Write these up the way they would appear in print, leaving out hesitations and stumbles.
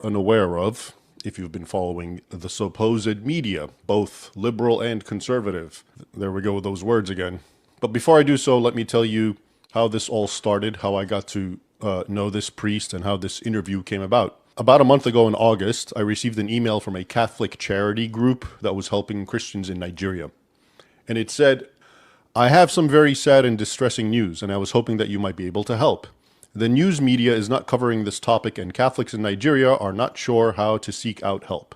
unaware of, if you've been following the supposed media, both liberal and conservative. There we go with those words again. But before I do so, let me tell you how this all started, how I got to know this priest, and how this interview came about. About a month ago in August, I received an email from a Catholic charity group that was helping Christians in Nigeria. And it said, "I have some very sad and distressing news, and I was hoping that you might be able to help. The news media is not covering this topic, and Catholics in Nigeria are not sure how to seek out help.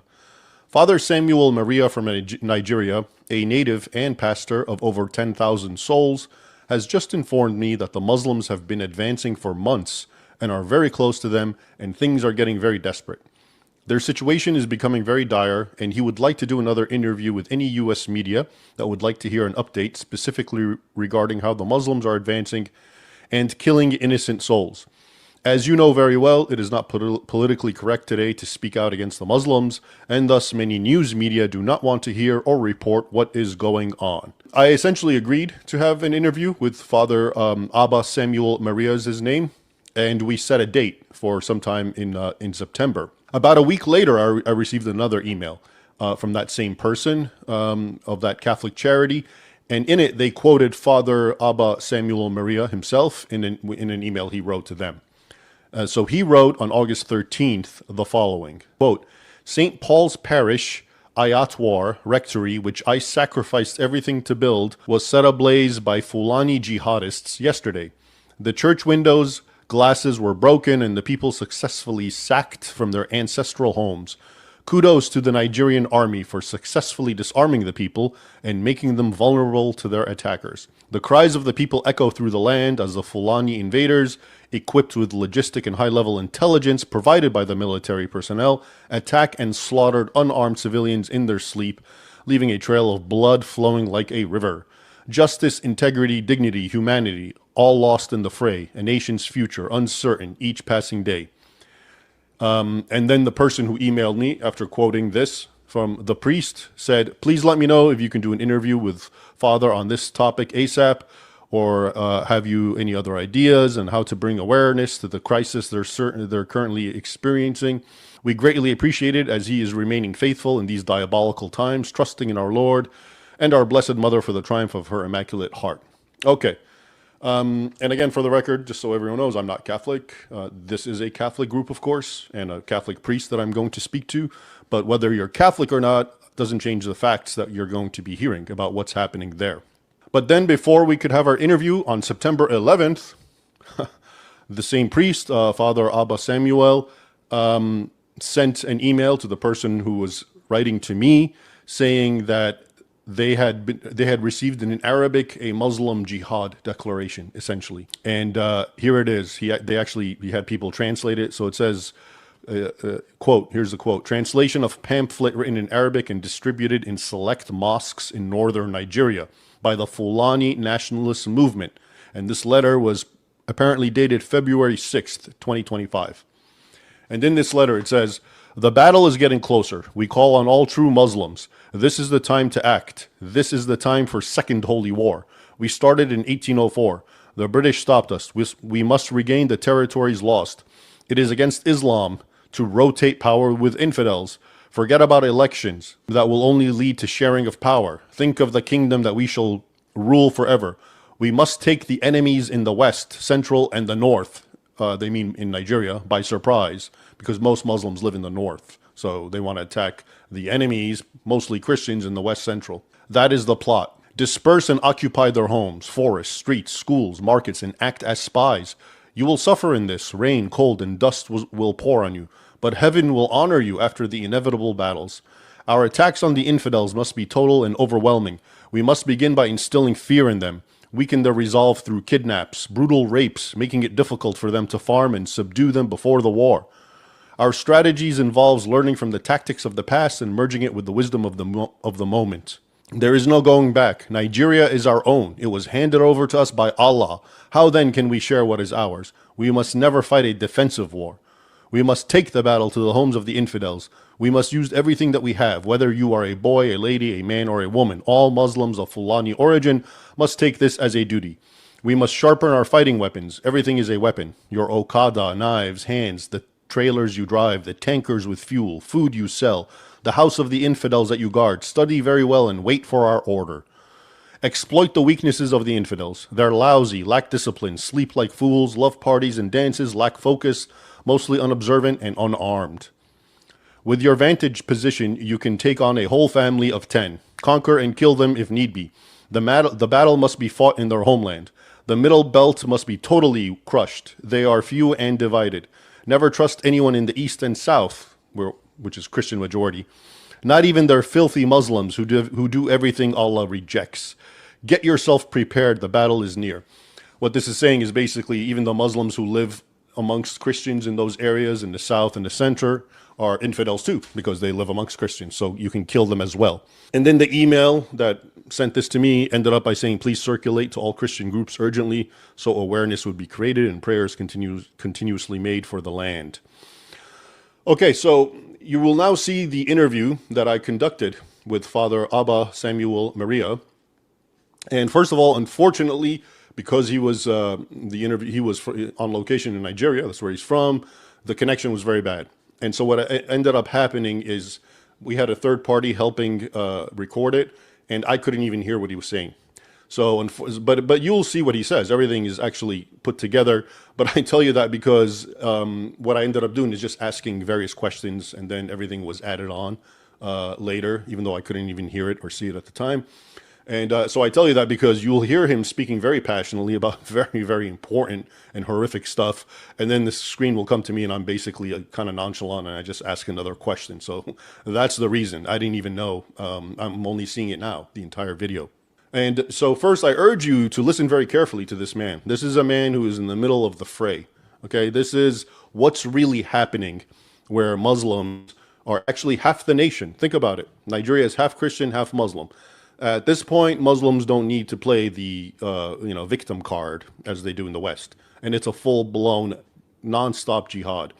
Father Samuel Maria from Nigeria, a native and pastor of over 10,000 souls, has just informed me that the Muslims have been advancing for months and are very close to them, and things are getting very desperate. Their situation is becoming very dire, and he would like to do another interview with any U.S. media that would like to hear an update specifically regarding how the Muslims are advancing and killing innocent souls. As you know very well, it is not politically correct today to speak out against the Muslims, and thus many news media do not want to hear or report what is going on." I essentially agreed to have an interview with Father Abba Samuel Maria is his name, and we set a date for sometime in September. About a week later, I received another email from that same person of that Catholic charity, and in it they quoted Father Abba Samuel Maria himself in an email he wrote to them. So he wrote on August 13th the following, quote, "St. Paul's Parish, Ayatwar Rectory, which I sacrificed everything to build, was set ablaze by Fulani jihadists yesterday. The church windows, glasses were broken, and the people successfully sacked from their ancestral homes. Kudos to the Nigerian army for successfully disarming the people and making them vulnerable to their attackers. The cries of the people echo through the land as the Fulani invaders, equipped with logistic and high-level intelligence provided by the military personnel, attack and slaughtered unarmed civilians in their sleep, leaving a trail of blood flowing like a river. Justice, integrity, dignity, humanity, all lost in the fray, a nation's future uncertain each passing day." And then the person who emailed me after quoting this from the priest said, "Please let me know if you can do an interview with Father on this topic ASAP, or have you any other ideas on how to bring awareness to the crisis they're currently experiencing. We greatly appreciate it, as he is remaining faithful in these diabolical times, trusting in our Lord and our Blessed Mother for the triumph of her Immaculate Heart." Okay. And again, for the record, just so everyone knows, I'm not Catholic. This is a Catholic group, of course, and a Catholic priest that I'm going to speak to. But whether you're Catholic or not doesn't change the facts that you're going to be hearing about what's happening there. But then before we could have our interview on September 11th, the same priest, Father Abba Samuel, sent an email to the person who was writing to me saying that they had received in Arabic a Muslim jihad declaration, essentially. And here it is. He had people translate it. So it says, quote, here's the quote: "Translation of pamphlet written in Arabic and distributed in select mosques in northern Nigeria by the Fulani Nationalist Movement." And this letter was apparently dated February 6th, 2025. And in this letter it says, "The battle is getting closer. We call on all true Muslims. This is the time to act. This is the time for Second Holy War. We started in 1804. The British stopped us. We must regain the territories lost. It is against Islam to rotate power with infidels. Forget about elections. That will only lead to sharing of power. Think of the kingdom that we shall rule forever. We must take the enemies in the west, central, and the north," they mean in Nigeria, "by surprise, because most Muslims live in the north. So they want to attack the enemies, mostly Christians, in the west central. That is the plot. Disperse and occupy their homes, forests, streets, schools, markets, and act as spies. You will suffer in this. Rain, cold, and dust will pour on you. But heaven will honor you after the inevitable battles. Our attacks on the infidels must be total and overwhelming. We must begin by instilling fear in them, weaken their resolve through kidnaps, brutal rapes, making it difficult for them to farm, and subdue them before the war. Our strategies involves learning from the tactics of the past and merging it with the wisdom of the moment. There is no going back. Nigeria is our own. It was handed over to us by Allah. How then can we share what is ours? We must never fight a defensive war. We must take the battle to the homes of the infidels. We must use everything that we have, whether you are a boy, a lady, a man, or a woman. All Muslims of Fulani origin must take this as a duty. We must sharpen our fighting weapons. Everything is a weapon. Your Okada, knives, hands, the trailers you drive, the tankers with fuel, food you sell, the house of the infidels that you guard. Study very well and wait for our order. Exploit the weaknesses of the infidels. They're lousy, lack discipline, sleep like fools, love parties and dances, lack focus, mostly unobservant and unarmed. With your vantage position, you can take on a whole family of 10. Conquer and kill them if need be. The battle must be fought in their homeland. The middle belt must be totally crushed. They are few and divided. Never trust anyone in the east and south, which is Christian majority. Not even their filthy Muslims who do everything Allah rejects. Get yourself prepared. The battle is near. What this is saying is basically even the Muslims who live amongst Christians in those areas in the south and the center are infidels too, because they live amongst Christians. So you can kill them as well. And then the email that sent this to me ended up by saying, please circulate to all Christian groups urgently so awareness would be created and prayers continuously made for the land. Okay, so you will now see the interview that I conducted with Father Abba Samuel Maria. And first of all, unfortunately, because he was on location in Nigeria, that's where he's from, the connection was very bad. And so what ended up happening is we had a third party helping record it, and I couldn't even hear what he was saying. So, but you'll see what he says. Everything is actually put together. But I tell you that because what I ended up doing is just asking various questions, and then everything was added on later, even though I couldn't even hear it or see it at the time. And so I tell you that because you'll hear him speaking very passionately about very, very important and horrific stuff. And then the screen will come to me and I'm basically kind of nonchalant and I just ask another question. So that's the reason. I didn't even know. I'm only seeing it now, the entire video. And so first, I urge you to listen very carefully to this man. This is a man who is in the middle of the fray. Okay, this is what's really happening where Muslims are actually half the nation. Think about it. Nigeria is half Christian, half Muslim. At this point, Muslims don't need to play the victim card as they do in the West. And it's a full-blown, non-stop jihad.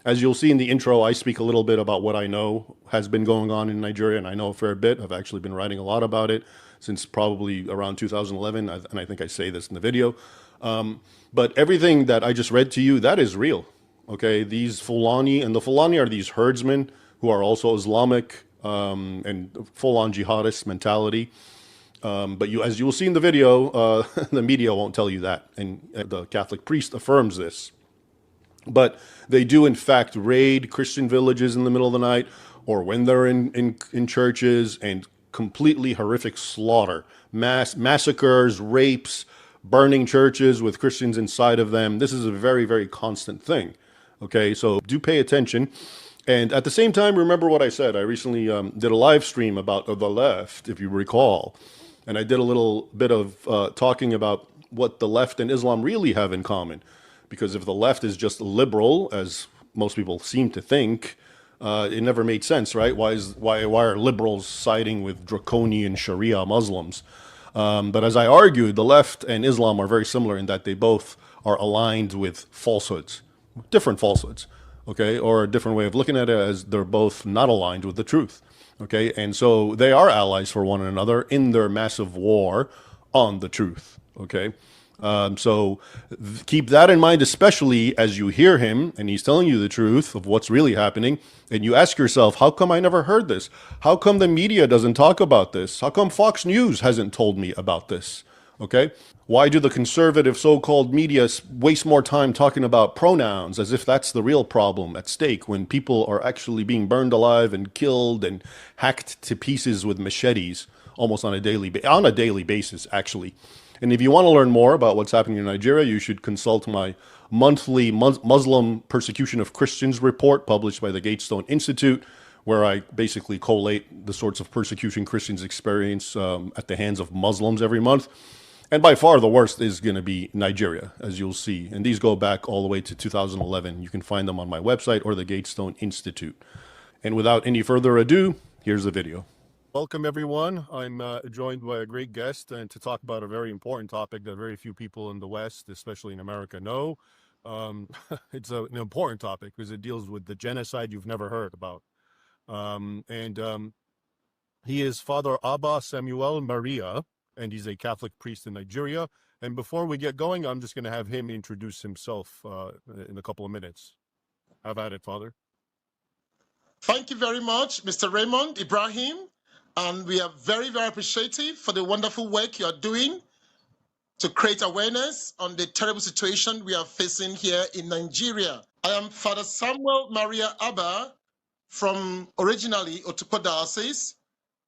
As you'll see in the intro, I speak a little bit about what I know has been going on in Nigeria, and I know a fair bit. I've actually been writing a lot about it since probably around 2011, and I think I say this in the video. But everything that I just read to you, that is real. Okay, these Fulani, and the Fulani are these herdsmen who are also Islamic, and full-on jihadist mentality. But as you will see in the video, the media won't tell you that. And the Catholic priest affirms this. But they do, in fact, raid Christian villages in the middle of the night or when they're in churches, and completely horrific slaughter, massacres, rapes, burning churches with Christians inside of them. This is a very, very constant thing. Okay, so do pay attention. And at the same time, remember what I said. I recently did a live stream about the left, if you recall. And I did a little bit of talking about what the left and Islam really have in common. Because if the left is just liberal, as most people seem to think, it never made sense, right? Why are liberals siding with draconian Sharia Muslims? But as I argued, the left and Islam are very similar in that they both are aligned with falsehoods, different falsehoods. Okay, or a different way of looking at it as they're both not aligned with the truth. Okay, and so they are allies for one another in their massive war on the truth. Okay, so keep that in mind, especially as you hear him and he's telling you the truth of what's really happening, and you ask yourself, how come I never heard this? How come the media doesn't talk about this? How come Fox News hasn't told me about this? Okay, why do the conservative so-called media waste more time talking about pronouns as if that's the real problem at stake when people are actually being burned alive and killed and hacked to pieces with machetes almost on a daily basis, actually. And if you want to learn more about what's happening in Nigeria, you should consult my monthly Muslim Persecution of Christians report published by the Gatestone Institute, where I basically collate the sorts of persecution Christians experience at the hands of Muslims every month. And by far the worst is going to be Nigeria, as you'll see. And these go back all the way to 2011. You can find them on my website or the Gatestone Institute. And without any further ado, here's the video. Welcome, everyone. I'm joined by a great guest and to talk about a very important topic that very few people in the West, especially in America, know. It's an important topic because it deals with the genocide you've never heard about. He is Father Abba Samuel Maria, and he's a Catholic priest in Nigeria. And before we get going, I'm just going to have him introduce himself in a couple of minutes. Have at it, Father. Thank you very much, Mr. Raymond Ibrahim. And we are very, very appreciative for the wonderful work you are doing to create awareness on the terrible situation we are facing here in Nigeria. I am Father Samuel Maria Abba from originally Otukpo Diocese,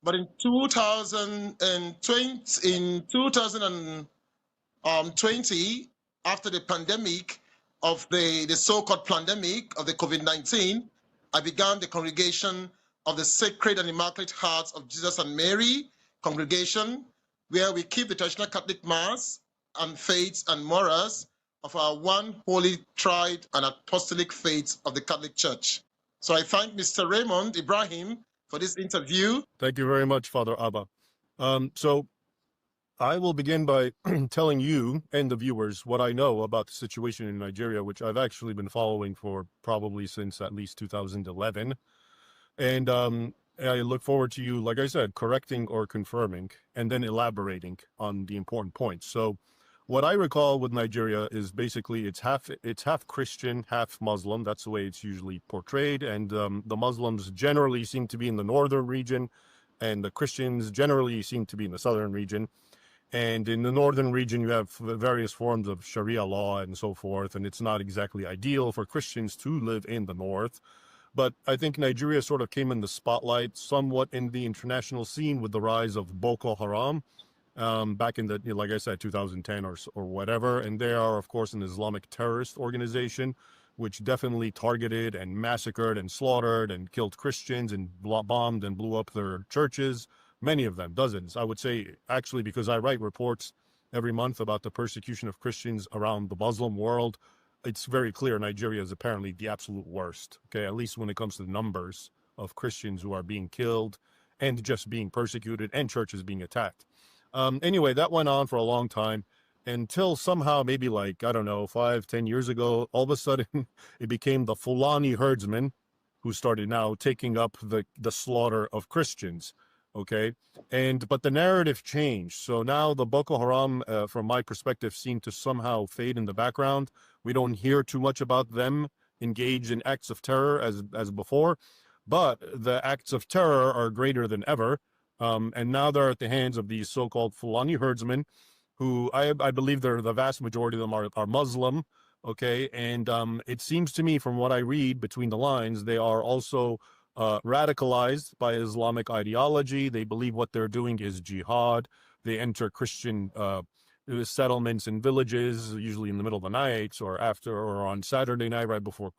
but in 2020, after the pandemic of the so-called pandemic of the COVID-19, I began the congregation of the Sacred and Immaculate Hearts of Jesus and Mary congregation, where we keep the traditional Catholic Mass and faiths and morals of our one holy, tried, and apostolic faith of the Catholic Church. So I thank Mr. Raymond Ibrahim for this interview. Thank you very much, Father Abba. So I will begin by telling you and the viewers what I know about the situation in Nigeria, which I've actually been following for probably since at least 2011. And I look forward to you, like I said, correcting or confirming and then elaborating on the important points. So what I recall with Nigeria is basically it's half Christian, half Muslim. That's the way it's usually portrayed. And the Muslims generally seem to be in the northern region, and the Christians generally seem to be in the southern region. And in the northern region, you have various forms of Sharia law and so forth, and it's not exactly ideal for Christians to live in the north. But I think Nigeria sort of came in the spotlight somewhat in the international scene with the rise of Boko Haram back in the, like I said, 2010 or whatever. And they are, of course, an Islamic terrorist organization, which definitely targeted and massacred and slaughtered and killed Christians and bombed and blew up their churches. Many of them, dozens, I would say, actually, because I write reports every month about the persecution of Christians around the Muslim world. It's very clear Nigeria is apparently the absolute worst, okay, at least when it comes to the numbers of Christians who are being killed and just being persecuted and churches being attacked. Anyway, that went on for a long time until somehow, maybe like, I don't know, 5-10 years ago, all of a sudden it became the Fulani herdsmen who started now taking up the slaughter of Christians. Okay. But the narrative changed. So now the Boko Haram, from my perspective, seem to somehow fade in the background. We don't hear too much about them engaged in acts of terror as before, but the acts of terror are greater than ever. And now they're at the hands of these so-called Fulani herdsmen, who I believe the vast majority of them are Muslim. Okay. And it seems to me from what I read between the lines, they are also radicalized by Islamic ideology. They believe what they're doing is jihad. They enter Christian settlements and villages, usually in the middle of the night or after or on Saturday night, right before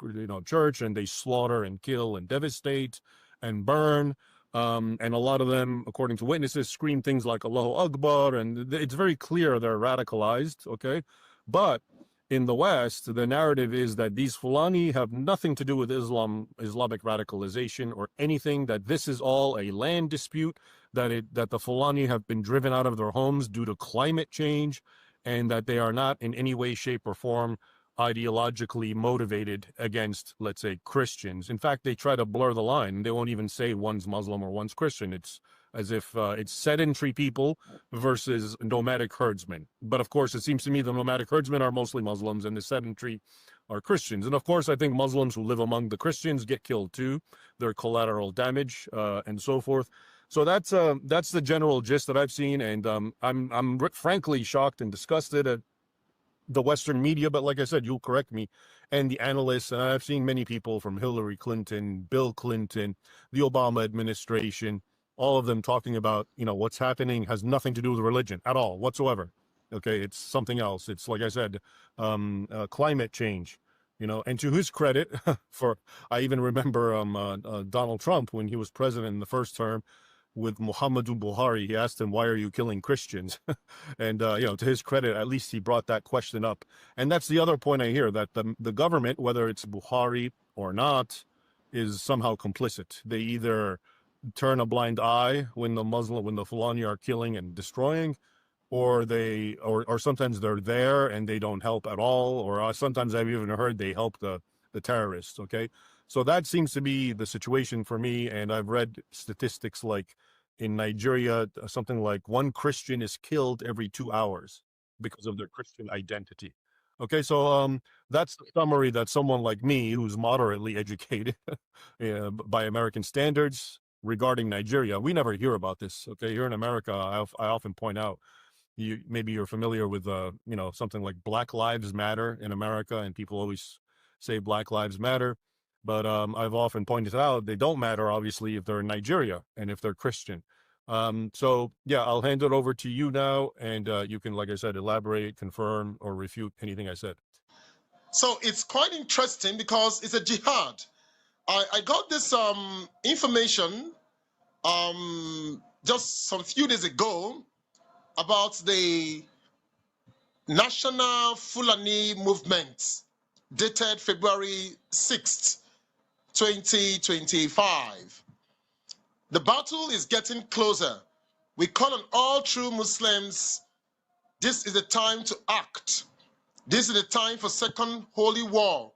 church, and they slaughter and kill and devastate and burn. And a lot of them, according to witnesses, scream things like Allahu Akbar, and it's very clear they're radicalized. Okay, but in the West, the narrative is that these Fulani have nothing to do with Islamic radicalization or anything, that this is all a land dispute, that the Fulani have been driven out of their homes due to climate change, and that they are not in any way, shape, or form ideologically motivated against, let's say, Christians. In fact, they try to blur the line. They won't even say one's Muslim or one's Christian. It's as if it's sedentary people versus nomadic herdsmen. But of course, it seems to me the nomadic herdsmen are mostly Muslims and the sedentary are Christians. And of course, I think Muslims who live among the Christians get killed too. They're collateral damage and so forth. So that's the general gist that I've seen. And I'm frankly shocked and disgusted at the Western media, but like I said, you'll correct me, and the analysts, and I've seen many people from Hillary Clinton, Bill Clinton, the Obama administration, all of them talking about, what's happening has nothing to do with religion at all, whatsoever. Okay, it's something else. It's, like I said, climate change, and to his credit, I even remember Donald Trump, when he was president in the first term, with Muhammadu Buhari, he asked him, why are you killing Christians? And, to his credit, at least he brought that question up. And that's the other point I hear, that the government, whether it's Buhari or not, is somehow complicit. They either turn a blind eye when the Fulani are killing and destroying, or or sometimes they're there and they don't help at all, or sometimes I've even heard they help the terrorists. Okay, so that seems to be the situation for me. And I've read statistics like in Nigeria, something like one Christian is killed every 2 hours because of their Christian identity. Okay, so that's the summary that someone like me, who's moderately educated by American standards regarding Nigeria, we never hear about this. Okay, here in America, I often point out, maybe you're familiar with something like Black Lives Matter in America, and people always say Black Lives Matter, but I've often pointed out they don't matter, obviously, if they're in Nigeria and if they're Christian. So yeah, I'll hand it over to you now, and you can, like I said, elaborate, confirm, or refute anything I said. So it's quite interesting because it's a jihad. I got this information just some few days ago about the National Fulani Movement, dated February 6th, 2025. The battle is getting closer. We call on all true Muslims, this is the time to act. This is the time for Second Holy War.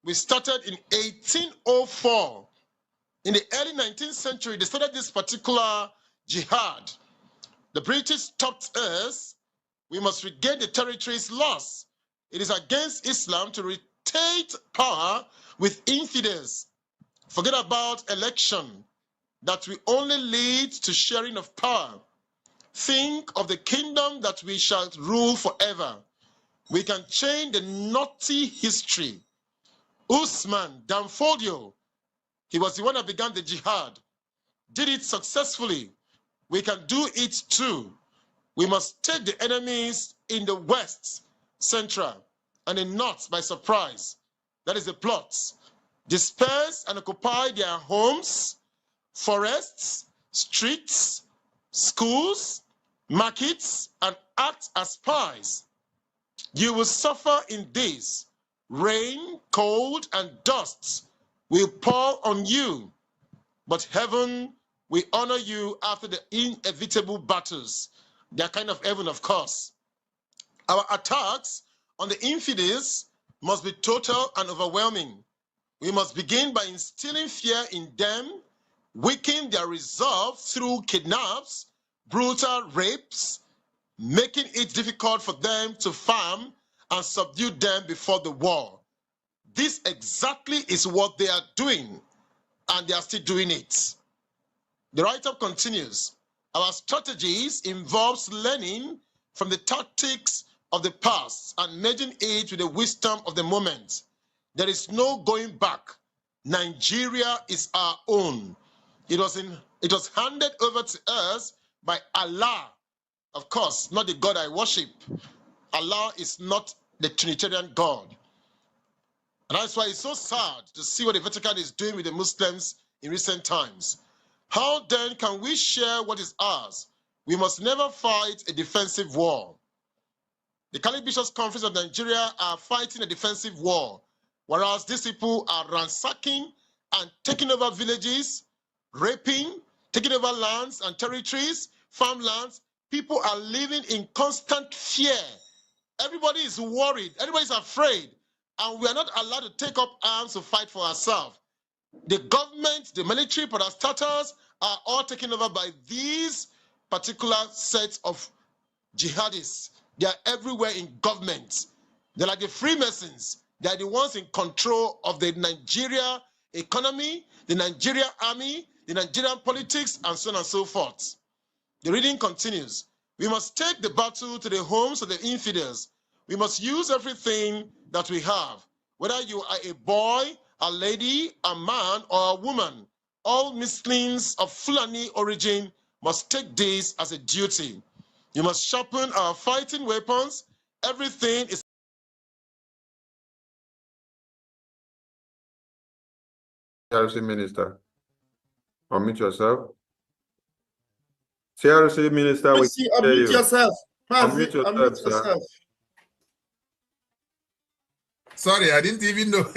We started in 1804. In the early 19th century, they started this particular jihad. The British stopped us. We must regain the territories lost. It is against Islam to rotate power with infidels. Forget about election that will only lead to sharing of power. Think of the kingdom that we shall rule forever. We can change the naughty history. Usman Danfodio, he was the one that began the jihad, did it successfully. We can do it too. We must take the enemies in the west, central, and the north by surprise. That is the plot. Disperse and occupy their homes, forests, streets, schools, markets, and act as spies. You will suffer in this. Rain, cold, and dust will pour on you, but heaven will honor you after the inevitable battles. They are kind of heaven, of course. Our attacks on the infidels must be total and overwhelming. We must begin by instilling fear in them, weakening their resolve through kidnaps, brutal rapes, making it difficult for them to farm and subdue them before the war. This exactly is what they are doing, and they are still doing it. The write-up continues. Our strategies involves learning from the tactics of the past and merging it with the wisdom of the moment. There is no going back. Nigeria is our own. It was handed over to us by Allah. Of course, not the God I worship. Allah is not the Trinitarian God. And that's why it's so sad to see what the Vatican is doing with the Muslims in recent times. How then can we share what is ours? We must never fight a defensive war. The Catholic Bishops' Conference of Nigeria are fighting a defensive war, whereas these people are ransacking and taking over villages, raping, taking over lands and territories, farmlands. People are living in constant fear. Everybody is worried. Everybody is afraid. And we are not allowed to take up arms to fight for ourselves. The government, the military, parastatals are all taken over by these particular sets of jihadists. They are everywhere in government. They're like the Freemasons. They are the ones in control of the Nigeria economy, the Nigeria army, the Nigerian politics, and so on and so forth. The reading continues. We must take the battle to the homes of the infidels. We must use everything that we have, whether you are a boy, a lady, a man, or a woman. All Muslims of Fulani origin must take this as a duty. You must sharpen our fighting weapons. Everything is CRC Minister, unmute yourself. CRC Minister, we Mercy, unmute yourself. Unmute yourself, Unmute sir. yourself. Sorry, I didn't even know.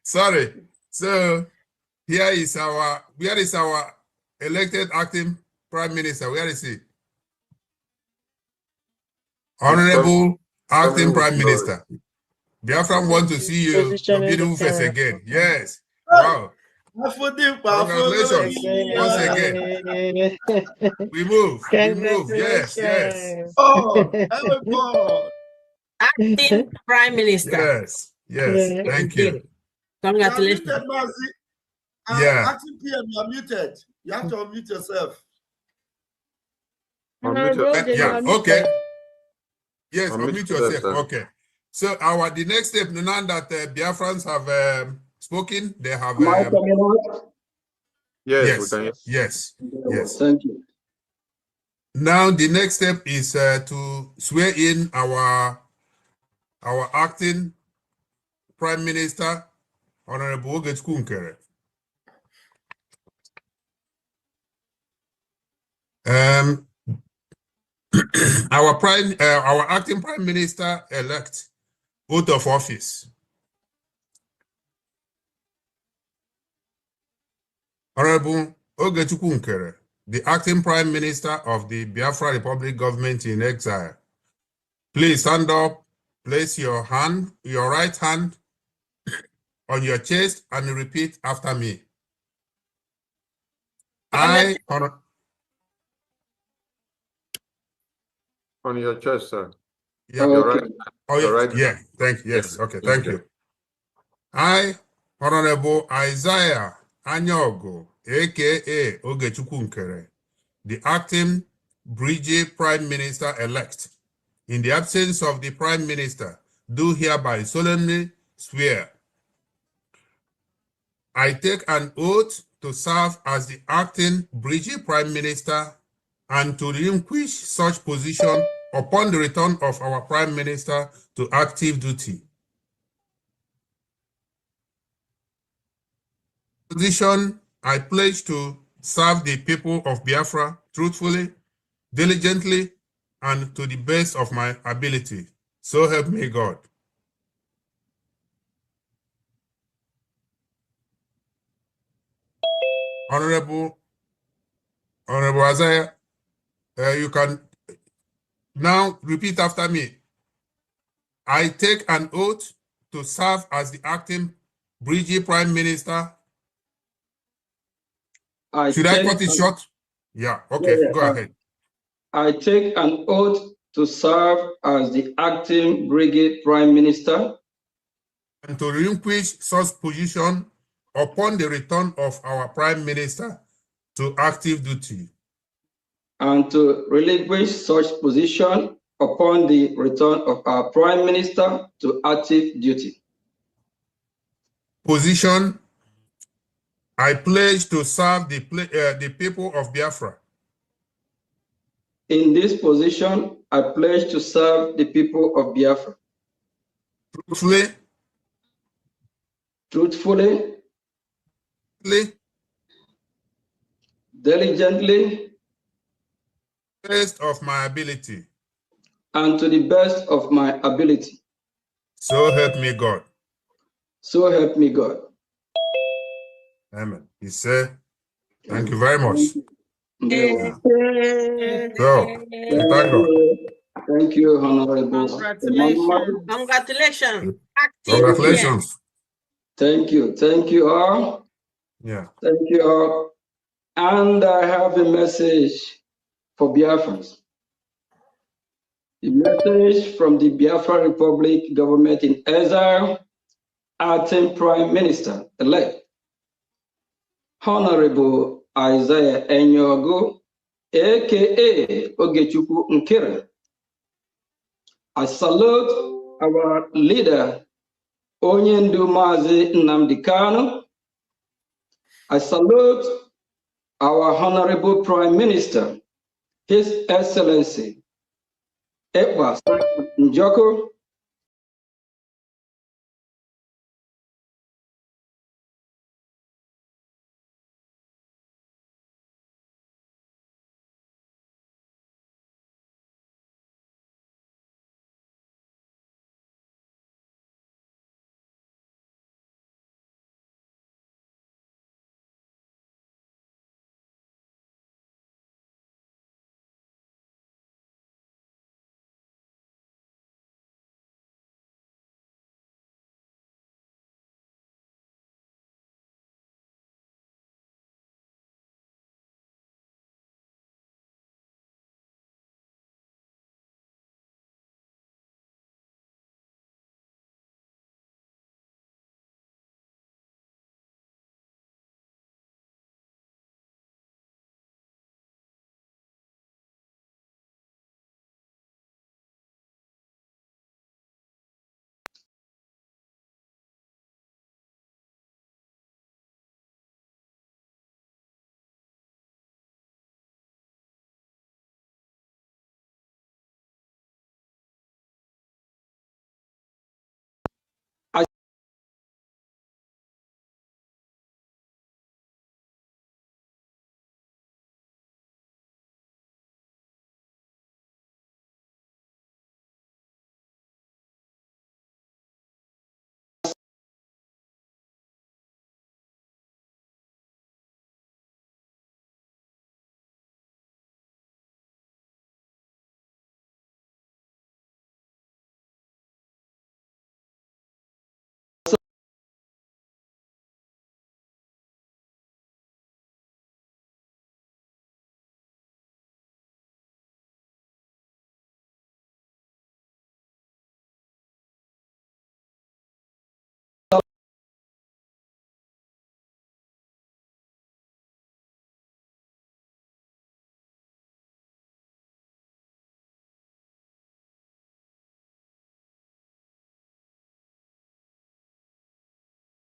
Sorry. So here is our elected acting Prime Minister. Where is he? Honorable acting Prime Minister. Biafra want to see you, your beautiful face again. Yes. Wow. Congratulations. Once again. We move. We move. Yes, yes. Oh, oh God. Acting Prime Minister. Yes, yes. Thank you. Congratulations. Yeah. Acting PM, you are muted. You have to unmute yourself. Yeah, okay. Yes, unmute yourself. sir. Okay. So the next step, now that Biafrans have spoken, they have Yes, we yes, can. yes, yes. Thank you. Now the next step is to swear in our acting Prime Minister, Honorable Ogechukwu Nkere. Our acting Prime Minister elect, oath of office. Honorable Ogechukwu Nkere, the acting Prime Minister of the Biafra Republic government in exile. Please stand up, place your right hand on your chest and repeat after me. I, On your chest, sir. yeah, Your right. oh, Your right. yeah, thank you. Yes, okay, thank you. I, Honorable Isaiah Anyogo, aka Ogechukwu Nkere, the acting Bridget Prime Minister-elect, in the absence of the Prime Minister, do hereby solemnly swear. I take an oath to serve as the acting Bridget Prime Minister and to relinquish such position upon the return of our Prime Minister to active duty. Position, I pledge to serve the people of Biafra truthfully, diligently, and to the best of my ability. So help me God. Honorable Isaiah, you can now repeat after me. I take an oath to serve as the acting Bridget Prime Minister. Should I cut it short? Yeah, okay, go ahead. I take an oath to serve as the acting brigade prime minister and to relinquish such position upon the return of our prime minister to active duty. And to relinquish such position upon the return of our prime minister to active duty. Position, I pledge to serve the people of Biafra. In this position, I pledge to serve the people of Biafra. Truthfully, diligently, best of my ability. And to the best of my ability. So help me God. So help me God. Amen. He said, thank you very much. Yeah. So, we thank God. Thank you, Honorable. Congratulations. Congratulations. Congratulations. Thank you. Thank you all. Yeah. Thank you all. And I have a message for Biafrans. The message from the Biafra Republic government in exile, acting Prime Minister-elect, Honorable Isaiah Enyogo, aka Ogechukwu Nkere. I salute our leader, Onyendu Mazi Nnamdi Kanu. I salute our Honorable Prime Minister, His Excellency, Ekwa Njoko.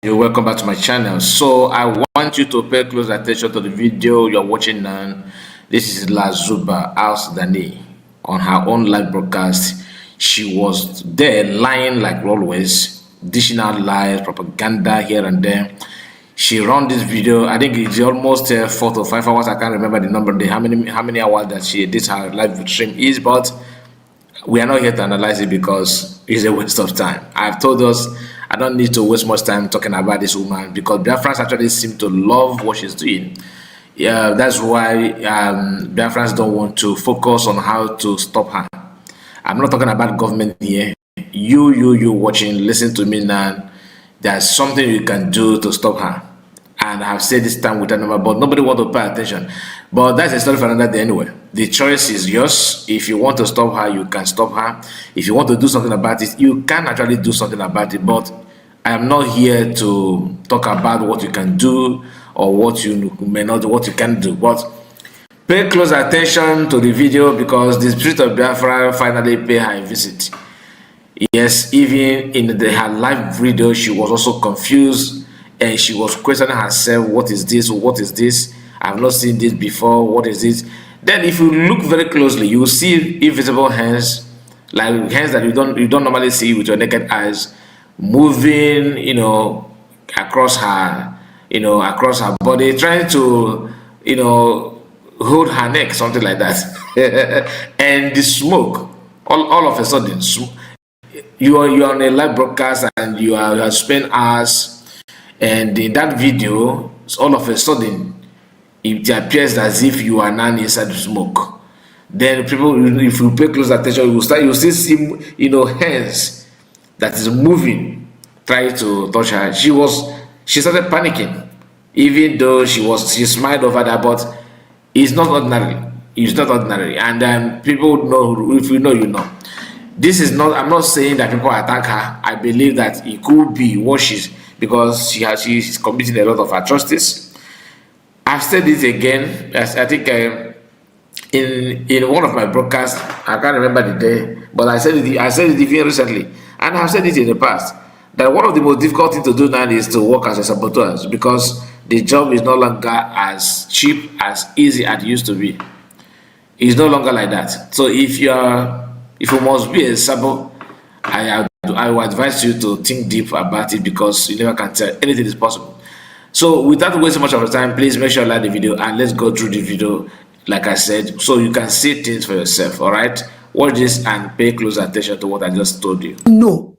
You're welcome back to my channel. So I want you to pay close attention to the video you're watching now. This is La Zuba Al Sudani on her own live broadcast. She was there lying like always, dishing out lies, propaganda here and there. She ran this video. I think it's almost 4 to 5 hours. I can't remember the number, how many hours that she did her live stream is, but we are not here to analyze it because it's a waste of time. I've told us I don't need to waste much time talking about this woman because Biafrans actually seem to love what she's doing. Yeah, that's why Biafrans don't want to focus on how to stop her. I'm not talking about government here. You watching, listen to me now. There's something you can do to stop her. And I've said this time with a number, but nobody want to pay attention. But that's a story for another day anyway. The choice is yours. If you want to stop her, you can stop her. If you want to do something about it, you can actually do something about it. But I am not here to talk about what you can do or what you may not do, what you can do. But pay close attention to the video because the spirit of Biafra finally paid her a visit. Yes, even in her live video, she was also confused and she was questioning herself, what is this? What is this? I've not seen this before. What is this? Then if you look very closely, you will see invisible hands, like hands that you don't normally see with your naked eyes, moving, across her, across her body, trying to, hold her neck, something like that. And the smoke, all of a sudden, you are on a live broadcast and you are spent hours, and in that video, all of a sudden, it appears as if you are now inside the smoke. Then people, if you pay close attention, you still see, hands that is moving, trying to touch her. She started panicking, even though she smiled over that, but it's not ordinary. It's not ordinary, and people know. If you know, you know. This is not. I'm not saying that people attack her. I believe that it could be what because she's committing a lot of atrocities. I've said it again. I think in one of my broadcasts, I can't remember the day, but I said it even recently, and I've said it in the past that one of the most difficult things to do now is to work as a saboteur because the job is no longer as cheap, as easy as it used to be. It's no longer like that. So if you must be a sabo, I will advise you to think deep about it because you never can tell. Anything is possible. So without wasting much of your time, please make sure you like the video and let's go through the video, like I said, so you can see things for yourself. All right, watch this and pay close attention to what I just told you. No,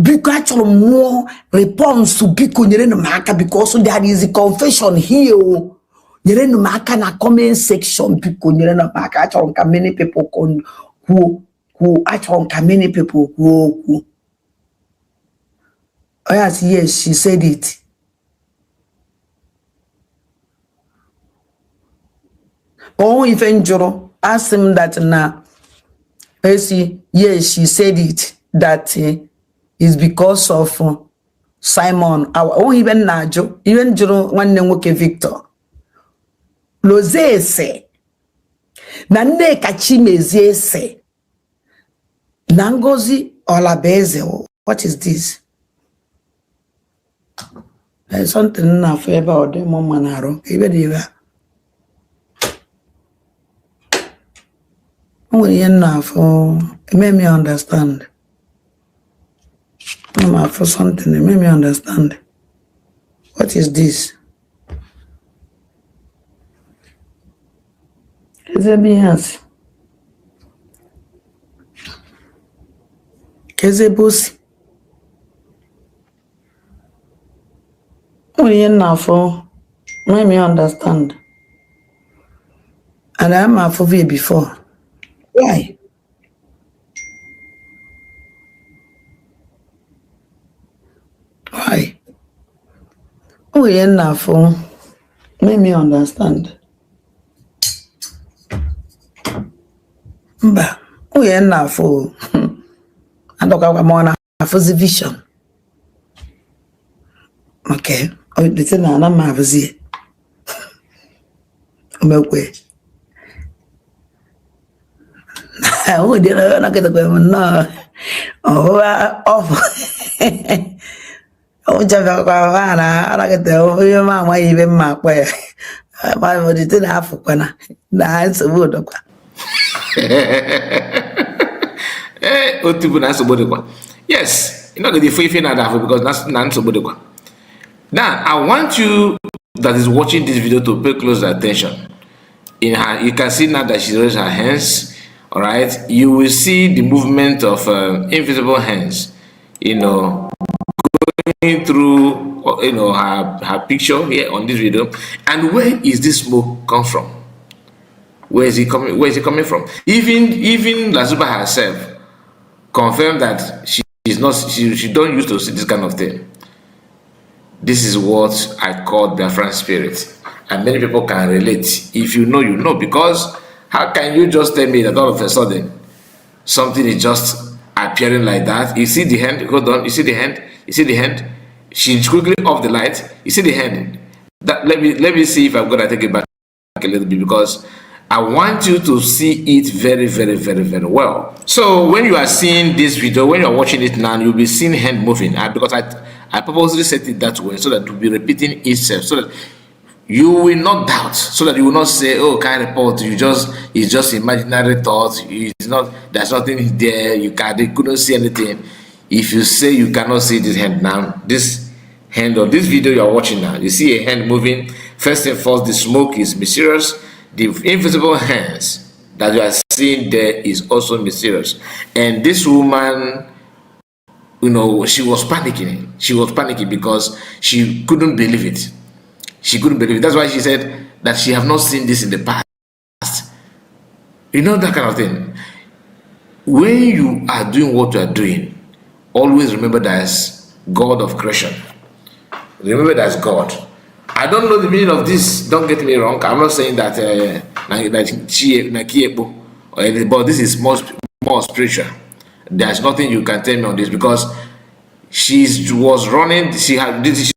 because more response to people because there is a confession here. Nyere no maka na comment section because nyere no maka actually many people who actually many people who. Oh yes, she said it. Oh, even Joro asked him that now. Yes, she said it that is because of Simon. Oh, even Najo, even Joro one name Victor. Loze se nane kachimeze se nangozi olabeze. What is this? There's something enough about the manaro. Even if only enough it made me understand. For something, it made me understand. What is this? Kezebias. Kezebus. Only enough made me understand. And I'm a for before. Why? Why? Only enough made me understand. But we are now for and look at more for the vision. Okay, oh, the thing I'm not busy. Okay. Oh, dear, I get the no. Oh, off. Ujavakavana, I get the your mamma even my way. My didn't have when that's a wood. Yes, you know the free thing because that's not so good. Now, I want you that is watching this video to pay close attention. In her, you can see now that she raised her hands. All right, you will see the movement of invisible hands. You know, going through her picture here on this video. And where is this smoke come from? Where is it coming? Where is it coming from? Even Lazuba herself confirmed that she don't used to see this kind of thing. This is what I call Biafran spirit, and many people can relate. If you know, you know. Because how can you just tell me that all of a sudden something is just appearing like that? You see the hand. Hold on. You see the hand. You see the hand. She's quickly off the light. You see the hand. That let me see if I'm gonna take it back a little bit, because I want you to see it very, very, very, very well. So when you are seeing this video, when you are watching it now, you'll be seeing hand moving. Because I purposely set it that way so that it will be repeating itself, so that you will not doubt, so that you will not say, "Oh, can't report. It's just imaginary thoughts. It's not. There's nothing there. You couldn't see anything." If you say you cannot see this hand now, this hand on this video you are watching now, you see a hand moving. First and foremost, the smoke is mysterious. The invisible hands that you are seeing there is also mysterious. And this woman, you know, she was panicking. She was panicking because she couldn't believe it. She couldn't believe it. That's why she said that she have not seen this in the past. You know, that kind of thing. When you are doing what you are doing, always remember there's God of creation. Remember there's God. I don't know the meaning of this. Don't get me wrong. I'm not saying that but this is more spiritual. There's nothing you can tell me on this, because she was running. She had this.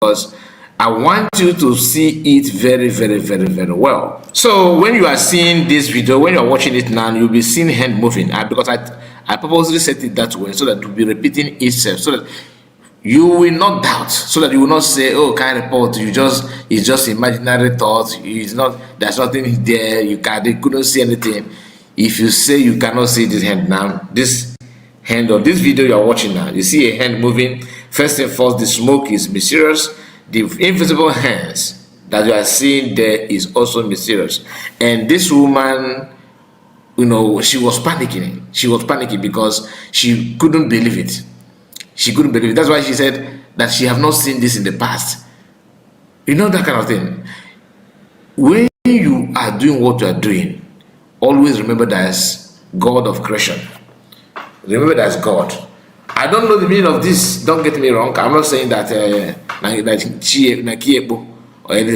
Because I want you to see it very, very, very, very well. So when you are seeing this video, when you are watching it now, you'll be seeing hand moving. Because I purposely set it that way so that it will be repeating itself, so that you will not doubt, so that you will not say, "Oh, can't report. It's just imaginary thoughts. It's not. There's nothing there. You couldn't see anything." If you say you cannot see this hand now, this hand on this video you are watching now, you see a hand moving. First and foremost, the smoke is mysterious. The invisible hands that you are seeing there is also mysterious. And this woman, you know, she was panicking. She was panicking because she couldn't believe it. She couldn't believe it. That's why she said that she have not seen this in the past. You know, that kind of thing. When you are doing what you are doing, always remember there's God of creation. Remember there's God. I don't know the meaning of this. Don't get me wrong. I'm not saying that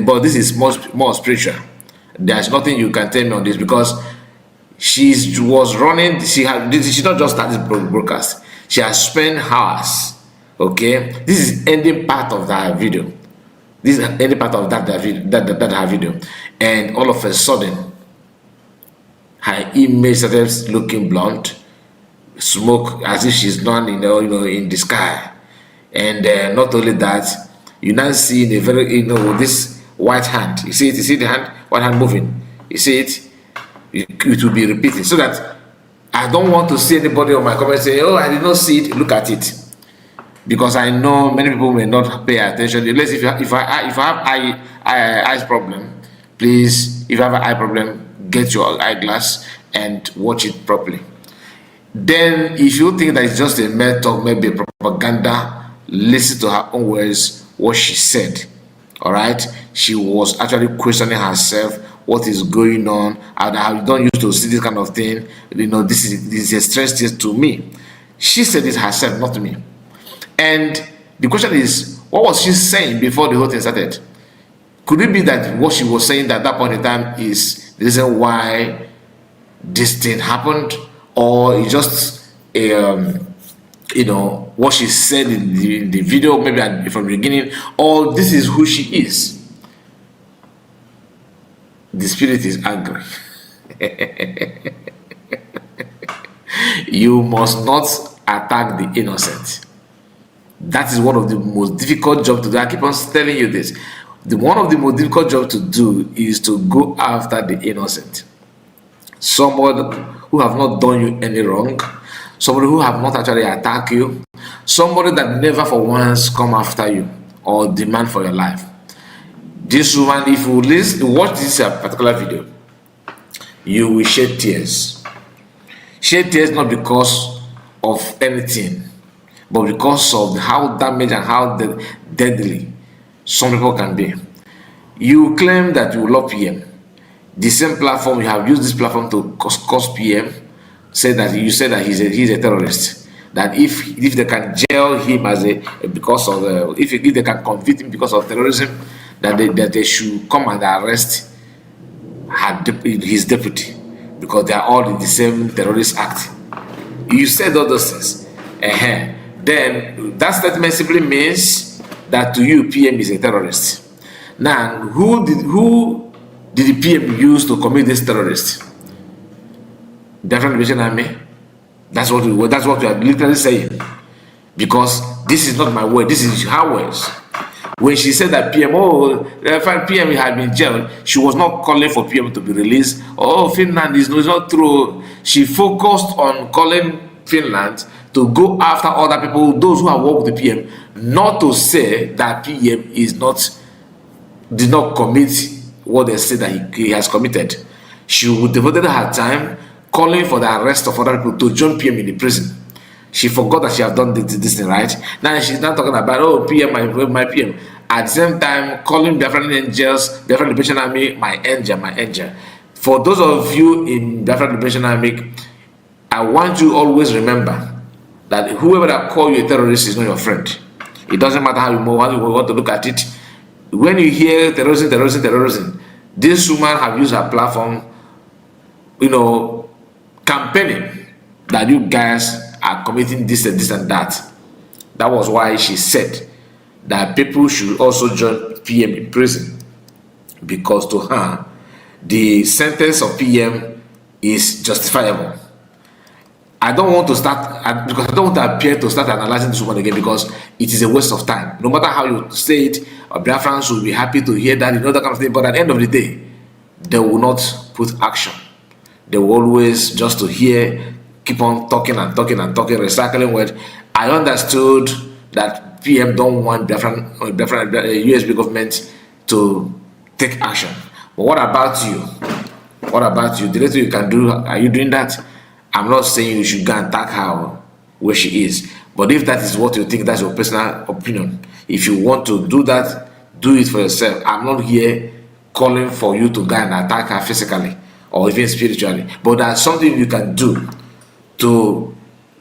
but this is more spiritual. There's nothing you can tell me on this, because she was running. She not just started broadcast. She has spent hours. Okay, this is ending part of that video. This is ending part of that her video, and all of a sudden, her image started looking blunt, smoke as if she's not, in the sky, and not only that, you now see a very, this white hand. You see it. You see the hand, white hand moving. You see it. It will be repeating, so that I don't want to see anybody on my comment saying, "Oh, I did not see it." Look at it, because I know many people may not pay attention. Unless if I have eyes problem, please, if you have an eye problem, get your eyeglass and watch it properly. Then, if you think that it's just a mere talk, maybe a propaganda, listen to her own words, what she said. All right, she was actually questioning herself. What is going on? I don't used to see this kind of thing. This is a strange thing to me. She said it herself, not me. And the question is, what was she saying before the whole thing started? Could it be that what she was saying at that point in time is the reason why this thing happened, or it's just what she said in the video, maybe from the beginning, or this is who she is? The spirit is angry. You must not attack the innocent. That is one of the most difficult jobs to do. I keep on telling you this. One of the most difficult jobs to do is to go after the innocent. Someone who have not done you any wrong, somebody who have not actually attacked you, somebody that never for once come after you or demand for your life. This woman, if you watch this particular video, you will shed tears. Shed tears not because of anything, but because of how damaged and how deadly some people can be. You claim that you love PM. The same platform, you have used this platform to cause PM, you said that he's a terrorist. That if they can jail him as because of if they can convict him because of terrorism, that they should come and arrest his deputy, because they are all in the same terrorist act. You said all those things. Then that statement simply means that to you PM is a terrorist. Now, who did the PM use to commit this terrorist? Biafra Liberation Army. That's what we are literally saying. Because this is not my word, this is her words. When she said that PM had been jailed, she was not calling for PM to be released. Oh, Finland is not true. She focused on calling Finland to go after other people, those who have worked with the PM, not to say that PM did not commit what they say that he has committed. She devoted her time calling for the arrest of other people to join PM in the prison. She forgot that she had done this thing, right? Now she's not talking about, oh, PM, my PM. At the same time, calling Biafran angels, Biafra Liberation Army, my angel, my angel. For those of you in Biafra Liberation Army, I want you always remember that whoever that call you a terrorist is not your friend. It doesn't matter how you want to look at it. When you hear terrorism, this woman have used her platform, campaigning that you guys are committing this and that. That was why she said that people should also join PM in prison, because to her, the sentence of PM is justifiable. I don't want to start, because I don't want to appear to start analyzing this woman again, because it is a waste of time. No matter how you say it, Biafrans will be happy to hear that, that kind of thing, but at the end of the day, they will not put action. They will always just to hear, keep on talking, recycling words. I understood that PM don't want Biafran USB government to take action. But what about you? What about you? The little you can do, are you doing that? I'm not saying you should go and attack her where she is. But if that is what you think, that's your personal opinion. If you want to do that, do it for yourself. I'm not here calling for you to go and attack her physically or even spiritually. But there's something you can do to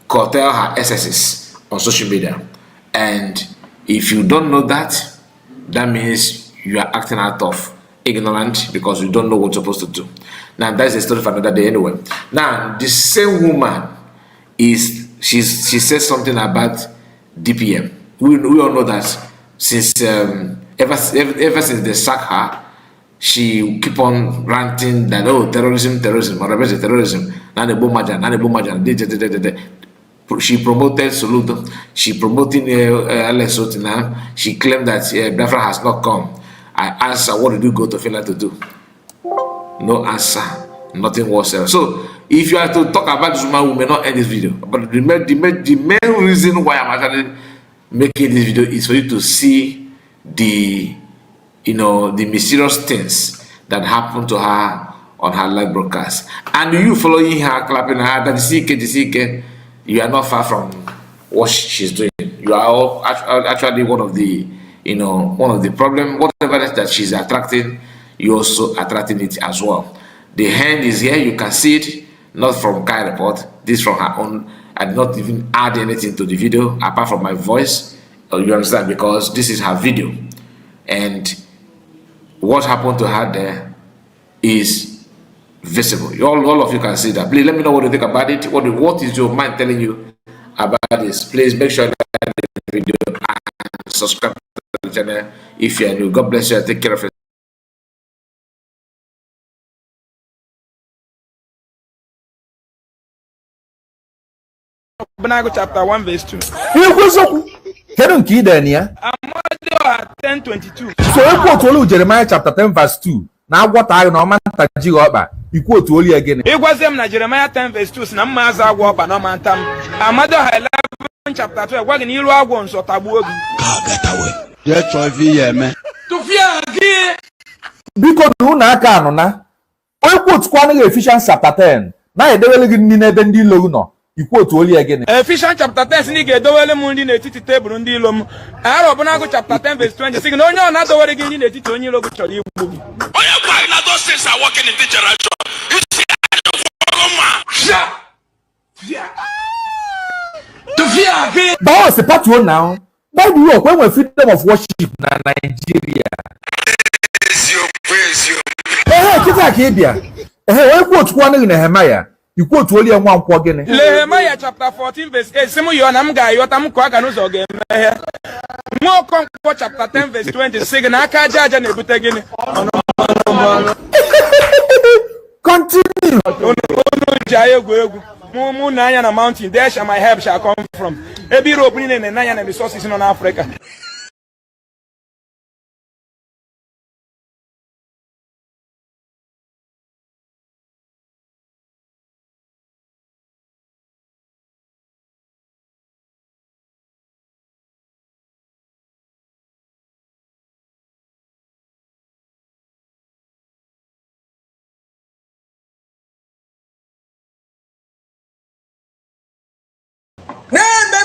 curtail her excesses on social media. And if you don't know that, that means you are acting out of ignorant, because you don't know what you're supposed to do. Now, that's a story for another day anyway. Now, the same woman she says something about DPM. We all know that since ever since they sacked her, she keep on ranting that, oh, terrorism, terrorism. She promoted Soludo. She promoting Sotina. She claimed that Biafra has not come. I asked her, what did you go to Finland to do? No answer. Nothing whatsoever. So, if you are to talk about this woman, we may not end this video. But the main reason why I'm actually making this video is for you to see the mysterious things that happened to her on her live broadcast. And you following her, clapping her, that the you are not far from what she's doing. You are all actually one of the problem. Whatever that she's attracting, you also attracting it as well. The hand is here, you can see it, not from Kai Report. This from her own. I did not even add anything to the video apart from my voice. You understand? Because this is her video, and what happened to her there is visible. All of you can see that. Please let me know what you think about it. What is your mind telling you about this? Please make sure you like the video and subscribe to the channel if you are new. God bless you and take care of yourself. Chapter 1 verse 2. Kedun ki denia? 10:22. So we quote all Jeremiah chapter 10 verse 2. Na agwata ayo na omanta jigoba. You quote all again. Igwazem na Jeremiah 10 verse 2 na mma aza agwo ba na mantam. Amado 11 chapter 12 gwa ni ilu agwo nso tagbu ogu. Je chovi yeme. Tufia gi. Biko nu na aka anu na. We quote kwa na Ephesians chapter 10. Na edewele gi ni n'ebe ndi ilo no. You quote all again. Ephesians chapter 10 si ni ga-edowele m ndị n'etiti tebụl ndị ilo m. Aro bụ na agụ chapter 10 verse 20 si na onye ọ na-adowere gị ndị n'etiti onye ilo gị chọrọ igbu gị. Onye gwara na those things are working in this generation. You see, But what's the part you now? Why do you work when we freedom of worship na Nigeria? Kita kibia. We quote kwa na Nehemiah. You quote only one kwa gene. Nehemiah chapter 14 verse 8. Simu yo na m ga-ayọta m kwa ga n'ụzọ ga-eme. Nwa Okonkwo chapter 10 verse 20 sị gị na aka aja aja na-ebute gịnị? Continue. Onu ji egwu egwu. Mu na anya na mountain, there shall my help shall come from. Ebi rope ni na anya na resources in Africa.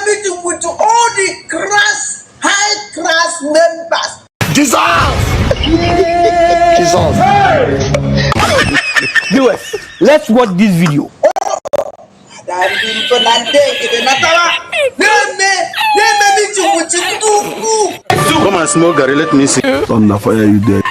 Meeting with all the high class members. Jesus! Viewers, let's watch this video. Come and smoke, Gary. Let me see. On the fire, you dead.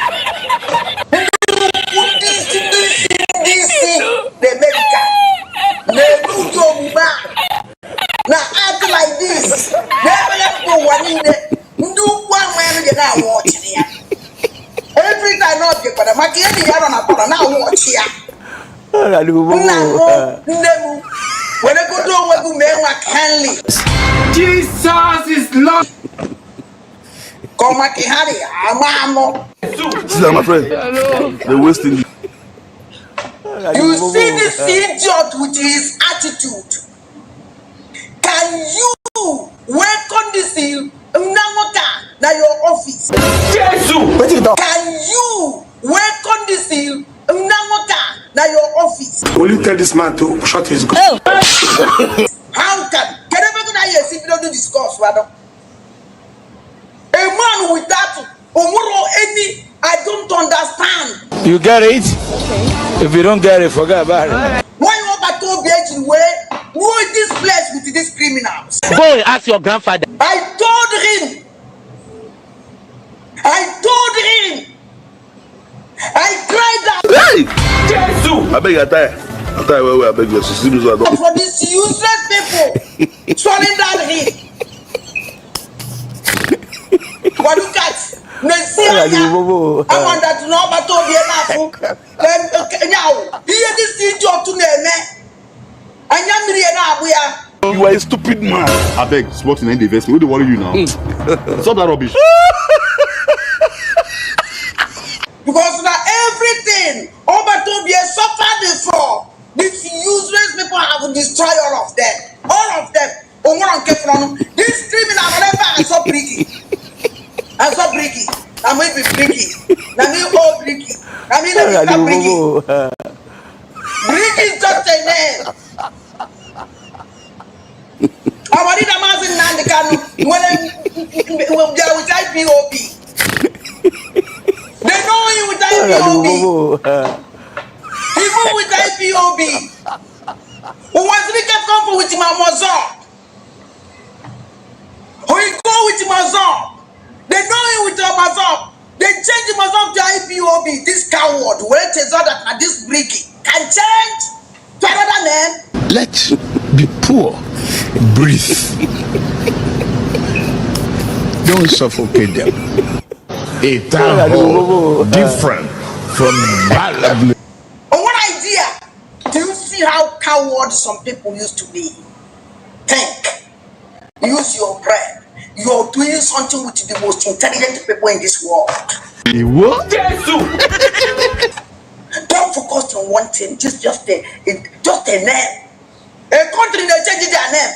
Now act like this. Never let go one in there. Do one man get out watching here. Every time not get but I'm getting here on a now watch here. When I go to work with men like Henley. Jesus is Lord. Come back here, I'm This is my friend. They're wasting. You see this idiot with his attitude. Can you welcome this in na your office? Jesus! Can you welcome this in na your office? Will you tell this man to shut his gun? How can everything I see we don't do discuss, rather? A man with that any I don't understand. You get it? Okay. If you don't get it, forget about it. Why you want to be where? Who is this place with these criminals? Go and ask your grandfather. I told him. I cried out. Hey! Jesus! I beg you, I beg you. For these useless people, swallowing down him. But look at Messiah. I want that to know about to be enough. Now, hear this idiot to name. You are a stupid man. I beg, sports in any investment. What do worry you now? Stop that rubbish. Because now everything Obatobia suffered before. These useless people have destroyed all of them. All of them. This criminal whatever are so bricky. I'm so bricky. I may be bricky. I mean all bricky. I mean let me stop bricky. Bricky is just a name. I want it a man in Nandikano when they're with IPOB. They know you with IPOB. People with IPOB. Who wants to get comfort with my mozor? Who you go with Mazor? They know you with your Mazor. They change the Mazor to IPOB. This coward, where it is that this bricky can change to another name. Let's be poor. Breathe. Don't suffocate them. A town hall different from Balabli. What idea? Do you see how coward some people used to be? Think. Use your brain. you're doing something with the most intelligent people in this world. What? Don't focus on one thing, just a name. A country they change their name.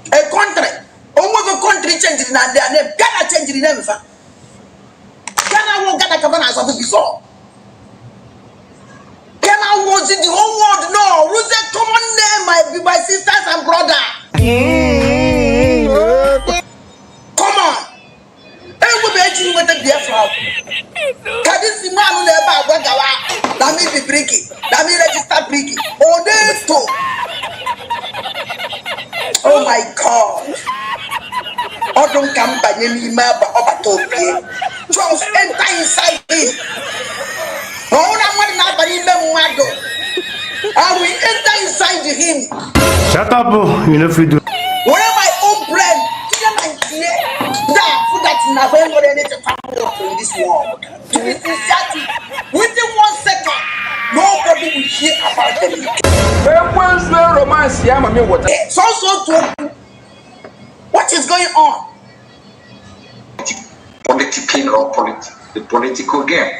A country, almost a country changes their name. Ghana change the name, sir. Ghana won't get a governor as of before. Ghana was in the whole world. No, who's a common name, my sisters and brothers. Come on. Everybody with the Biafra. Can this man never work out? That means be breaking. That means register breaking. Oh, this too. Oh my God. Odon campaign ni maba obatopie. Just enter inside him. Oh, that one na bani memado. I will enter inside him. Shut up, you know if you do. Where my own bread, that never any to in this world. To be sincere, within 1 second, nobody will hear about them. So what is going on? Political or the political game.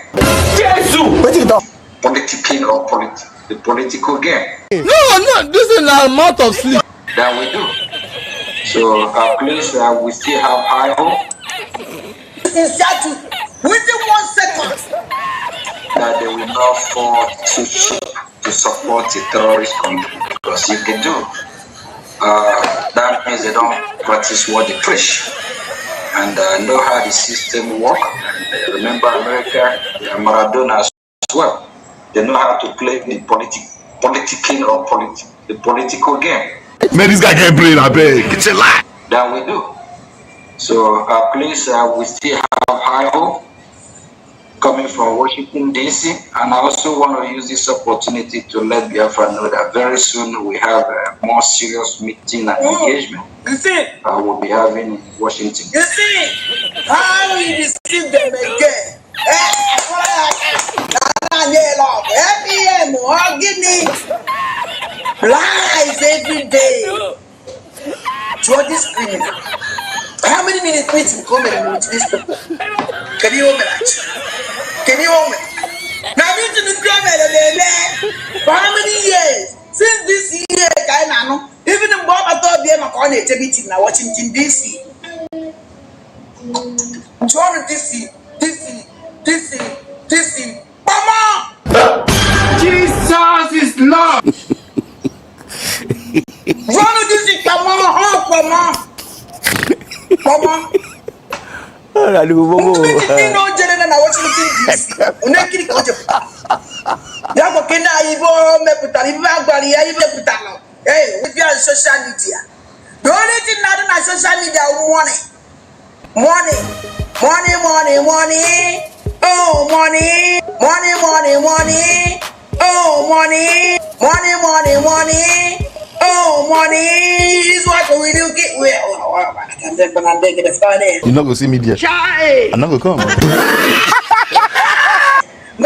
Political or the political game. No, this is an amount of sleep. That we do. So please, we still have high hope. Within 1 second, that they will not fall too cheap to support a terrorist country. Because if they do, that means they don't practice what they preach and know how the system works. And remember America, Maradona as well. They know how to play the political game. Man, this guy can't play that big. It's a lie. That we do. So please, we still have high hope coming from Washington, D.C. And I also want to use this opportunity to let Biafra know that very soon we have a more serious meeting and engagement we'll be having in Washington. You see how we deceive them again. Lies every day. To this criminal. How many minutes meeting coming with this people? Can you open it? Can you open it? Now meeting the government for how many years? Since this year, even the Bob I thought they are meeting now Washington DC. John DC. Mama! Jesus is Lord. John DC, come on. Hey, with your social media. The only thing that on social media money. Oh, money. Oh, money is what we do get. You're not gonna see me there. I'm not gonna come. But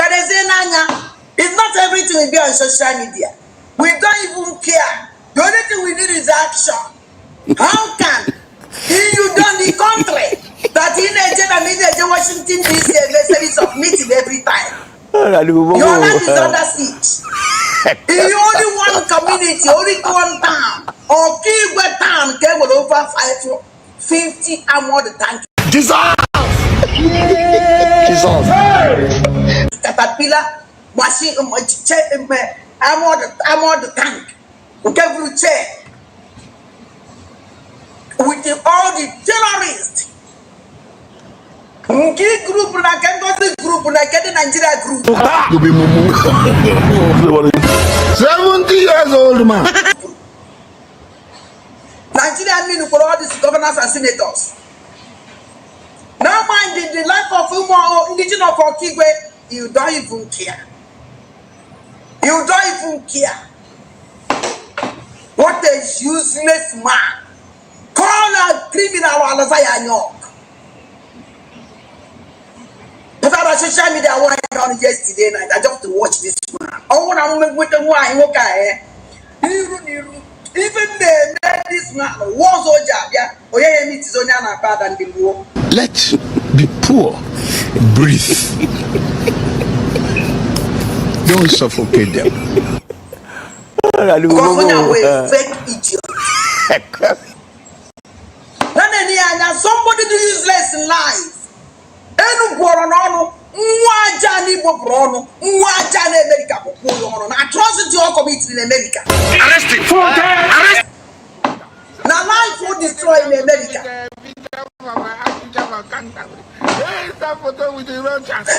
they say, Nanya, it's not everything will be on social media. We don't even care. The only thing we need is action. How can you done the country that in Washington DC series of meeting every time? Your life is under siege. In only one community, only one town, or Kigwe town came with over 50 armored tanks. Jesus! Caterpillar machine, armored tank. Okay, with all the terrorists. Group like the Nigeria group. You be mumu. 70 years old man. Nigeria mean for all these governors and senators. Now mind the life of indigenous of Kigwe, you don't even care. What a useless man. Call a criminal Alazaya. But on social media, I went on yesterday night. I just to watch this man. Oh, I'm with the wine. Okay. Even this man was Ojabia, or meets Zoniana bad and the war. Let the poor breathe. Don't suffocate them. Because when you're fake idiot. Somebody do useless in life. Enu Borono, Mwajani Bobrono, Mwajani America, atrocity all committed in America. Arrest him. Arrest. Now life will destroy in America.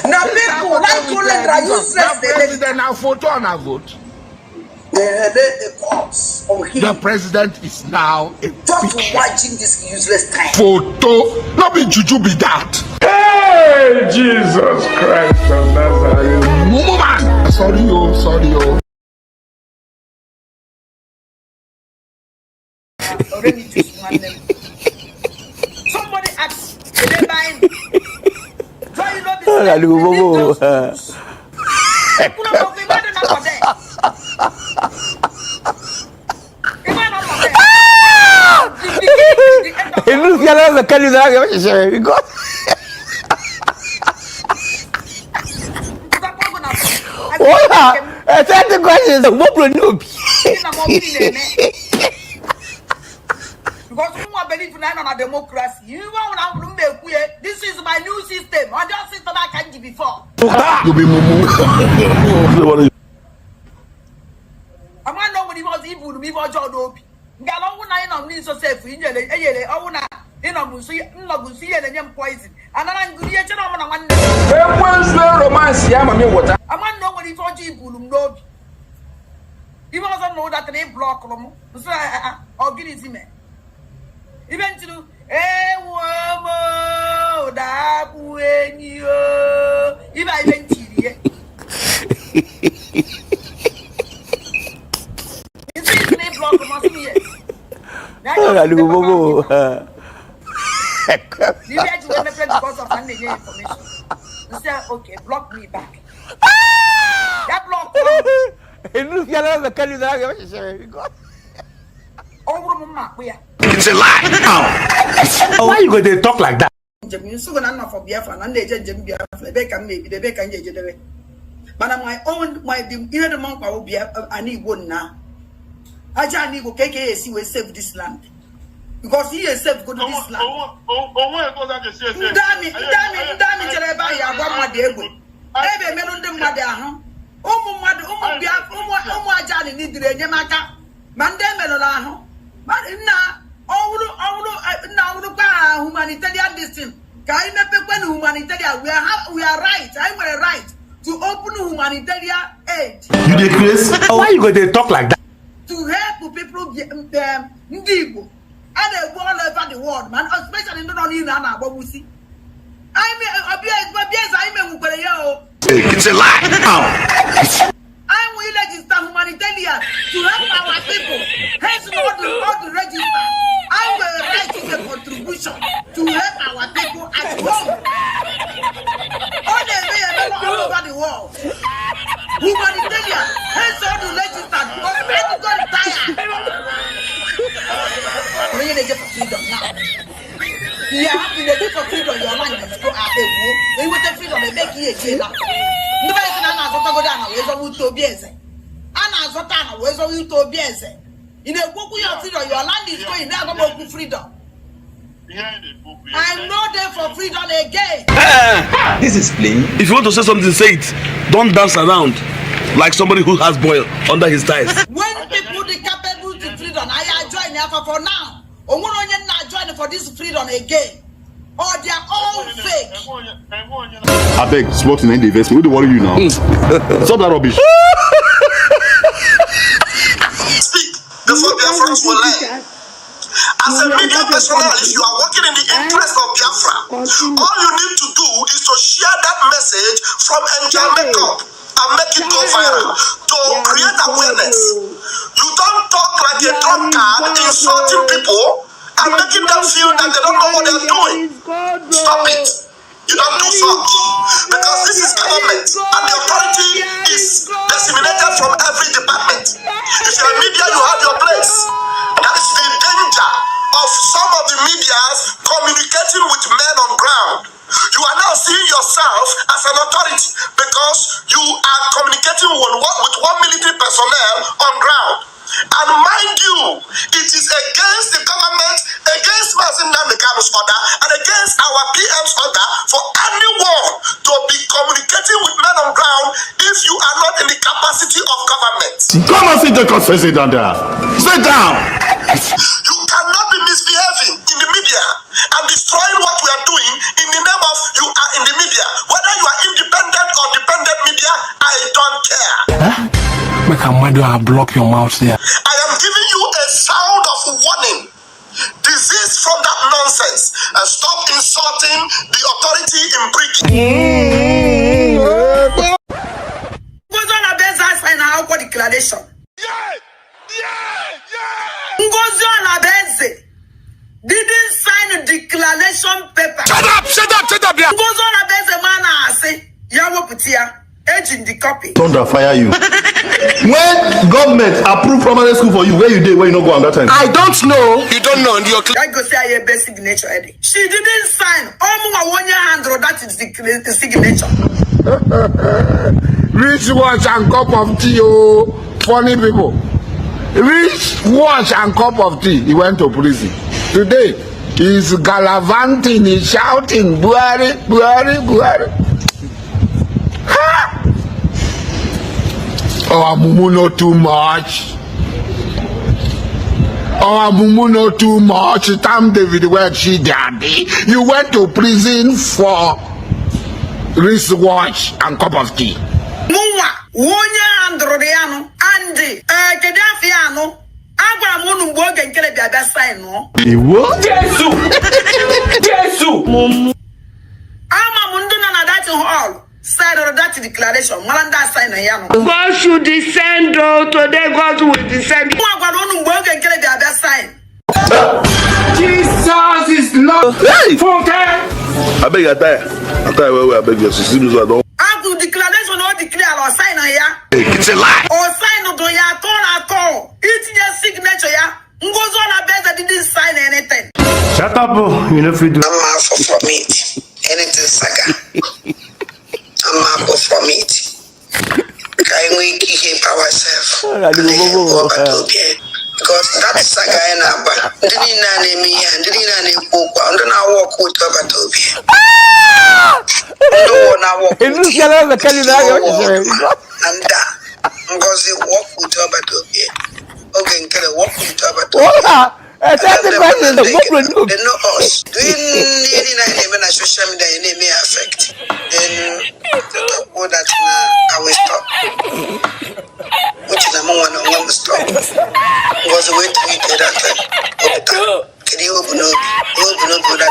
Now people like calling are useless. Now photo on a vote. The president is now just watching this useless time. Photo, not be juju be that. Hey, Jesus Christ of Nazareth. Man. Sorry, oh. Somebody asked, they buying? So you know this. Because you want to believe in a democracy. You want to make this is my new system. I just system I can't give before. You be mumu. I'm not know when he was evil to me for John Obi. Galo na ina mni so safe injele eyele awuna ina musi and yam poison. And I'm good yet na one. Romance ya mami water. I'm not know when he for evil no. He doesn't know that they block them. So I'll give it him. Even to that when you if I went to it's his name block must be yes. You had to win the friend because of Sunday information. You say, okay, block me back. That block. It's a lie. Why you going to talk like that? But my own, the monk will be a need one now. Ajani will KKC will save this land. Because he is safe good to this land. Humanitarian distance. Humanitarian, we are right. I'm right to open humanitarian aid. You decrease? Why you going to talk like that? To help people and they go all over the world, man, especially in Nana Bobusi. It's a lie. I will register humanitarian to help our people. Hence, not to register. I will write a contribution to help our people at home. All over the world. Humanitarian, hence all to register because everybody tired. We need to get for freedom now. You have to get for freedom. Your mind is go out there. They want the freedom. They make you a jail. No person ana zota go down. We so we to biese. Ana zota na we so we to biese. In a book your freedom, your land is going now. Go for freedom. I'm not there for freedom again. This is plain. If you want to say something, say it. Don't dance around like somebody who has boil under his thighs. When people are capable to freedom, I join for now. Or not join for this freedom again. Or they are all fake. I beg, slot in the investment. Who do worry you now? Stop that rubbish. Speak before Biafrans will learn. As a media personnel, if you are working in the interest of Biafra, all you need to do is to share that message from Angel Makeup and make it go viral to create awareness. You don't talk like a drunkard, insulting people and making them feel that they don't know what they're doing. Stop it. You don't do such. Because this is government and the authority is disseminated from every department. If you're a media, you have your place. danger of some of the medias communicating with men on ground. You are now seeing yourself as an authority because you are communicating with one military personnel on ground. And mind you, it is against the government, against Mazin Namdekanu's order, and against our PM's order for anyone to be communicating with men on ground if you are not in the capacity of government. Come and sit down, sit down there. Sit down. You cannot be misbehaving in the media and destroying what we are doing in the name of you are in the media. Whether you are independent or dependent media, I don't care. Make a mother block your mouth there. I am giving you a sound of warning. Desist from that nonsense and stop insulting the authority in Britain. Declaration. Ngozi Olabenze didn't sign a declaration paper. Shut up, yeah. Ngozi Olabenze man say, Yawo Putia, aging the copy. Thunder fire you. When government approve primary school for you, where you did, where you not go on that time? I don't know. You don't know. I go say I have best signature. She didn't sign. Almost 1 year hand, that is the signature. Rich watch and cup of tea, oh, funny people. Rich watch and cup of tea. He went to prison. Today, he's gallivanting, he's shouting, Buhari, Buhari, Buhari. Ha! Oh, Mumu not too much. Oh, Mumu not too much. Tam David went she daddy. You went to prison for wristwatch and cup of tea. Muwa, 1 year Androdiano, Andy, Kedafiano, Abra Munumbo and Kelebia sign, no? What? Jesus! I'm Munduna that hall. Side of that declaration, Malanda sign a yano. God should descend, oh, today God will descend. Jesus is Lord. Hey! I beg you, I beg you, so I don't. Aku declaration or declare or sign a ya. It's a lie. Or sign of ya, at all. It's your signature, ya. Ngozi Olabenze didn't sign anything. Shut up, you know if you do. I'm out for meat. Anything saga. I'm out for meat. Can we keep ourselves? Because that saga and Abba didn't name me and didn't name Pope, and then I walk with Obatopia. And that because they walk with Obatopia. Okay, can I walk with Obatopia? They know us. Doing any social media name may affect. Then that I will stop. Which is the moment I want to stop. Was the way to meet that time. Can you open up that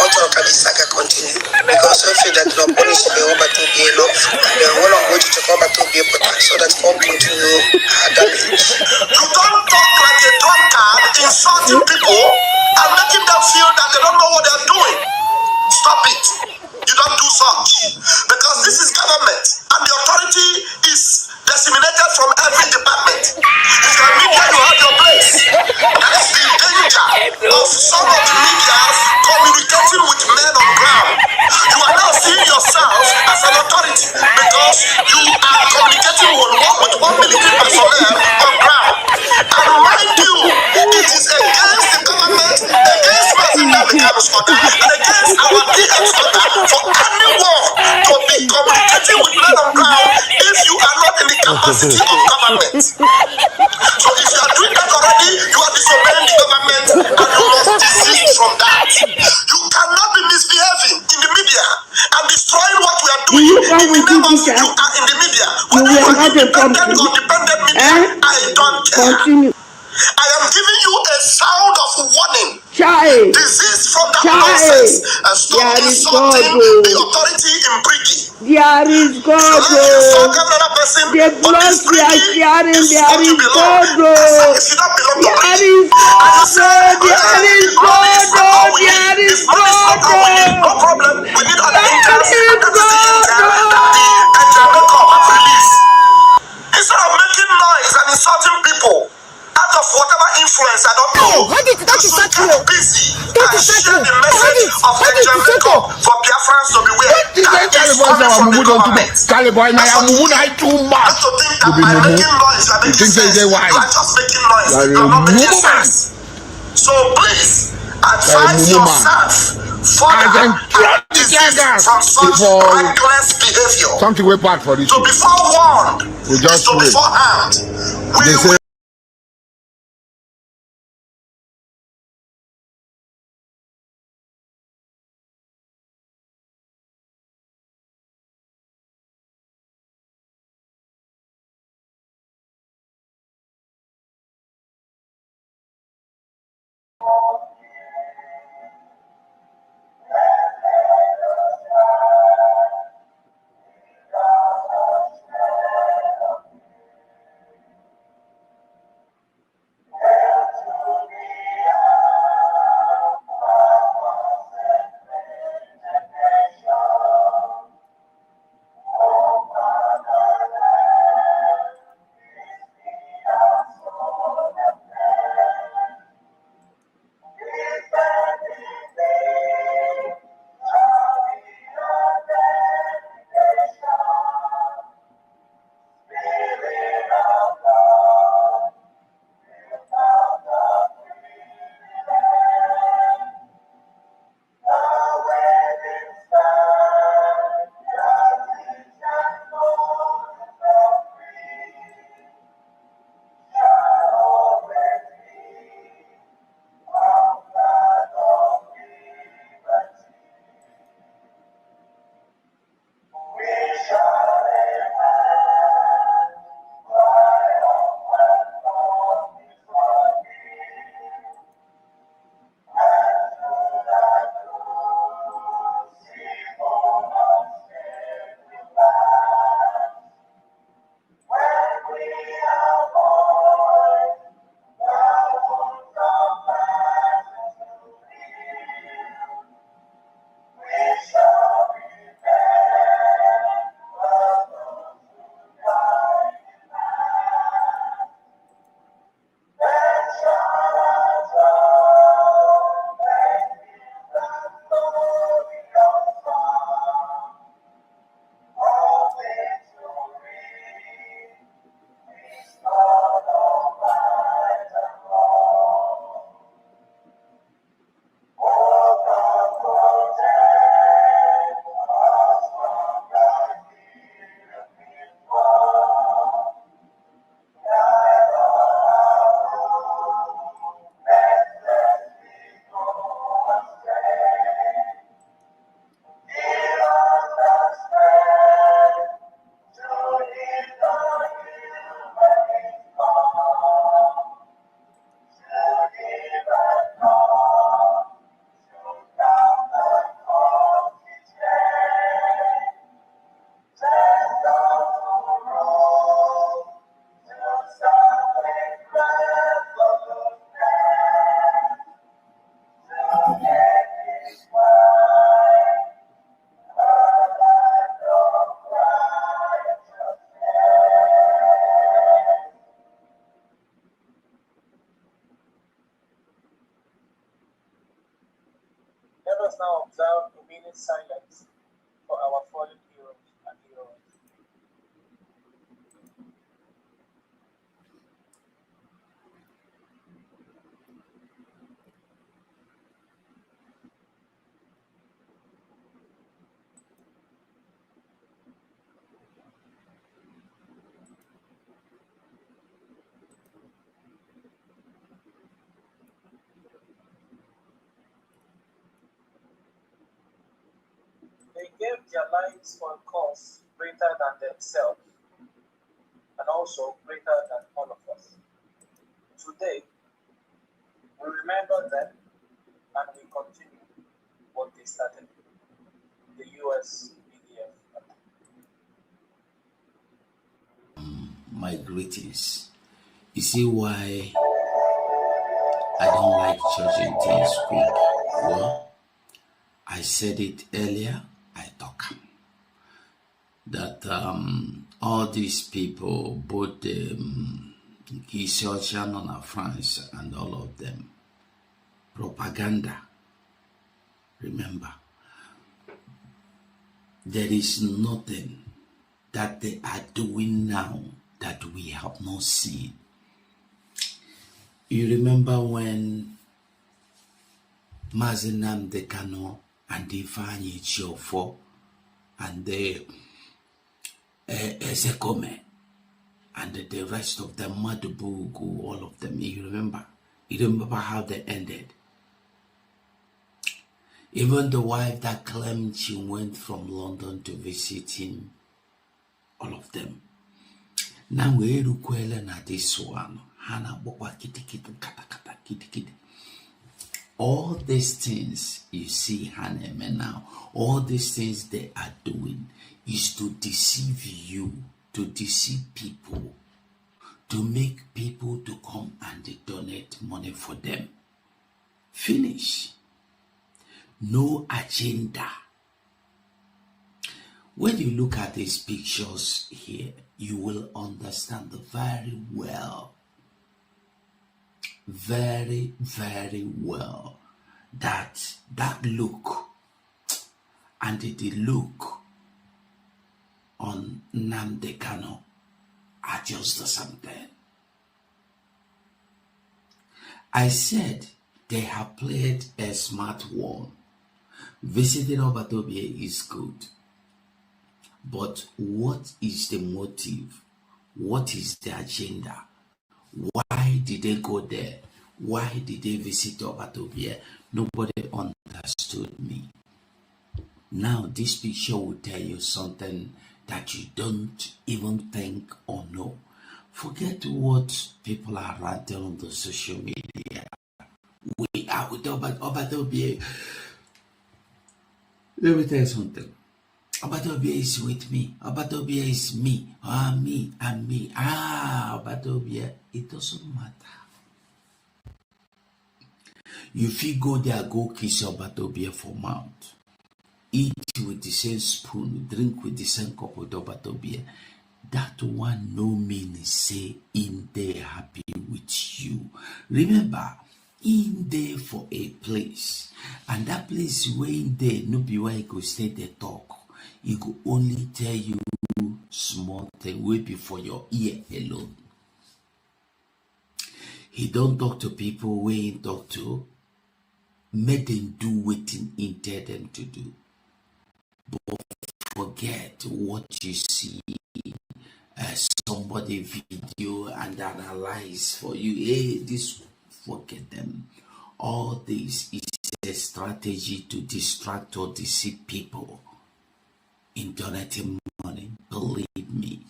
also can be saga continue? Because I feel that no police will be over to be low and the whole of which to cover to be important so that all continue damage. You don't talk like a drunkard insulting people and making them feel that they don't know what they're doing. Stop it. You don't do such. Because this is government and the authority is disseminated from every department. If you're media, you have your place. That is the danger of some of the media communicating with men on ground. You are now seeing yourself as an authority because you are communicating with one military personnel on ground. And mind you, it is against the government, against President Namibia's order, and against our PM's order for anyone to be communicating with men on ground if you are not in the capacity of government. So if you are doing that already, you are disobeying the government and you must desist from that. You cannot be misbehaving in the media and destroying what we are doing in the name of you are in the media. Whether you are independent or dependent media, I don't care. I am giving you a sound of warning. Desist from that nonsense and stop insulting the authority in Britain. There is God. The blood we are sharing, there is God. There is God. There is God. There is God. No problem. We need other angels. Instead of making noise and insulting people out of whatever influence, I don't know, you from the government. Charlie boy, now I'm too much. To think that by making noise, you are making sense. You are just making noise. You are not making sense. So please, advise yourself further and desist from such reckless behavior. Something way back for this. To be forewarned is to be forearmed. We will. us now observe a minute silence for our fallen heroes and heroines. They gave their lives for a cause greater than themselves and also greater than all of us. Today, we remember them and we continue what they started, the US BDF. My greetings. You see why I don't like judging things quick? Well, I said it earlier, I talk that all these people, both the Giselle France and all of them, propaganda. Remember, There is nothing that they are doing now that we have not seen. You remember when Mazinam Dekano and Ifeanyi Ejiofor and the Ezekome and the rest of them, Madubugu, all of them, you remember? You remember how they ended? Even the wife that claimed she went from London to visit him, all of them. Now we rukwele na this one. Hana bokwa kitikiti kata kata kitikiti. All these things you see Hannah now, all these things they are doing is to deceive you, to deceive people, to make people to come and they donate money for them. Finish. No agenda. When you look at these pictures here, you will understand very well, very, very well, that look and the look on Nnamdi Kanu are just the same thing. I said they have played a smart one. Visiting Obatobie is good. But what is the motive? What is the agenda? Why did they go there? Why did they visit Obatobie? Nobody understood me. Now this picture will tell you something that you don't even think or know. Forget what people are ranting on the social media. We are with Obatobie. Let me tell you something. Obatobie is with me. Obatobie is me. Me and me. Obatobie. It doesn't matter. If you go there, go kiss Obatobie for mouth. Eat with the same spoon, drink with the same cup with Obatobie. That one no mean say in there happy with you. Remember, in there for a place. And that place where in there, no be where you go stay there talk. He could only tell you small thing way before your ear alone. He don't talk to people where he talk to. Make them do what he tell them to do. But forget what you see. Somebody video and analyze for you. Hey, this forget them. All this is a strategy to distract or deceive people in donating money. Believe me.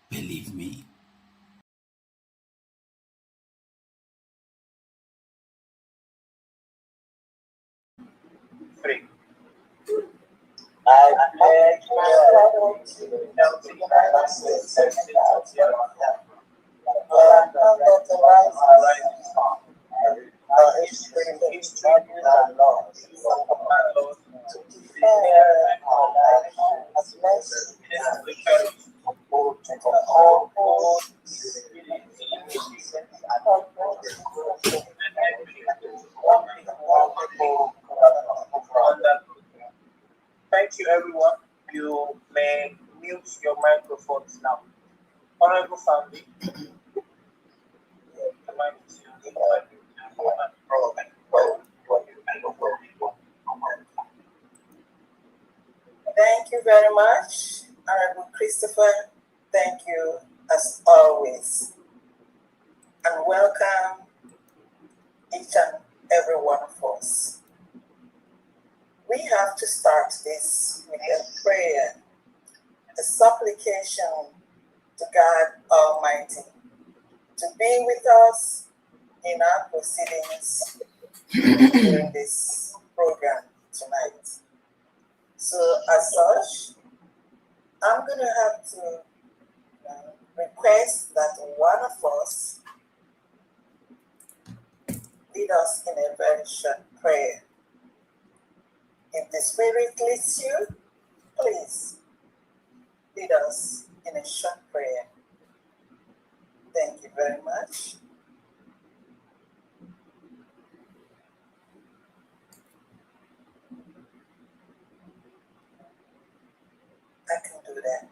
Believe me. Free. I pledge to healthy balances, sensitivity, and the rising sun. History and laws to declare our life as blessed and to all Thank you, everyone. You may mute your microphones now. Honorable family, the mic is yours. Thank you very much, Honorable Christopher. Thank you as always. And welcome each and every one of us. We have to start this with a prayer, a supplication to God Almighty to be with us in our proceedings during this program tonight. So as such, I'm going to have to request that one of us lead us in a very short prayer. If the Spirit leads you, please lead us in a short prayer. Thank you very much. I can do that.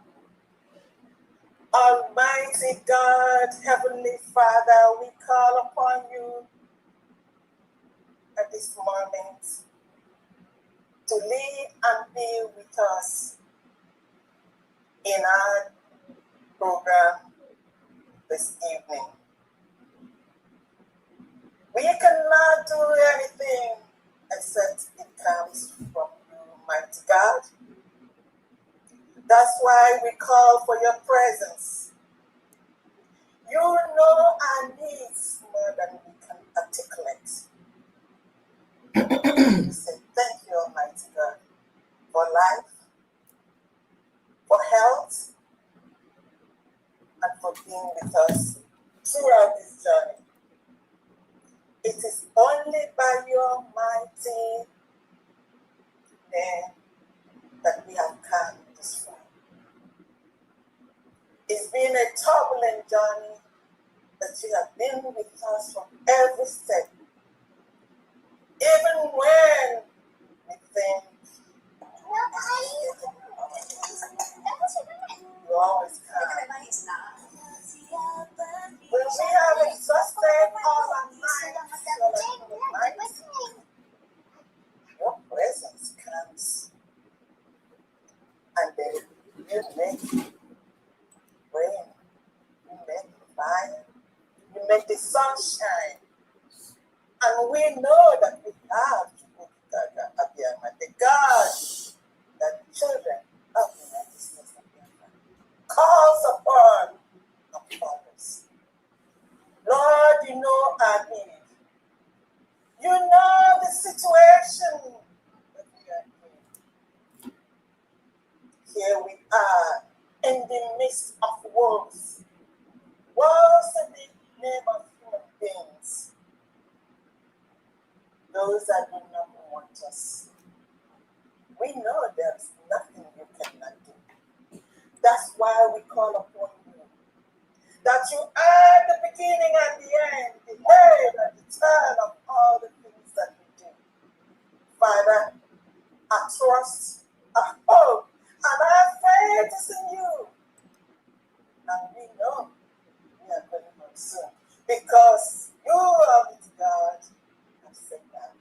Almighty God, Heavenly Father, we call upon you at this moment to lead and be with us in our program this evening. We cannot do anything except it comes from you, mighty God. That's why we call for your presence. You know our needs more than we can articulate. We say thank you, Almighty God, for life, for health, and for being with us throughout this journey. It is only by your mighty name that we have come this far. It's been a turbulent journey that you have been with us from every step. Even when we think you always come. When we have exhausted all our minds, your presence comes and then you make rain, you make fire, you make the sun shine. And we know that we have the God that children of the United States of Biafra calls upon our fathers. Lord, you know our need. You know the situation that we are in. Here we are in the midst of wars. Wars in the name of human beings. Those that do not want us. We know there's nothing you cannot do. That's why we call upon you. That you are the beginning and the end, the head and the tail of all the things that we do. Father, our trust, our hope, and our faith is in you. And we know we are going home soon. Because you, Almighty God, have said that.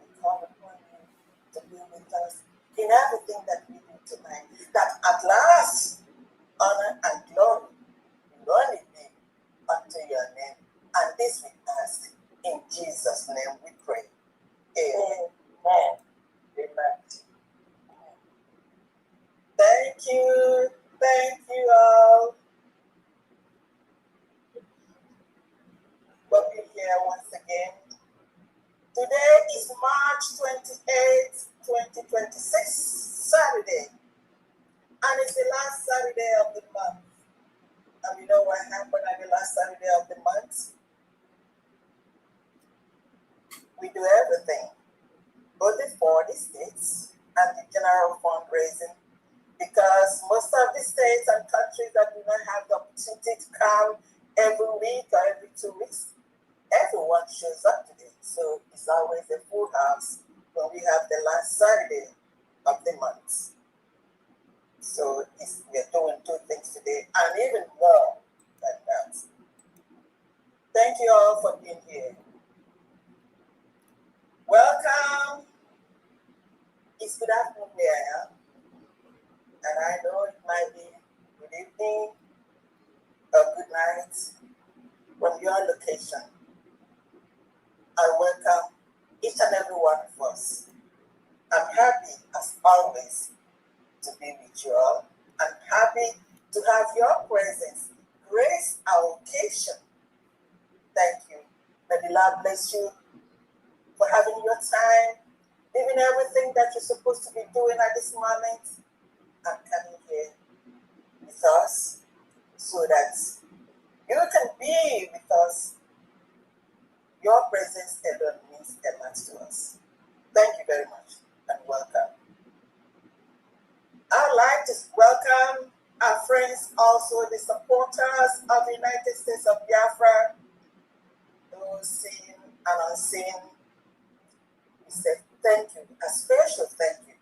We call upon you to be with us in everything that we do tonight. That at last, honor and glory will only be unto your name. And this we ask in Jesus' name we pray. Amen. Amen. Thank you. Thank you all for being here once again. Today is March 28th, 2026, Saturday. And it's the last Saturday of the month. And we know what happened on the last Saturday of the month. We do everything, both for the states and the general fundraising, because most of the states and countries that do not have the opportunity to come every week or every 2 weeks, everyone shows up today. So it's always a full house when we have the last Saturday of the month. So we're doing 2 things today and even more than that. Thank you all for being here. Welcome. It's good afternoon where I am. And I know it might be good evening or good night from your location. I welcome each and every one of us. I'm happy, as always, to be with you all. I'm happy to have your presence. Grace our occasion. Thank you. May the Lord bless you for having your time, leaving everything that you're supposed to be doing at this moment, and coming here with us so that you can be with us. Your presence alone means a lot to us. Thank you very much and welcome. I'd like to welcome our friends, also the supporters of the United States of Biafra, those seen and unseen. We say thank you, a special thank you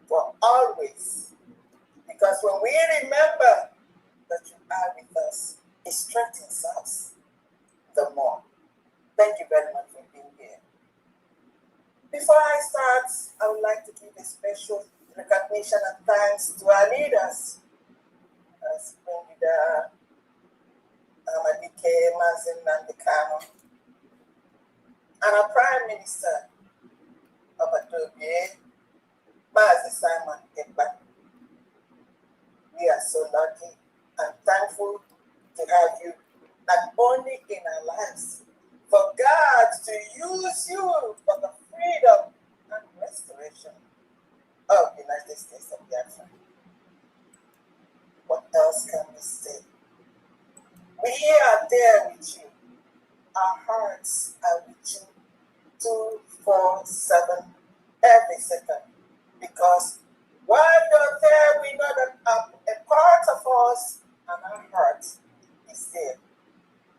for always Because when we remember that you are with us, it strengthens us the more. Thank you very much for being here. Before I start, I would like to give a special recognition and thanks to our leaders, Spring Leader Amadike Mazin Nandekano, and our Prime Minister of Atobie, Mazi Simon Ekpa. We are so lucky and thankful to have you not only in our lives, for God to use you for the freedom and restoration of the United States of Biafra. What else can we say? We are there with you. Our hearts are with you 247 every second. Because while you're there, we know that a part of us and our hearts is there.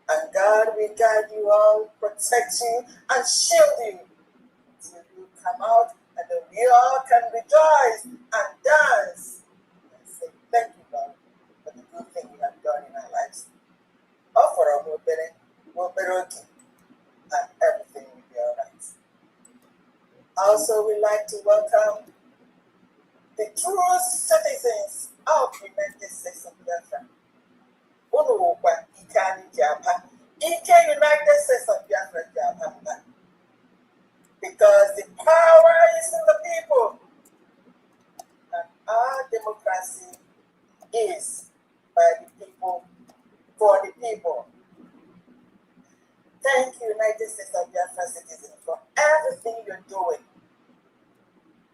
And God will guide you all, protect you, and shield you till you come out, and then we all can rejoice and dance and say, thank you, Lord, for the good thing you have done in our lives. Offer a moberoki, and everything will be all right. Also, we'd like to welcome the true citizens of the United States of Biafra. United States of Biafra, because the power is in the people, and our democracy is by the people, for the people. Thank you, United States of Biafra citizens, for everything you're doing,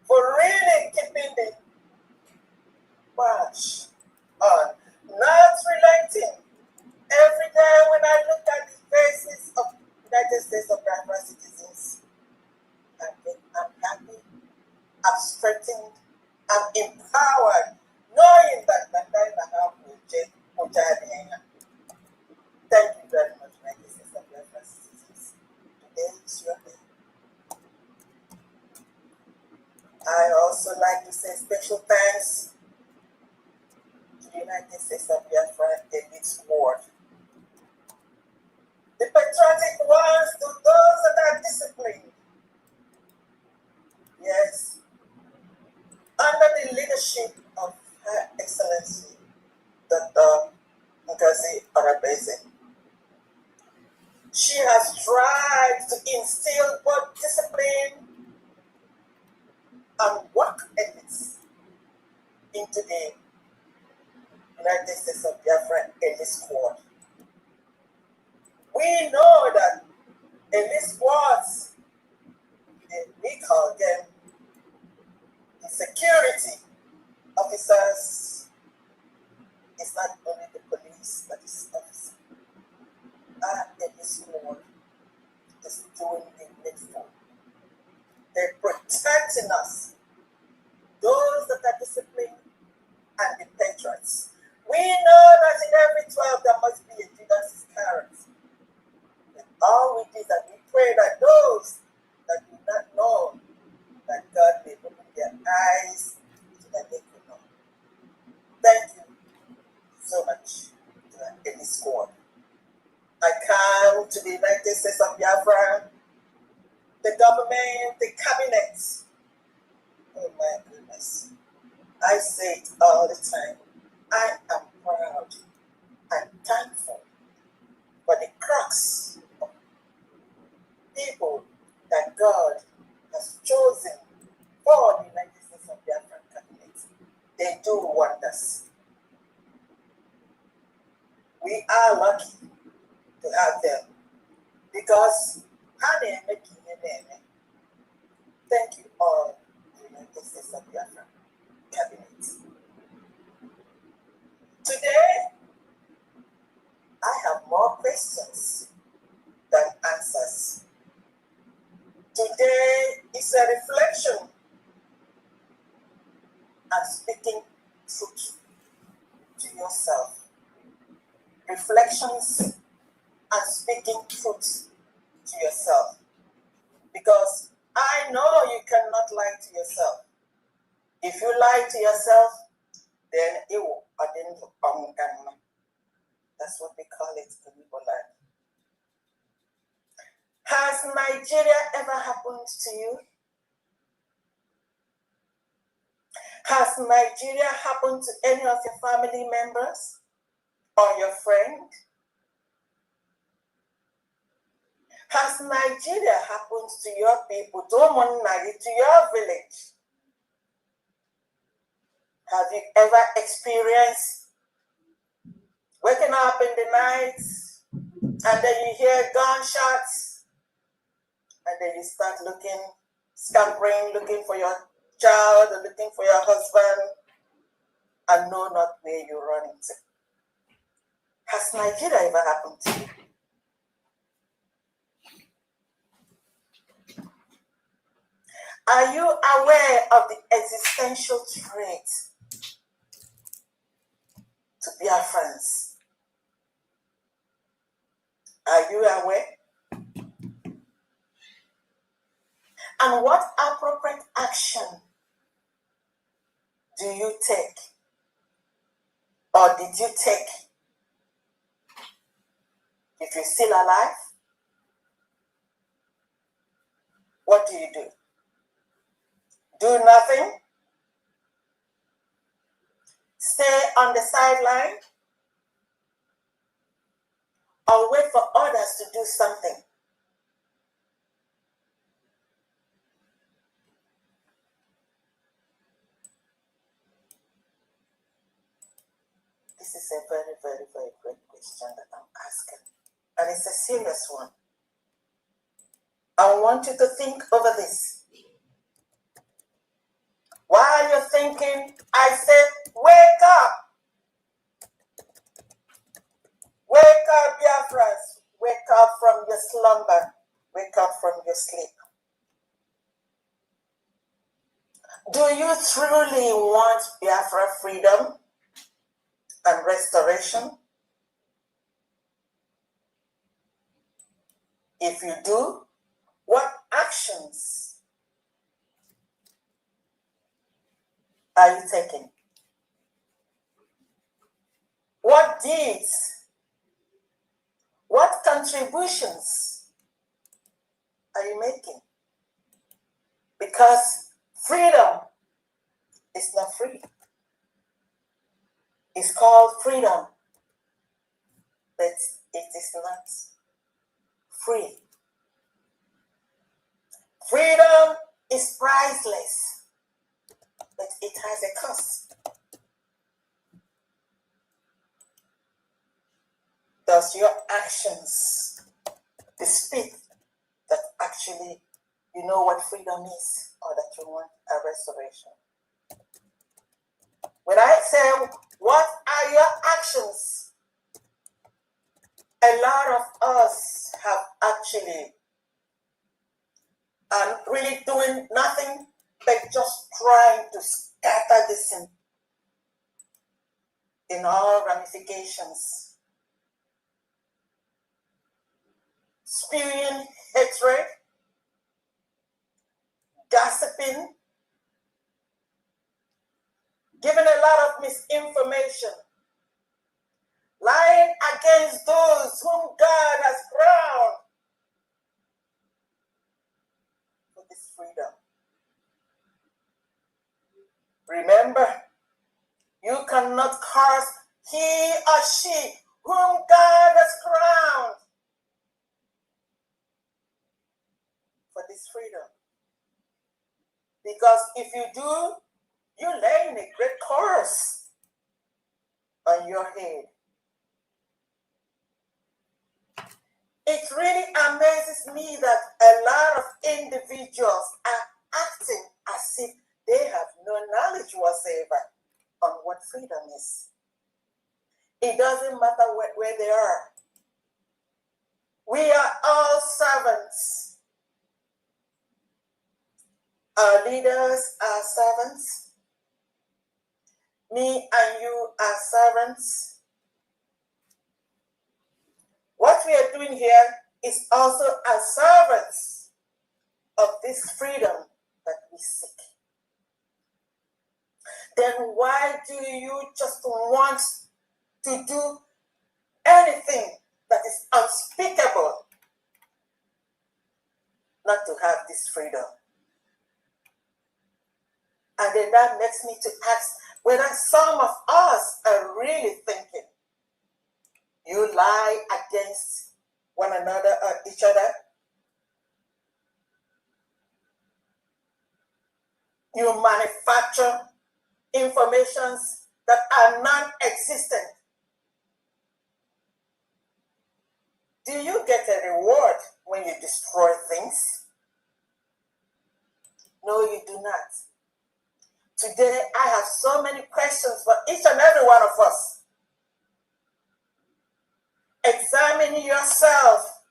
for really keeping the march on, not relenting. Every day when I look at the faces of United States of Biafra citizens, I'm happy, I'm strengthened, I'm empowered, knowing that my time and a half will change. Thank you very much, United States of Biafra citizens. Today is your day. I also like to say special thanks to the United States of Biafra elite ward. The patriotic ones, to those that are disciplined. Yes, under the leadership of Her Excellency, Dr. Ngozi Arabese. She has tried to instill both discipline and work ethics into the United States of Biafra elite squad. We know that elite squads, we call them the security officers. It's not only the police, but it's officers. Our elite squad is doing the needful. They're protecting us, those that are disciplined and the patriots. We know that in every 12 there must be a Jihadist character. And all we do is that we pray that those that do not know, that God may open their eyes so that they could know. Thank you so much to the elite squad. I come to the United States of Biafra, the government, the cabinet. Oh my goodness. I say it all the time. I am proud and thankful for the crux of people that God has chosen for the United States of Biafra cabinet. They do wonders. We are lucky to have them because thank you all, the United States of Biafra cabinet. Today, I have more questions than answers. Today is a reflection and speaking truth to yourself. Reflections and speaking truth to yourself. Because I know you cannot lie to yourself. If you lie to yourself, then that's what we call it in Igbo land. Has Nigeria ever happened to you? Has Nigeria happened to any of your family members or your friend? Has Nigeria happened to your people, to your village? Have you ever experienced waking up in the night and then you hear gunshots and then you start scampering, looking for your child or looking for your husband and know not where you're running to? Has Nigeria ever happened to you? Are you aware of the existential threat to Biafrans? Are you aware? And what appropriate action do you take or did you take if you're still alive? What do you do? Do nothing? Stay on the sideline? Or wait for others to do something? This is a very, very, very great question that I'm asking. And it's a serious one. I want you to think over this. While you're thinking, I said, wake up. Wake up, Biafrans. Wake up from your slumber. Wake up from your sleep. Do you truly want Biafra freedom and restoration? If you do, what actions are you taking? What deeds? What contributions are you making? Because freedom is not free. It's called freedom, but it is not free. Freedom is priceless, but it has a cost. Does your actions speak that actually you know what freedom is or that you want a restoration? When I say, what are your actions? A lot of us have actually really doing nothing but just trying to scatter this in all ramifications. Spewing hatred, gossiping, giving a lot of misinformation, lying against those whom God has crowned for this freedom. Remember, you cannot curse he or she whom God has crowned for this freedom. Because if you do, you're laying a great curse on your head. It really amazes me that a lot of individuals are acting as if they have no knowledge whatsoever on what freedom is. It doesn't matter where they are. We are all servants. Our leaders are servants. Me and you are servants. What we are doing here is also as servants of this freedom that we seek. then why do you just want to do anything that is unspeakable not to have this freedom? And then that makes me to ask whether some of us are really thinking you lie against one another or each other. You manufacture informations that are non-existent. Do you get a reward when you destroy things? No, you do not. Today, I have so many questions for each and every one of us. Examine yourself,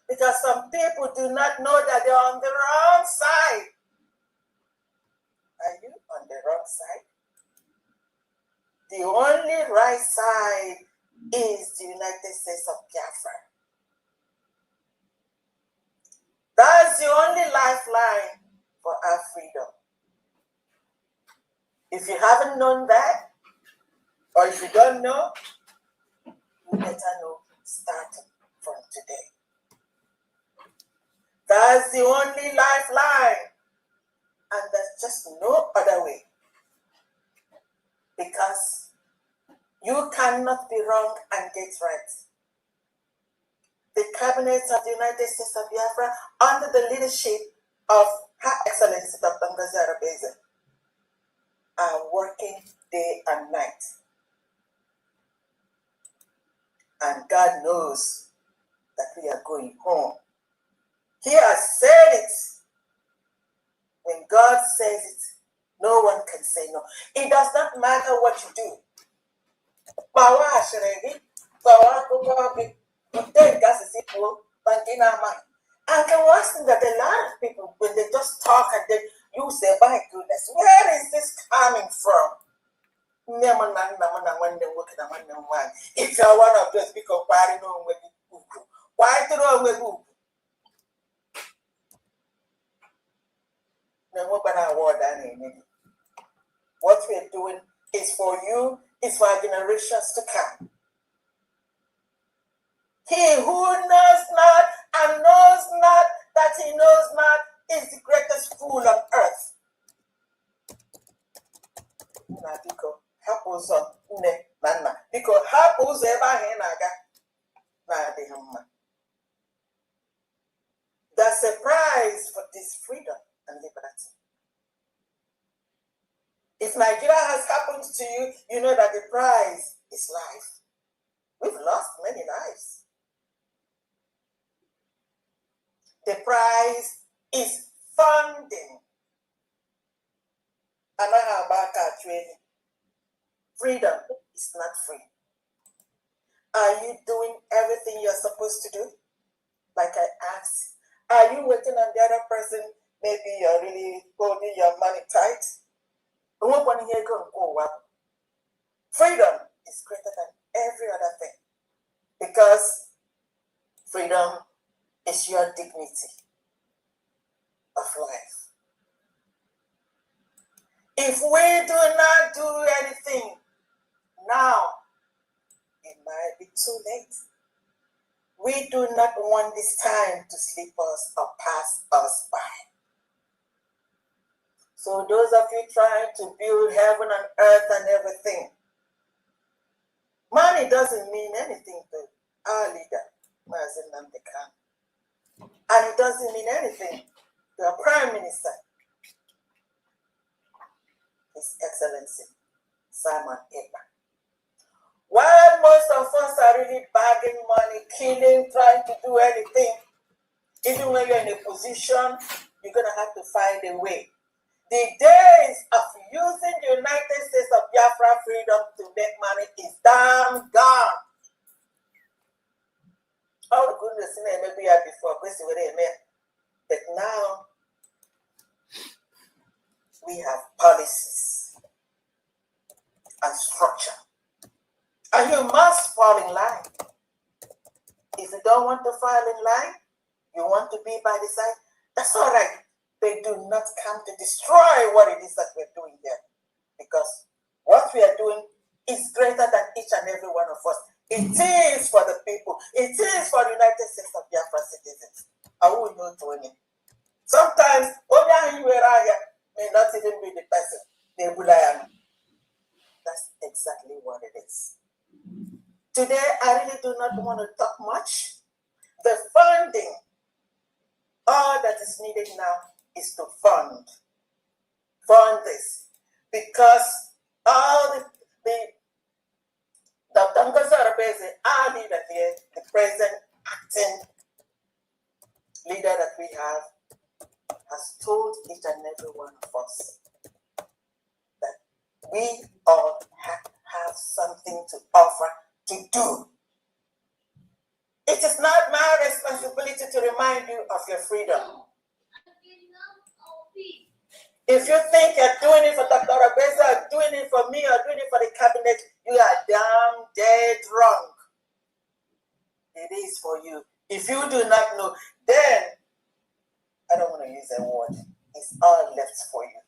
because some people do not know that they're on the wrong side. Are you on the wrong side? The only right side is the United States of Biafra. That's the only lifeline for our freedom. If you haven't known that, or if you don't know, you better know starting from today. That's the only lifeline, and there's just no other way. Because you cannot be wrong and get right. The Cabinet of the United States of Biafra, under the leadership of Her Excellency Dr. Ngozi Arabeze, are working day and night. And God knows that we are going home. He has said it. When God says it, no one can say no. It does not matter what you do. And the worst thing that a lot of people, when they just talk and then you say, my goodness, where is this coming from? If you're one of those people, why do you what we are doing is for you, is for our generations to come. He who knows not and knows not that he knows not is the greatest fool on earth. There's a prize for this freedom and liberty. If Nigeria has happened to you, you know that the prize is life. We've lost many lives. The prize is funding. Freedom is not free. Are you doing everything you're supposed to do? Like I asked, are you waiting on the other person? Maybe you're really holding your money tight. Freedom is greater than every other thing, because freedom is your dignity of life. If we do not do anything now, it might be too late. We do not want this time to slip us or pass us by. So those of you trying to build heaven and earth and everything, money doesn't mean anything to our leader, Mazen Namdekan. And it doesn't mean anything to our Prime Minister, His Excellency Simon Ekpa. While most of us are really bagging money, killing, trying to do anything, even when you're in a position, you're going to have to find a way. The days of using the United States of Biafra freedom to make money is damn gone. Oh, goodness, maybe I before, but now we have policies and structure. And you must fall in line. If you don't want to fall in line, you want to be by the side, that's all right. they do not come to destroy what it is that we're doing here. Because what we are doing is greater than each and every one of us. It is for the people. It is for the United States of Biafra citizens. I will know doing it. Sometimes, may not even be the person. That's exactly what it is. Today, I really do not want to talk much. The funding, all that is needed now is to fund this. Because all the Dr. Ngazarabese, our leader here, the present acting leader that we have, has told each and every one of us that we all have something to offer to do. It is not my responsibility to remind you of your freedom. If you think you're doing it for Dr. Abeza, or doing it for me, or doing it for the cabinet, you are damn dead wrong. It is for you. If you do not know, then I don't want to use a word. It's all left for you.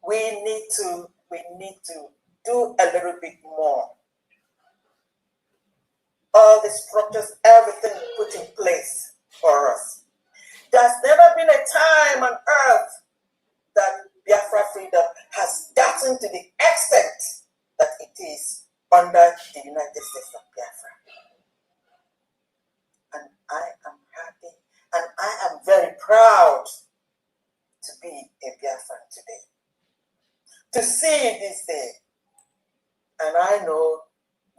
We need to do a little bit more. All the structures, everything put in place for us. There's never been a time on earth that Biafra freedom has gotten to the extent that it is under the United States of Biafra. And I am happy and I am very proud to be a Biafran today. To see this day. And I know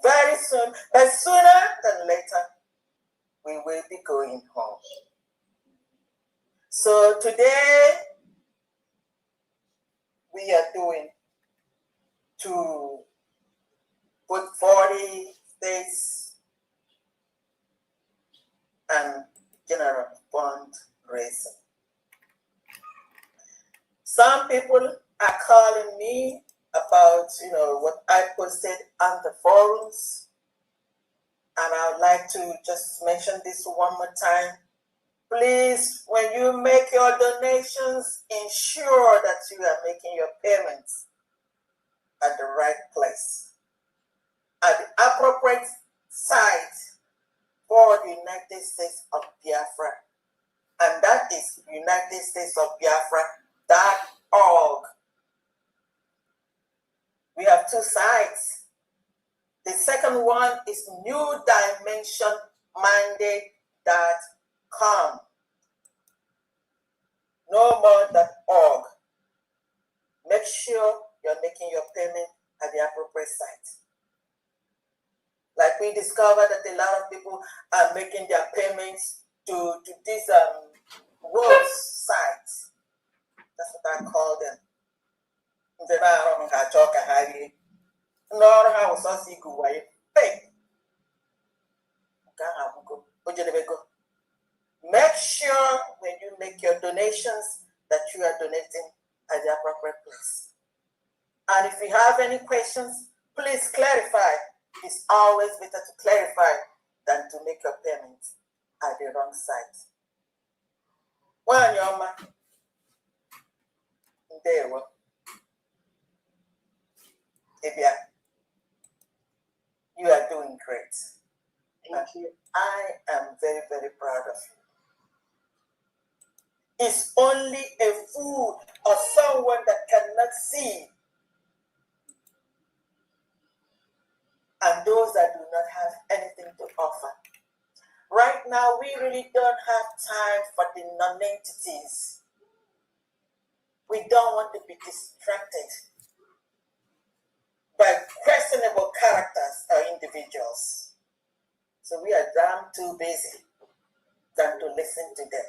very soon, but sooner than later, we will be going home. So today, we are doing to put 40 states and general fundraising. Some people are calling me about, what I posted on the forums. And I would like to just mention this one more time. Please, when you make your donations, ensure that you are making your payments at the right place, at the appropriate site for the United States of Biafra. And that is United States of Biafra.org. We have two sites. The second one is newdimensionmandate.com. No more.org. Make sure you're making your payment at the appropriate site. Like we discovered that a lot of people are making their payments to these road sites. That's what I call them. Make sure when you make your donations that you are donating at the appropriate place. And if you have any questions, please clarify. It's always better to clarify than to make your payments at the wrong site. Well, Yoma, there we go. Ibia, you are doing great. Thank you. I am very, very proud of you. It's only a fool or someone that cannot see, and those that do not have anything to offer. Right now, we really don't have time for the non-entities. We don't want to be distracted by questionable characters or individuals. So we are damn too busy than to listen to them.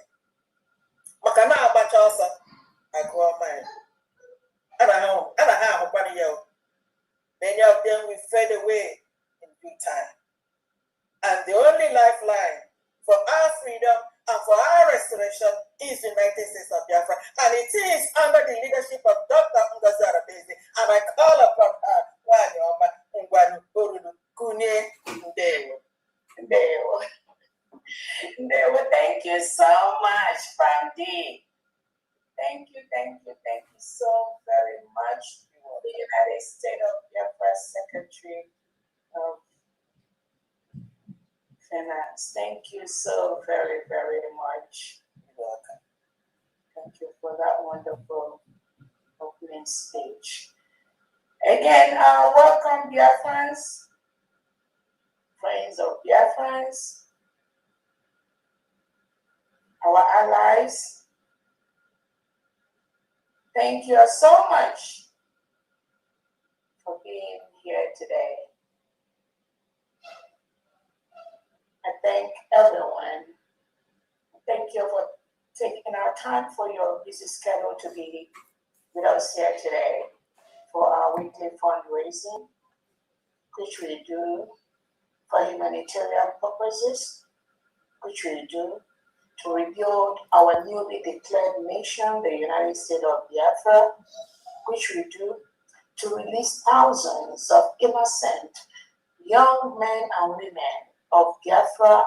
Makana abacha also, I go on mine. Many of them will fade away in due time. And the only lifeline for our freedom and for our restoration is the United States of Biafra. And it is under the leadership of Dr. Ngazarabese. And I call upon her, thank Biafrans, thank you so very, very much. You're welcome. Thank you for that wonderful opening speech. Again, welcome Biafrans, friends of Biafrans, our allies. Thank you so much for being here today. I thank everyone. Thank you for taking our time for your busy schedule to be with us here today for our weekly fundraising, which we do for humanitarian purposes, which we do to rebuild our newly declared nation, the United States of Biafra, which we do to release thousands of innocent young men and women of Biafra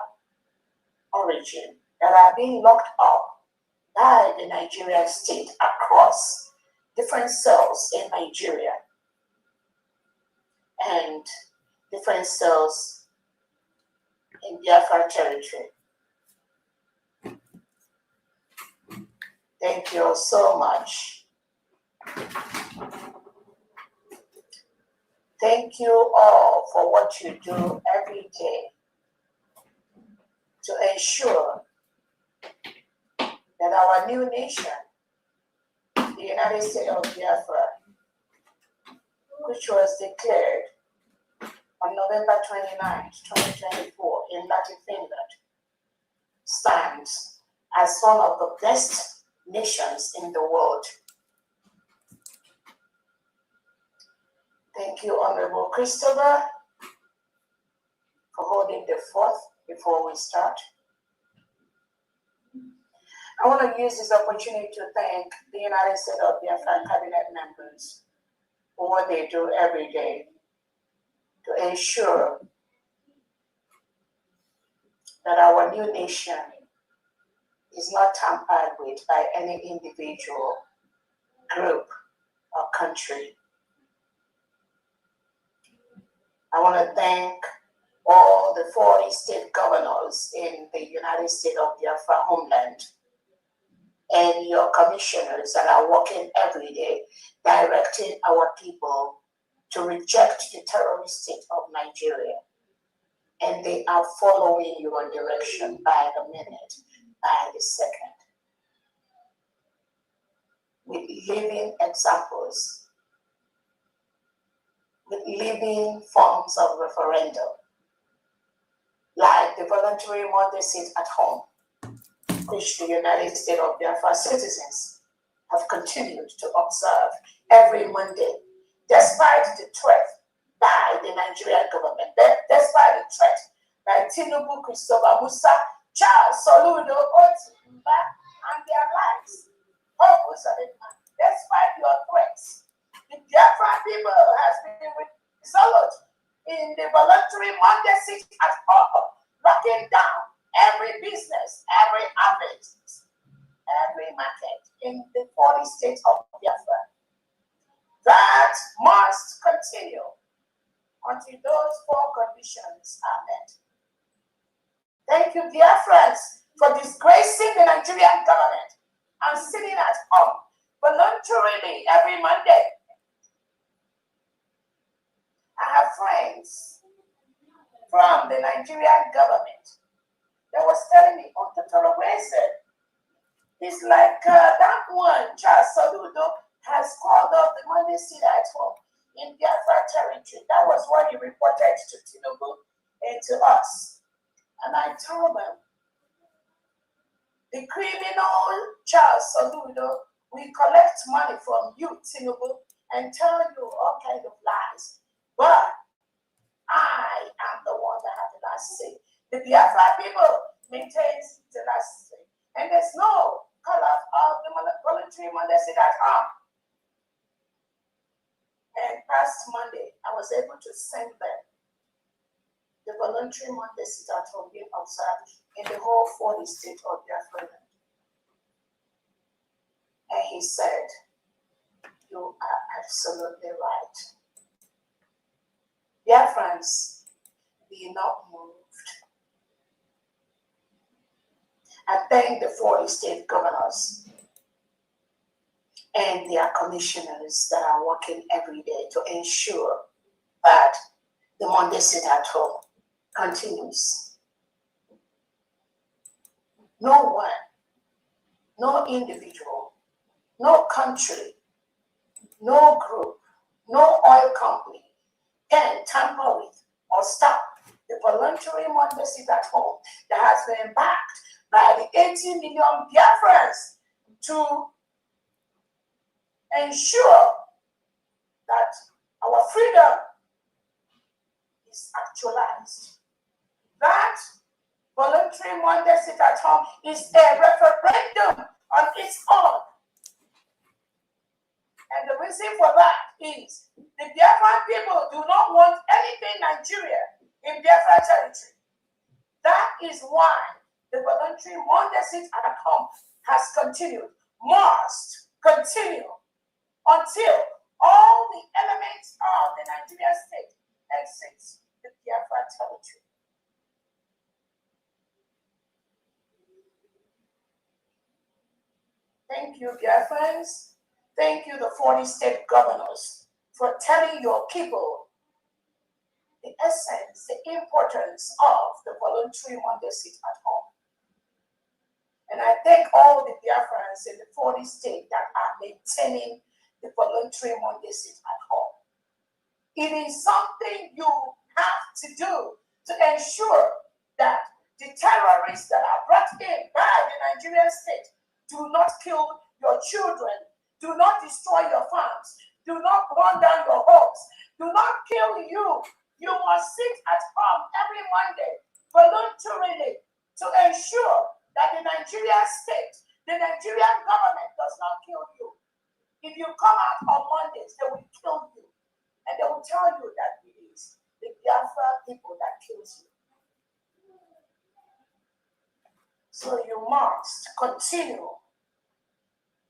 origin that are being locked up by the Nigerian state across different cells in Nigeria and different cells in Biafra territory. Thank you so much. Thank you all for what you do every day to ensure that our new nation, the United States of Biafra, which was declared on November 29, 2024 in Latin Finland, stands as one of the best nations in the world. Thank you, Honorable Christopher, for holding the fort before we start. I want to use this opportunity to thank the United States of Biafra cabinet members for what they do every day to ensure that our new nation is not tampered with by any individual, group, or country. I want to thank all the 40 state governors in the United States of Biafra homeland and your commissioners that are working every day, directing our people to reject the terrorist state of Nigeria. And they are following your direction by the minute, by the second, with living examples, with living forms of referendum, like the voluntary Monday sit at home, which the United States of Biafra citizens have continued to observe every Monday, despite the threat by the Nigerian government, despite the threat by Tinubu, Christopher Musa, Charles Soludo, Otimba, and their lives. Despite your threats, the Biafra people has been resolute in the voluntary Monday sit at home, locking down every business, every office, every market in the 40 states of Biafra. That must continue until those 4 conditions are met. Thank you, Biafrans, for disgracing the Nigerian government and sitting at home voluntarily every Monday. I have friends from the Nigerian government that was telling me, oh, Dr. Owese, it's like that one, Charles Soludo, has called up the Monday sit at home in Biafra territory. That was what he reported to Tinubu and to us. And I told them, the criminal Charles Soludo will collect money from you, Tinubu, and tell you all kinds of lies. But I am the one that has the last say. The Biafra people maintains the last say. And there's no call of the voluntary Monday sit at home. And past Monday, I was able to send them the voluntary Monday sit at home being observed in the whole 40 states of Biafra. And he said, you are absolutely right. Biafrans, be not moved. I thank the 40 state governors and their commissioners that are working every day to ensure that the Monday sit at home continues. No one, no individual, no country, no group, no oil company can tamper with or stop the voluntary Monday sit at home that has been backed by the 80 million Biafrans to ensure that our freedom is actualized. That voluntary Monday sit at home is a referendum on its own. And the reason for that is the Biafran people do not want anything Nigeria in Biafra territory. That is why the voluntary Monday sit at home has continued, must continue until all the elements of the Nigerian state exits the Biafra territory. Thank you, Biafrans. Thank you, the 40 state governors, for telling your people the essence, the importance of the voluntary Monday sit at home. And I thank all the Biafrans in the 40 states that are maintaining the voluntary Monday sit at home. It is something you have to do to ensure that the terrorists that are brought in by the Nigerian state do not kill your children, do not destroy your farms, do not burn down your homes, do not kill you. You must sit at home every Monday voluntarily to ensure that the Nigerian state, the Nigerian government does not kill you. If you come out on Mondays, they will kill you. And they will tell you that it is the Biafra people that kills you. So you must continue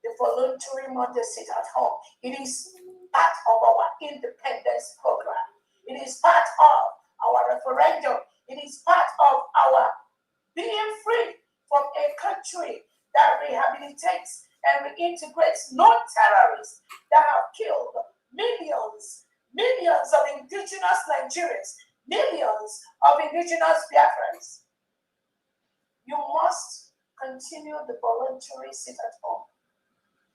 the voluntary Monday sit at home. It is part of our independence program. It is part of our referendum. It is part of our being free from a country that rehabilitates and reintegrates non-terrorists that have killed millions of indigenous Nigerians, millions of indigenous Biafrans. You must continue the voluntary sit at home.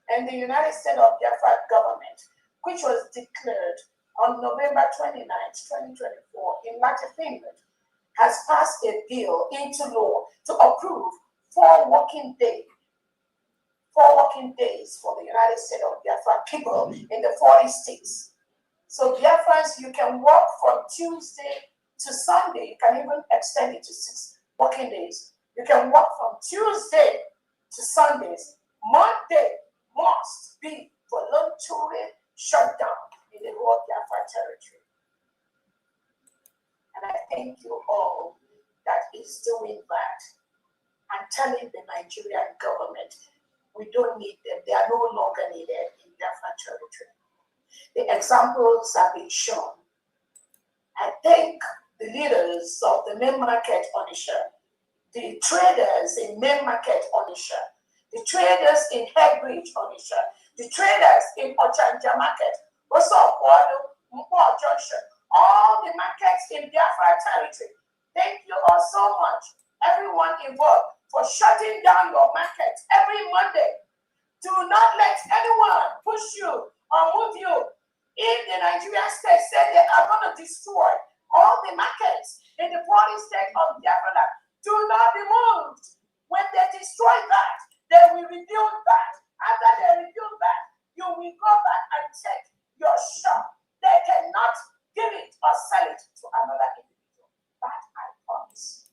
And the United States of Biafra government, which was declared on November 29, 2024 in Finland, has passed a bill into law to approve 4 working days for the United States of Biafra people in the 40 states. So Biafrans, you can work from Tuesday to Sunday. You can even extend it to 6 working days. You can work from Tuesday to Sundays. Monday must be voluntarily shut down in the whole Biafra territory. And I thank you all that is doing that and telling the Nigerian government we don't need them. They are no longer needed in Biafra territory. The examples have been shown. I thank the leaders of the main market Onitsha, the traders in main market Onitsha, the traders in Headbridge Onitsha, the traders in Ochanja Market, Mpo Junction, all the markets in Biafra territory. Thank you all so much, everyone involved, for shutting down your markets every Monday. Do not let anyone push you or move you. In the Nigerian state, say they are going to destroy all the markets in the 40 state of Biafra. Do not be moved. When they destroy that, they will rebuild that. After they rebuild that, you will go back and take your shop. They cannot give it or sell it to another individual. That I promise.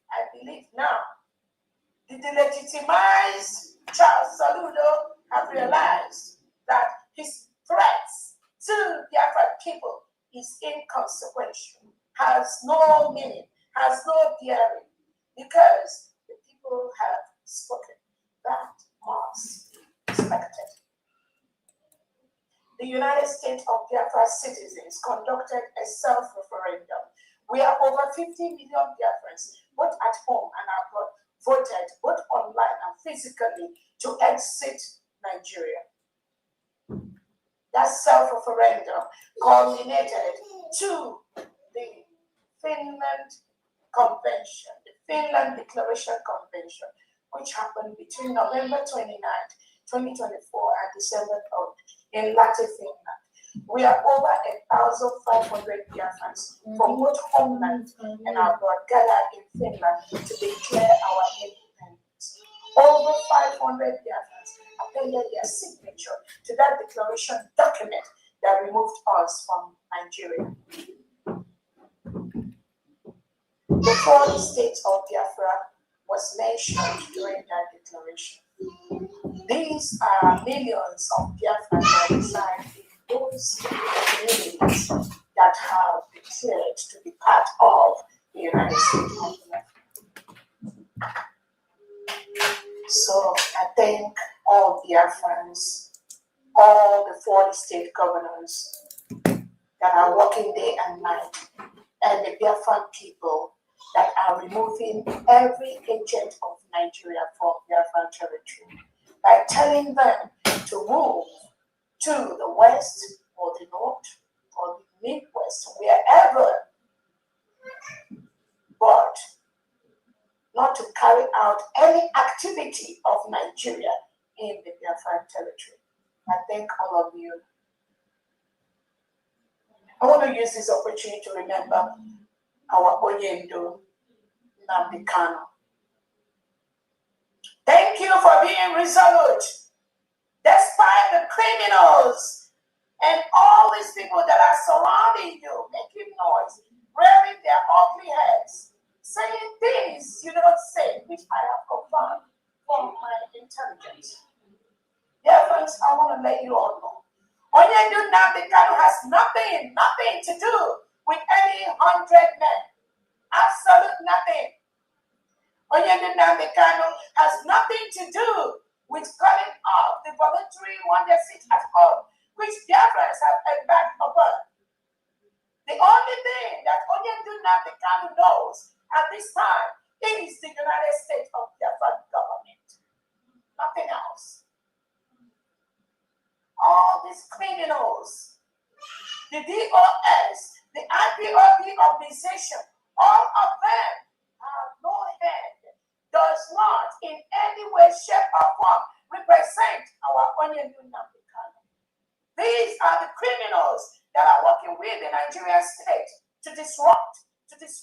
I believe now the delegitimized Charles Saludo have realized that his threats to Biafra people is inconsequential, has no meaning, has no bearing, because the people have spoken. That must be respected. The United States of Biafra citizens conducted a self-referendum We are over 50 million Biafrans, both at home and abroad, voted both online and physically to exit Nigeria. That self-referendum culminated to the Finland Convention, the Finland Declaration Convention, which happened between November 29, 2024 and December 3rd in Latte, Finland. We are over 1,500 Biafrans from both homeland and abroad gathered in Finland to declare our independence. Over 500 Biafrans appended their signature to that declaration document that removed us from Nigeria. The 40 states of Biafra was mentioned during that declaration. These are millions of Biafrans that reside in those communities that have declared to be part of the United States of America. So I thank all Biafrans, all the 40 state governors that are working day and night, and the Biafran people that are removing every agent of Nigeria from Biafran territory by telling them to move to the west or the north or the midwest, wherever, but not to carry out any activity of Nigeria in the Biafran territory. I thank all of you. I want to use this opportunity to remember our Oyendo Nnamdi Kanu. Thank you for being resolute, despite the criminals and all these people that are surrounding you, making noise, rearing their ugly heads, saying things you don't say, which I have confirmed from my intelligence. Dear friends, I want to let you all know, Oyendo Nnamdi Kanu has nothing to do with any 100 men. Absolute nothing. Oyendo Nnamdi Kanu has nothing to do with calling off the voluntary one-day sit at home, which Biafrans have embarked upon. The only thing that Oyendo Nnamdi Kanu knows at this time is the United States of Biafra government. Nothing else. All these criminals, the DOS, the IPOB organization, all of them have no hand, does not in any way, shape, or form represent our Oyendo Nnamdi Kanu. These are the criminals that are working with the Nigerian state to disrupt this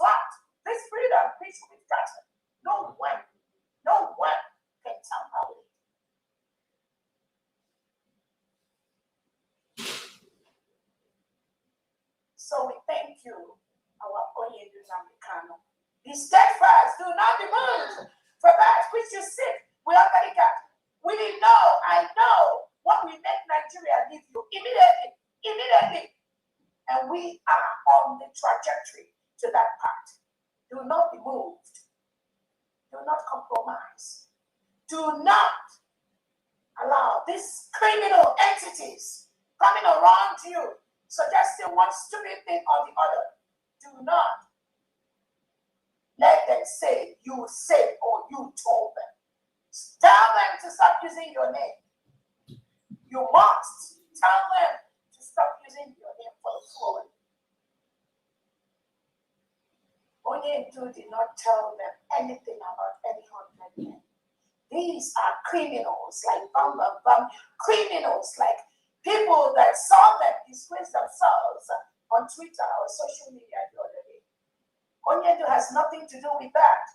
freedom which we've gotten. No one can tamper with it. So we thank you, our Oyendo Nnamdi Kanu. Be steadfast, do not be moved. For that which you seek, we already got. We know, I know, what will make Nigeria leave you immediately. And we are on the trajectory to that path. Do not be moved. Do not compromise. Do not allow these criminal entities coming around you, suggesting one stupid thing or the other. Do not let them say you said or you told them. Tell them to stop using your name. You must tell them to stop using your name for the fraud. Oyendo did not tell them anything about any 100 men. These are criminals like criminals like people that saw them disgrace themselves on Twitter or social media the other day. Oyendo has nothing to do with that.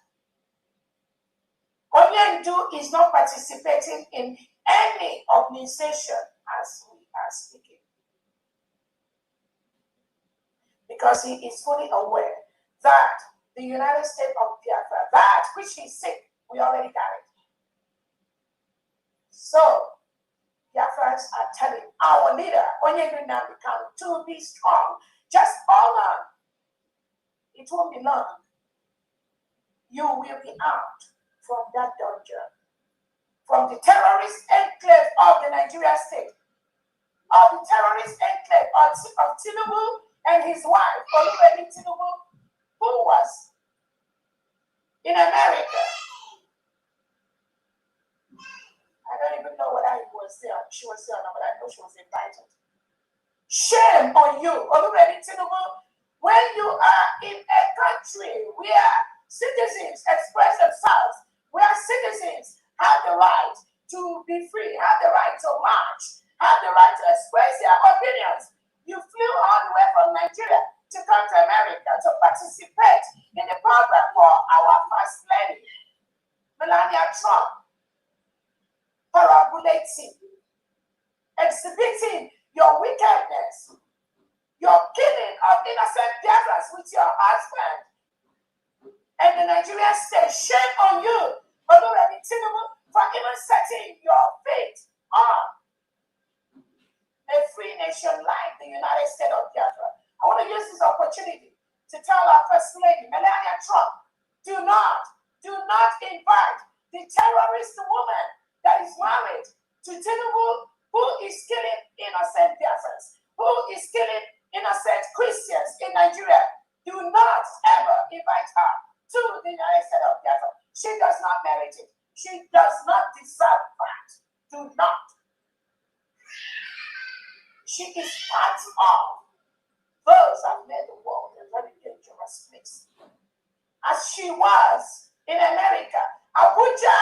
Oyendo is not participating in any organization as we are speaking. Because he is fully aware that the United States of Biafra, that which he said, we already got it. So, Biafrans are telling our leader, Oyendo Nnamdi Kanu, to be strong. Just hold on. It won't be long. You will be out from that dungeon, from the terrorist enclave of the Nigeria state, of the terrorist enclave of Tinubu and his wife, Olufemi Tinubu, who was in America. I don't even know whether he was there, she was there or not, but I know she was invited. Shame on you, already when you are in a country where citizens express themselves, where citizens have the right to be free, have the right to march, have the right to express their opinions. You flew all the way from Nigeria to come to America to participate in the program for our First Lady, Melania Trump, parabolating, exhibiting your wickedness, your killing of innocent Biafrans with your husband. And the Nigerian state, shame on you, already for even setting your feet on a free nation like the United States of Biafra. I want to use this opportunity to tell our First Lady, Melania Trump, do not invite the terrorist woman that is married to Tinubu, who is killing innocent Biafrans, who is killing innocent Christians in Nigeria. Do not ever invite her to the United States of Biafra. She does not merit it. She does not deserve that. Do not. She is part of those that made the world a very dangerous place. As she was in America, Abuja,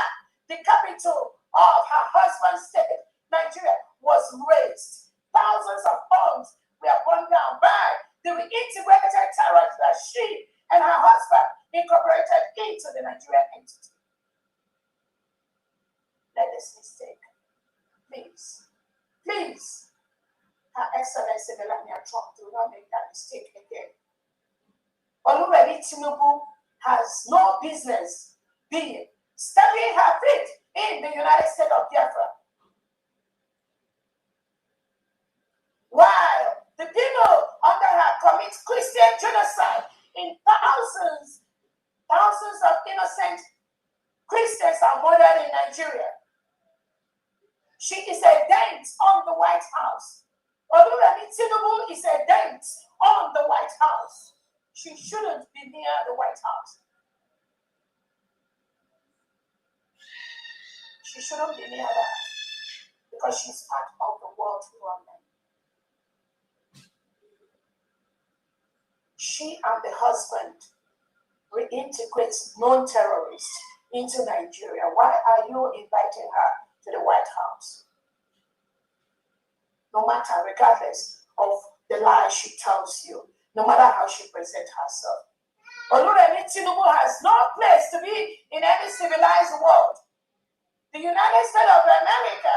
the capital of her husband's state, Nigeria, was razed. Thousands of homes were burned down by the reintegrated terrorists that she and her husband incorporated into the Nigerian entity. Let this mistake, please, Her Excellency Melania Trump, do not make that mistake again. Oluwemi Tinubu has no business being stepping her feet in the United States of Biafra. While the people under her commit Christian genocide in thousands of innocent Christians are murdered in Nigeria. She is a dent on the White House. Oluwemi Tinubu is a dent on the White House. She shouldn't be near the White House. She shouldn't be near that because she's part of the world problem. She and the husband reintegrate non-terrorists into Nigeria. Why are you inviting her to the White House? No matter, regardless of the lies she tells you, no matter how she presents herself. Oluwemi Tinubu has no place to be in any civilized world. The United States of America,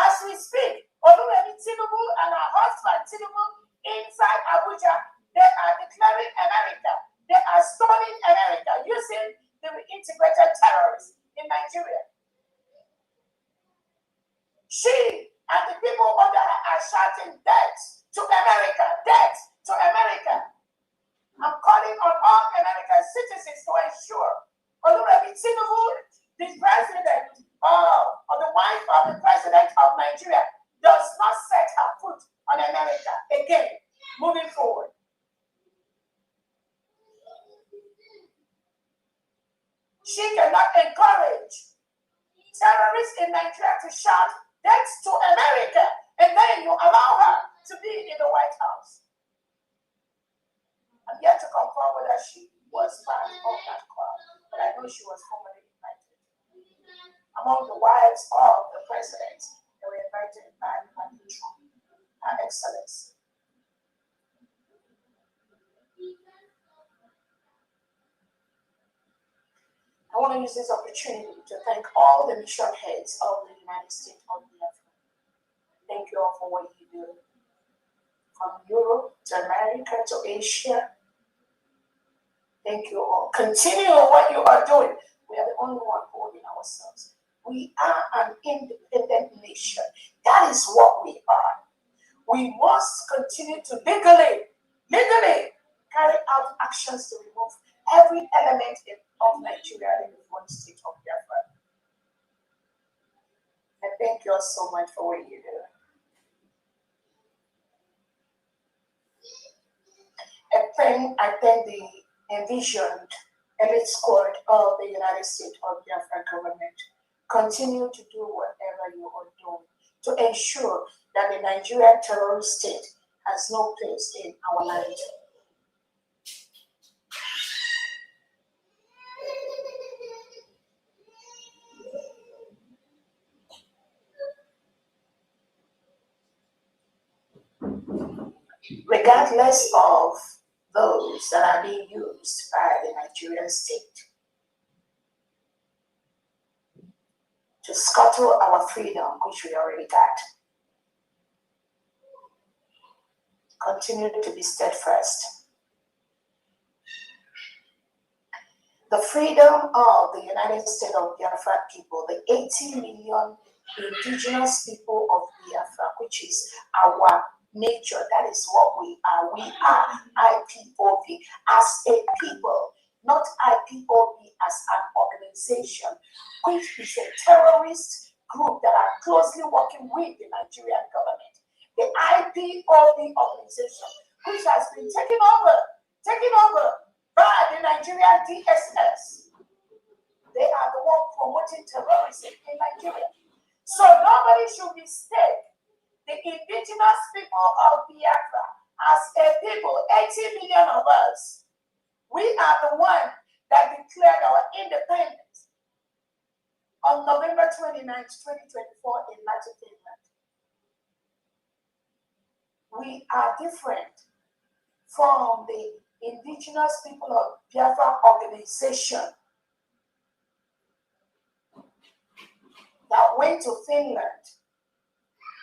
as we speak, Oluwemi Tinubu and her husband Tinubu inside Abuja, they are declaring America. They are storming America using the reintegrated terrorists in Nigeria. She and the people under her are shouting death to America, death to America. I'm calling on all American citizens to ensure Oluwemi Tinubu, the president or the wife of the president of Nigeria, does not set her foot on America again, moving forward. She cannot encourage terrorists in Nigeria to shout death to America, and then you allow her to be in the White House. I'm yet to confirm whether she was part of that crowd, but I know she was formally invited. Among the wives of the president, they were invited by Trump, Her Excellency. I want to use this opportunity to thank all the mission heads of the United States of Biafra. Thank you all for what you do. From Europe to America to Asia. Thank you all. Continue what you are doing. We are the only one holding ourselves. We are an independent nation. That is what we are. We must continue to legally carry out actions to remove every element of Nigeria in the one state of Biafra. And thank you all so much for what you do. I thank the envisioned elite squad of the United States of Biafra government continue to do whatever you are doing to ensure that the Nigerian terrorist state has no place in our land. Regardless of those that are being used by the Nigerian state to scuttle our freedom, which we already got, continue to be steadfast. The freedom of the United States of Biafra people, the 80 million indigenous people of Biafra, which is our nature, that is what we are. We are IPOB as a people, not IPOB as an organization, which is a terrorist group that are closely working with the Nigerian government. The IPOB organization, which has been taken over by the Nigerian DSS. They are the one promoting terrorism in Nigeria. So nobody should mistake the indigenous people of Biafra as a people, 80 million of us. We are the one that declared our independence on November 29, 2024 in Latin Finland. We are different from the indigenous people of Biafra organization that went to Finland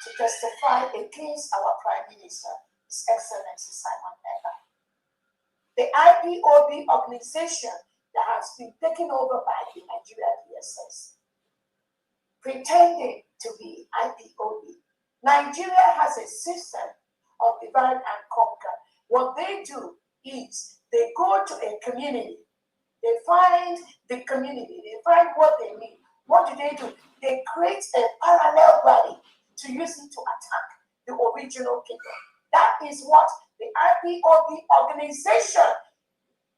to testify against our Prime Minister, His Excellency Simon Ekpa. The IPOB organization that has been taken over by the Nigeria DSS, pretending to be IPOB. Nigeria has a system of divide and conquer. What they do is they go to a community, they find the community, they find what they need. What do? They create a parallel body to use it to attack the original people. That is what the IPOB organization,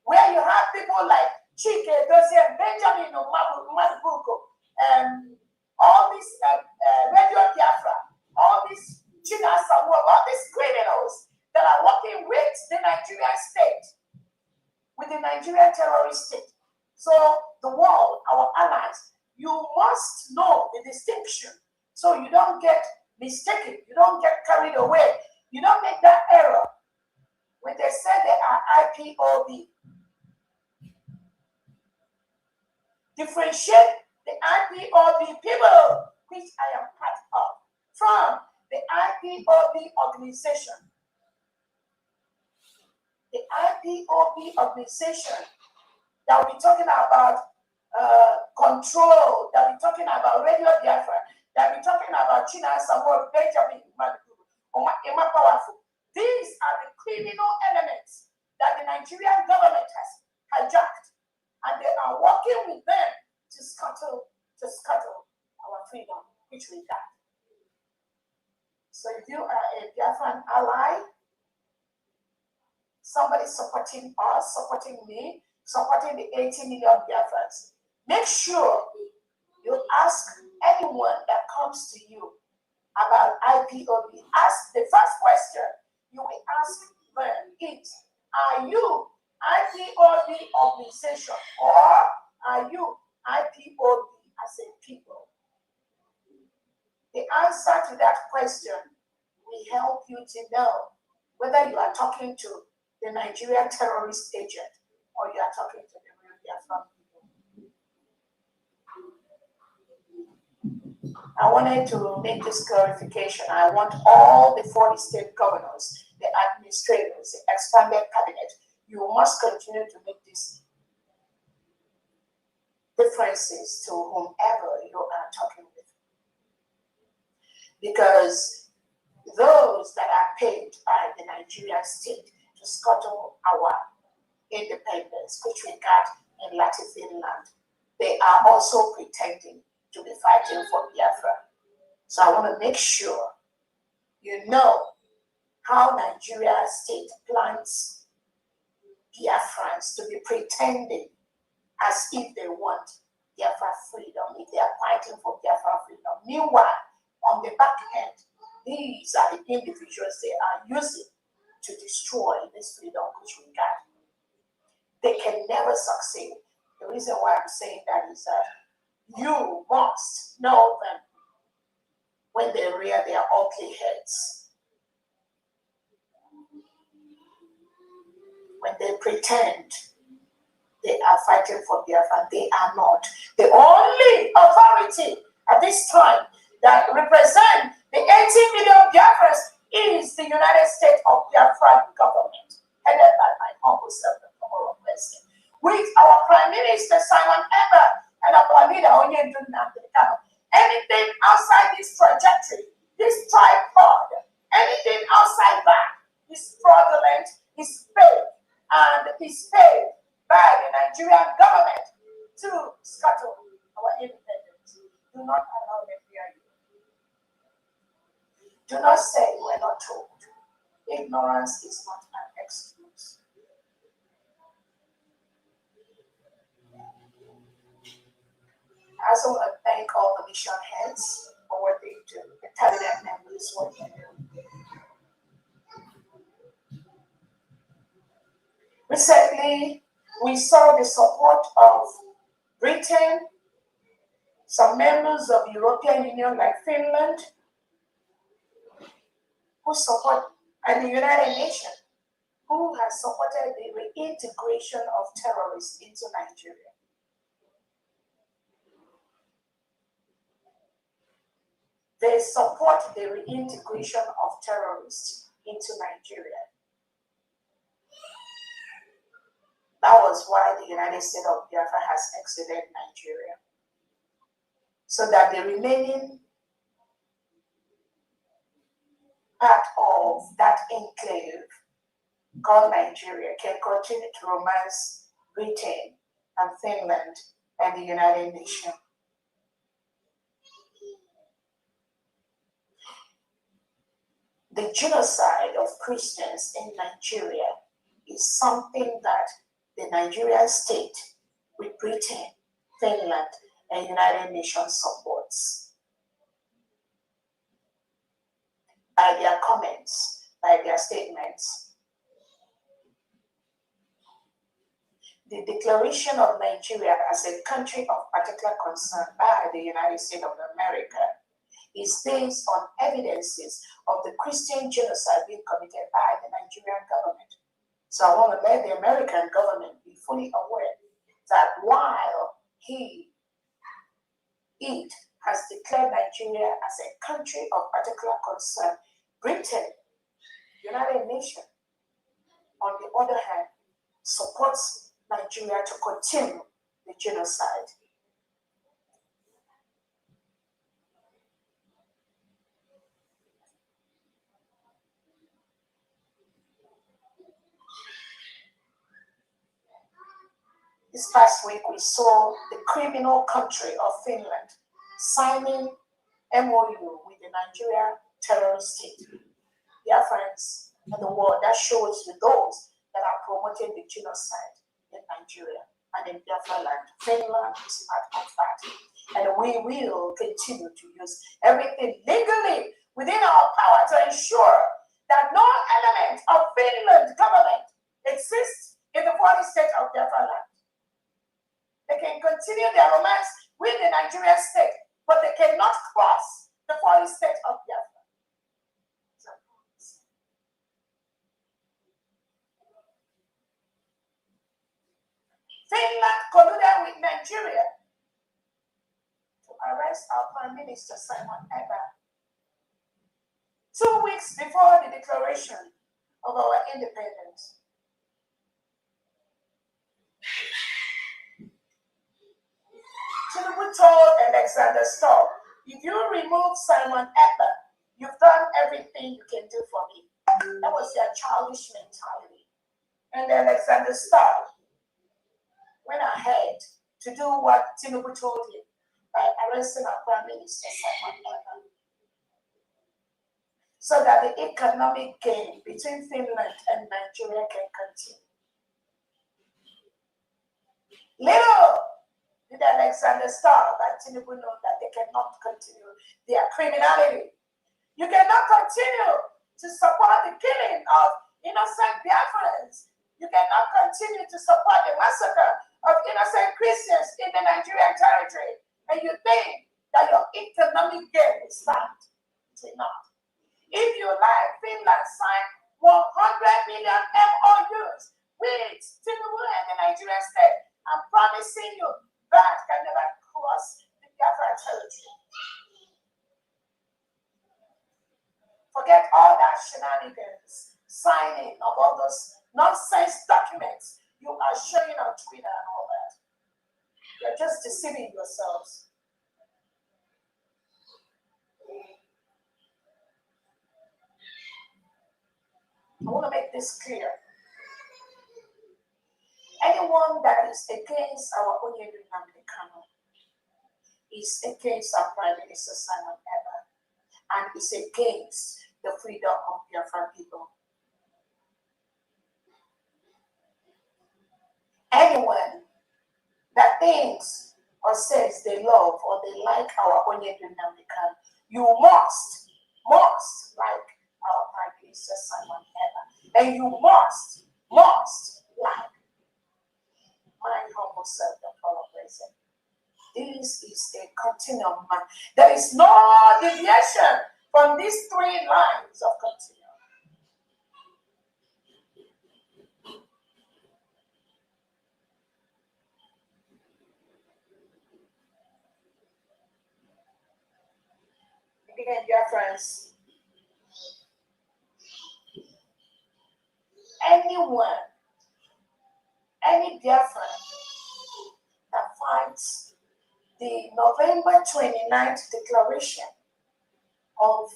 where you have people like Chike, Dozie, Benjamin Madubuko, and all these Radio Biafra, all these Chinasa, all these criminals that are working with the Nigerian state, with the Nigerian terrorist state. So the world, our allies, you must know the distinction so you don't get mistaken, you don't get carried away, you don't make that error when they say they are IPOB. Differentiate the IPOB people, which I am part of, from the IPOB organization. The IPOB organization that we're talking about control, that we're talking about Radio Biafra, that we're talking about China, Samuel, Benjamin, Emma Powerful. These are the criminal elements that the Nigerian government has hijacked, and they are working with them to scuttle our freedom, which we got. So if you are a Biafran ally, somebody supporting us, supporting me, supporting the 80 million Biafrans, make sure you ask anyone that comes to you about IPOB. Ask the first question you will ask them is, are you IPOB organization or are you IPOB as a people? The answer to that question will help you to know whether you are talking to the Nigerian terrorist agent or you are talking to the real Biafran people. I wanted to make this clarification. I want all the 40 state governors, the administrators, the expanded cabinet, you must continue to make these differences to whomever you are talking with. Because those that are paid by the Nigerian state to scuttle our independence, which we got in Latin Finland, they are also pretending to be fighting for Biafra. So I want to make sure you know how Nigeria state plans Biafrans to be pretending as if they want Biafra freedom, if they are fighting for Biafra freedom. Meanwhile, on the back end, these are the individuals they are using to destroy this freedom which we got. They can never succeed. The reason why I'm saying that is that you must know them when they rear their ugly heads. When they pretend they are fighting for Biafra, they are not. The only authority at this time that represents the 18 million Biafrans is the United States of Biafra government, headed by my humble self, the Power of Blessing, with our Prime Minister Simon Eber and our leader Onyedun Nandekano. Anything outside this trajectory, this tripod, anything outside that is fraudulent, is fake, and is paid by the Nigerian government to scuttle our independence. Do not allow them fear you. Do not say you were not told. Ignorance is not an excuse. I also want to thank all the mission heads for what they do, the cabinet members, what they do. Recently, we saw the support of Britain, some members of the European Union like Finland, who support, and the United Nations, who has supported the reintegration of terrorists into Nigeria. They support the reintegration of terrorists into Nigeria. That was why the United States of Biafra has exited Nigeria, so that the remaining part of that enclave called Nigeria can continue to romance Britain and Finland and the United Nations. The genocide of Christians in Nigeria is something that the Nigerian state with Britain, Finland, and United Nations supports. By their comments, by their statements. The declaration of Nigeria as a country of particular concern by the United States of America is based on evidences of the Christian genocide being committed by the Nigerian government. So I want to let the American government be fully aware that while it has declared Nigeria as a country of particular concern, Britain, United Nations, on the other hand, supports Nigeria to continue the genocide. This past week, we saw the criminal country of Finland signing MOU with the Nigeria terrorist state. Biafrans and the world, that shows you those that are promoting the genocide in Nigeria and in Biafra land. Finland is part of that. And we will continue to use everything legally within our power to ensure that no element of Finland government exists in the 40 states of Biafra land. They can continue their romance with the Nigerian state, but they cannot cross the 40 states of Biafra. Finland colluded with Nigeria to arrest our Prime Minister Simon Eber 2 weeks before the declaration of our independence. Tinubu told Alexander Stubb, if you remove Simon Eber, you've done everything you can do for me. That was their childish mentality. And Alexander Stubb went ahead to do what Tinubu told him by arresting our Prime Minister Simon Eber, so that the economic gain between Finland and Nigeria can continue. Little did Alexander Starr and Tinubu know that they cannot continue their criminality. You cannot continue to support the killing of innocent Biafrans. You cannot continue to support the massacre of innocent Christians in the Nigerian territory. And you think that your economic gain is fat. It will not. If you like, Finland signed 100 million MOUs with Tinubu and the Nigerian state. I'm promising you that can never cross the Biafra territory. Forget all that shenanigans, signing of all those nonsense documents you are showing on Twitter and all that. You're just deceiving yourselves. I want to make this clear. Anyone that is against our Onyedun Kano is against our Prime Minister Simon Eber and is against the freedom of Biafran people. Anyone that thinks or says they love or they like our Onyedun Kano, you must like our Prime Minister Simon Eber, and you must like my humble self, the Fundraising. This is a continuum. There is no deviation from these three lines of continuum. Again, dear friends, any Biafran that fights the November 29th declaration of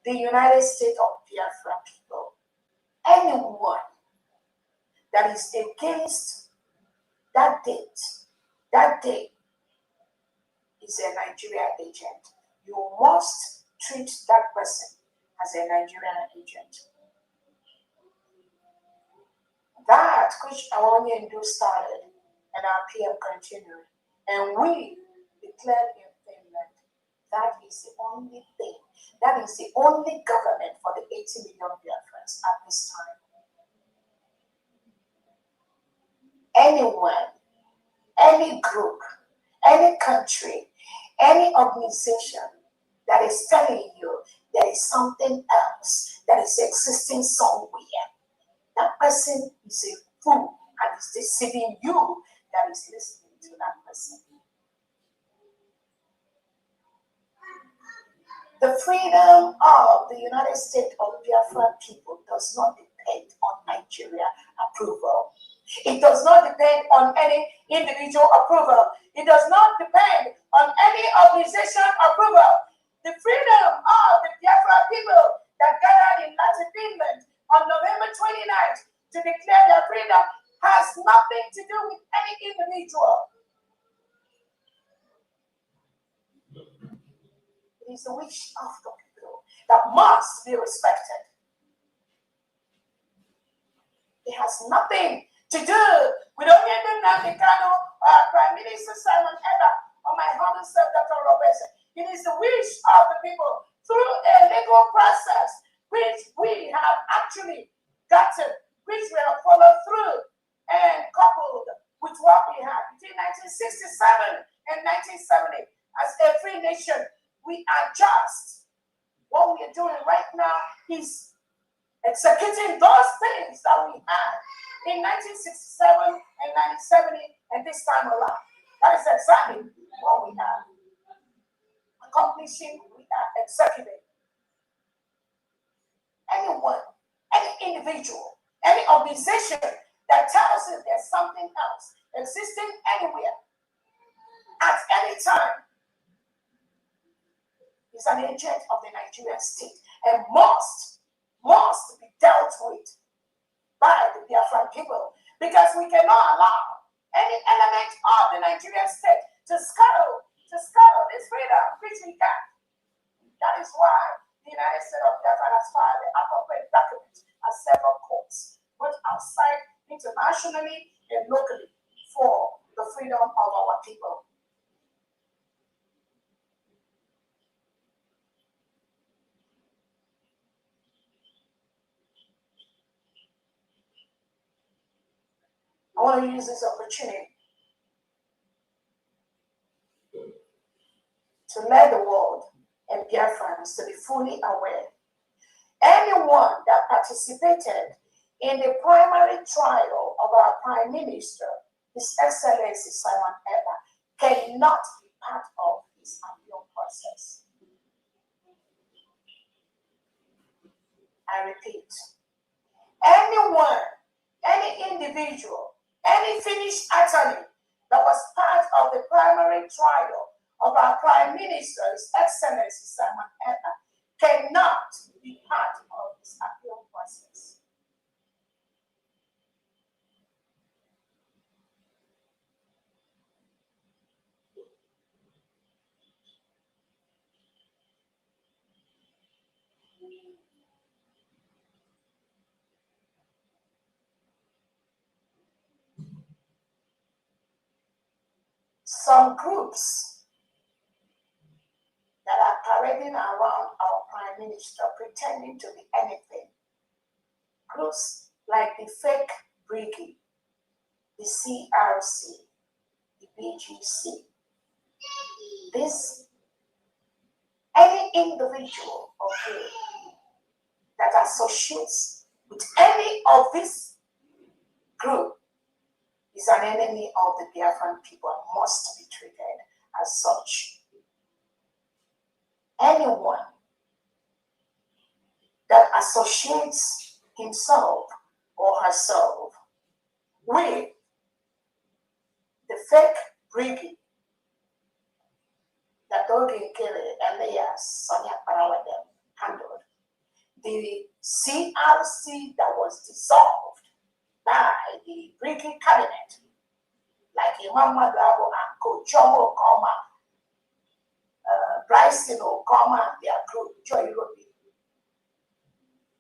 the United States of Biafra people, anyone that is against that day is a Nigerian agent. You must treat that person as a Nigerian agent. That which our Ndu started and our PM continued, and we declared in Finland, that is the only thing, that is the only government for the 80 million Biafrans at this time. Anyone, any group, any country, any organization that is telling you there is something else that is existing somewhere, that person is a fool and is deceiving you that is listening to that person. The freedom of the United States of Biafra people does not depend on Nigeria approval. It does not depend on any individual approval. It does not depend on any organization approval. The freedom of the Biafra people that gathered in Latin Finland on November 29th to declare their freedom has nothing to do with any individual. It is the wish of the people that must be respected. It has nothing to do with Onyedun Kano, Prime Minister Simon Eber, or my humble self, Dr. Robinson. It is the wish of the people through a legal process which we have actually gotten, which we have followed through and coupled with what we had between 1967 and 1970 as a free nation. We are just, what we are doing right now is executing those things that we had in 1967 and 1970 and this time around. That is exactly what we have. Accomplishing, we are executing. Anyone, any individual, any organization that tells you there's something else existing anywhere at any time is an agent of the Nigerian state and must be dealt with by the Biafran people, because we cannot allow any element of the Nigerian state to scuttle this freedom which we got. That is why the United States of Biafra has filed the appropriate documents at several courts, both outside, internationally, and locally, for the freedom of our people. I want to use this opportunity to let the world and Biafrans to be fully aware. Anyone that participated in the primary trial of our Prime Minister, His Excellency Simon Ekpa, cannot be part of this appeal process. I repeat, anyone, any individual, any finished attorney that was part of the primary trial of our Prime Minister, His Excellency Simon Ekpa, cannot be part of this appeal process. Some groups that are parading around our Prime Minister pretending to be anything. Groups like the fake brigade, the CRC, the BGC. Any individual or group that associates with any of this group is an enemy of the Biafran people and must be treated as such. Anyone that associates himself or herself with the fake brigade that Dogen Kere Elias Sonia Parawedem handled, the CRC that was dissolved by the brigade cabinet, like Imam Madabo and Kochomo Koma, Bryson Okoma and their group, Joy Robi,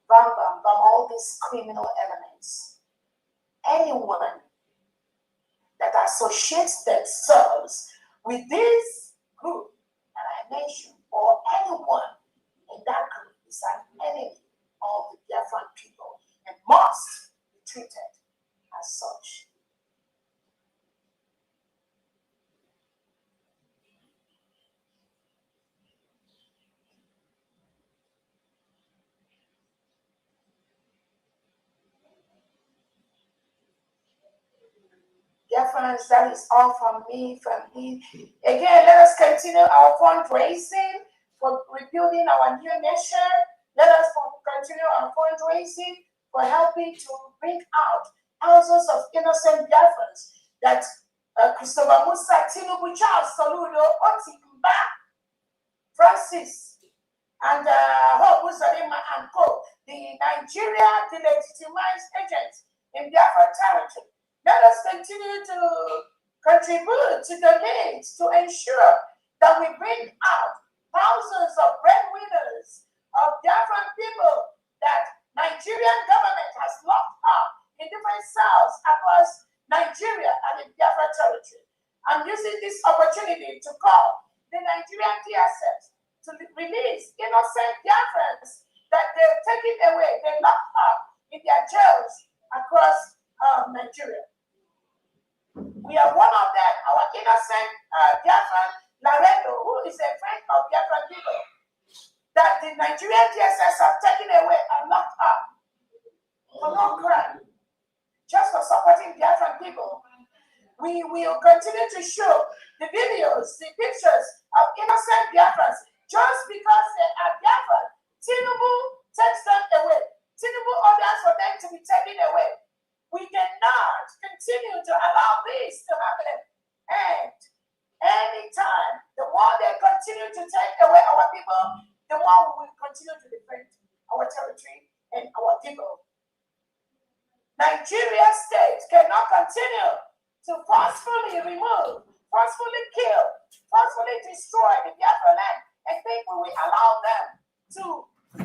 Bam Bam Bam, all these criminal elements. Anyone that associates themselves with this group that I mentioned, or anyone in that group, is an enemy of the Biafran people and must be treated as such. Biafrans, that is all from me. Again, let us continue our fundraising for rebuilding our new nation. Let us continue our fundraising for helping to bring out thousands of innocent Biafrans that Christopher Musa, Tinubu, Charles Soludo, Oti Mba, Francis, and Hope Uzadima and Co., the Nigeria delegitimized agents in Biafra territory. Let us continue to contribute to the needs to ensure that we bring out thousands of breadwinners of Biafran people that Nigerian government has locked up in different cells across Nigeria and in Biafra territory. I'm using this opportunity to call the Nigerian DSS to release innocent Biafrans that they've taken away, they locked up in their jails across Nigeria. We are one of them, our innocent Biafran Laredo, who is a friend of Biafran people, that the Nigerian DSS have taken away and locked up for no crime, just for supporting Biafran people. We will continue to show the videos, the pictures of innocent Biafrans just because they are Biafran. Tinubu takes them away. Tinubu orders for them to be taken away. We cannot continue to allow this to happen. And anytime, the more they continue to take away our people, the more we will continue to defend our territory and our people. Nigeria state cannot continue to forcefully remove, forcefully kill, forcefully destroy the Biafra land and think we will allow them to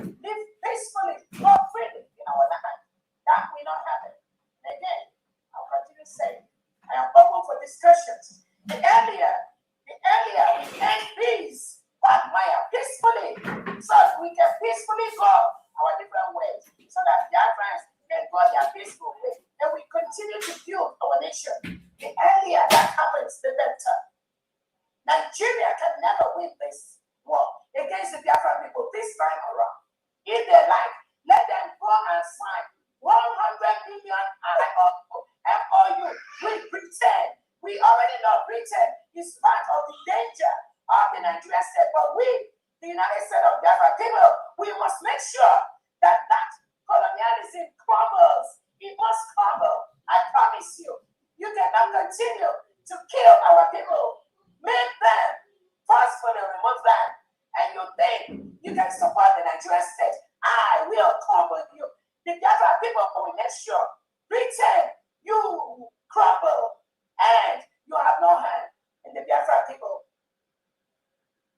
live peacefully, or freely in our land. That will not happen. Again, I'll continue saying, I am open for discussion we can peacefully go our different ways so that Biafrans can go their peaceful way. And we continue to build our nation. The earlier that happens, the better. Nigeria can never win this war against the Biafran people this time around. If they like, let them go and sign 100 million MOU with Britain. We already know Britain is part of the danger of the Nigerian state, but we, the United States of Biafra people, we must make sure that colonialism crumbles. It must crumble. I promise you. You cannot continue to kill our people. Make them forcefully remove them, and you think you can support the Nigerian state. I will crumble you. The Biafra people will make sure Britain, you crumble, and you have no hand in the Biafra people.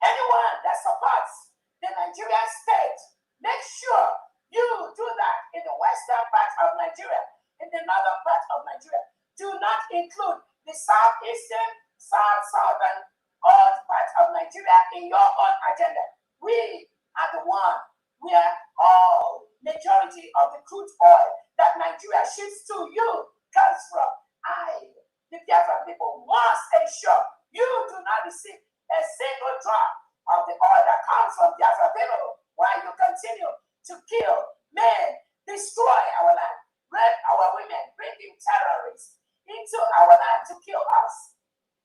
Anyone that supports the Nigerian state, make sure you do that in the western part of Nigeria, in the northern part of Nigeria. Do not include the southeastern, southern, or part of Nigeria in your own agenda. We are the one where all majority of the crude oil that Nigeria ships to you comes from. The Biafra people must ensure you do not receive a single drop of the oil that comes from Biafra people while you continue to kill men, destroy our land, rape our women, bring in terrorists into our land to kill us.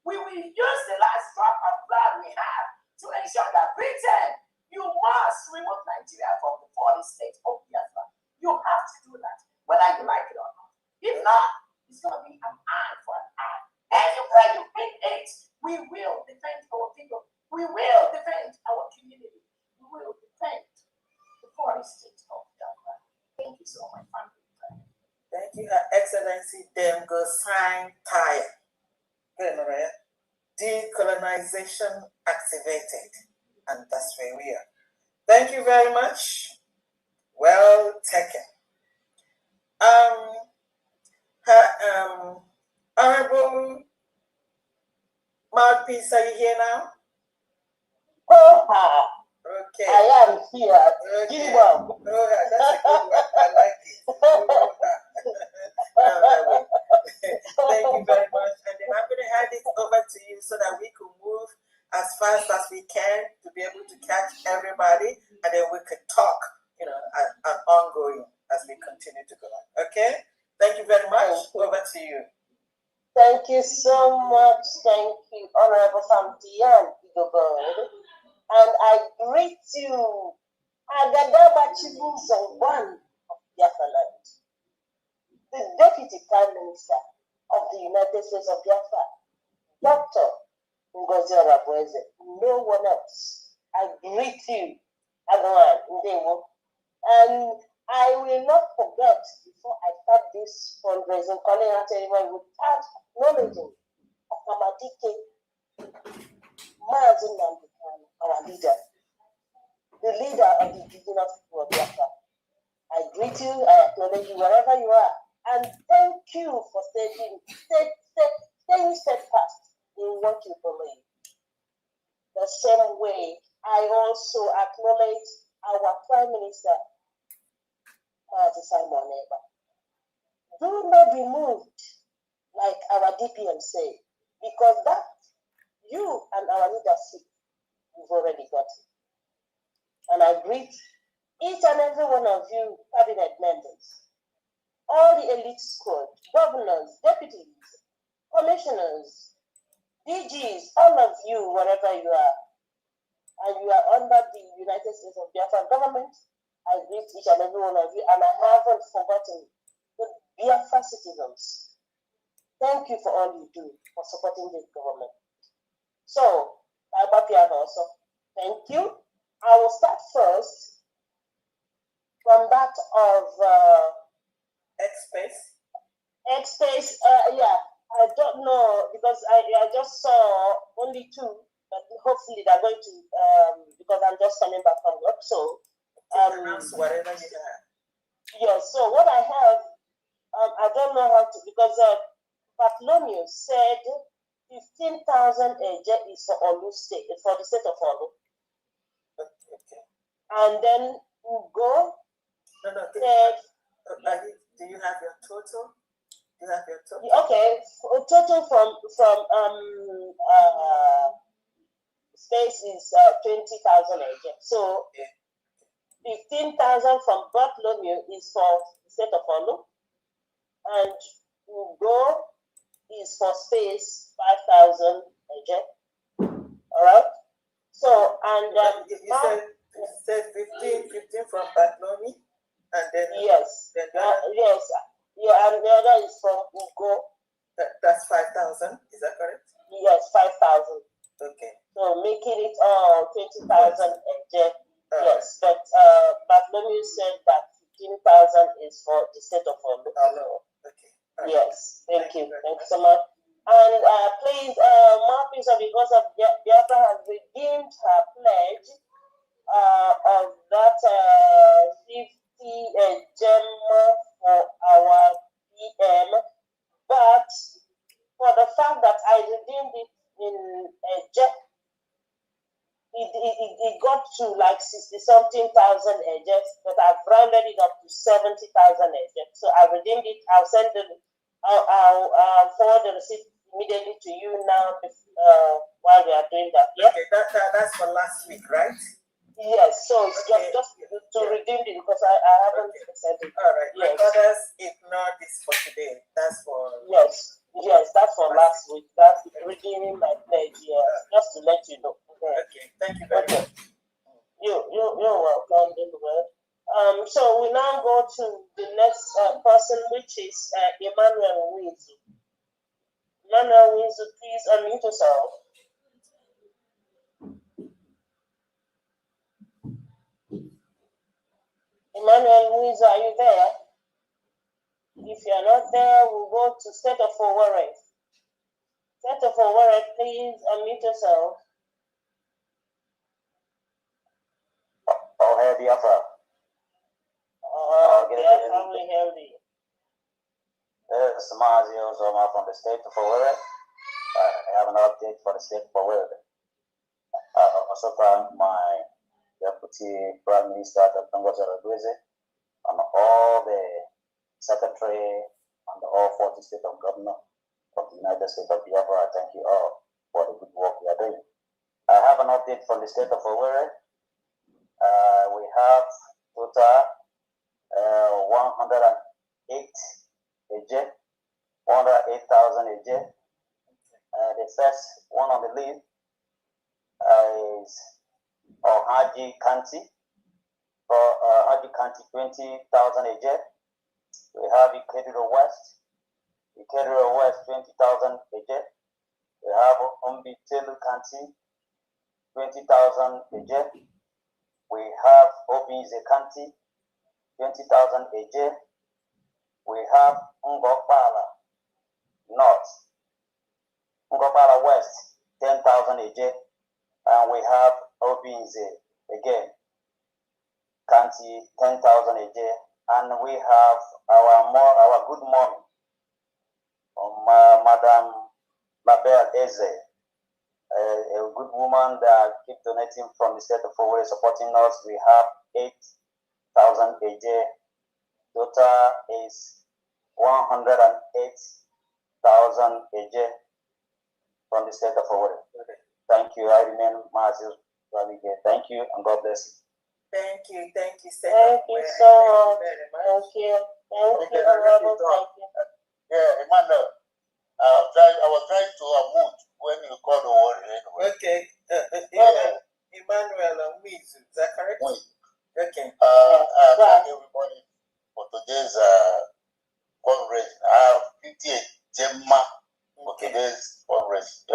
We will use the last drop of blood we have to ensure that Britain, you must remove Nigeria from the 40 states of Biafra. You have to do that, whether you like it or not. If not, it's going to be an eye for an eye. Anywhere you hit it, we will defend our people. We will defend our community. We will defend the 40 states of Biafra. Thank you so much, family. Thank you, Her Excellency Demgo Sign Tire. De-colonization activated. And that's where we are. Thank you very much. Well taken. Honorable Mouthpiece, are you here now? Okay. I am here. Okay. That's a good one. I like it. Thank you very much. And then I'm going to hand it over to you so that we can move as fast as we can to be able to catch everybody, and then we could talk, and ongoing as we continue to go on. Okay? Thank you very much. Over to you. Thank you so much. Thank you, Honorable Samtian Igobod. And I greet you, Agadaba Chibuzangwan of Biafra land, the Deputy Prime Minister of the United States of Biafra, Dr. Ngozi Arabueze, no one else. I greet you, Agwan Ndewo. And I will not forget, before I start this fundraising, calling out everyone without acknowledging Akamadike Mazin Namdekan, our leader, the leader of the indigenous people of Biafra. I greet you, I acknowledge you wherever you are, and thank you for staying steadfast in what you believe. The same way, I also acknowledge our Prime Minister, Simon Eba. Do not be moved, like our DPM say, because that you and our leadership, you've already got it. And I greet each and every one of you, cabinet members, all the elite squad, governors, deputies, commissioners, DGs, all of you, wherever you are, and you are under the United States of Biafra government. I greet each and every one of you, and I haven't forgotten the Biafra citizens. Thank you for all you do for supporting this government. So, also, thank you. I will start first from that of X-Space. Yeah, I don't know, because I just saw only two, but hopefully they're going to, because I'm just coming back from work, so whatever you have. Yeah, so what I have, I don't know how to, because Bartholomew said 15,000 AJ is for Olu State, for the state of Olu. Okay. And then Ugo said, do you have your total? Do you have your total? Okay, total from space is 20,000 again. So 15,000 from Bartholomew is for the state of Olu, and Ugo is for space 5,000 again. All right. So and you said 15 from Bartholomew, and then yes, then yes, yeah, and the other is from Ugo. That's 5,000. Is that correct? Yes, 5,000. Okay. So making it 20,000 again. Yes, but Bartholomew said that 15,000 is for the state of Olu. Okay. Yes, thank you. Thank you so much. And please, Marquis, because of Biafra has redeemed her pledge of that 50 gem for our PM, but for the fact that I redeemed it in a jet, it got to like 60-something thousand AJET, but I've rounded it up to 70,000 AJET. So I redeemed it. I'll send the, I'll forward the receipt immediately to you now while we are doing that. Yeah? Okay, that's for last week, right? Yes, so it's just to redeem it because I haven't sent it. All right, yes. Recorders, ignore this for today. That's for... Yes, that's for last week. That's redeeming my pledge, just to let you know. Okay, thank you very much. You're welcome, Dilbert. So we now go to the next person, which is Emmanuel Wizu. Emmanuel Wizu, please unmute yourself. Emmanuel Wizu, are you there? If you're not there, we'll go to State of Owerri. State of Owerri, please unmute yourself. Oh, hey, Biafra. Biafra, we hear you. This is Mazio Zoma from the state of Owerri. I have an update for the state of Owerri. I also thank my Deputy Prime Minister, Dr. and all the secretary and all 40 state of governor of the United States of Biafra. I thank you all for the good work you are doing. I have an update from the state of Owerri. We have total 108 AJ, 108,000 AJ. The first one on the list is Haji County. For Haji County, 20,000 AJ. We have Ikediro West. Ikediro West, 20,000 AJ. We have Umbitelu County, 20,000 AJ. We have Obinze County, 20,000 AJ. We have Ngopala North, Ngopala West, 10,000 AJ. And we have Obinze again, County, 10,000 AJ. And we have our good morning from Madam Mabel Eze, a good woman that keeps donating from the state of Owerri, supporting us. We have 8,000 AJ. Total is 108,000 AJ from the state of Owerri. Thank you. I remain Mazil. Thank you, and God bless you. Thank you so much. Thank you so much. Thank you. Thank you, Honorable. Thank you. Yeah, Emmanuel. I was trying to unmute when you called the word anyway. Okay. Emmanuel Wizu, is that correct? Okay. Thank everybody for today's fundraising. I have 58 Gemma for today's fundraising.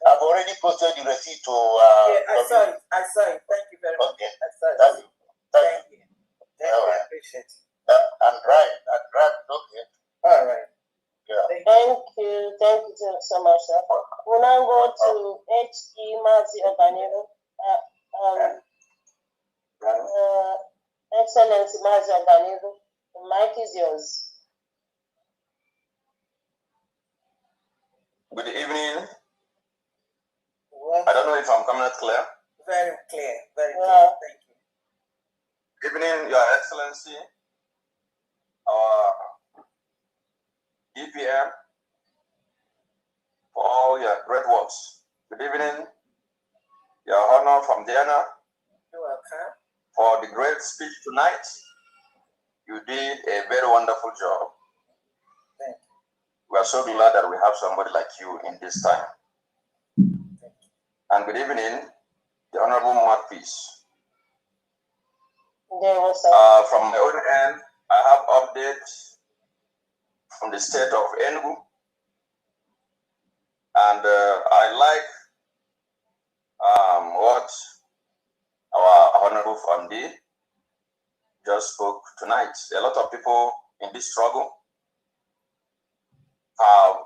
I've already posted the receipt to. I saw it. Thank you very much. Okay. I saw it. Thank you. Thank you. I appreciate it. And drive, okay. All right. Yeah. Thank you so much, sir. We'll now go to H.E. Mazi Oganiro. Excellency Mazi Oganiro, the mic is yours. Good evening. I don't know if I'm coming out clear. Very clear. Very clear. Thank you. evening, Your Excellency, our DPM, for all your great works. Good evening, Your Honor from Diana. You're welcome. For the great speech tonight. You did a very wonderful job. Thank you. We are so glad that we have somebody like you in this time. And good evening, the Honorable Mouthpiece. From my own end, I have updates from the state of Enugu. And I like what our Honorable Fundi just spoke tonight. A lot of people in this struggle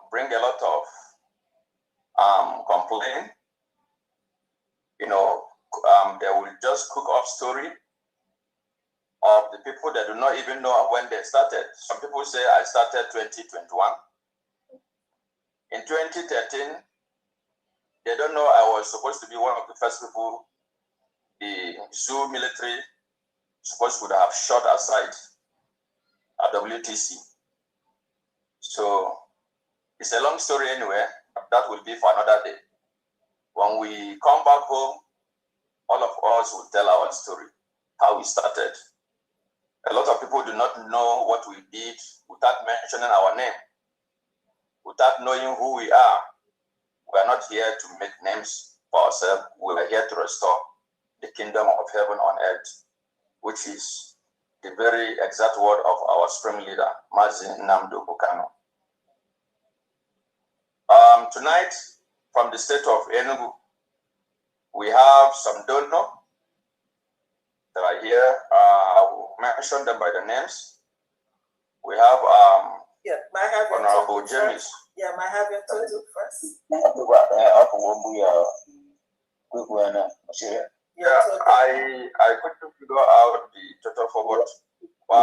bring a lot of complaint. You know, they will just cook up story of the people that do not even know when they started. Some people say I started 2021. In 2013, they don't know I was supposed to be one of the first people the zoo military supposed to have shot aside at WTC. So it's a long story anyway. That will be for another day. When we come back home, all of us will tell our story, how we started. A lot of people do not know what we did without mentioning our name, without knowing who we are. We are not here to make names for ourselves. We are here to restore the kingdom of heaven on earth, which is the very exact word of our supreme leader, Mazi Nnamdi Kanu. Tonight, from the state of Enugu, we have some donors that are here. I will mention them by the names. We have Honorable James. Yeah, may I have your total first? I couldn't figure out the total for what. The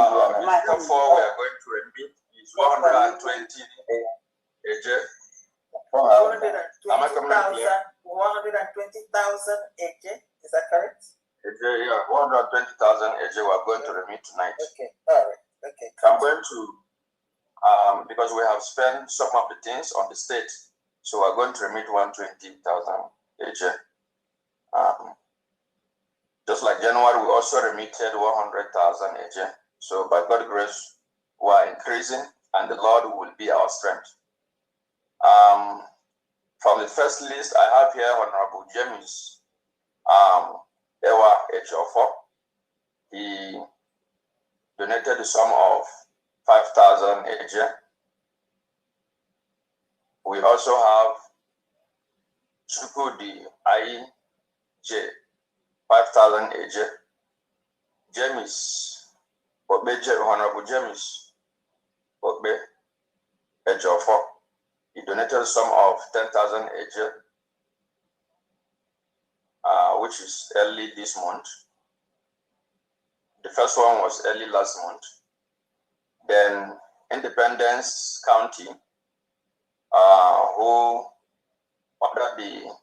total for we are going to remit is 120 AJ. 120,000 AJ, is that correct? AJ, yeah, 120,000 AJ we are going to remit tonight. Okay, all right. Okay. I'm going to because we have spent some of the things on the state, so we're going to remit 120,000 AJ. Just like January, we also remitted 100,000 AJ. So by God's grace, we are increasing, and the Lord will be our strength. From the first list, I have here Honorable James Ewa Ejiofor. He donated the sum of 5,000 AJ. We also have Chukudi IJ, 5,000 AJ. James Honorable James Ogbe Ejiofor. He donated a sum of 10,000 AJ, which is early this month. The first one was early last month. Then Independence County, who under the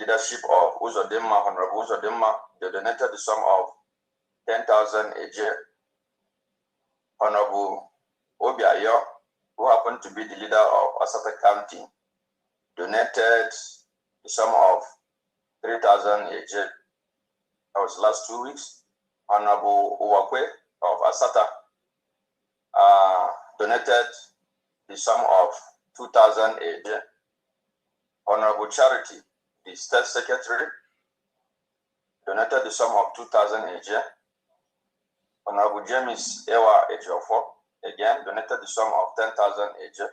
leadership of Uzodimma, Honorable Uzodimma, they donated the sum of 10,000 AJ. Honorable Obiayo, who happened to be the leader of Asata County, donated the sum of 3,000 AJ. That was last 2 weeks. Honorable Uwakwe of Asata donated the sum of 2,000 AJ. Honorable Charity, the State Secretary, donated the sum of 2,000 AJ. Honorable James Ewa Ejiofor, again, donated the sum of 10,000 AJ.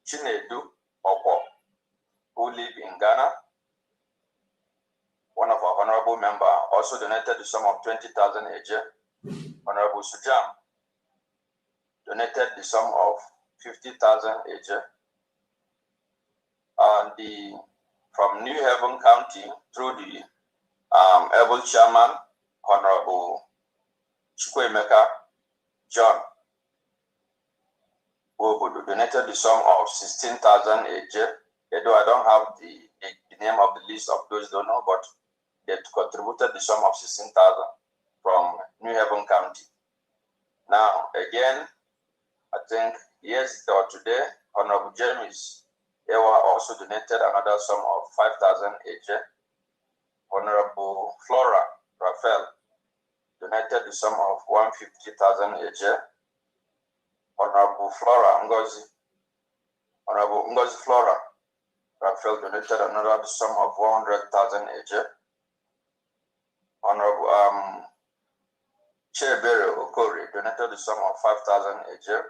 Chinedu Okwo, who live in Ghana, one of our honorable members, also donated the sum of 20,000 AJ. Honorable Sujam donated the sum of 50,000 AJ. And from New Haven County, through the able chairman, Honorable Chukwemeka John, who donated the sum of 16,000 AJ. Although I don't have the name of the list of those donors, but they contributed the sum of 16,000. from New Haven County. Now, again, I think yesterday or today, Honorable James Ewa also donated another sum of 5,000 AJ. Honorable Flora Raphael donated the sum of 150,000 AJ. Honorable Ngozi Flora Raphael donated another sum of 100,000 AJ. Honorable Chebere Okori donated the sum of 5,000 AJ.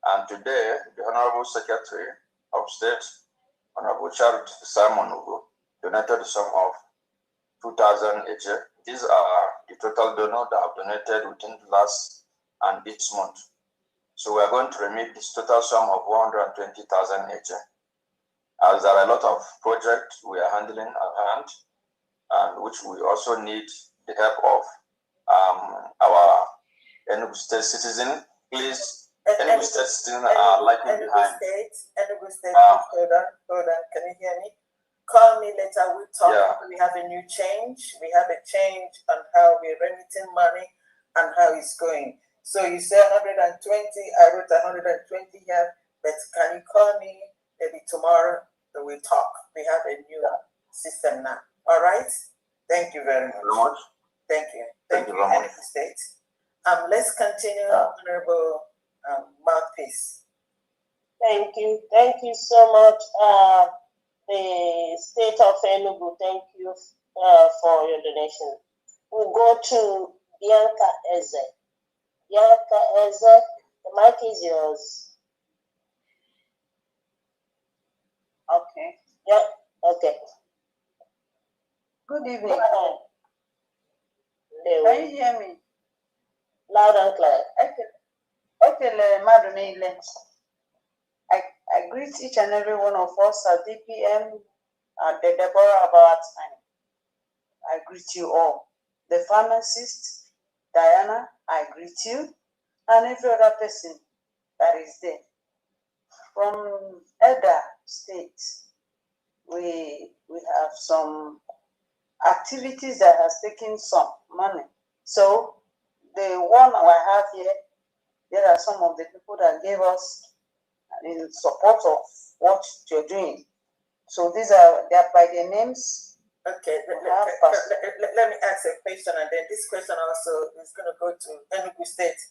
And today, the Honorable Secretary of State, Honorable Charity Simon Ugo, donated the sum of 2,000 AJ. These are the total donors that have donated within the last and each month. So we are going to remit this total sum of 120,000 AJ. As there are a lot of projects we are handling at hand, and which we also need the help of our Enugu State citizen. Please, Enugu State citizens are lagging behind. Enugu State, hold on, can you hear me? Call me later, we'll talk. Yeah. We have a new change. We have a change on how we're remitting money and how it's going. So you say 120, I wrote 120 here, but can you call me maybe tomorrow? We'll talk. We have a new system now. All right? Thank you very much. Thank you. Thank you very much. State. Let's continue, Honorable Mouthpiece. Thank you. Thank you so much. The state of Enugu, thank you for your donation. We'll go to Bianca Eze. Bianca Eze, the mic is yours. Okay. Yeah, okay. Good evening. Can you hear me? Loud and clear. Okay, Madam Eileen. I greet each and every one of us at DPM and the Deborah of our time. I greet you all. The pharmacist, Diana, I greet you, and every other person that is there. From Edda State, we have some activities that has taken some money. So the one I have here, there are some of the people that gave us in support of what you're doing. So they are by their names. Okay, let me ask a question, and then this question also is going to go to Enugu State.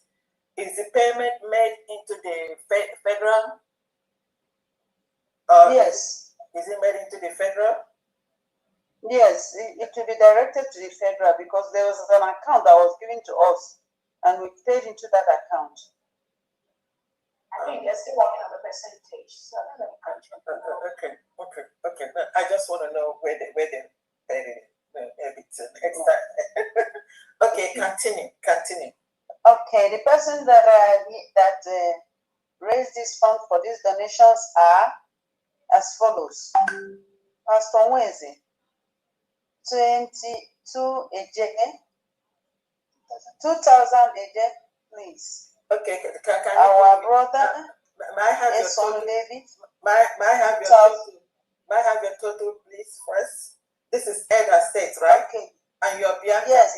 Is the payment made into the federal? Yes. Is it made into the federal? Yes, it will be directed to the federal because there was an account that was given to us, and we paid into that account. I think they're still working on the percentage. So Okay. I just want to know where they paid it. Next time. Okay, continue. Okay, the person that raised this fund for these donations are as follows. Pastor Nweze, 22 AJ, 2,000 AJ, please. Okay, can our brother, may I have your total? David, may I have your total? May I have your total, please, first? This is Edda State, right? Okay. And you are Bianca. Yes,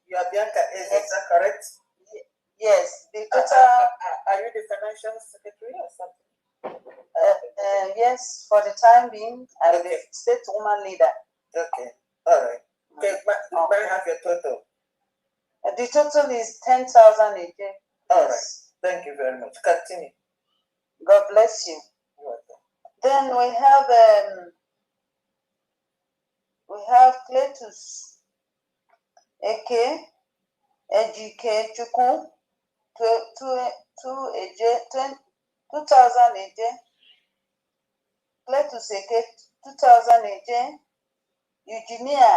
you are Bianca. Is that correct? Yes. The total. Are you the financial secretary or something? Yes, for the time being, I'm the state woman leader. Okay. All right. Okay. May I have your total? The total is 10,000 AJ. All right. Thank you very much. Continue. God bless you. You're welcome. Then we have Cletus, Eke, Ejike, Chuku, 2,000 AJ. Cletus Eke, 2,000 AJ. Eugenia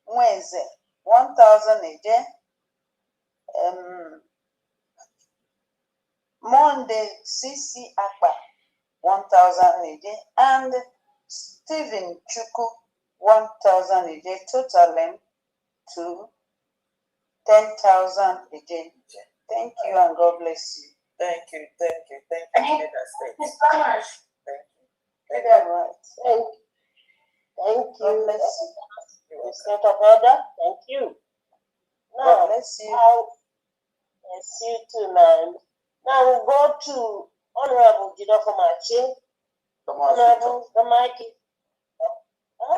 Nweze, 1,000 AJ. Monday CC Akpa, 1,000 AJ, and Stephen Chuku, 1,000 AJ, totaling to 10,000 AJ. Thank you and God bless you. Thank you. Thank you. Thank you. Thank you. God bless you. The state of order, thank you. Bless you. Bless you too, man. Now we go to Honorable Jidofo Machi. Honorable, the mic is.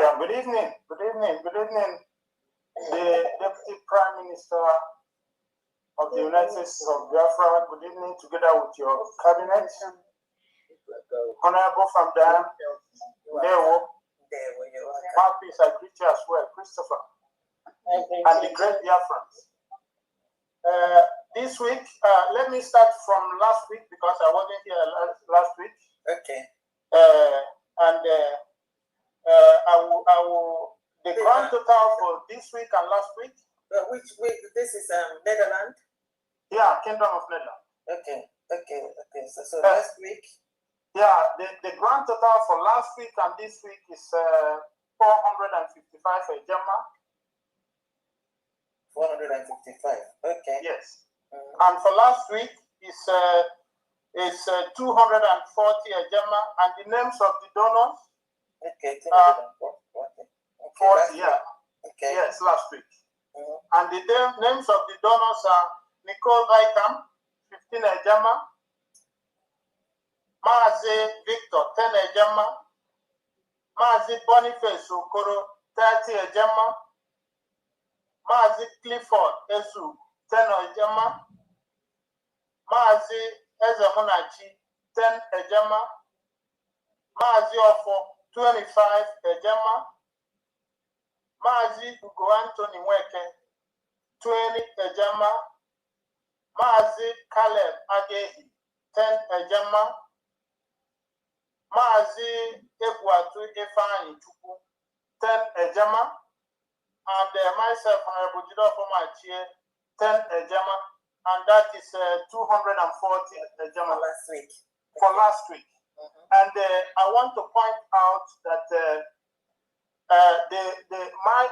Yeah, good evening. Good evening. Good evening. The Deputy Prime Minister of the United States of Biafra. Good evening, together with your cabinet. Honorable from Dan, Marcus, I greet you as well, Christopher, and the great Biafrans. This week, let me start from last week because I wasn't here last week. Okay. I will the grand total for this week and last week. Which week? This is Netherlands. Yeah, Kingdom of Netherlands. Okay. So last week. Yeah, the grand total for last week and this week is 455 a Gemma. 455. Okay. Yes. And for last week is 240 a Gemma, and the names of the donors. Okay, 240. 40, yeah. Okay. Yes, last week. And the names of the donors are Nicole Vaikam, 15 a Gemma. Mazi Victor, 10 a Gemma. Mazi Boniface Okoro, 30 a Gemma. Mazi Clifford Esu, 10 a Gemma. Mazi Ezemunachi, 10 a Gemma. Mazi Ofo, 25 a Gemma. Mazi Ugo Anthony Weke, 20 a Gemma. Mazi Caleb Agehi, 10 a Gemma. Mazi Ekwatu Ifeanyi Chukwu, 10 a Gemma. And myself, Honorable Jidofo Machi, 10 a Gemma. And that is 240 a Gemma last week. For last week. And I want to point out that my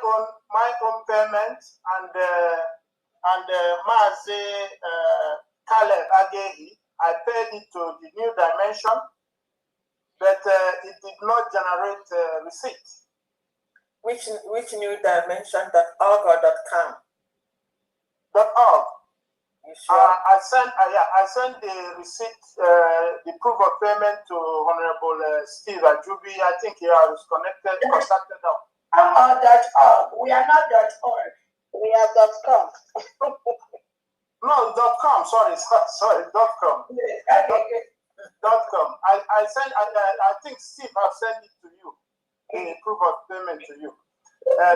own payment and Mazi Caleb Agehi, I paid it to the New Dimension, but it did not generate receipt. Which New Dimension.org or .com? .org. You sure? I sent the receipt, the proof of payment to Honorable Steve Ajubi. I think he has contacted them. .org. We are not .org. We are .com. No, .com. Sorry, .com. .com. I sent. I think Steve has sent it to you. The proof of payment to you.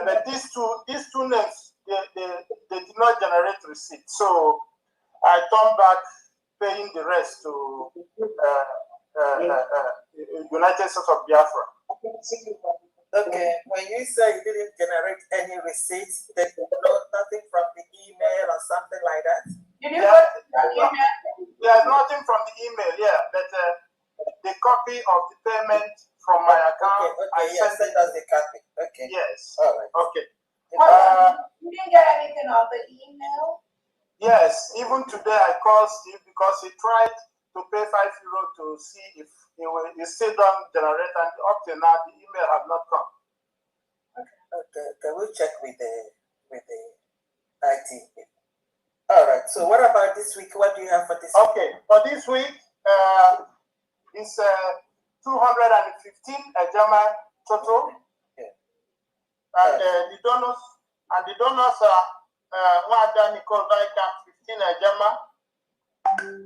But these two names, they did not generate receipt. So I turned back paying the rest to United States of Biafra. Okay, when you say you didn't generate any receipts, there's nothing from the email or something like that? There's nothing from the email, yeah, but the copy of the payment from my account, okay, send us the copy. Okay. Yes. All right. Okay. You didn't get anything on the email? Yes, even today I called Steve because he tried to pay €5 to see if he still don't generate, and up to now the email has not come. Okay. We'll check with the IT. All right. So what about this week? What do you have for this week? Okay, for this week, it's 215 a German total. Yeah. And the donors are Wada Nicole Vaikam, 15 a German.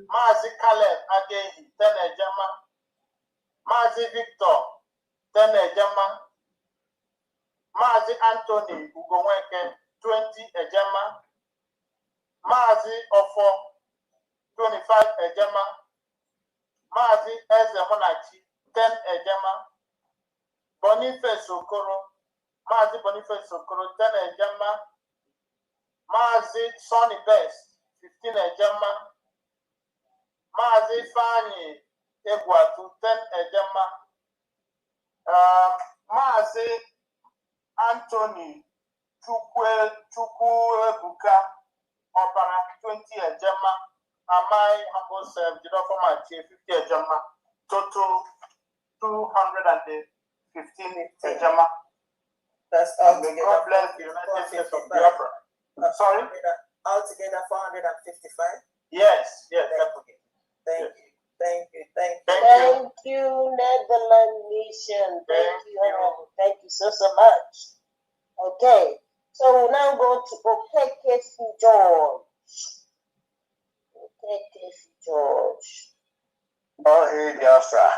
Mazi Caleb Agehi, 10 a German. Mazi Victor, 10 a German. Mazi Anthony Ugoweke, 20 a German. Mazi Ofo, 25 a German. Mazi Ezemunachi, 10 a German. Boniface Okoro, Mazi Boniface Okoro, 10 a German. Mazi Sonny Best, 15 a German. Mazi Fanny Egwatu, 10 a German. Mazi Anthony Chukwu-Ebuka Opara, 20 a German. And my humble self, Jidofo Machi, 50 a German. Total 215 a German. That's all May together. God bless the United States of Biafra. Sorry? All altogether 455? Yes, yes. Okay. Thank you. Thank you. Thank you, Netherlands Nation. Thank you. Thank you so much. Okay, so we'll now go to Okeke George. Okeke George. Oh, hey, Biafra.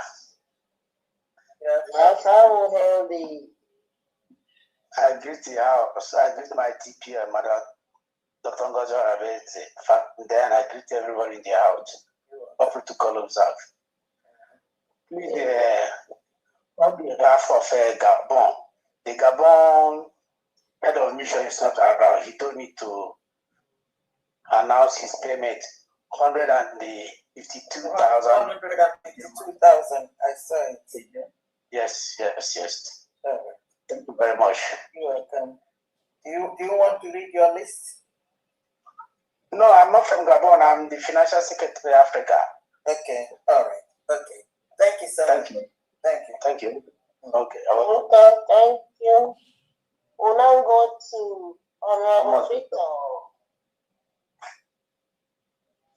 Biafra will hail thee. I greet you out. So I greet my TP and mother, Dr. Ngozo Arabete. Then I greet everyone in the house. Offer to call himself. Please, on behalf of Gabon, the Gabon head of mission is not around. He told me to announce his payment, 152,000. 152,000. I saw it. Yes. Thank you very much. You're welcome. Do you want to read your list? No, I'm not from Gabon. I'm the Financial Secretary of Africa. Okay. All right. Okay. Thank you, sir. Thank you. Thank you. Okay. Thank you. We'll now go to Honorable Victor.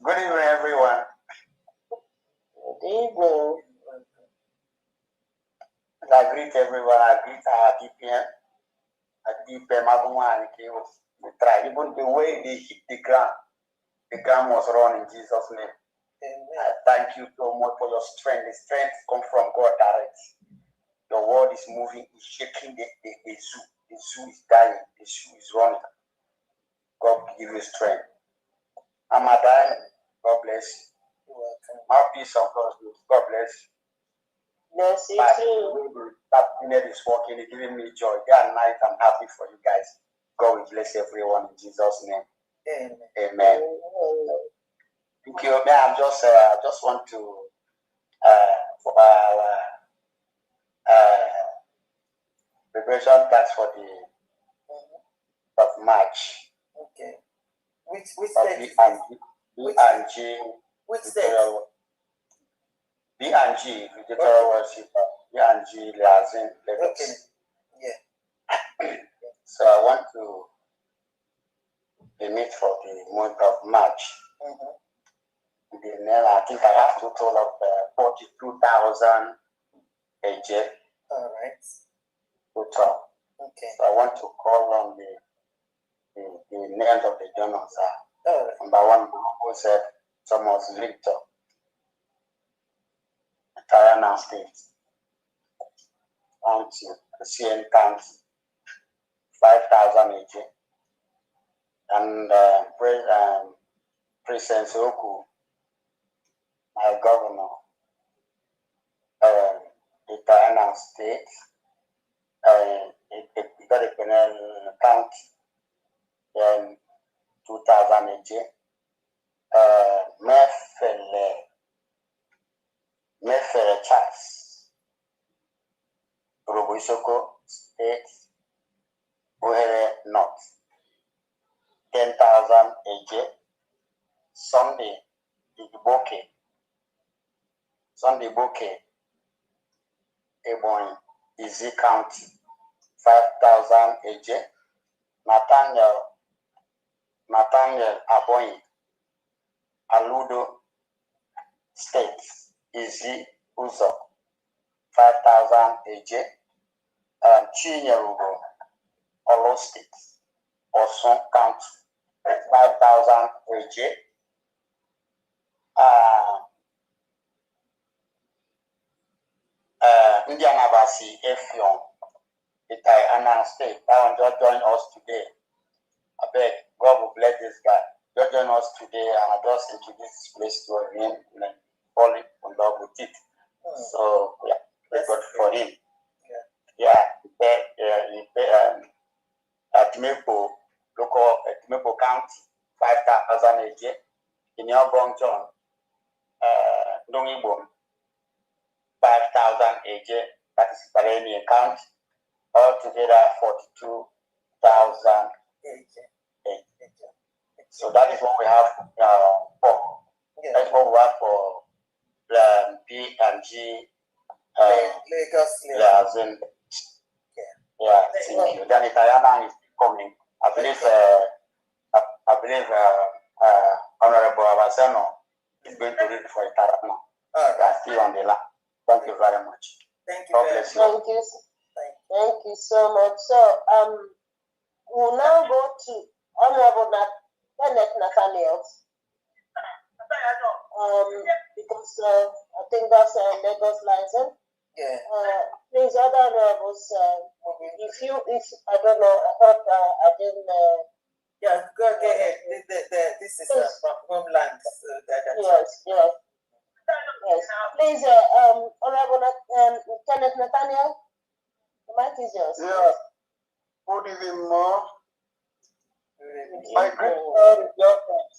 Good evening, everyone. Good evening. I greet everyone. I greet our DPM. We try. Even the way they hit the ground was wrong in Jesus' name. I thank you so much for your strength. The strength comes from God direct. Your word is moving, is shaking the zoo. The zoo is dying. The zoo is running. God give you strength. I'm a dying. God bless you. My peace of God. God bless you. Bless you too. That unit is working. It's giving me joy. Day and night, I'm happy for you guys. God will bless everyone in Jesus' name. Amen. Thank you. I just want to for our preparation tax for the of March. Okay. Which state? B&G. Which state? B&G, Victoria Worship, B&G, Liazin, Lagos. Okay. Yeah. So I want to limit for the month of March. I think I have a total of 42,000 AJ. All right. Total. Okay. So I want to call on the names of the donors. All right. Number one, who said Thomas Victor, Tayana State, County, CN County, 5,000 AJ. And President Oku, my governor, the Tayana State, the Penel County, then 2,000 AJ. Mefere Charles, Robusoko State, Ohere North, 10,000 AJ. Sunday Boke, Ebony, Easy County, 5,000 AJ. Nathaniel Aboy, Aludo State, Easy Uzo, 5,000 AJ. Chinyarugo, Olo State, Osun County, 5,000 AJ. Indianabasi Efion, Itaiana State, that one just joined us today. I beg, God will bless this guy. Just join us today, and I just introduce this place to him and fall in love with it. So, yeah, thank God for him. Timepo, local Timepo County, 5,000 AJ. In your John, Dongibo, 5,000 AJ. That is Paranian County. Altogether, 42,000 AJ. So that is what we have for. That's what we have for B&G. Lagos. Yeah, thank you. Then Italiana is coming. I believe believe Honorable Abasano is going to read for Itarama. They are still on the line. Thank you very much. Thank you. God bless you. Thank you so much. So we'll now go to Honorable Kenneth Nathaniel. Because I think that's a Lagos license. Yeah. Please, other honorables, if I don't know, I thought I didn't. Yeah, go ahead. This is from homeland. Yes. Please, Honorable Kenneth Nathaniel, the mic is yours. Yeah. Good evening, Ma. I greet all the Biafrans.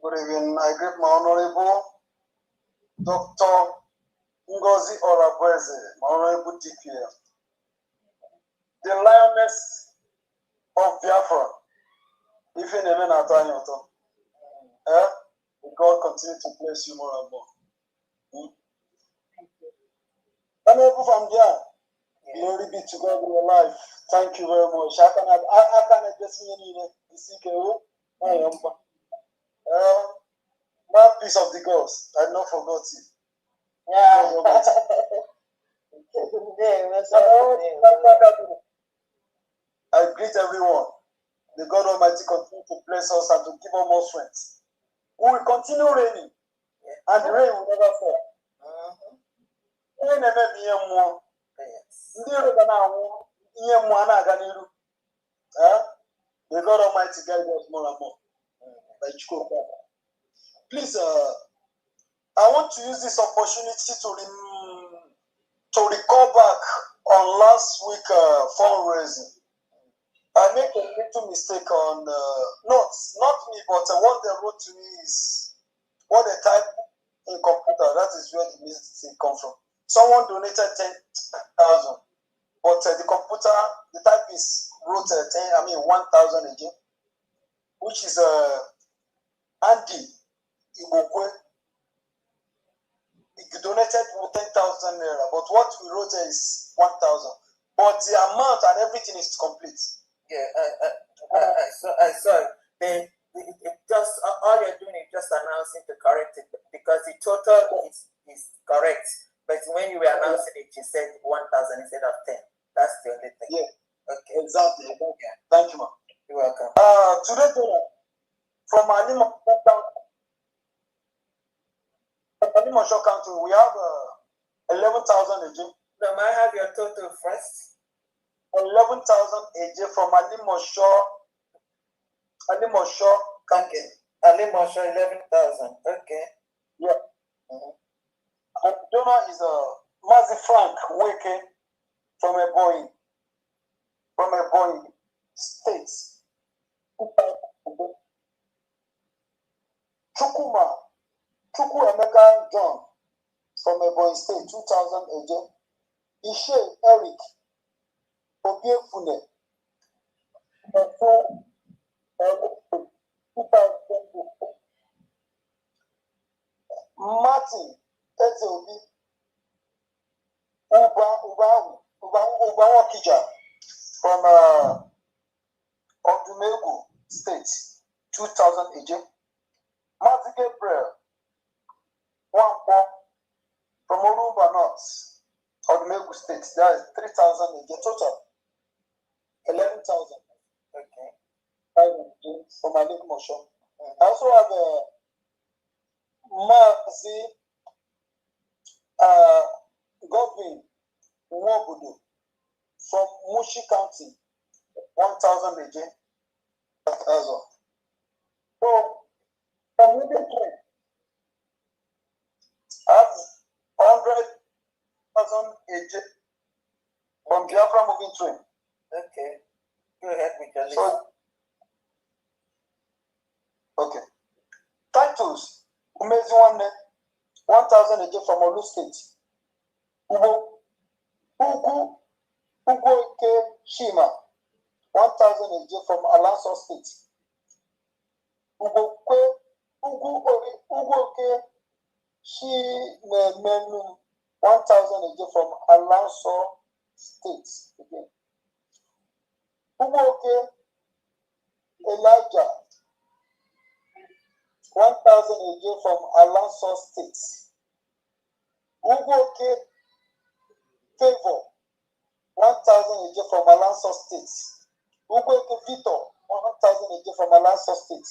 Good evening. I greet my Honorable Dr. Ngozi Orabweze, my Honorable DPM, the Lioness of Biafra. If you never know God continue to bless you more and more. Honorable from there, glory be to God in your life. Thank you very much. I can address me in my peace of the gods. I not forgot you. Yeah. I greet everyone. The God Almighty continue to bless us and to give us more strength. We will continue raining, and the rain will never fall. The God Almighty guide us more and more. Please, I want to use this opportunity to recall back on last week fundraising. I make a little mistake on not me, but what they wrote to me is what they type in computer. That is where the mistake comes from. Someone donated 10,000, but the computer, the typist wrote 1,000 again, which is Andy Ibokwe. He donated 10,000 naira, but what we wrote is 1,000. But the amount and everything is complete. Yeah, I saw it. It just all you're doing is just announcing to correct it because the total is correct. But when you were announcing it, you said 1,000 instead of 10. That's the only thing. Yeah. Okay. Exactly. Yeah. Thank you, ma'am. You're welcome. Today, from Animal County, we have 11,000 again. No, may I have your total first? 11,000 AJ from Alimosho County. Alimosho 11,000. Okay. Yeah. And donor is Mazi Frank Weke from Ebonyi State. Chukwu Emeka John from Ebonyi State 2,000 AJ. Ishe Eric Obiefune, Martin Ezeobi, Uba Wakija from Odumegu State, 2,000 AJ. Martin Gabriel Wampo from Orumba North, Odumegu State, that is 3,000 AJ total. 11,000. Okay. From my little motion. I also have Mazi Godwin Nwobudu from Mushi County, 1,000 again. As well. So, from moving train, I have 100,000 AJ from Biafra moving train. Okay. Go ahead with your list. So, okay. Titles. Umezi 1,000 again from Olu State. Ugo Ike Shima. 1,000 again from Alaso State. Ugo Ike Shimemenu. 1,000 again from Alaso State. Again. Ugo Ike again from Alonso State. Ugoke Favor, 1,000 again from Alonso State. Ugoke Victor, 1,000 again from Alonso State.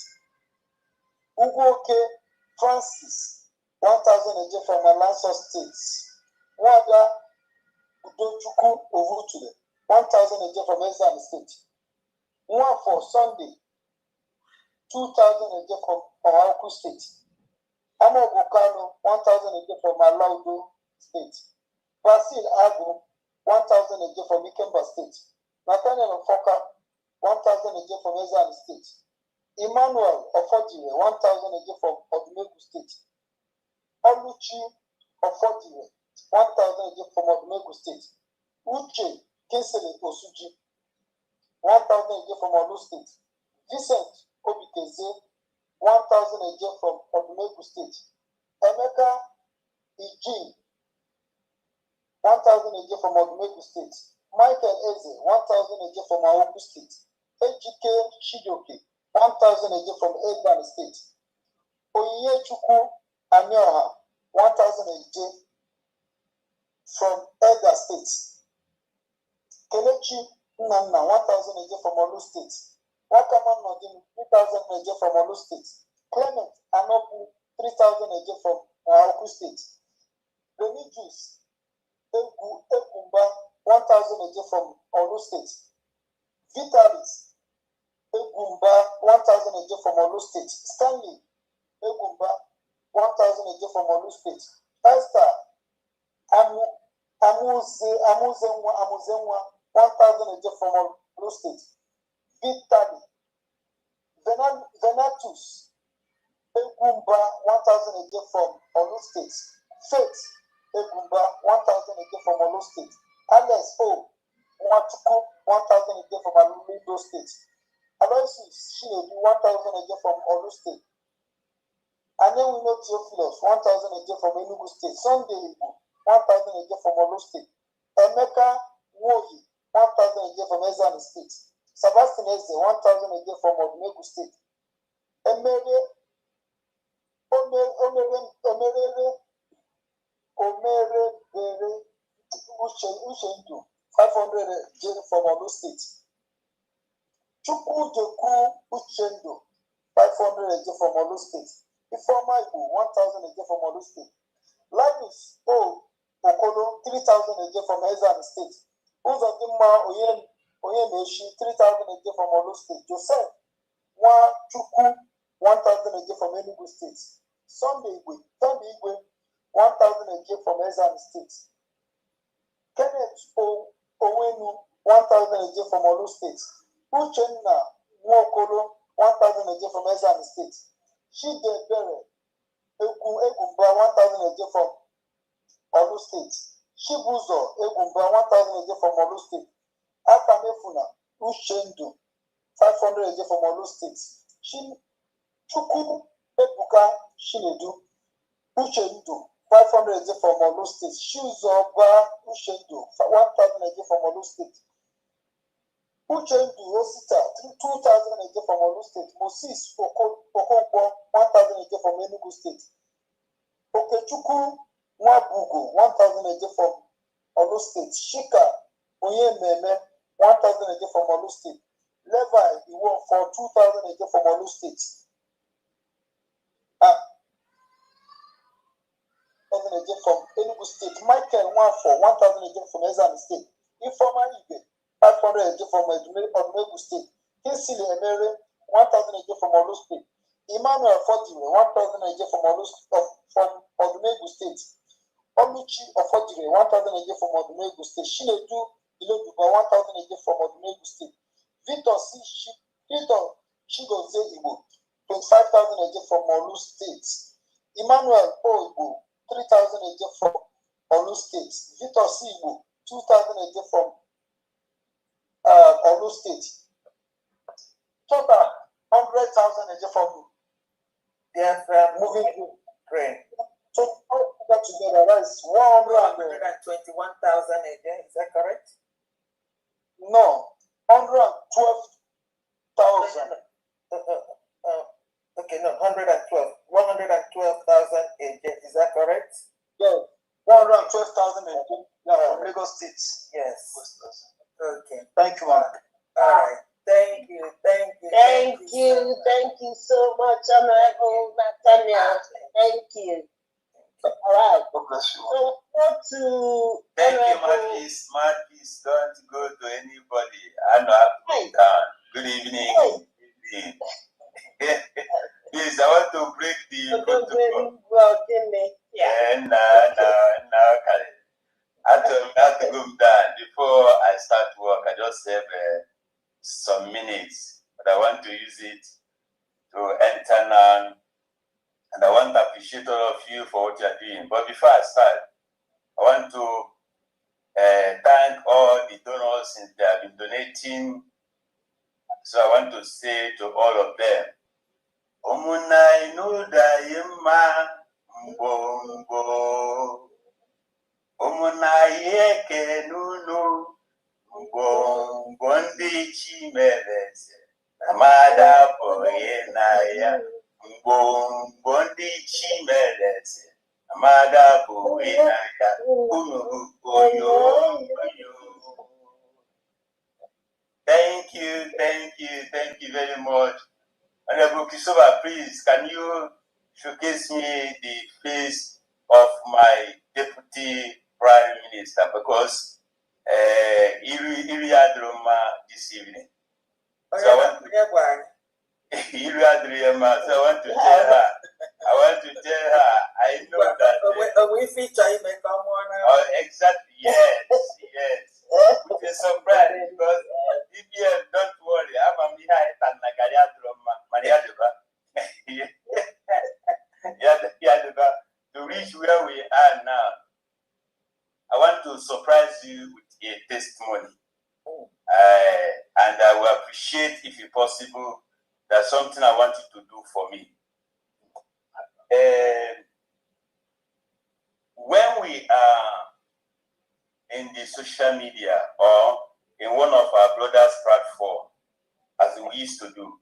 Ugoke Francis, 1,000 again from Alonso State. Wada Udonchuku Ovutule, 1,000 again from Exile State. One for Sunday, 2,000 again from Oahu State. Amo Bukano, 1,000 again from Alaudo State. Basil Agu, 1,000 again from Ikemba State. Nathaniel Ofoka, 1,000 again from Exile State. Emmanuel Ofodire, 1,000 again from Odumegu State. Oluchi Ofodire, 1,000 again from Odumegu State. Uche Kinsele Osuji, 1,000 again from Olu State. Vincent Obikeze, 1,000 again from Odumegu State. Emeka Iji, 1,000 again from Odumegu State. Michael Eze, 1,000 again from Aoku State. Ejike Shidoke, 1,000 again from Egban State. Oyechukwu Anioha, 1,000 again from Elder State. Kelechi Nana, 1,000 again from Olu State. Wakaman Nodin, 3,000 again from Olu State. Clement Anobu, 3,000 again from Aoku State. Remigius Ekumba, 1,000 again from Olu State. Vitalis Egumba, 1,000 again from Olu State. Stanley Egumba, 1,000 again from Olu State. Esther Amuzenwa, 1,000 again from Olu State. Vitali Venatus Egumba, 1,000 again from Olu State. Faith Egumba, 1,000 again from Olu State. Alex O Nwachukwu, 1,000 again from Alumido State. Aloysius Shinedu, 1,000 again from Olu State. And then we know Theophilus, 1,000 again from Enugu State. Sunday Igbo, 1,000 again from Olu State. Emeka Nwoyi, 1,000 again from Ezana State. Sebastian Eze, 1,000 again from Odumegu State. Ushendu, 500 again from Olu State. Chukwujeku Uchendo, 500 again from Olu State. Ifeoma Igbo, 1,000 again from Olu State. Linus O Okolo, 3,000 again from Ezana State. Uzodimma Oyemeshi, 3,000 again from Olu State. Joseph Nwachukwu, 1,000 again from Enugu State. Sunday Igwe, 1,000 again from Ezana State. Kenneth Owenu, 1,000 again from Olu State. Uchenna Nwokolo, 1,000 again from Ezana State. Chide Bere Egumba, 1,000 again from Olu State. Chibuzo Egumba, 1,000 again from Olu State. Akamefuna Uchendu, 500 again from Olu State. Chukwu Ebuka Shinedu Uchendu, 500 again from Olu State. Shuzoba Uchendu, 1,000 again from Olu State. Uchendu Osita, 2,000 again from Olu State. Moses Okonkwo, 1,000 again from Enugu State. Okechukwu Nwabugu, 1,000 again from Olu State. Shika Oyememe, 1,000 again from Olu State. Levi Iwo for 2,000 again from Olu State. 1,000 again from Enugu State. Michael Nwanfo, 1,000 again from Ezana State. Ifeoma Igwe, 500 again from Odumegu State. Kinsile Emere, 1,000 again from Olu State. Emmanuel Ofodire, 1,000 again from Odumegu State. Oluchi Ofodire, 1,000 again from Odumegu State. Shinedu Iloduba, 1,000 again from Odumegu State. Victor Chigozie Igbo, 25,000 again from Olu State. Emmanuel O Igbo, 3,000 again from Olu State. Victor C Igbo, 2,000 again from Olu State. Total 100,000 again from the moving group. Great. So all that together, that is 121,000 again. Is that correct? No, 112,000. Okay, no, 112. 112,000 from Lagos State. Yes. Okay. Thank you, Mark. All right. Thank you. Thank you so much, Honorable Nathaniel. Thank you. All right. God bless you. So go to Thank you, Marquis. Marquis, don't go to anybody. I'm not down. Good evening. Please, I want to break the protocol. No, Karen. I have to go down. Before I start work, I just have some minutes, but I want to use it to enter now. And I want to appreciate all of you for what you're doing. But before I start, I want to thank all the donors since they have been donating. So I want to say to all of them, Omunai no daima mbombo. Omunai eke nunu mbombo ndi chimeleze. Amada poye na ya. Bondi chimeleze, amada buina ya oyo. Thank you very much. Honorable Christopher, please, can you showcase me the face of my Deputy Prime Minister? Because Iriadroma this evening. So I want to so I want to tell her. I know that. We feature him and come on. Oh, exactly. Yes. Which is surprise because DPM, don't worry. I'm a Mihai Tanagaria Droma, Mariaduba. To reach where we are now, I want to surprise you with a testimony. And I will appreciate, if it's possible, that's something I want you to do for me. When we are in the social media or in one of our brothers' platform, as we used to do,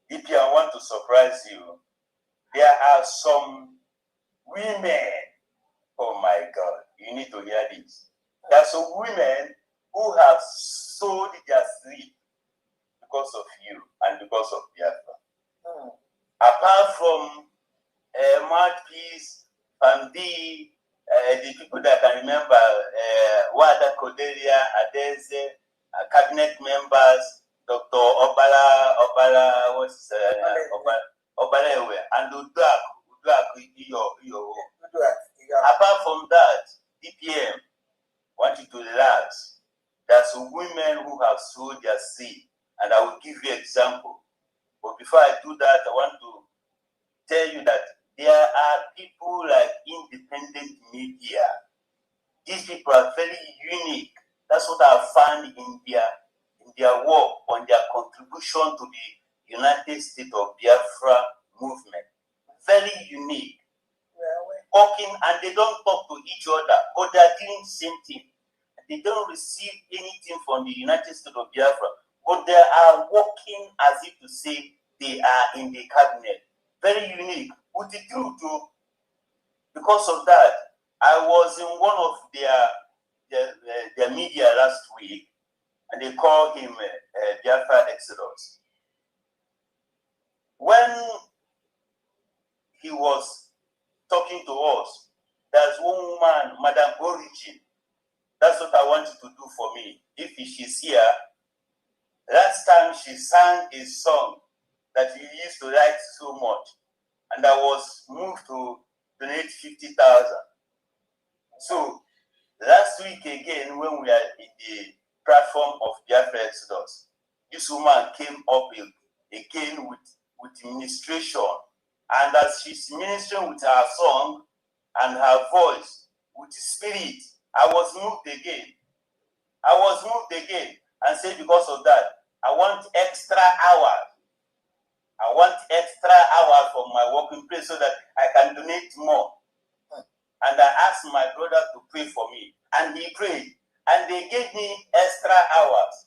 if I want to surprise you, there are some women. Oh my God, you need to hear this. There are some women who have sold their sleep because of you and because of Biafra. Apart from Mouthpiece and the people that can remember, Wada Cordelia, Adeze, cabinet members, Dr. Obala, what's Obala, and Uduak, Apart from that, DPM want you to relax. There's women who have sold their seed, and I will give you an example. But before I do that, I want to tell you that there are people like independent media. These people are very unique. That's what I found in their work, on their contribution to the United States of Biafra movement. Very unique. Talking, and they don't talk to each other, but they are doing the same thing. They don't receive anything from the United States of Biafra, but they are working as if to say they are in the cabinet. Very unique. With the truth too. Because of that, I was in one of their media last week, and they called him Biafra Exodus. When he was talking to us, there's one woman, Madame Origin. That's what I want you to do for me. If she's here, last time she sang a song that he used to like so much, and I was moved to donate 50,000. So last week again, when we are in the platform of Biafra Exodus, this woman came up again with ministration, and as she's ministering with her song and her voice, with spirit, I was moved again. And say because of that, I want extra hours. I want extra hours from my working place so that I can donate more. And I asked my brother to pray for me. And he prayed. And they gave me extra hours.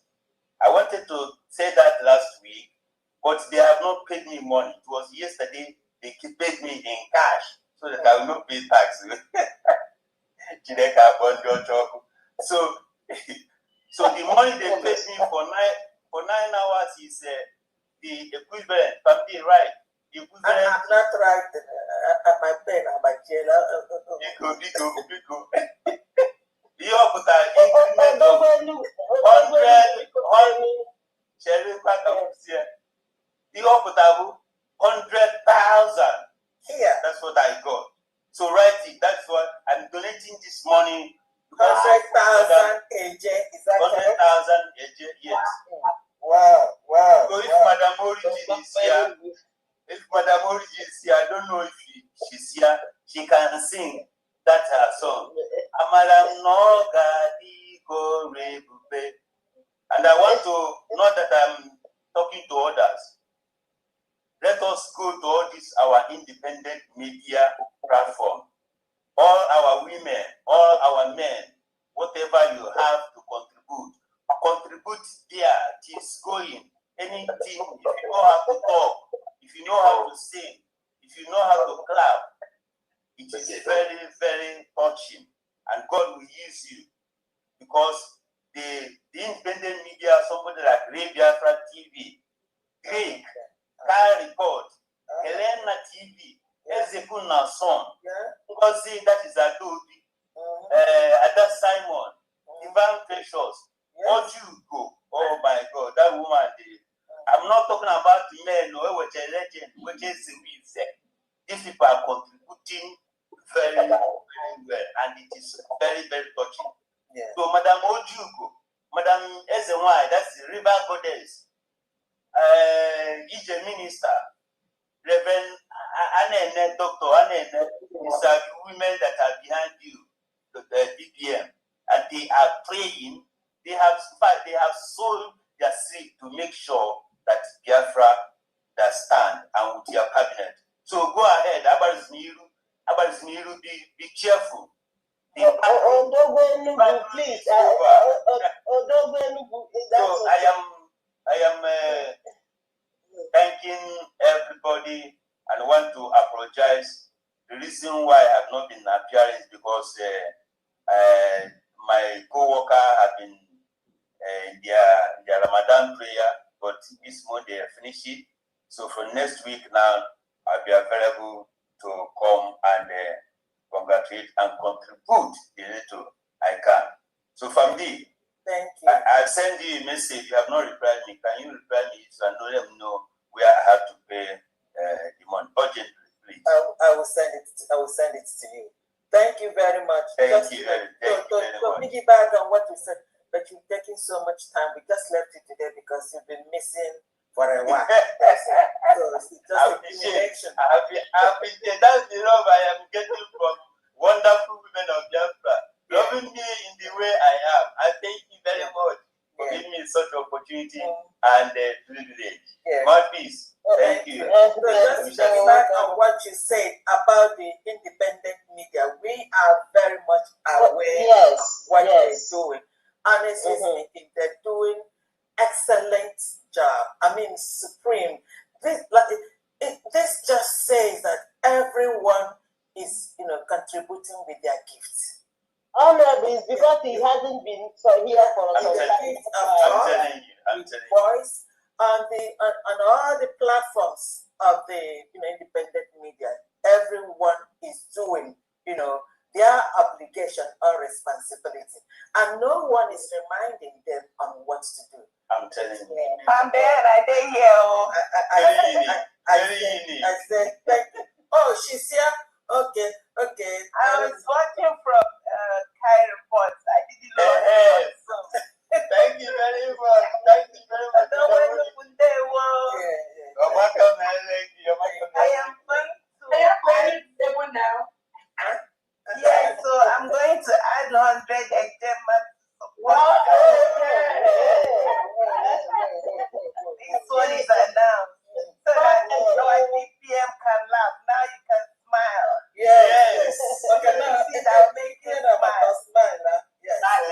I wanted to say that last week, but they have not paid me money. It was yesterday, they paid me in cash so that I will not pay tax. So, so the money they paid me for 9 hours is the equivalent. Right? The equivalent. I'm not right. My pen, my jail. Biko. You put an increment of 100,000. Here. That's what I got. So right, that's what I'm donating this money. 100,000 AJ. Is that 100,000 AJ? Yes. Wow. So if Madam Origin is here, I don't know if she's here. She can sing that her song. And I want to, not that I'm talking to others, let us go to all this, our independent media platform. All our women, all our men, whatever you have to contribute there. It is going. Anything, if you know how to talk, if you know how to sing, if you know how to clap, it is very, very touching. And God will use you. Because the independent media, somebody like Biafra TV, Greek, Car Report, Helena TV, Ezekuna Son, because that is Adobe, Ada Simon, Ivan Precious, Ojugo. Oh my God, that woman. I'm not talking about men which are legend, which is these people are contributing very, very well, and it is very, very touching. Yeah. So, Madam Ojugo, Madam Ezenwai, that's the river goddess, EJ minister, Reverend Anene, Dr. Anene, these are the women that are behind you, the DPM, and they are praying. They have sold their seed to make sure that Biafra does stand and with your cabinet. So go ahead, Abariz be cheerful. Please. So I am thanking everybody and want to apologize. The reason why I have not been appearing is because my co-worker have been in their Ramadan prayer, but this month they have finished it. So for next week now, I'll be available to come and congratulate and contribute the little I can. So family, thank you. I send you a message. You have not replied me. Can you reply me so I let them know where I have to pay the money urgently, please? I will send it. I will send it to you. Thank you very much. Thank you very much. Piggyback on what you said, but you've taken so much time. We just left it today because you've been missing for a while. So it's just a connection. I've been that's the love I am getting from wonderful women of Biafra, loving me in the way I am. I thank you very much for giving me such opportunity and privilege. My peace. Thank you. Just back on what you said about the independent media, we are very much aware of what they're doing. Honestly speaking, they're doing excellent job. I mean, supreme. This just says that everyone is, contributing with their gifts. Honorable is because he hasn't been here for us. I'm telling you. Voice on all the platforms of the independent media. Everyone is doing their obligation or responsibility, and no one is reminding them on what to do. I'm telling you. I'm there. I didn't hear. I said thank you. Oh, she's here. Okay. I was watching from Kai Reports. I didn't know. Thank you very much. Thank you very much. I am going to. Now. Yeah, so I'm going to add 100 examples. This one is announced. So that our DPM can laugh. Now you can smile. Yes. Okay, now I'll make you smile. Yes. I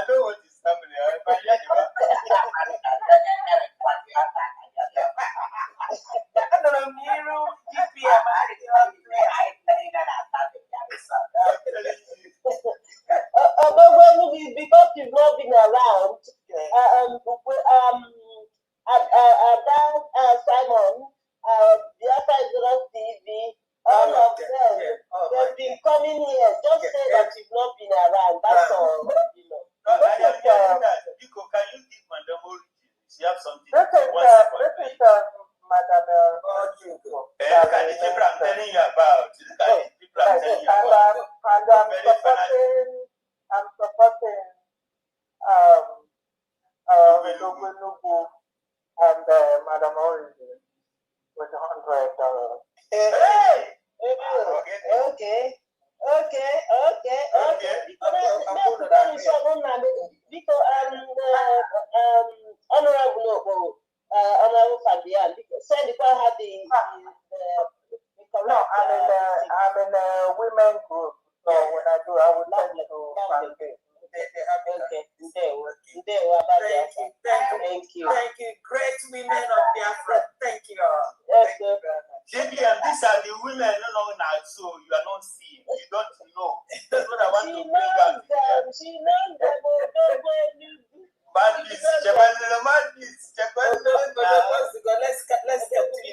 know what is happening. around. Simon, Biafra TV, all of them, they've been coming here. Just say that you've not been around. That's all. You know. No, I am hearing that. Nico, can you give Madam Ori? She have something. Madam Can the people I'm telling you about? I'm supporting Nubu and Madam Ori with $100. Hey! Okay. Honorable Fabian, send the call had the no, I'm in a women group. So when I do, I would like to Fabian. Thank you. Great women of Biafra. Thank you all. JBM, these are the women now, so you are not seeing. You don't know. That's what I want to bring out. She knows them. Madness. Let's continue.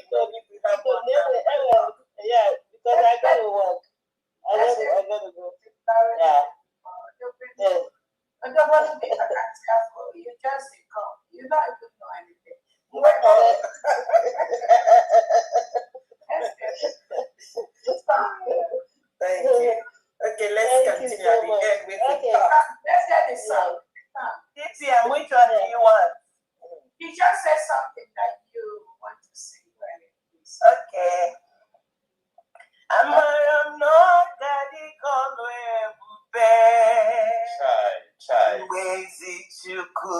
Yeah, because I got to work. I gotta go. Yeah. Yes. And the one thing I can't ask for, you just come. You don't even know anything. Thank you. Okay, let's continue at the end with the talk. Let's get this song. DPM, which one do you want? You just said something that you want to say. Okay. I'm not daddy called Chai. Wezi chuku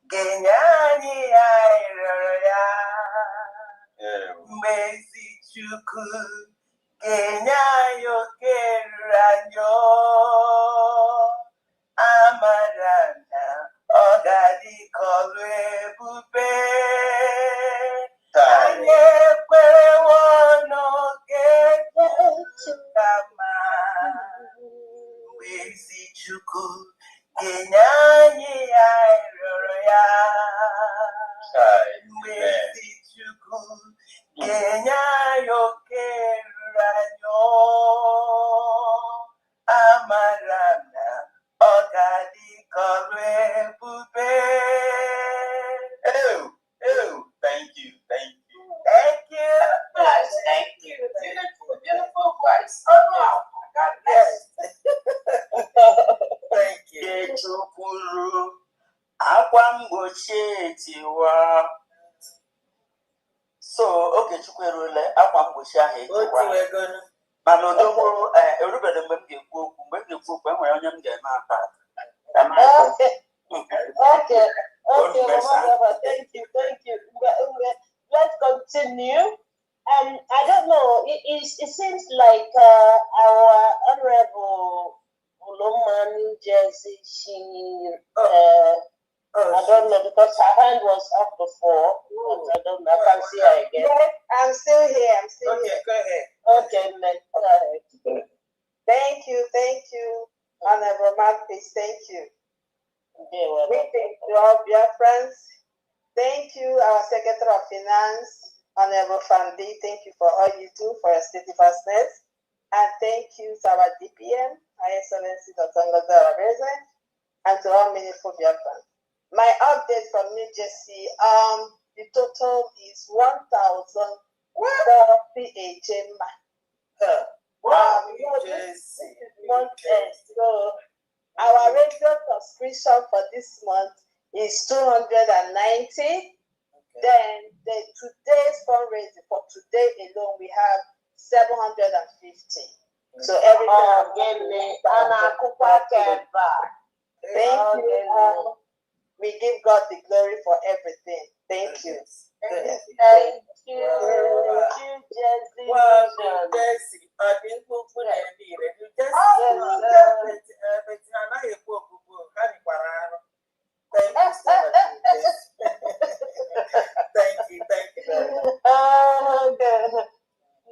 genyani airoya. Wezi chuku genyayo keranyo. Amarana ogadi kolwe bube. Anye kwe wono kama. Wezi chuku genyanyi airoya. Wezi chuku genyayo keranyo. Amarana ogadi kolwe bube. Thank you. Yes, thank you. Beautiful voice. Oh, wow. God bless. Thank you. Chukuru akwa mgbochi tiwa. So, okay, Chukwerule akwa mgbochi ahụ etiwa. Mana odogwu erubere mgbe m ga-ekwu okwu. Mgbe m ga-ekwu okwu, enwere onye m ga-eme aka. Okay, Mama, thank you. Let's continue. I don't know. It seems like our honorable Uloma New Jersey. I don't know because her hand was up before. I don't know. I can't see her again. Yes, I'm still here. Okay, go ahead. Okay, let's go ahead. Thank you, Honorable Marcus. Thank you. Greetings to all dear friends. Thank you, our Secretary of Finance, Honorable Fandi. Thank you for all you do for your steadfastness. And thank you to our DPM, High Excellency Dr. Ngozi Areze, and to all meaningful dear friends. My update from New Jersey, the total is 1,040 HMA. Wow, New Jersey. So our radio subscription for this month is 290. Okay. Then today's fundraising for today alone we have 750. So every thank you. We give God the glory for everything. Thank you. Thank you. Jesse. Well, Jesse, I think we'll put it in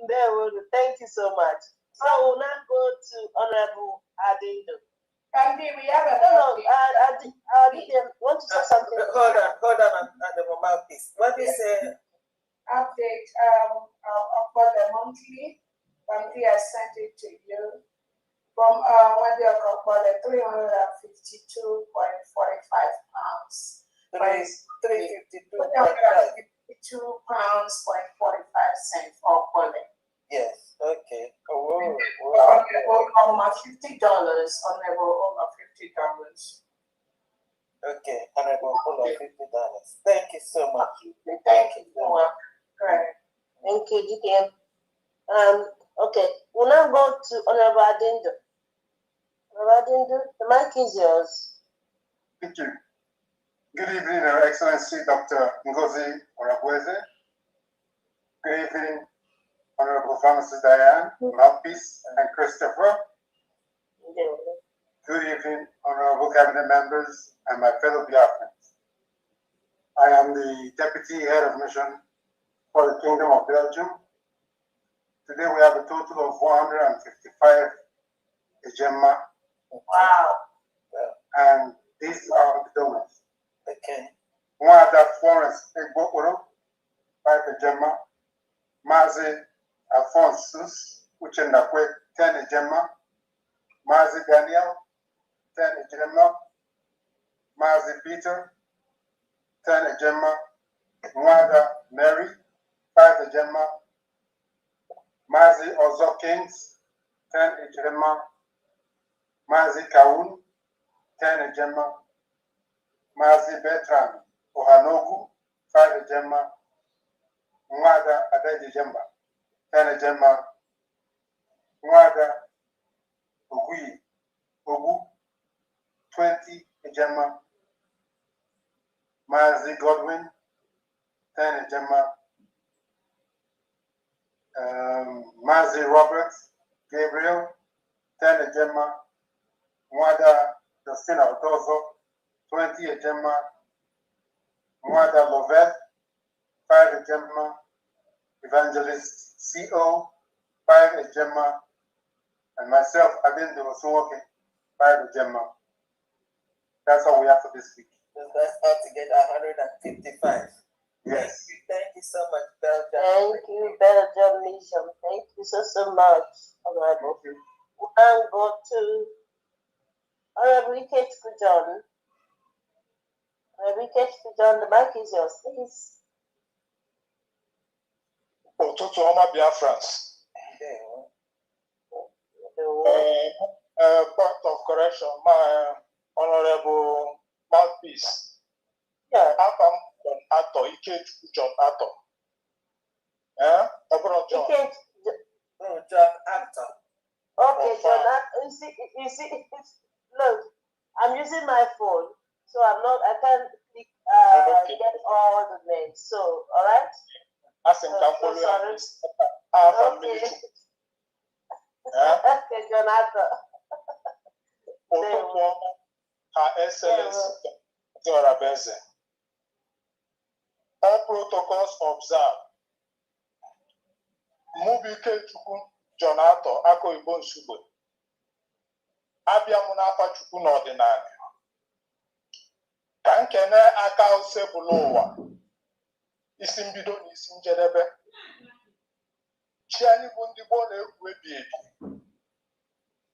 there. Thank you so much. So we'll now go to Honorable Adindo. Kandi, we have a want to say something? Hold on, and the mouthpiece. What do you say? Update for the monthly. I sent it to you. From what they call the 352.45 pounds. 352 pounds, 45 cents for Poland. Yes, okay. Over $50, honorable, over $50. Okay, honorable, over $50. Thank you so much. Thank you. Right. Thank you, DPM. Okay, we'll now go to Honorable Adindo. Honorable Adindo, the mic is yours. Thank you. Good evening, Her Excellency Dr. Ngozi Oragweze. Good evening, Honorable Pharmacist Diane, Mouthpiece, and Christopher. Good evening, Honorable Cabinet members and my fellow Biafrans. I am the Deputy Head of Mission for the Kingdom of Belgium. Today we have a total of 155 ejema. Wow. And these are the donors. Okay. Mwada Florence Egbokoro, 5 ejema. Mazi Alphonsus Uchendakwe, 10 ejema. Mazi Daniel, 10 ejema. Mazi Peter, 10 ejema. Mwada Mary, 5 ejema. Mazi Ozo Kings, 10 ejema. Mazi Kaun, 10 ejema. Mazi Bertrand Ohanogu, 5 ejema. Mwada Adeji Jemba, 10 ejema. Mwada Ogu, 20 ejema. Mazi Godwin, 10 ejema. Mazi Robert Gabriel, 10 ejema. Mwada Justina Odozo, 20 ejema. Mwada Loveth, 5 ejema. Evangelist CO, 5 ejema. And myself, Adin Osunwoke, 5 ejema. That's all we have for this week. So that's how to get 155. Yes. Thank you so much, Belgium. Thank you, Belgium Nation. Thank you so much, Honorable. We'll now go to Honorable Kate Kujon. Honorable Kate Kujon, the mic is yours, please. Ụtụtụ ọma Biafrans. Point of correction, my Honorable Mouthpiece. Yeah. Afam John Ato, Ikechukwu John Ato. John. John Ato. Okay, John Ato. You see, look, I'm using my phone, so I can't click, get all the names. So, all right? Sorry. Okay. Okay, John Ato. Her Excellency, Dora Beze. All protocols observed. Mubike Chukwu John Ato, Ako Igbo Nsugbe. Abịa m n'afa Chukwu n'ọdịnala. Ka nkene aka usekpụlụ ụwa. Isi mbido na isi njedebe. Chi anyị bụ ndị gboo na-ekwu ebi ebi.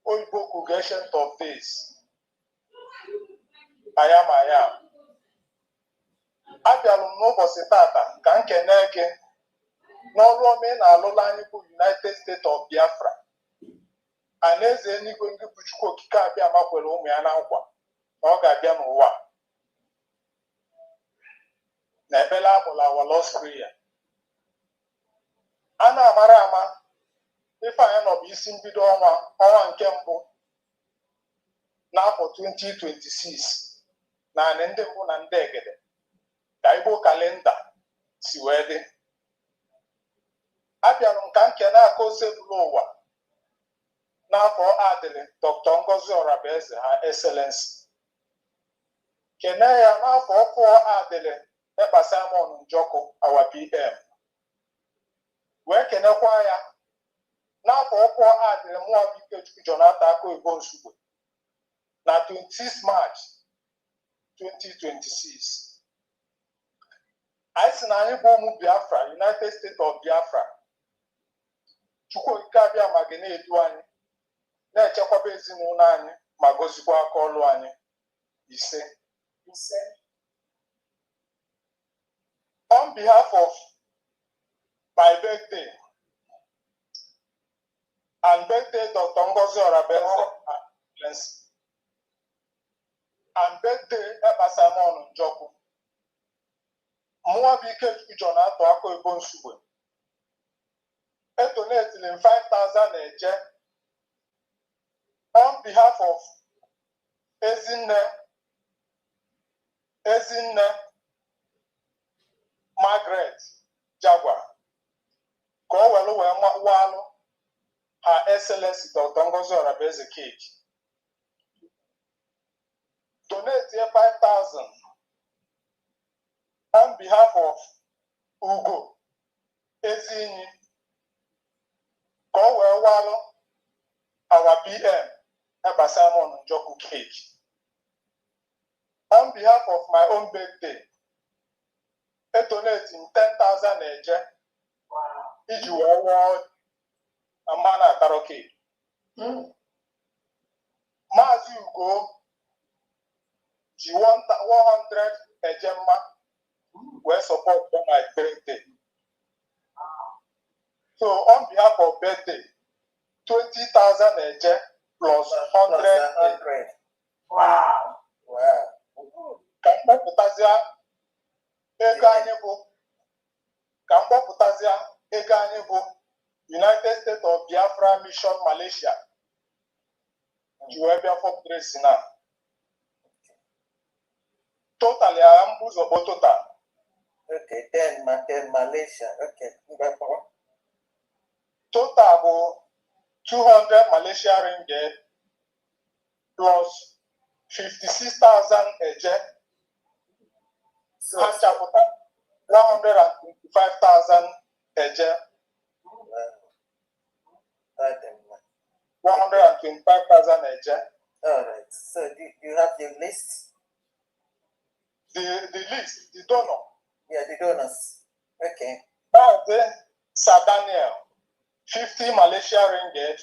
Oyibo kwuga ancient of days. Ayam. Abịalụ m n'ụbọchị tata ka nkene gị n'ọrụ ọma ị na-alụla anyị bụ United States of Biafra. Anaeze eluigwe ndị bụ Chukwu okike abịa makwere ụmụ ya na nkwa na ọ ga-abịa n'ụwa. Na ekpere amụla our Lord's Prayer. A na-amara ama ife anyị nọ bụ isi mbido ọnwa nke mbụ n'afọ 2026 naanị ndị mbụ na ndị egede ka Igbo kalenda si wee dị. Abịara m ka nkene aka osekpụlụ ụwa n'afọ adịrị Dr. Ngozi Orabeze, Her Excellency. Kene ya n'afọ ọkụ adịrị Ekpa Simon Njoku, our PM. Wee kenekwa ya n'afọ ọkụ adịrị mụọ bụ Ikechukwu Jonathan Ako Igbo Nsugbe na 26 March 2026. I sị na anyị bụ ụmụ Biafra, United States of Biafra. Chukwu okike abịa ma gị na-edu anyị, na-echekwaba ezinụlọ anyị ma gozikwa aka ọlụ anyị. Ise. On behalf of my birthday and birthday Dr. Ngozi Orabenze and birthday Eba Simon Njoku, Mwa Bike John Ato Ako Ebon Sugwe, donated in 5,000 eje on behalf of Ezinne Margaret Jaguar, go well Walu, Her Excellency Dr. Ngozi Orabenze cake. Donate 5,000 on behalf of Ugo Ezini, go well Walu, our PM Eba Simon Njoku cake. On behalf of my own birthday, I donate in 10,000 eje. Iji wee wụọ amana ataroke. Maazị Ugo ji 100 eje mma wee support for my birthday. So on behalf of birthday, 20,000 eje plus 100. Wow. Ka mkpọpụtazịa ego anyị bụ United States of Biafra Mission Malaysia ji wee bịa fundraising na total ya mbụzọkpọ total. Okay, then Malaysia. Okay. Total bụ 200 Malaysia ringgit plus 56,000 eje. Ha chapụta 125,000 eje. 125,000 eje. All right. So do you have the list? The list, the donor. Yeah, the donors. Okay. Maazị Sir Daniel, 50 Malaysia ringgit.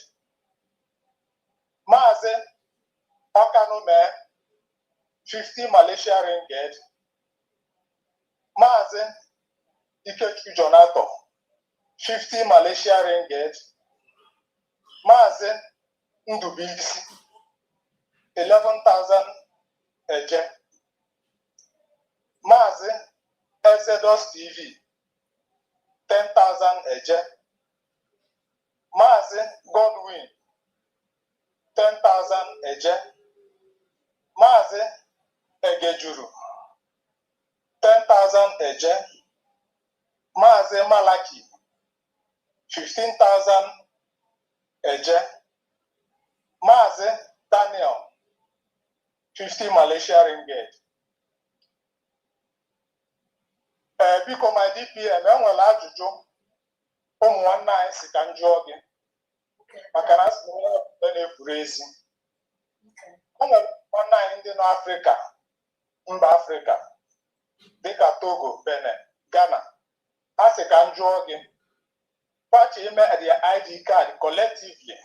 Maazị Okanume, 50 Malaysia ringgit. Maazị Ikechukwu Jonato, 50 Malaysia ringgit. Maazị Ndubisi, 11,000 eje. Maazị Exodus TV, 10,000 eje. Maazị Godwin, 10,000 eje. Maazị Egejuru, 10,000 eje. Maazị Malaki, 15,000 eje. Maazị Daniel, 50 Malaysia ringgit. Biko my DPM, enwere ajụjụ ụmụ nwanne anyị si ka m jụọ gị maka na asị na na-efuru ezi. O nwere nwanne anyị ndị nọ Afrịka, mba Afrịka dịka Togo, Benin, Ghana. A sị ka m jụọ gị pachi ime their ID card collectively,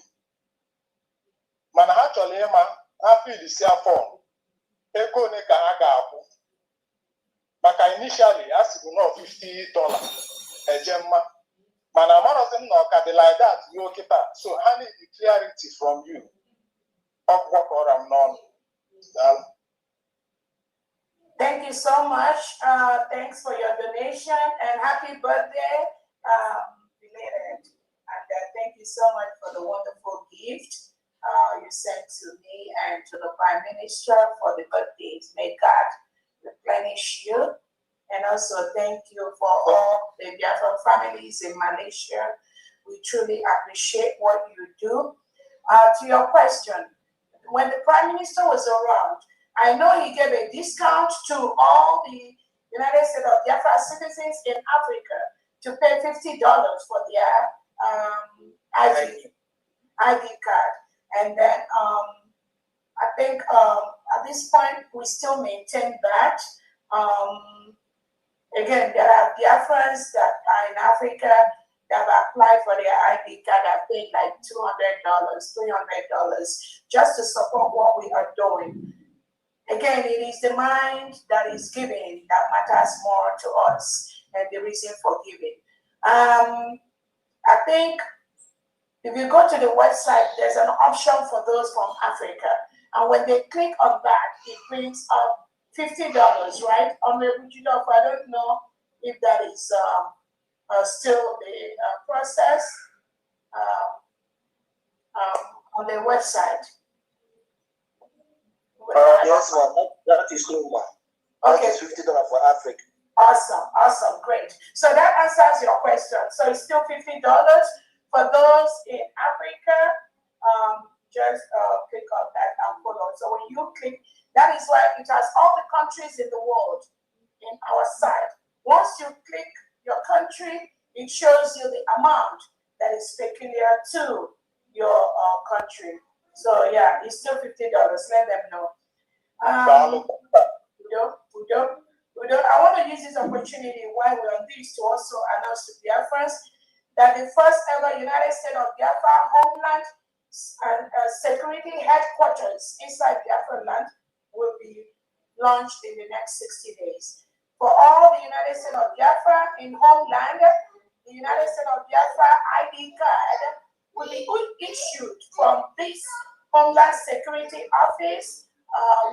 mana ha chọrọ ịma ha filisia fọm ego ole ka ha ga-akwụ maka initially a sị bụ nọ $50 eje mma, mana amarọzi m na ọka dị like that ruo kịta, so ha need the clarity from you. Ọgwụgwakọrọ m n'ọnụ. Thank you so much. Thanks for your donation and happy birthday, belated. And thank you so much for the wonderful gift you sent to me and to the Prime Minister for the birthdays. May God replenish you. And also thank you for all the Biafra families in Malaysia. We truly appreciate what you do. To your question, when the Prime Minister was around, I know he gave a discount to all the United States of Biafra citizens in Africa to pay $50 for their ID card. And then I think At this point, we still maintain that. Again, there are Biafrans that are in Africa that have applied for their ID card, have paid like $200, $300 just to support what we are doing. Again, it is the mind that is giving that matters more to us and the reason for giving. I think if you go to the website, there's an option for those from Africa. And when they click on that, it brings up $50, right? On the original, I don't know if that is still the process on the website. Yes, ma'am. That is normal. Okay. That is $50 for Africa. Awesome, great. So that answers your question. So it's still $50 for those in Africa. Just click on that and follow. So when you click, that is why it has all the countries in the world in our side. Once you click your country, it shows you the amount that is peculiar to your country. So yeah, it's still $50. Let them know. I want to use this opportunity while we're on this to also announce to Biafrans that the first ever United States of Biafra homeland and security headquarters inside Biafra land will be launched in the next 60 days. For all the United States of Biafra in homeland, the United States of Biafra ID card will be issued from this Homeland Security Office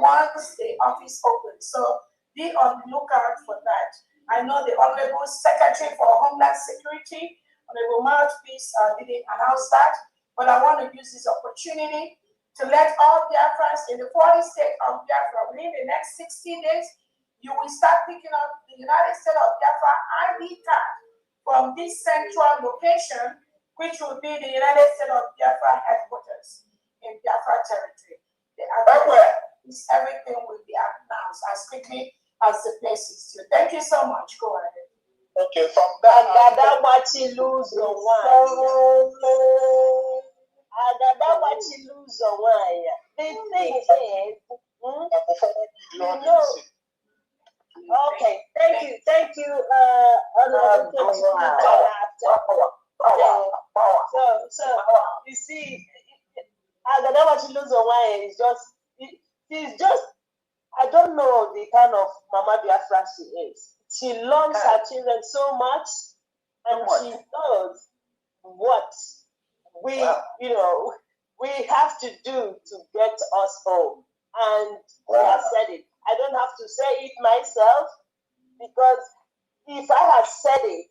once the office opens. So be on the lookout for that. I know the Honorable Secretary for Homeland Security, Honorable Mouthpiece, didn't announce that, but I want to use this opportunity to let all Biafrans in the 40 states of Biafra within the next 60 days, you will start picking up the United States of Biafra ID card from this central location, which will be the United States of Biafra headquarters in Biafra territory. The address, everything will be announced as quickly as the place is to. Thank you so much. Go ahead. Okay, from that. lose the one. The thing is, okay, thank you, so you see, Agadawachi lose the wine is she's just, I don't know the kind of Mama Biafra she is. She loves her children so much, and she knows what we have to do to get us home. And we have said it. I don't have to say it myself, because if I had said it,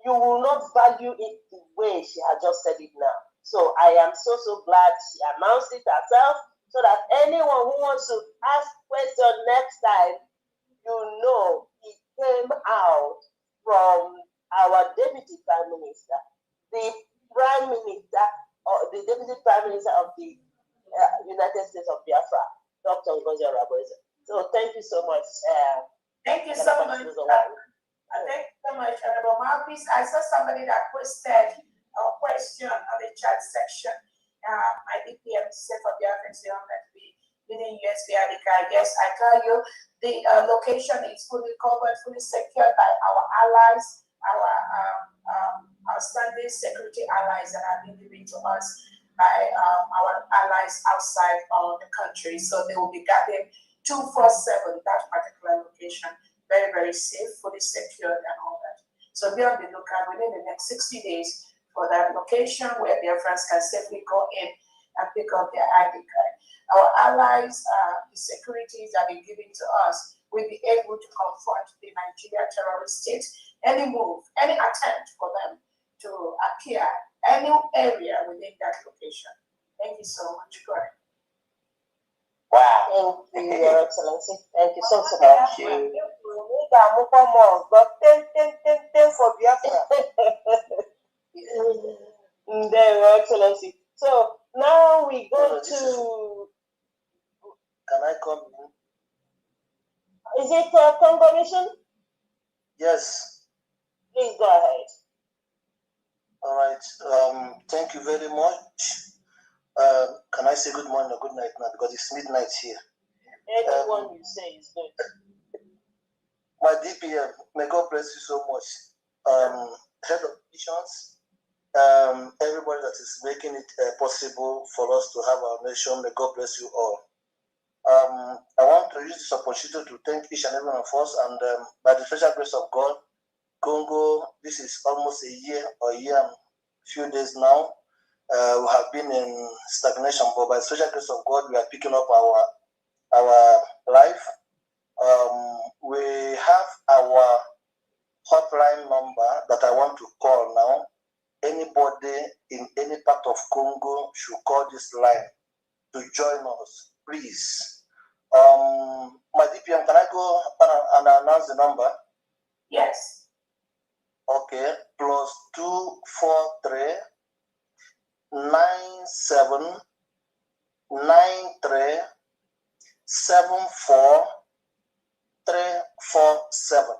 you will not value it the way she has just said it now. So I am so glad she announced it herself, so that anyone who wants to ask questions next time, it came out from our Deputy Prime Minister, the Prime Minister, or the Deputy Prime Minister of the United States of Biafra, Dr. Ngozi Raboeze. So thank you so much. Thank you so much. Thank you so much, Honorable Mouthpiece. I saw somebody that posted a question on the chat section. My DPM said for Biafra that we within USVID. Yes, I tell you, the location is fully covered, fully secured by our allies, our outstanding security allies that have been given to us by our allies outside of the country. So they will be guarding 24/7 that particular location. Very, very safe, fully secured, and all that. So be on the lookout within the next 60 days for that location where their friends can safely go in and pick up their ID card. Our allies, the securities that are given to us, will be able to confront the Nigeria terrorist state. Any move, any attempt for them to appear, any area within that location. Thank you so much. Go ahead. Wow. Thank you, Your Excellency. Thank you so much. We got more, but 10 for Biafra. There, Your Excellency. So now we go to. Can I come in? Is it a Congo mission? Yes. Please go ahead. All right. Thank you very much. Can I say good morning or good night now? Because it's midnight here. Anyone you say is good. My DPM, may God bless you so much. Head of missions, everybody that is making it possible for us to have our nation, may God bless you all. I want to use this opportunity to thank each and every one of us, and by the special grace of God, Congo, this is almost a year and few days now. We have been in stagnation, but by the special grace of God, we are picking up our life. We have our hotline number that I want to call now. Anybody in any part of Congo should call this line to join us, please. My DPM, can I go and announce the number? Yes. Okay, +243 97 93 74 347.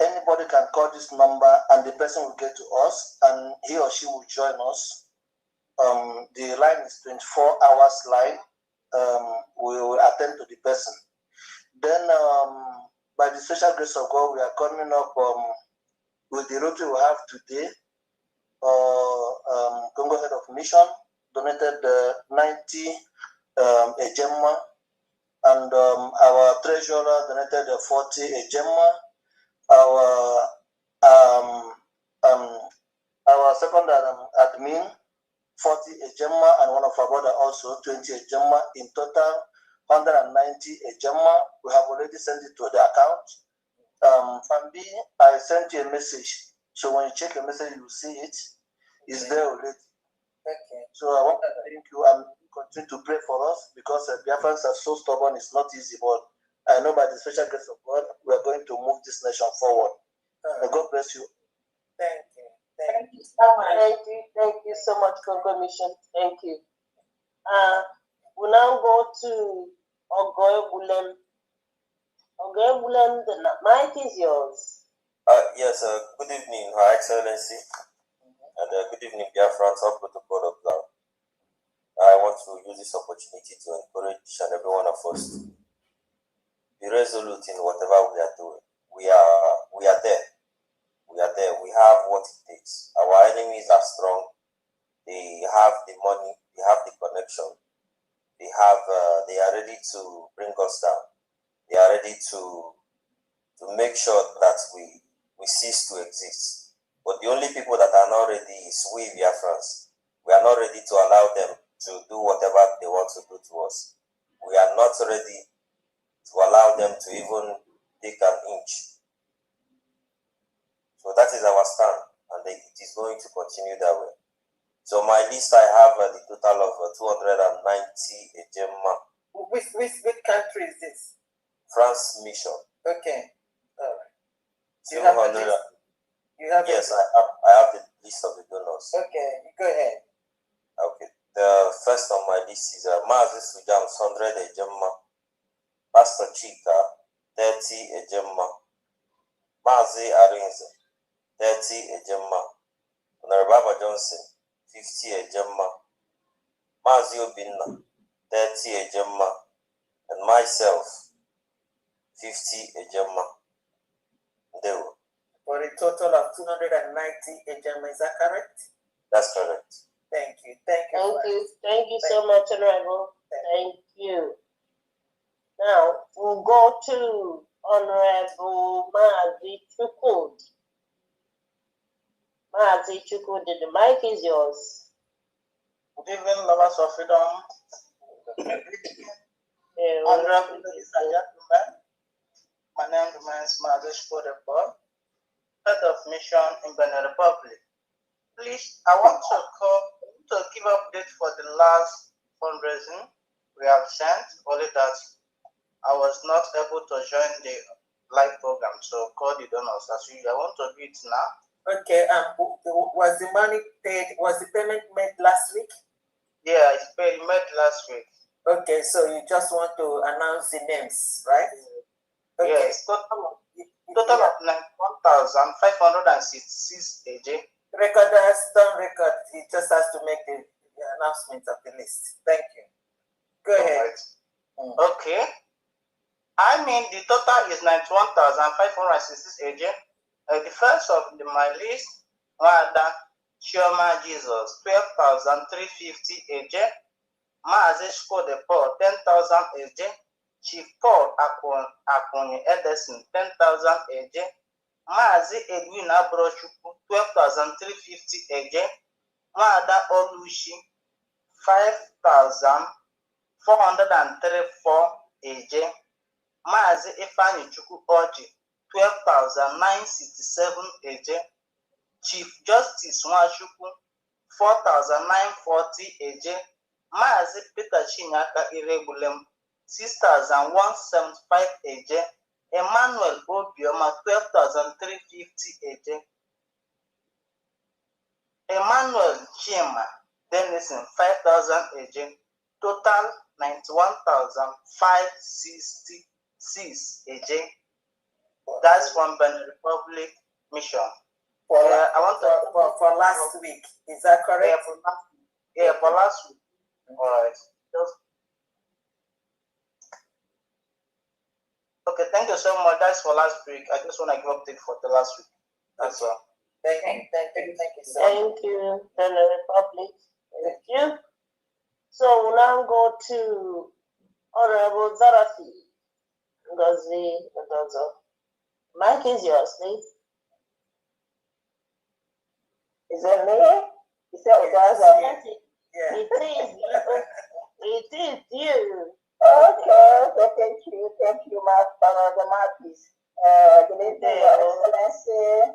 Anybody can call this number and the person will get to us and he or she will join us. The line is 24 hours line. We will attend to the person. Then by the special grace of God, we are coming up with the rotary we have today. Congo Head of Mission donated 90 ejema, and our treasurer donated 40 ejema. Our second admin 40 ejema, and one of our brother also 20 ejema. In total 190 ejema. We have already sent it to the account. Fambi, I sent you a message. So when you check the message, you see it. It's there already. Okay. So I want to thank you and continue to pray for us, because Biafrans are so stubborn. It's not easy, but I know by the special grace of God, we are going to move this nation forward. God bless you. Thank you. Thank you so much. Thank you so much, Congo Mission. Thank you. We'll now go to Ogoy Bulem. Ogoy Bulem, the mic is yours. Yes, good evening, Her Excellency, and good evening, Biafrans, all protocol observed. I want to use this opportunity to encourage each and every one of us to be resolute in whatever we are doing. We are there. We are there. We have what it takes. Our enemies are strong. They have the money. They have the connection. They are ready to bring us down. They are ready to make sure that we cease to exist. But the only people that are not ready is we Biafrans. We are not ready to allow them to do whatever they want to do to us. We are not ready to allow them to even take an inch. So that is our stand, and it is going to continue that way. So my list, I have the total of 290 ejema. Which country is this? France mission. Okay. All right. You have the list? Yes, I have the list of the donors. Okay, go ahead. Okay. The first on my list is Mazi Sujam, 100 ejema. Pastor Chika, 30 ejema. Mazi Arinze, 30 ejema. Honorable Johnson, 50 ejema. Mazi Obinna, 30 ejema. And myself, 50 ejema. Ndewo. For a total of 290 ejema, is that correct? That's correct. Thank you. Thank you. Thank you so much, Honorable. Thank you. Now we'll go to Honorable Mazi Chukud. Mazi Chukud, the mic is yours. Good evening, lovers of freedom. Honorable ladies and gentlemen, my name remains Mazi Chukud, Head of Mission in Benin Republic. Please, I want to give update for the last fundraising we have sent, only that I was not able to join the live program, so call the donors as usual. I want to do it now. Okay, was the money paid? Was the payment made last week? Yeah, it's made last week. Okay, so you just want to announce the names, right? Okay. Yes, total of 1,566 AJ. Recorder has done record. He just has to make the announcement of the list. Thank you. Go ahead. Okay. I mean, the total is 91,566 agents. The first of my list, Wada Chioma Jesus, 12,350 agents. Maazi Shkode Paul, 10,000 agents. Chief Paul Akuni Edison, 10,000 agents. Maazi Edwin Abrochukwu, 12,350 agents. Wada Olushi, 5,434 agents. Maazi Ifeanyi Chukwu Oji, 12,967 agents. Chief Justice Nwachukwu, 4,940 agents. Maazi Peter Chinyaka Iregulem, 6,175 agents. Emmanuel Obioma, 12,350 agents. Emmanuel Chima Denison, 5,000 agents. Total 91,566 agents. That's from Benin Republic Mission. I want to for last week. Is that correct? Yeah, for last week. All right. Okay, thank you so much. That's for last week. I just want to give update for the last week. That's all. Thank you so much. Thank you, Benin Republic. Thank you. So we'll now go to Honorable Zarafi Ngozi Ndozo. Mike is yours, please. Is it me? Is it Ogaza? Yeah. It is you. Okay, thank you, the Marquis. Good evening, Your Excellency,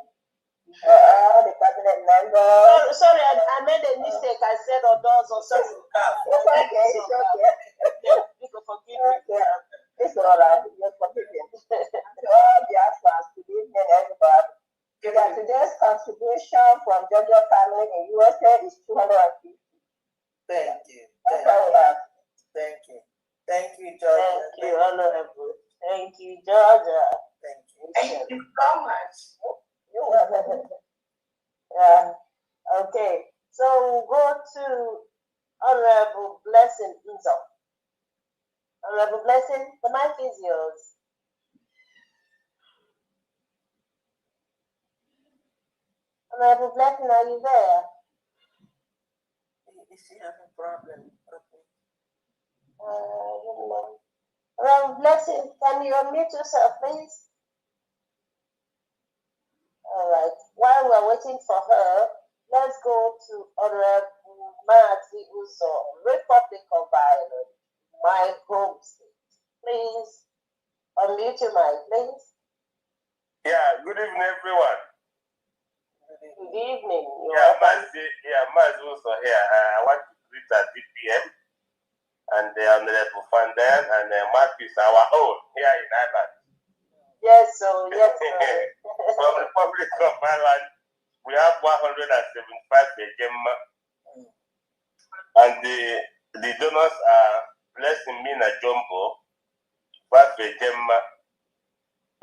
the cabinet member. Sorry, I made a mistake. I said Odozo. Sorry. It's okay. Because forgive me. It's all right. Just forgive me. To all the Biafrans, good evening, everybody. Today's contribution from Georgia family in USA is 250. Thank you. That's all we have. Thank you. Thank you, Georgia. Thank you, Honorable. Thank you, Georgia. Thank you. Thank you so much. You're welcome. Okay. So we'll go to Honorable Blessing Nzo. Honorable Blessing, the mic is yours. Honorable Blessing, are you there? Is she having a problem? Honorable Blessing, can you unmute yourself, please? All right. While we're waiting for her, let's go to Honorable Maazi Uzo, Republic of Ireland, my home state. Please unmute your mic, please. Yeah, good evening, everyone. Good evening. Maazi Uzo here. I want to greet the DPM and the Honorable Fundraising and Marcus, our own here in Ireland. Yes, sir. Yes, sir. From the Republic of Ireland, we have 175 Gemma, and the donors are Blessing Mina Jumbo, 5 Gemma,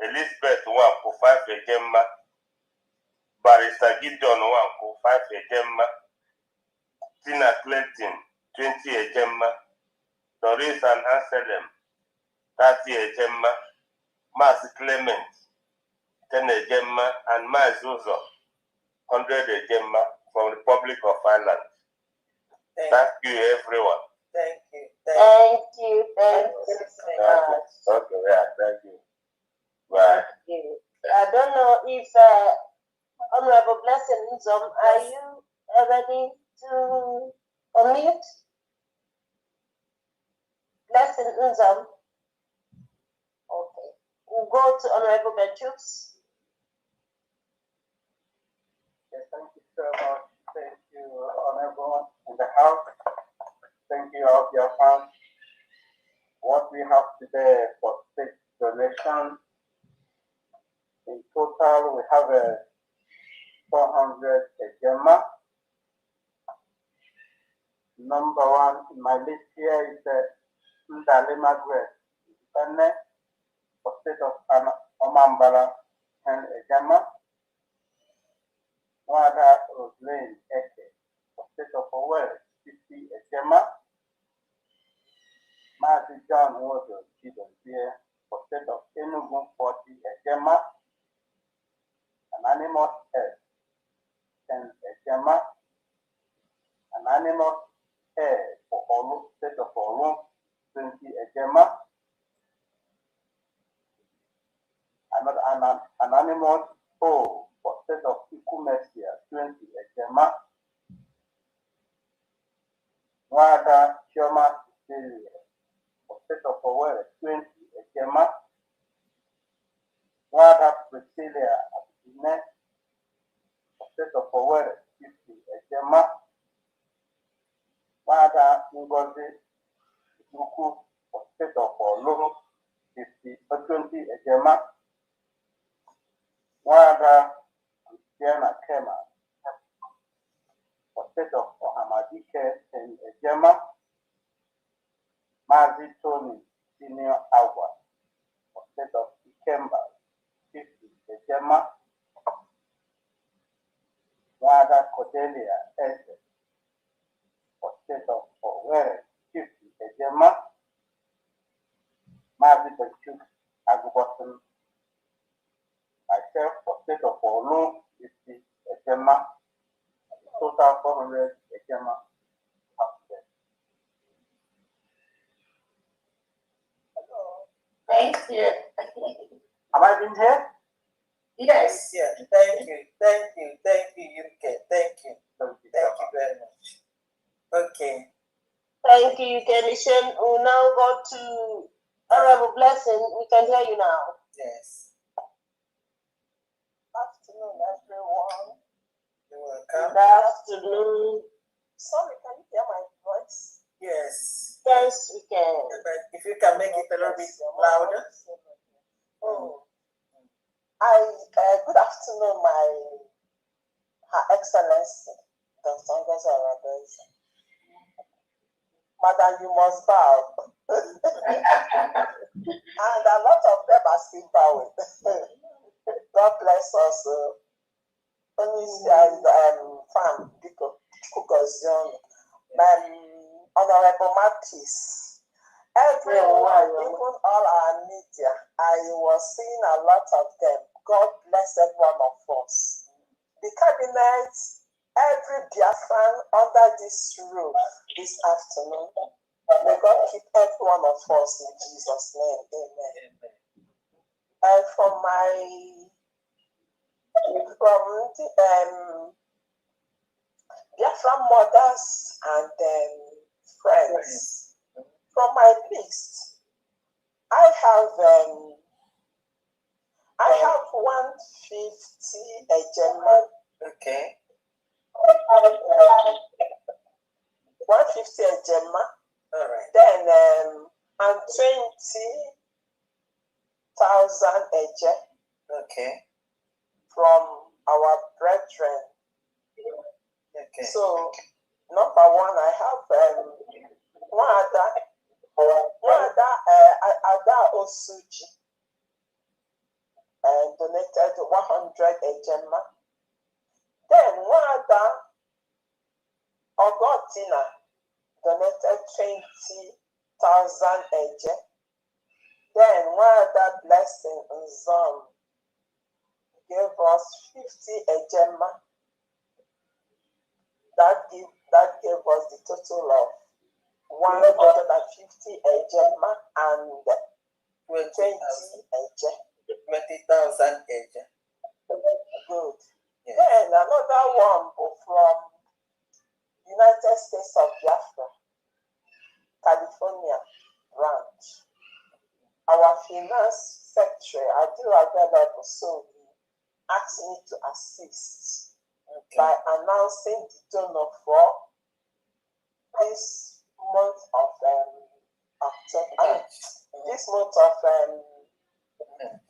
Elizabeth Wanko, 5 Gemma, Barrister Gideon Wanko, 5 Gemma, Tina Clinton, 20 Gemma, Doris and Anselm, 30 Gemma, Mas Clement, 10 Gemma, and Mas Uzo, 100 Gemma from the Republic of Ireland. Thank you, everyone. Thank you. Thank you so much. Okay, yeah, thank you. Bye. Thank you. I don't know if Honorable Blessing Nzom, are you ready to unmute? Blessing Nzom. Okay. We'll go to Honorable Benchooks. Yes, thank you so much. Thank you on everyone in the house. Thank you all your fans. What we have today for state donation, in total we have 400 Gemma. Number one in my list here is Ndale Margaret for state of Omambala and Gemma. Wada Roslyn Eke for state of Owel, 50 Gemma. Mazi John Wodo Chidozie for state of Enugu 40 Ejema, Anonymous S. 10 Ejema, Anonymous A for Olu, state of Olu 20 Ejema, Anonymous O for state of Ikumesia 20 Ejema, Wada Chioma Syria for state of Owerri 20 Ejema, Wada Priscilla Abdine for state of Owerri 50 Ejema, Wada Ngozi Ibuku for state of Olu 20 Ejema, Wada Christiana Kema for state of Ohamadike 10 Ejema, Mazi Tony Senior Agua for state of Ikemba 50 Ejema, Wada Cordelia Eze for state of Owerri 50 Ejema, Mazi Bachuk Agubotan, myself for state of Olu 50 Ejema, total 400 Ejema. Thank you. Have I been here? Yes. Yeah, thank you, UK. Thank you very much. Okay. Thank you, Kenishan. We'll now go to Honorable Blessing. We can hear you now. Yes. Afternoon, everyone. You're welcome. Good afternoon. Sorry, can you hear my voice? Yes. Yes, we can. But if you can make it a little bit louder. Good afternoon, Her Excellency, Dr. Ngozi Arabeza. Madam, you must bow. And a lot of them are still bowing. God bless us. Farm, Kukozion, Honorable Marquis, everyone, even all our media, I was seeing a lot of them. God bless every one of us. The cabinet, every Biafran under this roof this afternoon, may God keep every one of us in Jesus' name. Amen. And from Biafran mothers and friends, from my list, I have 150 Ejema. Okay. 150 Ejema. All right. Then and 20,000 Eje. Okay. From our brethren. Okay. So number one, I have Ada Osuji, donated 100 Ejema. Then Ada Ogotina donated 20,000 Eje. Then Ada Blessing Nzom gave us 50 Ejema. That gave us the total of 150 Ejema and 20 Eje. 20,000 Eje. Good. Yes. Then another one from United States of Biafra, California branch. Our finance secretary, Adira Bebe, so he asked me to assist by announcing the donor for this month of October, this month of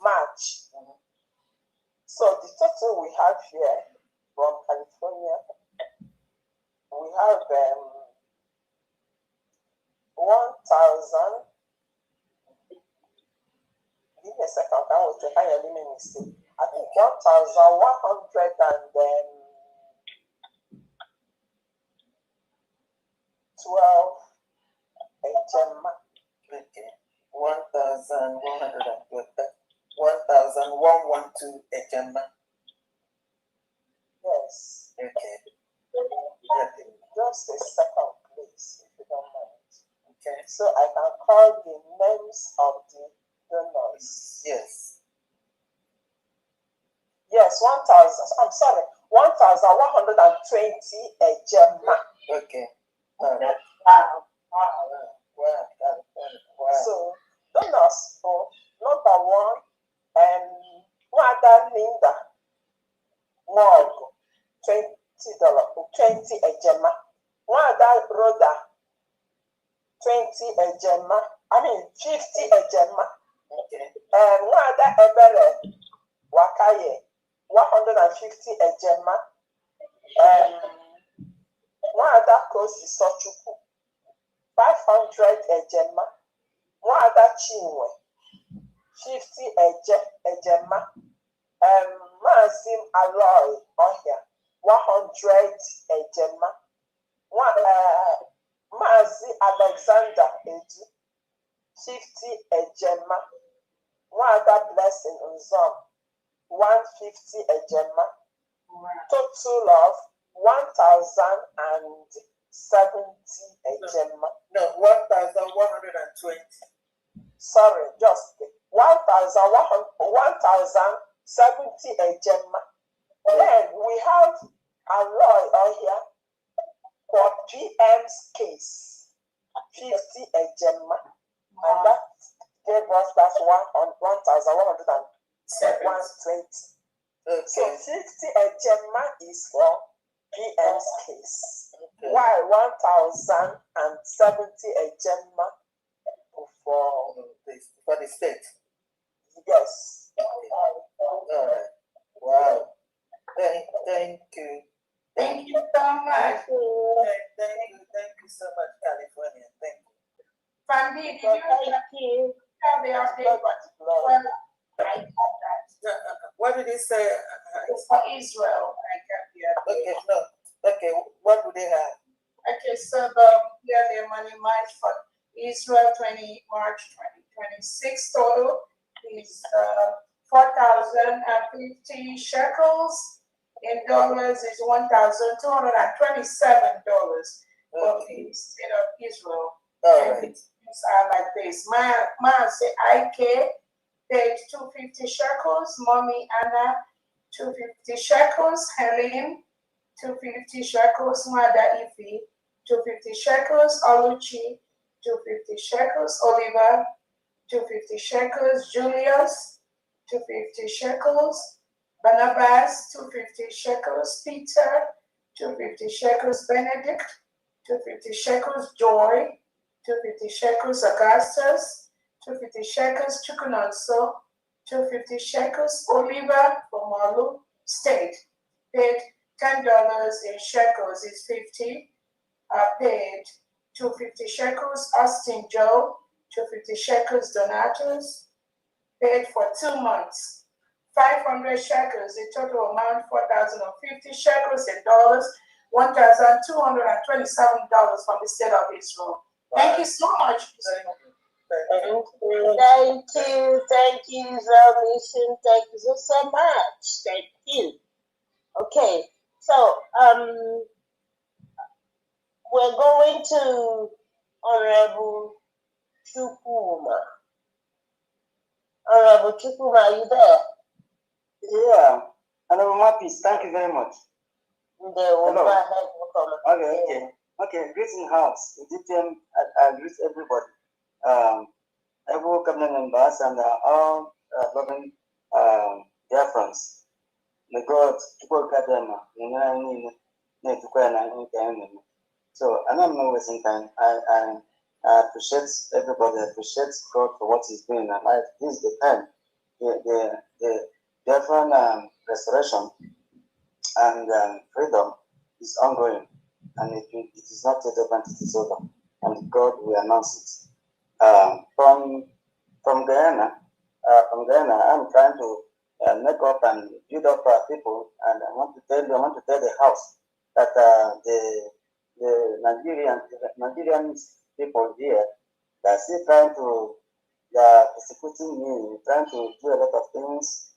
March. So the total we have here from California, we have 1,000. Give me a second, I will take higher limit mistake. I think 1,112 Ejema. Okay. 1,112 Ejema. Yes. Okay. Just a second, please, if you don't mind. Okay. So I can call the names of the donors. Yes. Yes, 1,000. I'm sorry, 1,120 Ejema. Okay. All right. Wow. So donors for number one, Wada Linda Mog, $20, 20 Ejema. Wada Rhoda, 20 Ejema. 50 Ejema. Okay. Wada Ebere Wakaye, 150 Ejema. Wada Kosi Sochuku, 500 Ejema. Wada Chinwe, 50 Ejema. Mazim Aloy Ohia, 100 Ejema. Mazi Alexander Eji, 50 Ejema. Wada Blessing Unzom, 150 Ejema. Total of 1,070 Ejema. No, 1,120. Sorry, just 1,070 Ejema. Then we have Aloy here for PM's case, 50 Ejema. And that gave us that's 1,120. Okay. So 50 Ejema is for PM's case. Okay. While 1,070 Ejema for the state. Yes. All right. Wow. Thank you. Thank you so much. Thank you so much, California. Thank you. Fandi, did you have the update? Well, I got that. What did he say? It's for Israel. I got the update. Okay, no. Okay, what do they have? Okay, so the money march for Israel March 2026 total is 4,050 shekels. In dollars is $1,227 for the state of Israel. And these are like this. Maase IK paid 250 shekels. Mommy Anna 250 shekels. Helen 250 shekels. Mada Ifi 250 shekels. Oluchi 250 shekels. Oliver 250 shekels. Julius 250 shekels. Barnabas 250 shekels. Peter 250 shekels. Benedict 250 shekels. Joy 250 shekels. Augustus 250 shekels. Chukunonso 250 shekels. Oliver from Malu State paid $10 in shekels is 50. Paid 250 shekels. Austin Joe 250 shekels. Donatus paid for 2 months. 500 shekels, the total amount 4,050 shekels in dollars, $1,227 from the state of Israel. Thank you so much. Thank you, Israel Nation. Thank you so much. Thank you. Okay, so we're going to Honorable Chukuma. Honorable Chukuma, are you there? Yeah, Honorable Mapis, thank you very much. Hello. Okay. Greeting house. I greet everybody. Every cabinet members and all loving Biafrans. May God support them. So I'm not wasting time. I appreciate everybody. I appreciate God for what He's doing in our life. This is the time. The Biafran restoration and freedom is ongoing, and it is not yet over, it is over, and God will announce it. From Guyana, I'm trying to make up and build up people, and I want to tell the house that the Nigerian people here, They are still trying to, they are persecuting me, trying to do a lot of things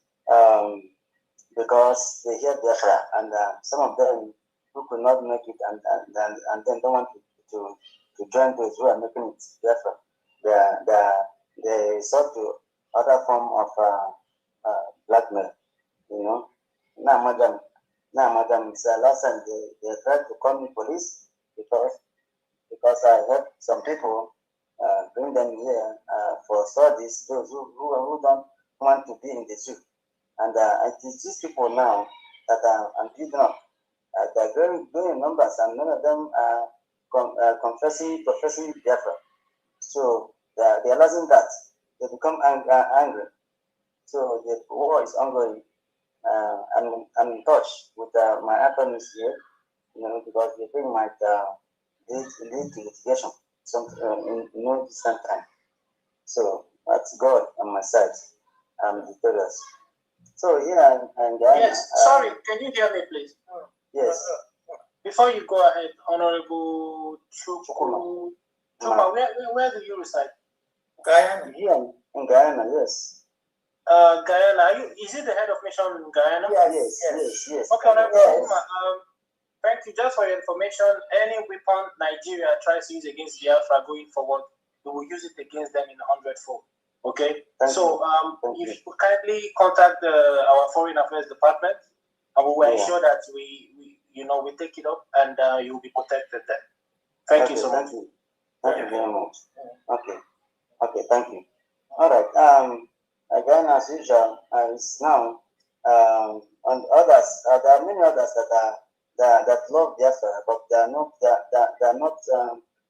because they hear Biafra, and some of them who could not make it and then don't want to join those who are making it Biafra. They resort to other form of blackmail, you know. Now, madam, last time they tried to call me police because I helped some people bring them here for studies, those who don't want to be in the zoo. And it is these people now that I'm building up. They're growing in numbers, and none of them are professing Biafra. So they're realizing that they become angry. So the war is ongoing. I'm in touch with my attorneys here, you know, because the thing might lead to litigation in no distant time. So that's God on my side. I'm victorious. So yeah, and yes. Sorry, can you hear me, please? Yes. Before you go ahead, Honorable Chukwu, where do you reside? Guyana. Here in Guyana, yes. Guyana, is it the head of mission in Guyana? Yes. Okay, Honorable thank you. Just for your information, any weapon Nigeria tries to use against Biafra going forward, we will use it against them in 100-fold. Okay? If you kindly contact our Foreign Affairs Department, and we will ensure that we take it up and you will be protected there. Thank you so much. Thank you very much. Okay, thank you. All right. Again, as usual, it's now and others. There are many others that love Biafra, but they are not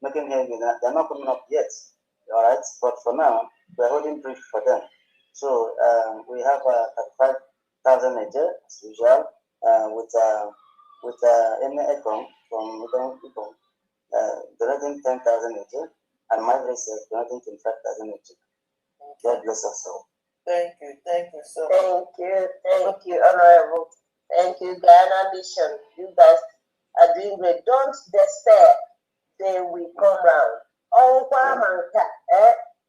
making headway. They are not coming up yet. All right, but for now, we are holding brief for them. So we have 35,000 a year as usual, with Emma Ekong from Econ, donating 10,000 a year, and my race is donating 25,000 a year. God bless us all. Thank you so much. Thank you, Honorable. Thank you, Guyana Mission. You guys are doing great. Don't despair. They will come round.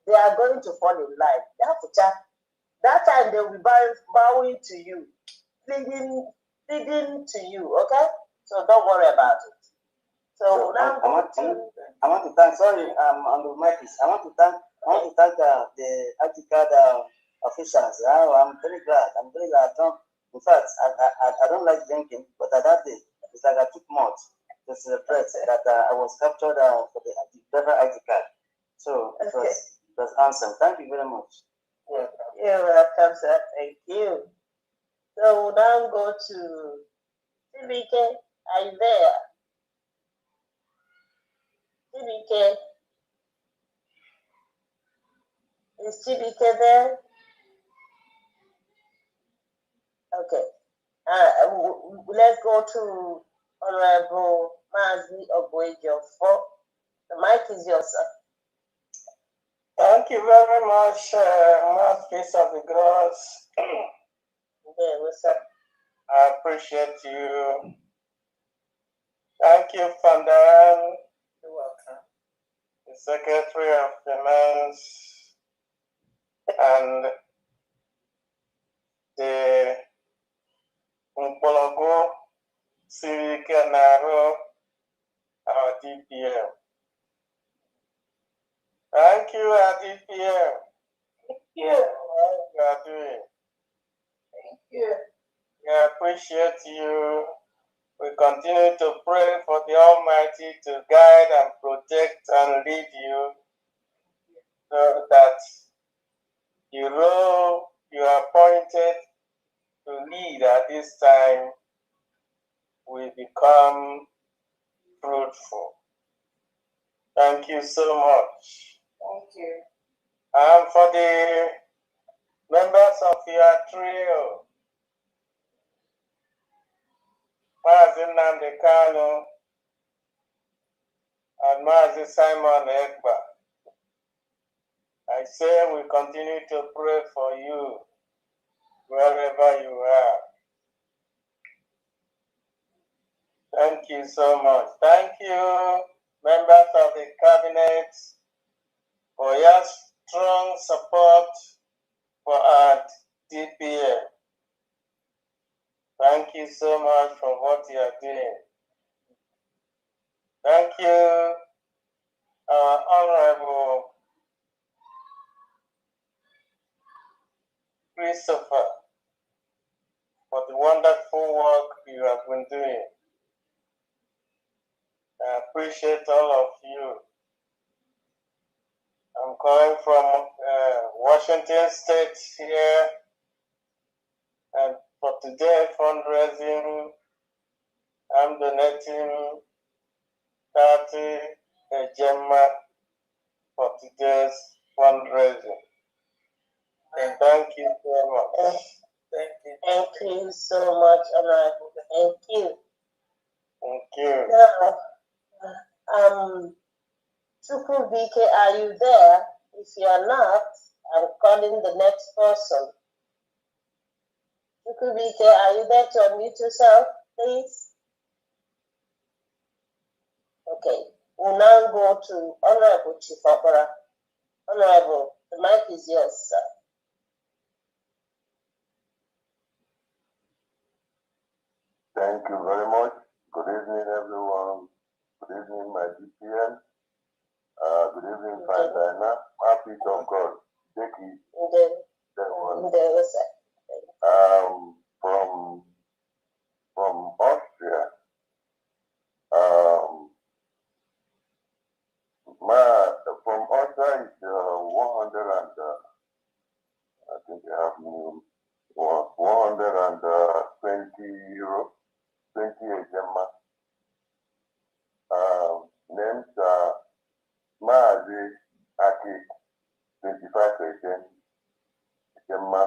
They are going to fall in line. That time they will be bowing to you, pleading to you. Okay, so don't worry about it. So now I want to thank. Sorry, on the mic. I want to thank the Articard officials. I'm very glad. In fact, I don't like drinking, but at that day, it's like I took much to celebrate that I was captured for the Biafra ID card. So it was awesome. Thank you very much. You're welcome, sir. Thank you. So we'll now go to CBK. Are you there? CBK. Is CBK there? Okay. Let's go to Honorable Mazi Oboejo. The mic is yours, sir. Thank you very much, Mouthpiece of the Gross. Okay, what's up? I appreciate you. Thank you, Fundraising. You're welcome. The Secretary of Finance and the Mpologo Civic Naro, our DPM. Thank you, our DPM. Thank you. What you are doing. Thank you. We appreciate you. We continue to pray for the Almighty to guide and protect and lead you so that the role you are appointed to lead at this time will become fruitful. Thank you so much. Thank you. And for the members of your trio, Mazi Nnamdi Kanu and Mazi Simon Ekpa, I say we continue to pray for you wherever you are. Thank you so much. Thank you, members of the cabinet, for your strong support for our DPM. Thank you so much for what you are doing. Thank you, our Honorable Christopher, for the wonderful work you have been doing. I appreciate all of you. I'm calling from Washington State here, and for today fundraising, I'm donating 30 gemma for today's fundraising. And thank you so much. Thank you so much, Honorable. Thank you. Thank you. Now, Chukwu BK, are you there? If you are not, I'm calling the next person. Chukwu BK, are you there to unmute yourself, please? Okay, we'll now go to Honorable Chief Opera. Honorable, the mic is yours, sir. Thank you very much. Good evening, everyone. Good evening, my DPN. Good evening, Fine Diana. My peace of God. Becky. From Austria. From Austria is 100 and I think you have 120 euro, 20 gemma. Names Maazi Aki 25 gemma.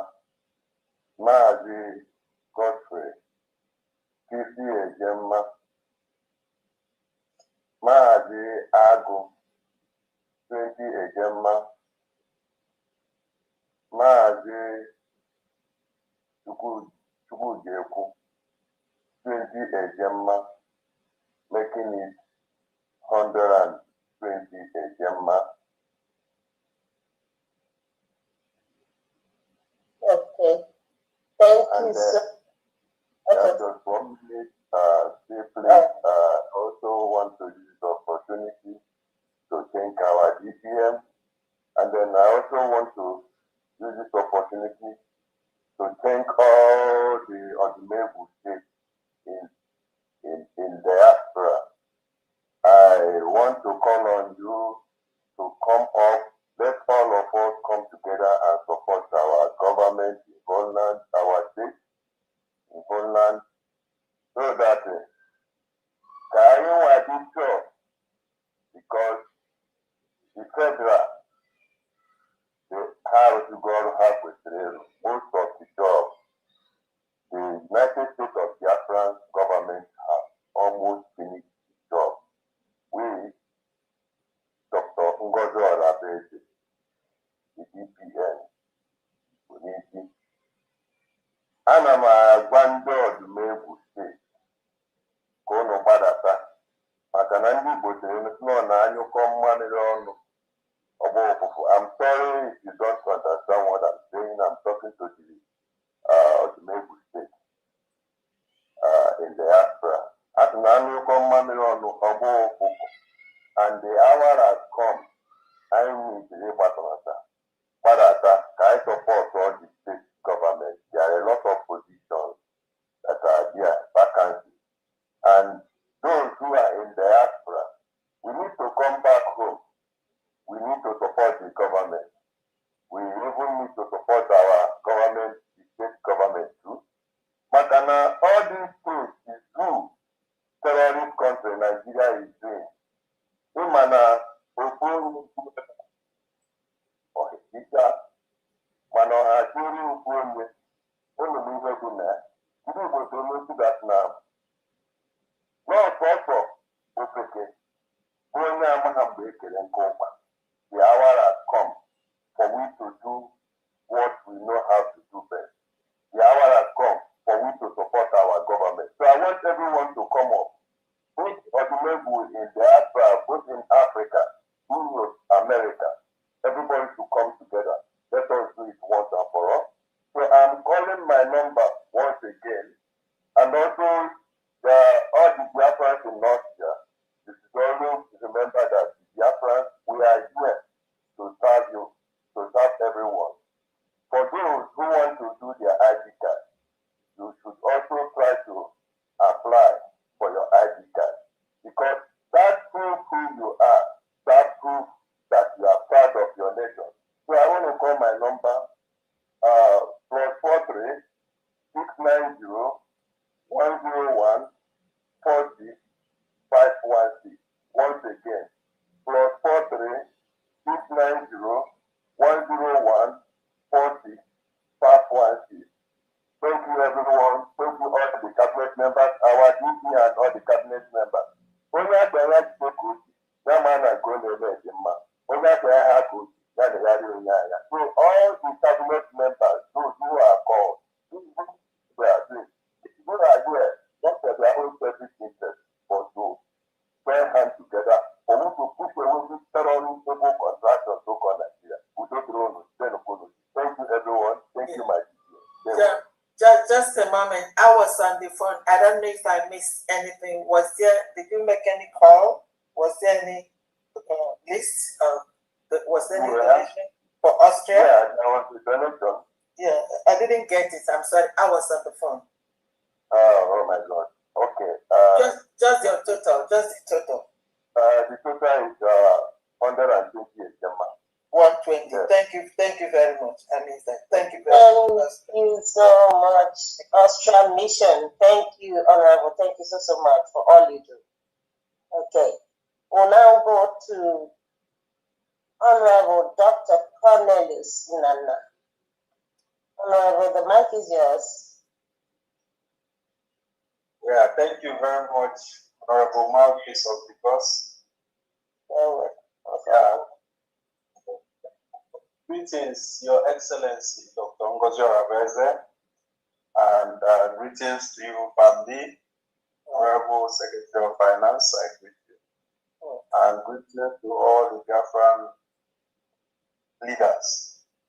Maazi Godfrey 50 gemma. Maazi Agu 20 gemma. Maazi Chukwujeku 20 gemma, making it 120 gemma. Okay. Thank you, sir. Okay. Just 1 minute, also want to use the opportunity to thank our DPM, and then I also want to use this opportunity to thank all the Odumebu states in diaspora. I want to call on you to come up. Let all of us come together and support our government in Holland, our state in Holland, so that because the federal, they have to go to have with most of the jobs. The United States of Biafra government have almost finished the job. We, Dr. Ngozo Arabese, the DPN, we need it. Ana m agwa ndị Odumebu steeti ka ụnụ gbadata maka na ndị Igbo sịrị nọ na anyụkọ mmamịrị ọnụ ọgbọ ụfụfụ. I'm sorry if you don't understand what I'm saying. I'm talking to the Odumebu state in the diaspora. As na anyụkọ mmamịrị ọnụ ọgbọ ụfụfụ, and the hour has come. I need to gbadata ka I support all the state government. There are a lot of positions that are there, vacancies. And those who are in diaspora, we need to come back home. We need to support the government. We even need to support our government, the state government too. But all these things is true. Terrorist country Nigeria is doing. The hour has come for we to do what we know how to do best. The hour has come for we to support our government. So I want everyone to come up. Both Odumebu in diaspora, both in Africa, Europe, America, my number once again. And also, all the Biafrans in Austria, you should always remember that the Biafrans, we are here to serve you, to serve everyone. For those who want to do their ID card, you should also try to apply for your ID card. Because that proves who you are, that proves that you are proud of your nation. So I want to call my number +43 690 101 40 516. Once again, +43 690 101 40 516. Thank you, everyone. Thank you, all the cabinet members, our DP and all the cabinet members. Only I can write the code. That man is going to let him. Only I can have code. So all the cabinet members, those who are called, we are doing. Who are here, just for their own selfish interest, for those. Join hands together for we to push away this terrorism contractors so called Nigeria. We don't know. Thank you, everyone. Thank you, my teacher. Just a moment. I was on the phone. I don't know if I missed anything. Did you make any call? Was there any list? Was there any donation for Austria? Yeah, there was a donation. Yeah, I didn't get it. I'm sorry. I was on the phone. Oh my God. Okay. Just your total. Just the total. The total is 120. 120. Yes. Thank you very much. I mean that. Thank you very much. Thank you so much, Austrian Mission. Thank you, Honorable. Thank you so much for all you do. Okay. We'll now go to Honorable Dr. Cornelius Nana. Honorable, the mic is yours. Yeah, thank you very much, Honorable Mouthpiece of the Boss. Greetings, Your Excellency, Dr. Ngozi Oraveze, and greetings to you, family, Honorable Secretary of Finance, I greet you. And greetings to all the Biafran leaders,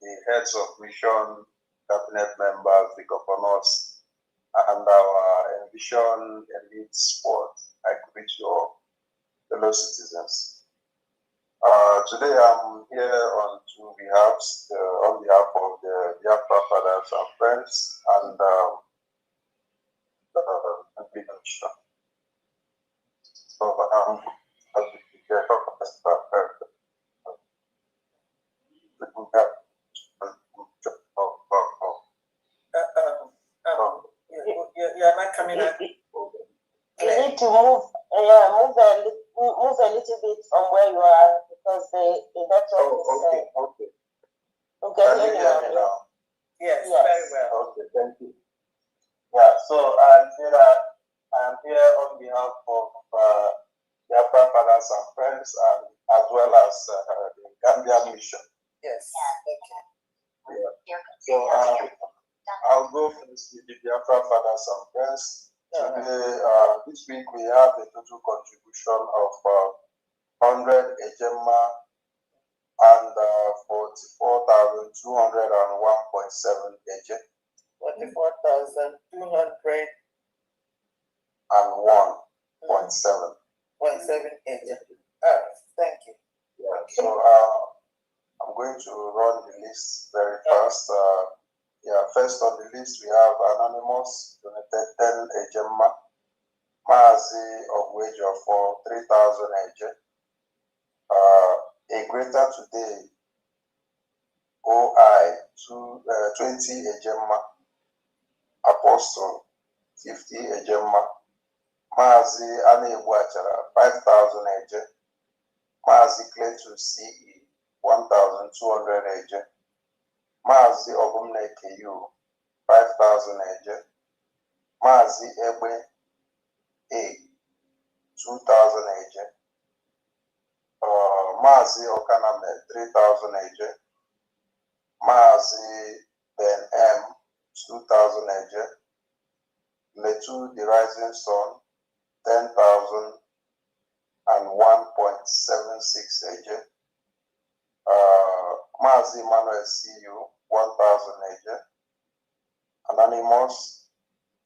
the heads of mission, cabinet members, the governors, and our Envision Elite Sport. I greet you all, fellow citizens. Today I'm here on two behalves, on behalf of the Biafra fathers and friends and big mission. So you're not coming out. You need to move a little bit from where you are because the network is. Okay. Okay, Can you hear me now? Yes, very well. Okay, thank you. Yeah, so I'm here on behalf of Biafra fathers and friends, and as well as the Gambia mission. Yes. Yeah. So I'll go first with the Biafra fathers and friends. Today, this week we have a total contribution of 100 ejema and 44,201.7 eje. 44,201.7. 1.7 eje. Thank you. Yeah. So I'm going to run the list very fast. First on the list we have Anonymous donated 10 ejema, Mazi of wager for 3,000 eje. A greater today, OI 20 ejema, Apostle 50 ejema, Mazi Anebuachara 5,000 eje, Mazi Cletus CE 1,200 eje, Mazi Obumne KU 5,000 eje, Mazi Egbe A 2,000 eje, Mazi Okaname 3,000 eje, Mazi Ben M 2,000 eje, Metu the Rising Sun 10,000 and 1.76 eje, Mazi Manuel CU 1,000 eje, and Anonymous,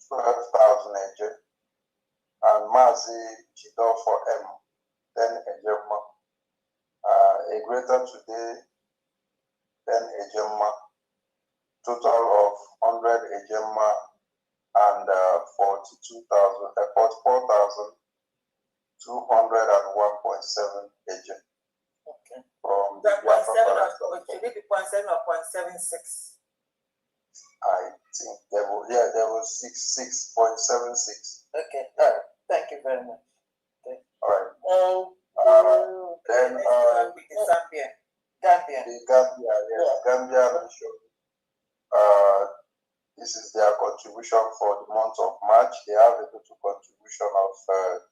12,000 AJ, and Mazi Chido for M, 10 Ejema. A greater today, 10 Ejema, total of 100 Ejema and 44,201.7 AJ. Okay. From That the 0.7 or should it be 0.7 or 0.76? I think there was 6.76. Okay, all right. Thank you very much. Okay. All right. Then with the Gambia. The Gambia, yes, Gambia mission. This is their contribution for the month of March. They have a total contribution of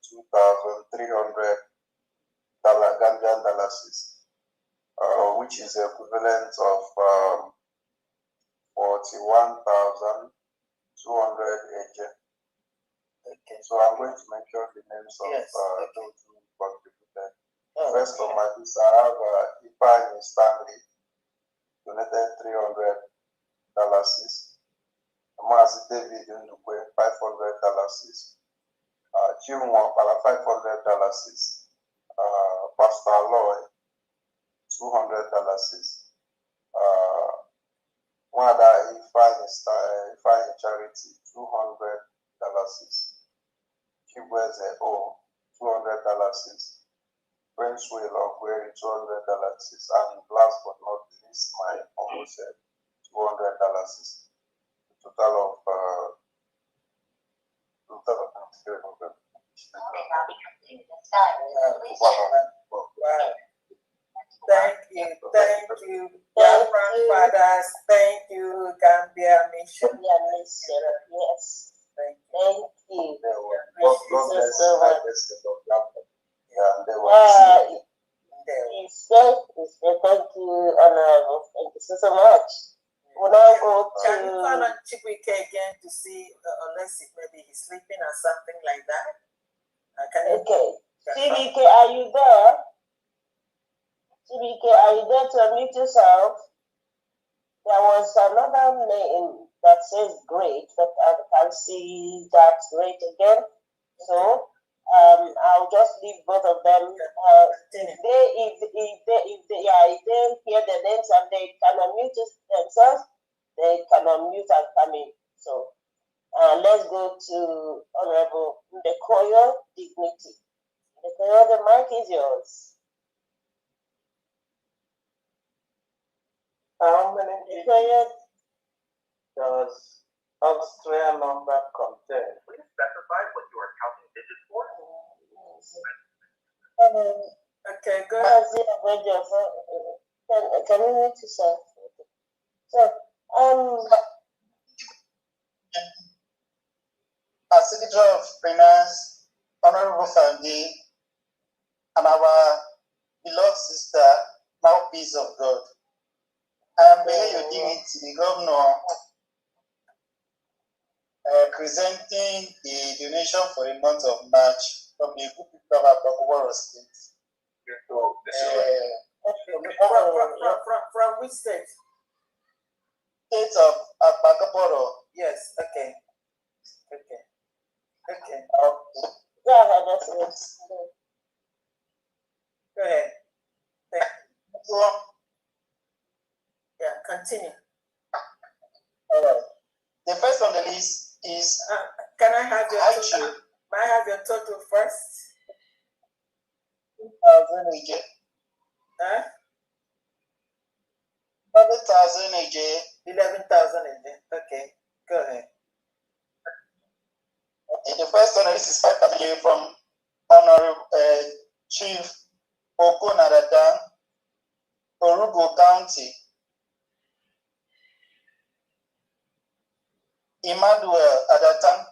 2,300 Gambian dollars, which is equivalent of 41,200 AJ. Okay. So I'm going to mention the names of those who contributed. First on my list, I have Ifeanyi Stanley, donated $300. Mazi David Ndukwe, $500. Chinwa Pala, $500. Pastor Loy, $200. Wada Ifeanyi Charity, $200. Chibweze O, $200. Prince Will of Gwery, $200. And last but not least, my uncle said $200. Total of Thank you, Biafra fathers. Thank you, Gambia Mission. Yes. Thank you. God bless so much. Thank you, Honorable. Thank you so much. We'll now go to... Can you call on Chibuike again to see, unless maybe he's sleeping or something like that? Okay. Chibuike, are you there? Chibuike, are you there to unmute yourself? There was another name that says great, but I can't see that great again. So I'll just leave both of them. If they hear the names and they can unmute themselves, they can unmute and come in. So let's go to Honorable Ndekoyo Dignity. Ndekoyo, the mic is yours. How many does Austria number contain? Please specify what you are counting digits for. Okay, go ahead. Can you mute yourself? So, as Secretary of Finance, Honorable Fandi, and our beloved sister, mouthpiece of God, I am begging your dignity, the governor, presenting the donation for the month of March from the group of Apakoboro State. From which state? State of Apakoboro. Yes, okay. Go ahead, that's it. Go ahead. Thank you. Yeah, continue. All right. The first on the list is. Can I have your total? May I have your total first? 2,000 AJ. 11,000 AJ. 11,000 AJ. Okay, go ahead. Okay, the first on the list is 5,000 from Honorable Chief Okunadatan, Orugo County. Emmanuel Adatan,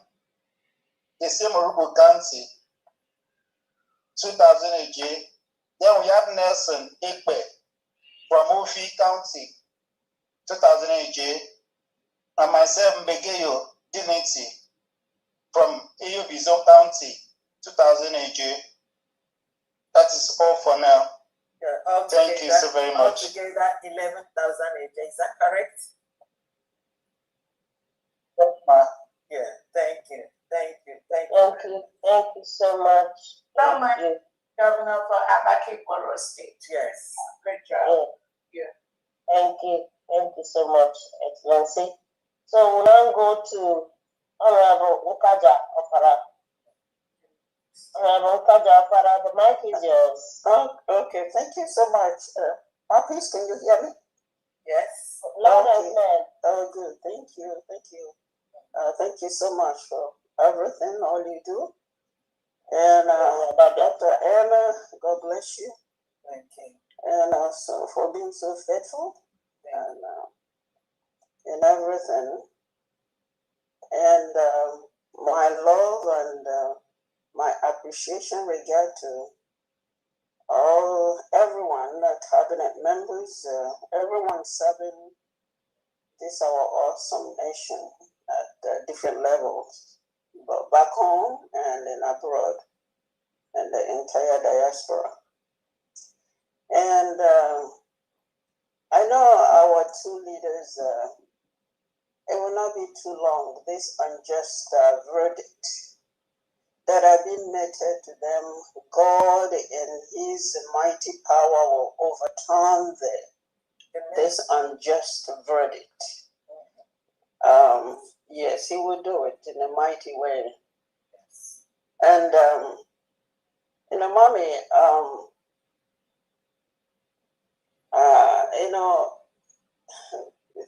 the same Orugo County, 2,000 AJ. Then we have Nelson Ekpe from Ofi County, 2,000 AJ. And myself, Mbegeyo Dignity from Eyobizo County, 2,000 AJ. That is all for now. Yeah, thank you so very much. Altogether 11,000 AJ, is that correct? you so much. So much, Governor, for Abaki Borough State. Yes. Great job. Yeah. Thank you so much, Excellency. So we'll now go to Honorable Ukaja Opara. Honorable Ukaja Opara, the mic is yours. Okay, thank you so much. Marcus, can you hear me? Yes. Loud and clear. Oh, good. Thank you. Thank you so much for everything, all you do. And Dr. Anna, God bless you. Thank you. And also for being so faithful and in everything. And my love and my appreciation regard to everyone, cabinet members, everyone serving this our awesome nation at different levels, but back home and in abroad, and the entire diaspora. And I know our two leaders, it will not be too long, this unjust verdict that have been meted to them, God in his mighty power will overturn this unjust verdict. Yes, he will do it in a mighty way. And, Mommy,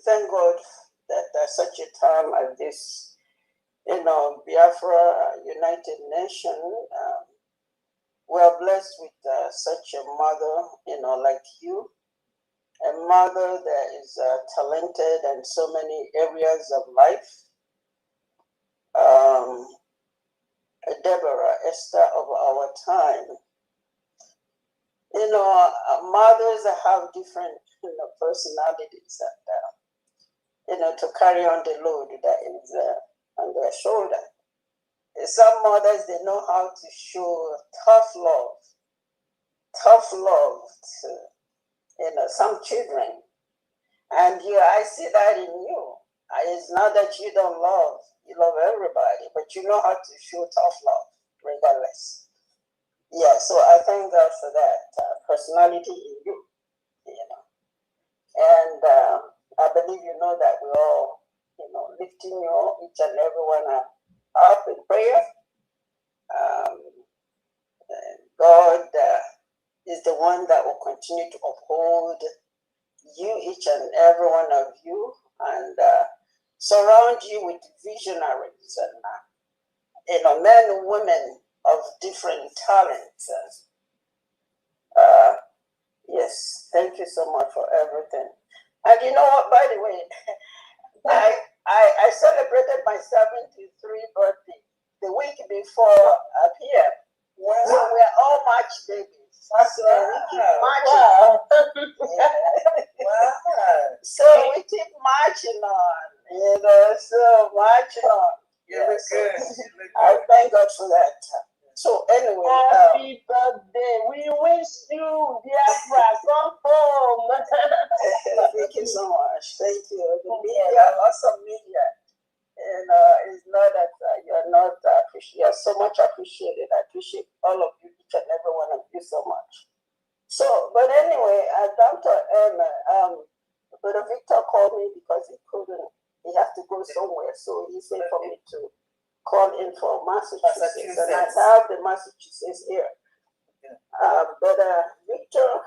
thank God that at such a time like this, Biafra, United Nation, we are blessed with such a mother, like you, a mother that is talented in so many areas of life. Deborah, Esther of our time. Mothers have different, personalities and, to carry on the load that is on their shoulder. Some mothers, they know how to show tough love to, some children. And I see that in you. It's not that you don't love, you love everybody, but you know how to show tough love, regardless. Yeah, so I thank God for that personality in you, And I believe you know that we're all, lifting you, each and every one up in prayer. God is the one that will continue to uphold you, each and every one of you, and surround you with visionaries and men and women of different talents. Yes, thank you so much for everything. And you know what, by the way, I celebrated my 73rd birthday the week before up here. Wow. So we're all March babies. So we keep marching. Wow. So we keep marching on, so marching on. You look good. I thank God for that. So anyway, happy birthday. We wish you Biafra, come home. Thank you so much. Thank you. The media, awesome media. And it's not that you're not appreciated. You're so much appreciated. I appreciate all of you, each and every one of you so much. So, but anyway, Dr. Brother Victor called me because he couldn't. He had to go somewhere, so he said for me to call in for Massachusetts. And I have the Massachusetts here. But Victor,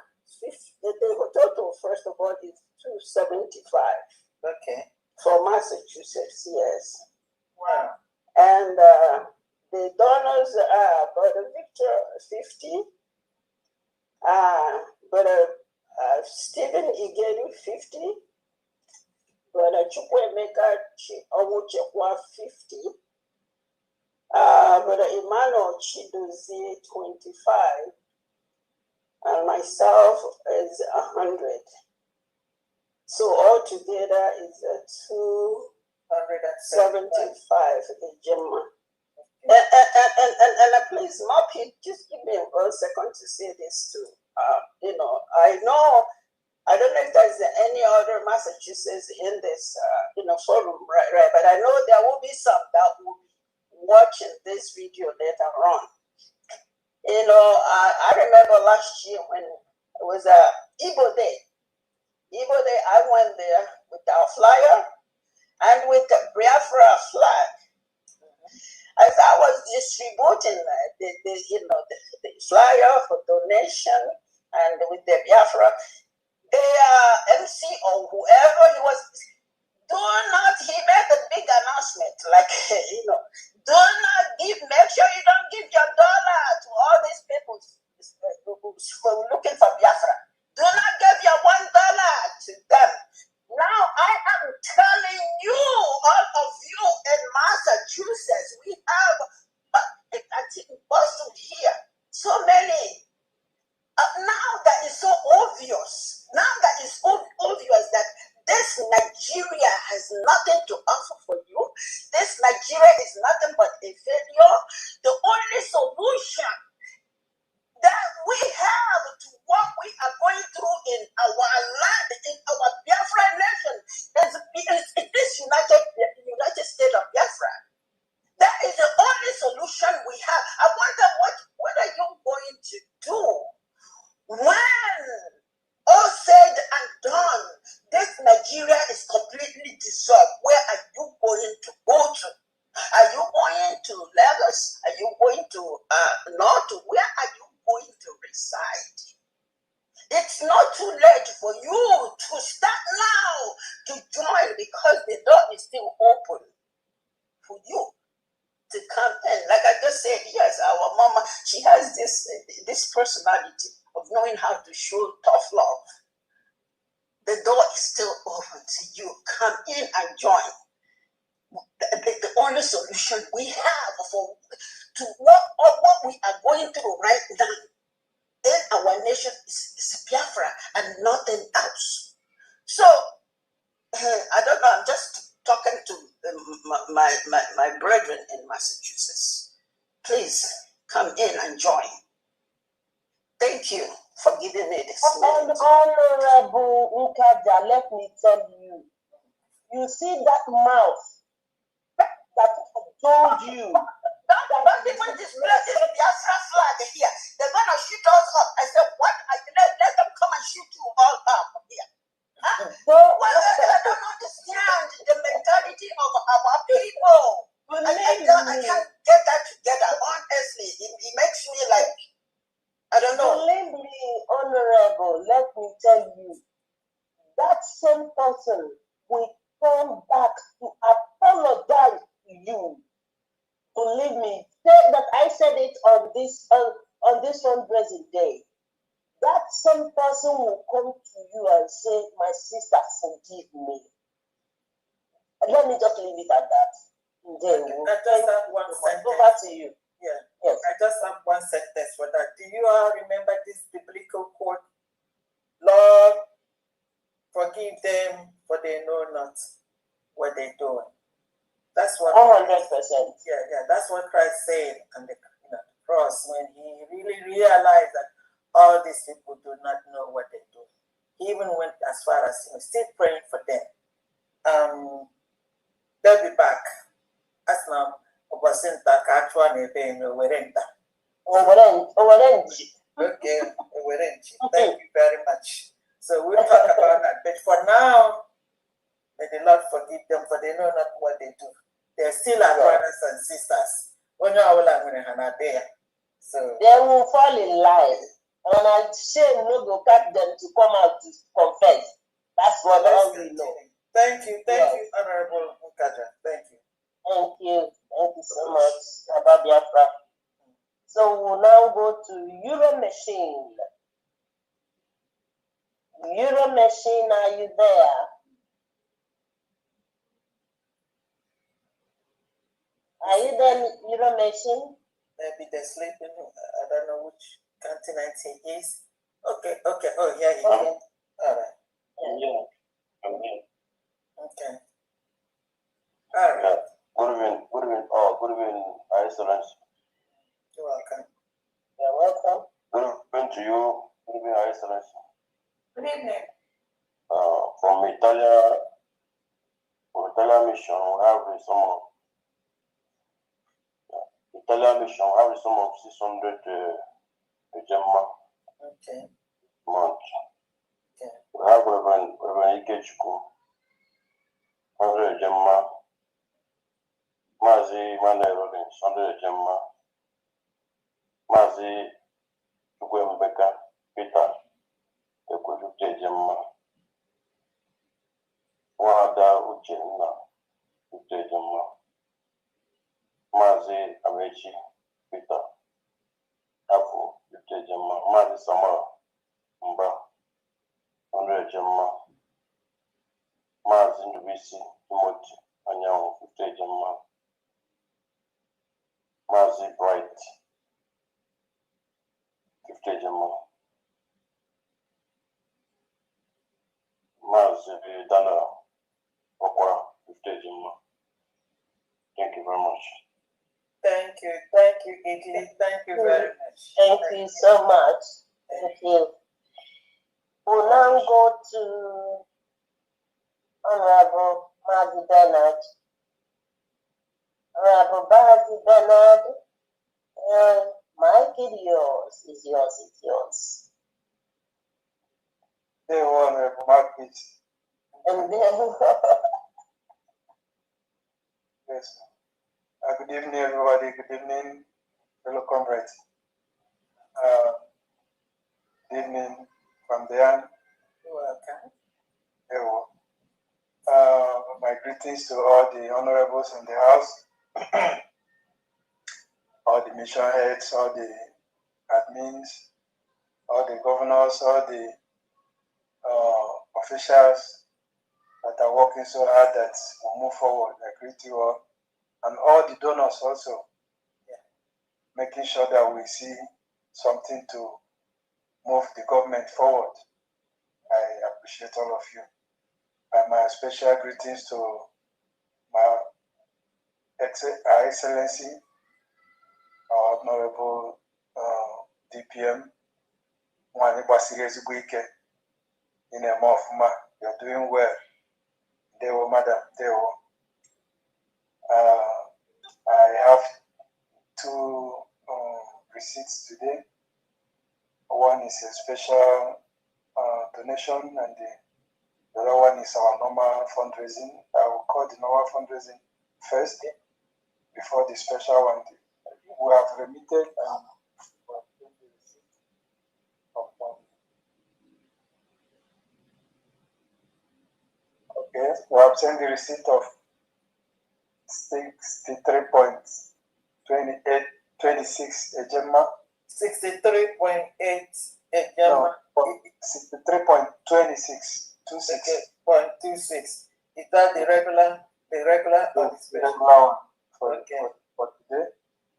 the total, first of all, is 275. Okay. For Massachusetts, yes. Wow. And the donors are Brother Victor, 50. Brother Stephen Igelu, 50. Brother Chukwemeka Omuchekwa, 50. Brother Emmanuel Chidozie, 25. And myself is 100. So altogether is 275 Gemma. And please, Moppy, just give me a second to say this too. I know, I don't know if there's any other Massachusetts in this, forum, right? But I know there will be some that will be watching this video later on. I remember last year when it was Igbo Day. Igbo Day, I went there with our flyer and with the Biafra flag. As I was distributing the flyer for donation and with the Biafra, the MC or whoever he was, he made a big announcement like, do not make sure you don't give your dollar to all these people who are looking for Biafra. Do not give your $1 to them. Now I am telling you, all of you in Massachusetts, we have, I think Boston here, so many. Now that is so obvious. Now that is obvious that this Nigeria has nothing to offer for you. This Nigeria is nothing but a failure. The only solution that we have to what we are going through in our land, in our Biafra nation, is this United States of Biafra. That is the only solution we have. I wonder what are you going to do when all said and done, this Nigeria is completely dissolved? Where are you going to go to? Are you going to Lagos? Are you going to North? Where are you going to reside? It's not too late for you to start now to join, because the door is still open for you to come in. Like I just said, yes, our mama, she has this personality of knowing how to show tough love. The door is still open to you. Come in and join. The only solution we have to what we are going through right now in our nation is Biafra and nothing else. So I don't know. I'm just talking to my brethren in Massachusetts. Please come in and join. Thank you for giving me this. Honorable Nkaja, let me tell you, you see that mouth that told you. Don't even display this Biafra flag here. They're gonna shoot us up. I said, what? Let them come and shoot you all up here. Huh? Well, I don't understand the mentality of our people. I can't get that together. Honestly, it makes me like, I don't know. Believe me, Honorable, let me tell you, that same person will come back to apologize to you. Believe me, say that I said it on this fundraising day. That same person will come to you and say, my sister, forgive me. And let me just leave it at that. Then I just have one sentence. Over to you. Yeah. Yes. I just have one sentence for that. Do you all remember this biblical quote? Lord, forgive them, for they know not what they're doing. That's what 100%. Yeah, that's what Christ said on the cross when he really realized that all these people do not know what they do. He even went as far as still praying for them. They'll be back. As now, Okay, thank you very much. So we'll talk about that. But for now, may the Lord forgive them, for they know not what they do. They're still our brothers and sisters. So they will fall in line. And I'm shame no go catch them to come out to confess. That's what all we know. Thank you, Honorable Nkaja. Thank you. Thank you so much, Abba Biafra. So we'll now go to Euro Machine. Euro Machine, are you there? Are you there, Euro Machine? Maybe they're sleeping. I don't know which continent he is. Okay. Oh, here he is. All right. Yeah, I'm here. Okay. All right. Good evening, Excellence. You're welcome. You're welcome. Good evening to you. Good evening, Excellence. Good evening. From Italian mission, we have some of 600 Ejemma Okay. month. Okay. We have Reverend Ikechukwu, Andre Ejemma, Mazi Manuel Rollins, Andre Ejemma, Mazi Chukwembeka Peter, Ekwejute Ejemma, Nwada Uchenna, Ute Ejemma, Mazi Amechi Peter, Afọ Ute Ejemma, Mazi Samuel Mba, Andre Ejemma, Mazi Ndubisi Timothy Anyanwụ Ute Ejemma, Mazi Bright Ute Ejemma, Mazi Daniel Okwa Ute Ejemma. Thank you very much. Thank you, Italy. Thank you very much. Thank you so much. Thank you. We'll now go to Honorable Mazi Bernard. Honorable Mazi Bernard, mic is yours. It's yours. They want to market. And then Yes. Good evening, everybody. Good evening, fellow comrades. Good evening from Diane. You're welcome. Hello. My greetings to all the honorables in the house, all the mission heads, all the admins, all the governors, all the officials that are working so hard that we move forward. I greet you all. And all the donors also, making sure that we see something to move the government forward. I appreciate all of you. And my special greetings to my Excellency, our Honorable DPM, Mwani Basirezi Buike, in a Mofuma. You're doing well. Deo, Madam Deo. I have two receipts today. One is a special donation, and the other one is our normal fundraising. I will call the normal fundraising first before the special one. We have remitted okay, we have sent the receipt of 63.26 Ejemma. 63.8 Ejemma. No, 63.26. 0.26. Is that the regular or the special? Regular one for today.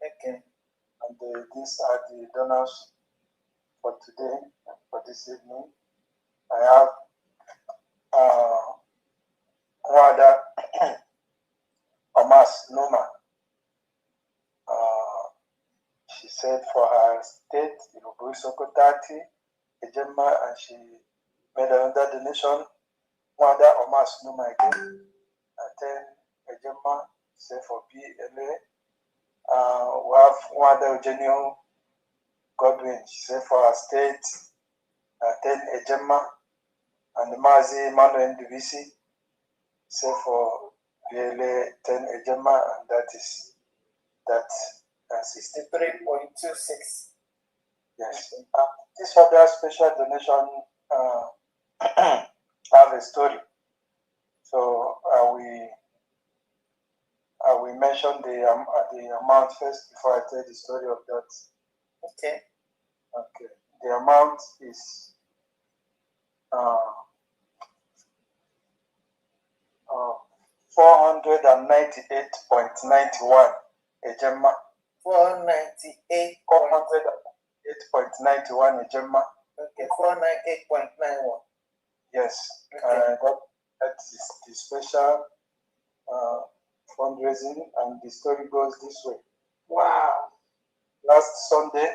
Okay. And these are the donors for today, for this evening. I have Wada Omas Numa. She said for her state, Irubu Sokotati, Ejemma, and she made another donation. Wada Omas Numa again. And then Ejemma said for PLA. We have Wada Eugenio Godwin. She said for her state, 10 Ejemma. And Mazi Manuel Ndubisi said for PLA 10 Ejemma, and that is that 63.26. Yes. This other special donation have a story. So I will mention the amount first before I tell the story of that. Okay. Okay. The amount is 498.91 Ejemma. 498.91 Ejemma. Okay, 498.91. Yes. Okay. That is the special fundraising, and the story goes this way. Wow. Last Sunday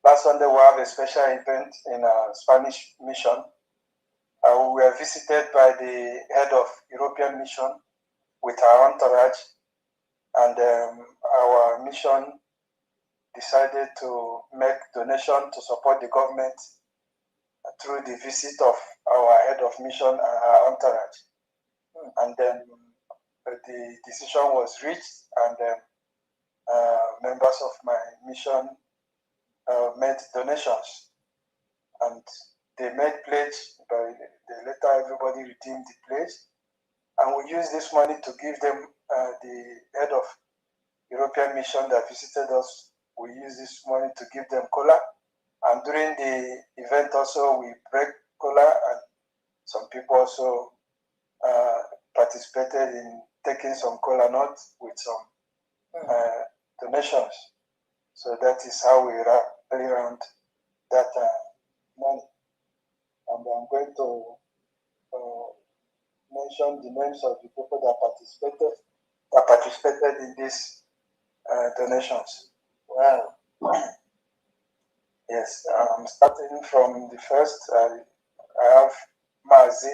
we have a special event in a Spanish mission. We were visited by the head of European mission with our entourage, and our mission decided to make donation to support the government through the visit of our head of mission and her entourage. And then the decision was reached, and then members of my mission made donations, and they made pledge. By the later, everybody redeemed the pledge, and we used this money to give them the head of European mission that visited us. We used this money to give them cola, and during the event also we break cola, and some people also participated in taking some cola nuts with some donations. So that is how we rally around that money. And I'm going to mention the names of the people that participated in these donations. Wow. Yes, starting from the first, I have Mazi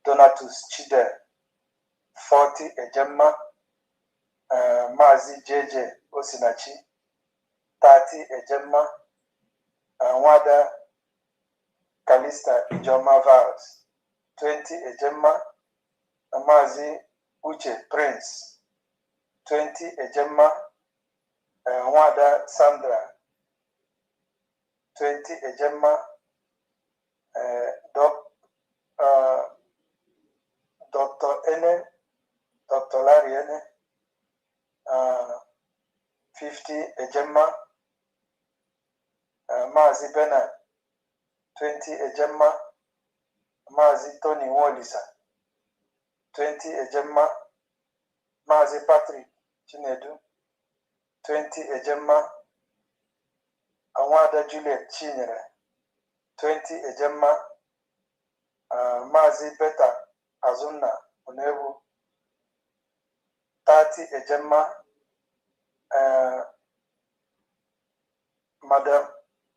Donatus Chide, 40 Ejemma, Mazi JJ Osinachi, 30 Ejemma, Wada Kalista Ijoma Vals, 20 Ejemma, Mazi Uche Prince, 20 Ejemma, Wada Sandra, 20 Ejemma, Dr. Ene, Dr. Larry Ene, 50 Ejemma, Mazi Bernard, 20 Ejemma, Mazi Tony Wolisa, 20 Ejemma, Mazi Patrick Chinedu, 20 Ejemma, Awada Juliet Chinyere, 20 Ejemma, Mazi Beta Azuna Unebu, 30 Ejemma, Madam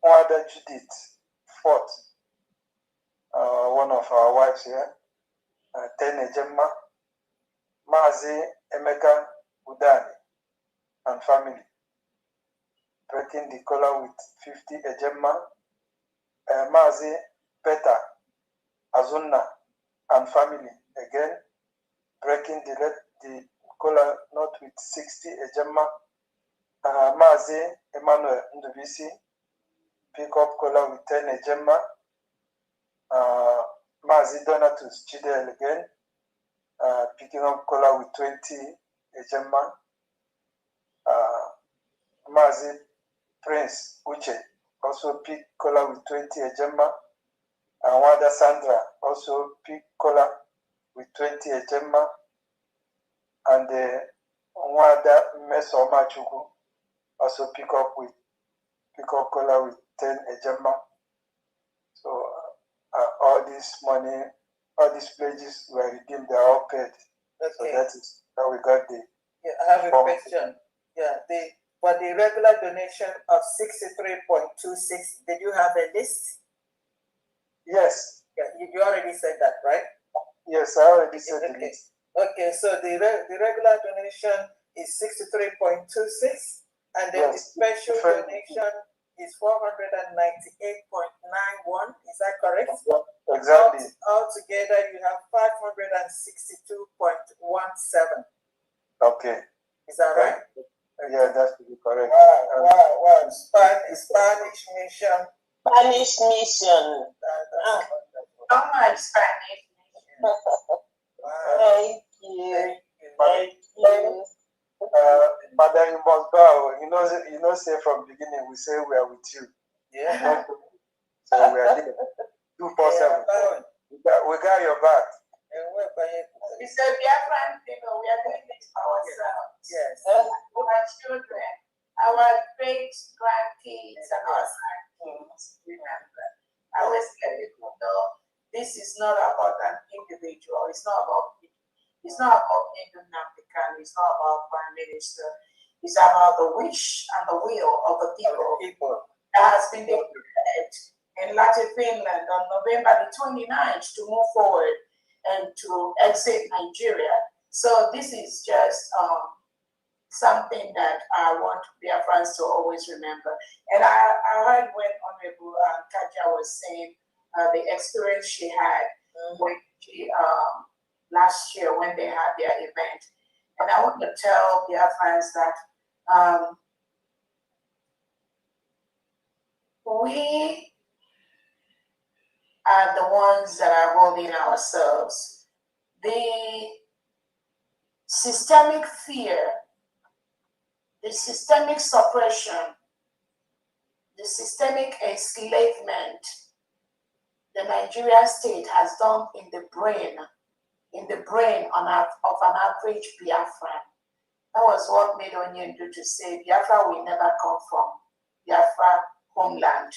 Wada Judith Fort, one of our wives here, 10 Ejemma, Mazi Emeka Udani and family, breaking the collar with 50 Ejemma, Mazi Beta Azuna and family, again, breaking the collar not with 60 Ejemma, Mazi Emmanuel Ndubisi, pick up collar with 10 Ejemma, Mazi Donatus Chidel again, picking up collar with 20 Ejemma, Mazi Prince Uche also pick collar with 20 Ejemma, and Wada Sandra also pick collar with 20 Ejemma, and Wada Mesoma Chuku also pick up collar with 10 Ejemma. So all this money, all these pledges were redeemed, they are all paid. Okay. So that is how we got the. Yeah, I have a question. Yeah, for the regular donation of 63.26, did you have a list? Yes. Yeah, you already said that, right? Yes, I already said the list. Okay, so the regular donation is 63.26, and then the special donation is 498.91. Is that correct? Exactly. Altogether, you have 562.17. Okay. Is that right? Yeah, that's to be correct. Wow. Spanish mission. Spanish mission. So much Spanish. Thank you. Thank you. But then you must bow. You know, say from beginning we say we are with you. Yeah. So we are there. 247. We got your back. It's a Biafran people. We are doing this for ourselves. Yes. Our children, our great grandkids, and our kids. Remember, I always let people know this is not about an individual. It's not about Namdekan. It's not about Prime Minister. It's about the wish and the will of the people. That has been declared in Latin Finland on November the 29th to move forward and to exit Nigeria. So this is just something that I want Biafrans to always remember. And I heard when Honorable Kaja was saying the experience she had when she, last year when they had their event. And I want to tell Biafrans that we are the ones that are holding ourselves. The systemic fear, the systemic suppression, the systemic enslavement the Nigerian state has done in the brain of an average Biafran. That was what made Onion do to say Biafra will never come from Biafra homeland.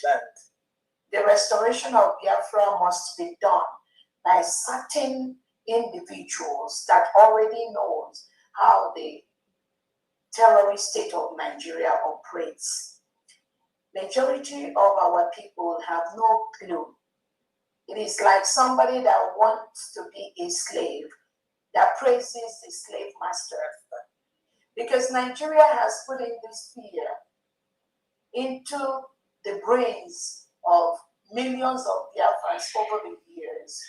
The restoration of Biafra must be done by certain individuals that already knows how the terrorist state of Nigeria operates. Majority of our people have no clue. It is like somebody that wants to be a slave, that praises the slave master. Because Nigeria has put in this fear into the brains of millions of Biafrans over the years.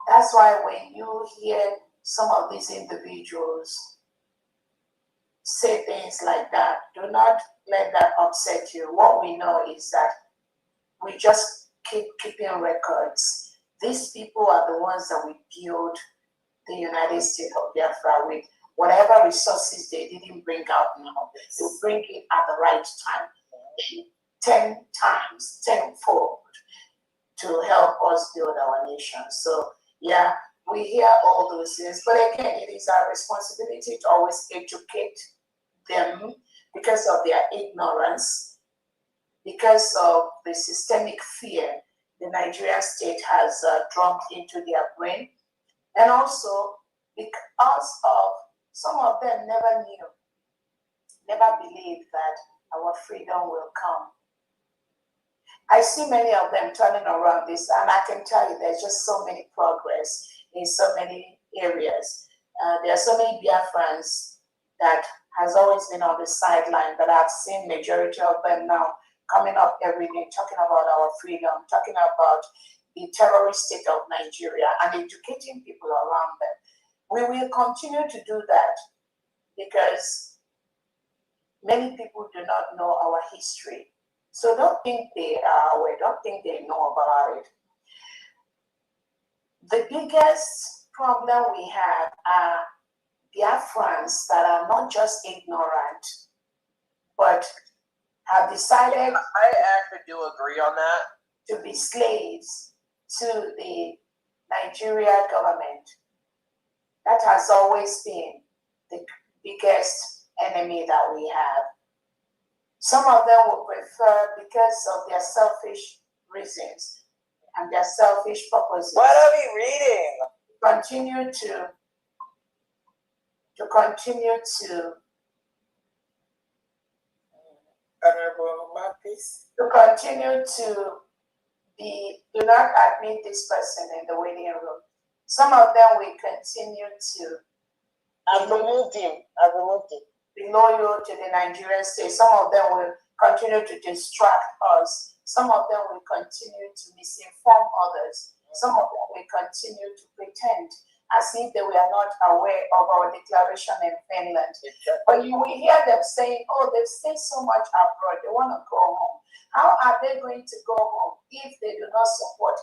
That's why when you hear some of these individuals say things like that, do not let that upset you. What we know is that we just keep keeping records. These people are the ones that we build the United States of Biafra with. Whatever resources they didn't bring out now, they'll bring it at the right time, 10 times, tenfold, to help us build our nation. So, yeah, we hear all those things. But again, it is our responsibility to always educate them because of their ignorance, because of the systemic fear the Nigerian state has drummed into their brain, and also because of some of them never believed that our freedom will come. I see many of them turning around this, and I can tell you there's just so many progress in so many areas. There are so many Biafrans that has always been on the sideline, but I've seen majority of them now coming up every day, talking about our freedom, talking about the terrorist state of Nigeria, and educating people around them. We will continue to do that because many people do not know our history. So don't think they are aware, don't think they know about it. The biggest problem we have are Biafrans that are not just ignorant, but have decided, I actually do agree on that, to be slaves to the Nigeria government. That has always been the biggest enemy that we have. Some of them will prefer, because of their selfish reasons and their selfish purposes. What are we reading? Continue to Honorable Marcus. To continue to do not admit this person in the waiting room. Some of them will continue to. I've removed him. Be loyal to the Nigerian state. Some of them will continue to distract us. Some of them will continue to misinform others. Some of them will continue to pretend as if they were not aware of our declaration in Finland. But you will hear them saying, oh, they've stayed so much abroad, they want to go home. How are they going to go home if they do not support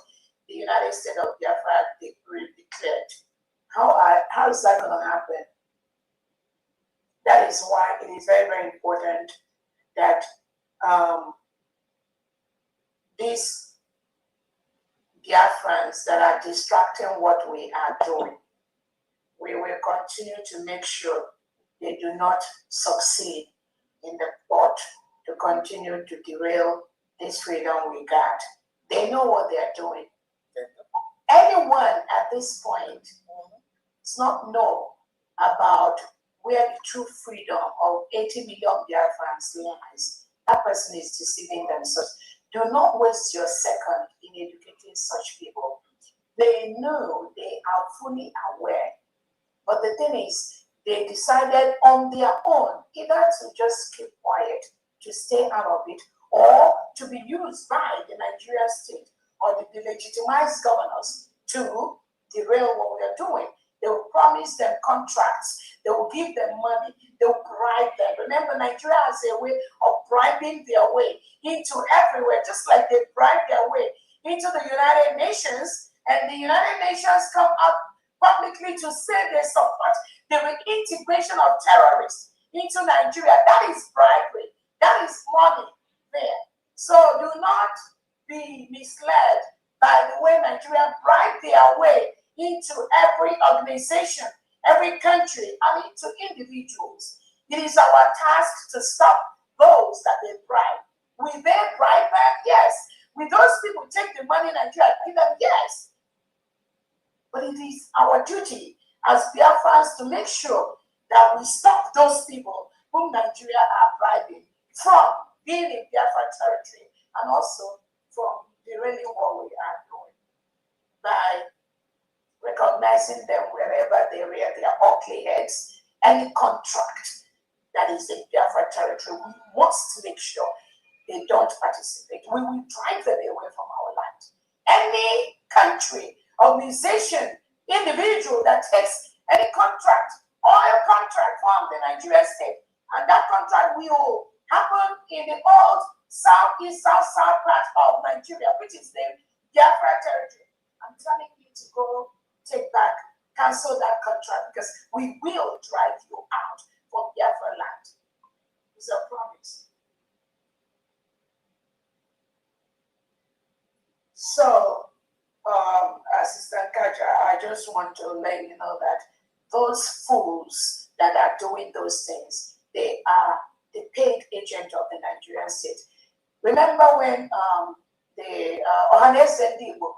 the United States of Biafra declared? How is that going to happen? That is why it is very, very important that these Biafrans that are distracting what we are doing, we will continue to make sure they do not succeed in the plot to continue to derail this freedom we got. They know what they are doing. Anyone at this point does not know about where the true freedom of 80 million Biafrans lies. That person is deceiving themselves. Do not waste your second in educating such people. They know, they are fully aware. But the thing is, they decided on their own either to just keep quiet, to stay out of it, or to be used by the Nigerian state or the delegitimized governors to derail what we are doing. They will promise them contracts. They will give them money. They will bribe them. Remember, Nigeria has a way of bribing their way into everywhere, just like they bribe their way into the United Nations, and the United Nations come up publicly to say they support the reintegration of terrorists into Nigeria. That is bribery. That is money there. So do not be misled by the way Nigeria bribe their way into every organization, every country, and into individuals. It is our task to stop those that they bribe. Will they bribe them? Yes. Will those people take the money Nigeria give them? Yes. But it is our duty as Biafrans to make sure that we stop those people whom Nigeria are bribing from being in Biafra territory and also from derailing what we are doing by recognizing them wherever they rear their ugly heads. Any contract that is in Biafra territory, we must make sure they don't participate. We will drive them away from our land. Any country, organization, individual that takes any contract or a contract from the Nigerian state, and that contract will happen in the old southeast, south part of Nigeria, which is the Biafra territory. I'm telling you to go take back, cancel that contract, because we will drive you out from Biafra land. It's a promise. So, Assistant Kaja, I just want to let you know that those fools that are doing those things, they are the paid agent of the Nigerian state. Remember when the Ohanes Zendibo,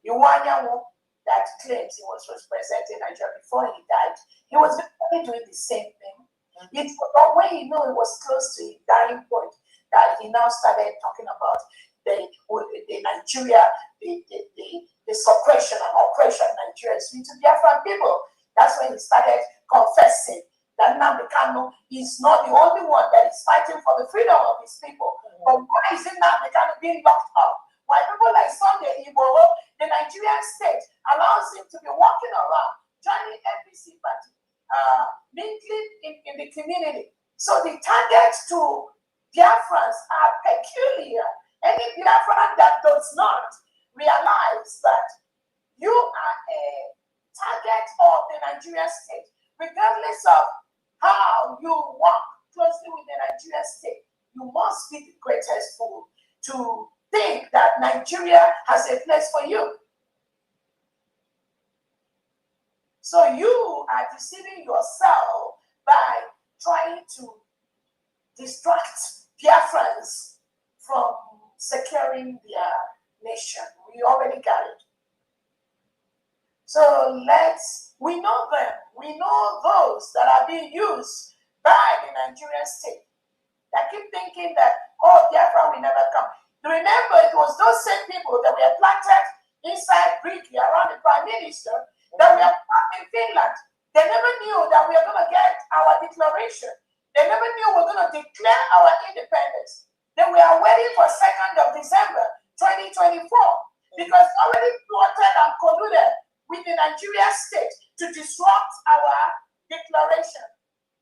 Iwanyamu, that claims he was representing Nigeria before he died, he was doing the same thing. It's when he knew he was close to his dying point that he now started talking about the Nigeria, the suppression and oppression Nigeria is doing to Biafran people. That's when he started confessing that Nnamdi Kanu is not the only one that is fighting for the freedom of his people. But why is it Nnamdi Kanu being locked up? Why people like Sunday Igboho, the Nigerian state allows him to be walking around, joining NPC party, mingling in the community. So the targets to Biafrans are peculiar. Any Biafran that does not realize that you are a target of the Nigerian state, regardless of how you work closely with the Nigerian state, you must be the greatest fool to think that Nigeria has a place for you. So you are deceiving yourself by trying to distract Biafrans from securing their nation. We already got it. So we know them. We know those that are being used by the Nigerian state that keep thinking that, oh, Biafra will never come. Remember, it was those same people that were planted inside Britain around the Prime Minister that were in Finland. They never knew that we are going to get our declaration. They never knew we were going to declare our independence. They were waiting for 2nd of December 2024 because already plotted and colluded with the Nigerian state to disrupt our declaration.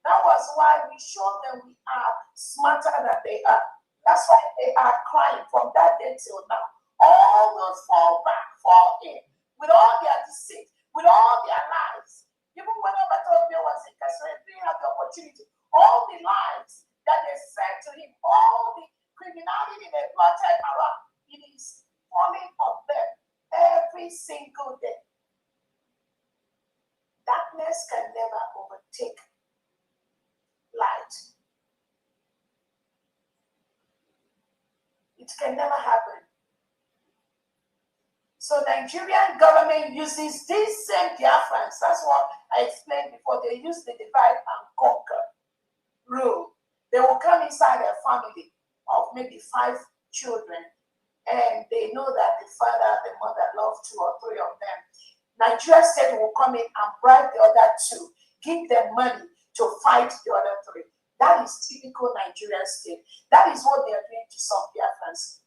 That was why we showed them we are smarter than they are. That's why they are crying from that day till now. All those fall back, fall in, with all their deceit, with all their lies. Even when Obatobia was incarcerated, they had the opportunity. All the lies that they said to him, all the criminality they plotted around, it is falling on them every single day. Darkness can never overtake light. It can never happen. So Nigerian government uses these same Biafrans. That's what I explained before. They use the divide and conquer rule. They will come inside a family of maybe 5 children, and they know that the father, the mother love 2 or 3 of them. Nigeria state will come in and bribe the other 2, give them money to fight the other three. That is typical Nigerian state. That is what they are doing to some Biafrans.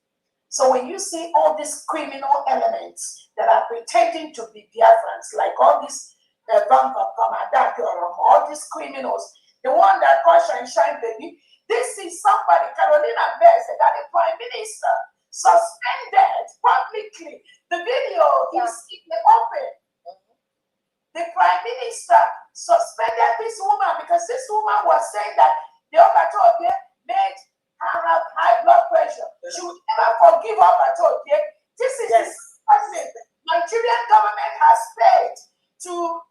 So when you see all these criminal elements that are pretending to be Biafrans, like all these all these criminals, the one that called Shine Baby, this is somebody, Carolina Bear said that the Prime Minister suspended publicly. The video is in the open. The Prime Minister suspended this woman because this woman was saying that the Obatobie made her have high blood pressure. She would never forgive Obatobie. This is the person Nigerian government has paid to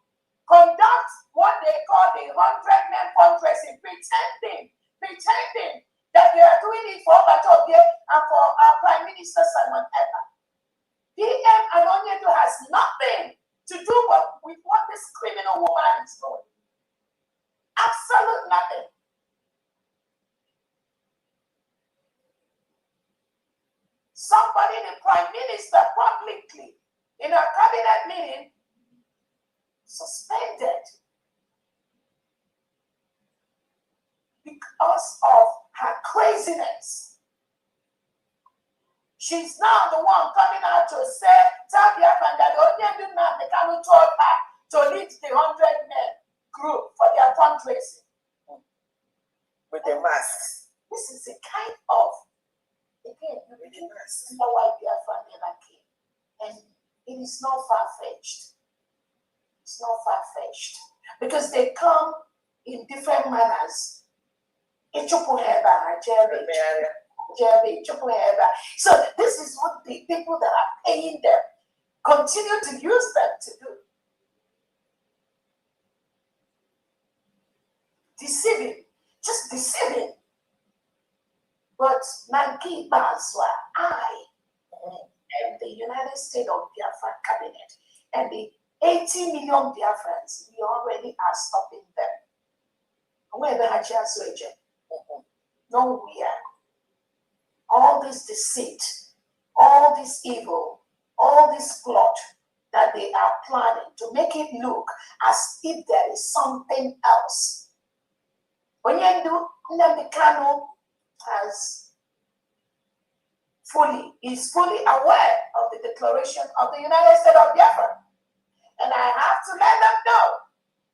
conduct what they call the 100-man fundraising, pretending that they are doing it for Obatobie and for our Prime Minister Simon Ekpa. PM Anonyedo has nothing to do with what this criminal woman is doing. Absolute nothing. Somebody, the Prime Minister, publicly in a cabinet meeting, suspended because of her craziness. She's now the one coming out to say, tell Biafra that the Kanu told her to lead the 100-men group for their fundraising. With the masks. This is a kind of, again, you know why Biafra never came. And it is not far-fetched. It's not far-fetched. Because they come in different manners. So this is what the people that are paying them continue to use them to do. Deceiving, just deceiving. But Nanki Baswa, I and the United States of Biafra cabinet and the 80 million Biafrans, we already are stopping them. Where the Hachias region? Nowhere. All this deceit, all this evil, all this plot that they are planning to make it look as if there is something else. When you do, Nnamdi Kanu is fully aware of the declaration of the United States of Biafra. And I have to let them know,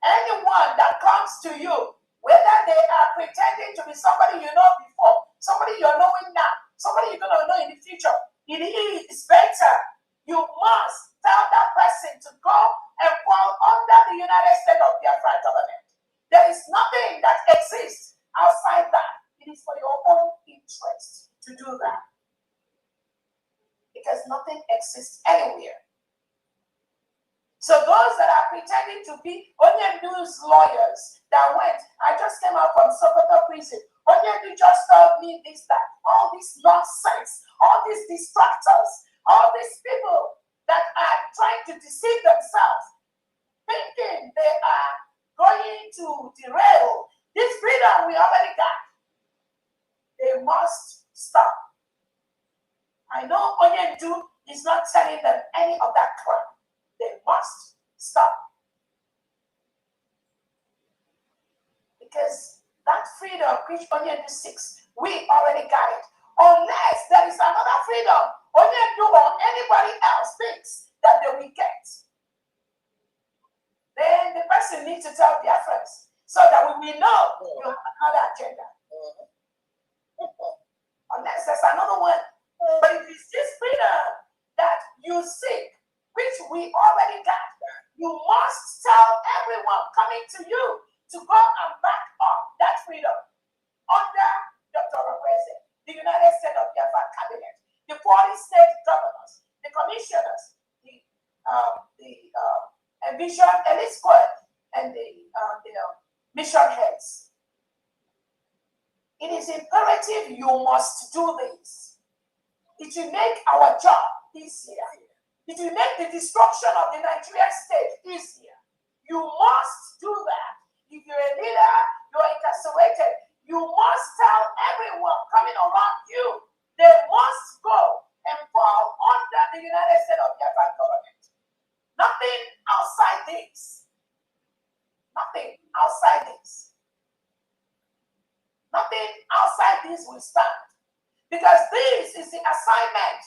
anyone that comes to you, whether they are pretending to be somebody you know before, somebody you're knowing now, somebody you're going to know in the future, it is better. You must tell that person to go and fall under the United States of Biafra government. There is nothing that exists outside that. It is for your own interest to do that. Because nothing exists anywhere. So those that are pretending to be Onion News lawyers that went, I just came out from Sokoto prison. Onion News just told me this, that, all this nonsense, all these distractors, all these people that are trying to deceive themselves, thinking they are going to derail this freedom we already got. They must stop. I know Onion News is not telling them any of that crap. They must stop. Because that freedom which Onion News seeks, we already got it. Unless there is another freedom Onion News or anybody else thinks that they will get, then the person needs to tell their friends so that we will know you have another agenda. Unless there's another one. But if it's this freedom that you seek, which we already got, you must tell everyone coming to you to go and back up that freedom under Dr. President, the United States of Biafra cabinet, the 40 state governors, the commissioners, the Vision Elite Squad, and the mission heads. It is imperative you must do this. It will make our job easier. It will make the destruction of the Nigerian state easier. You must do that. If you're a leader, you're incarcerated, you must tell everyone coming around you, they must go and fall under the United States of Biafra government. Nothing outside this. Nothing. outside this. Nothing outside this will stand. Because this is the assignment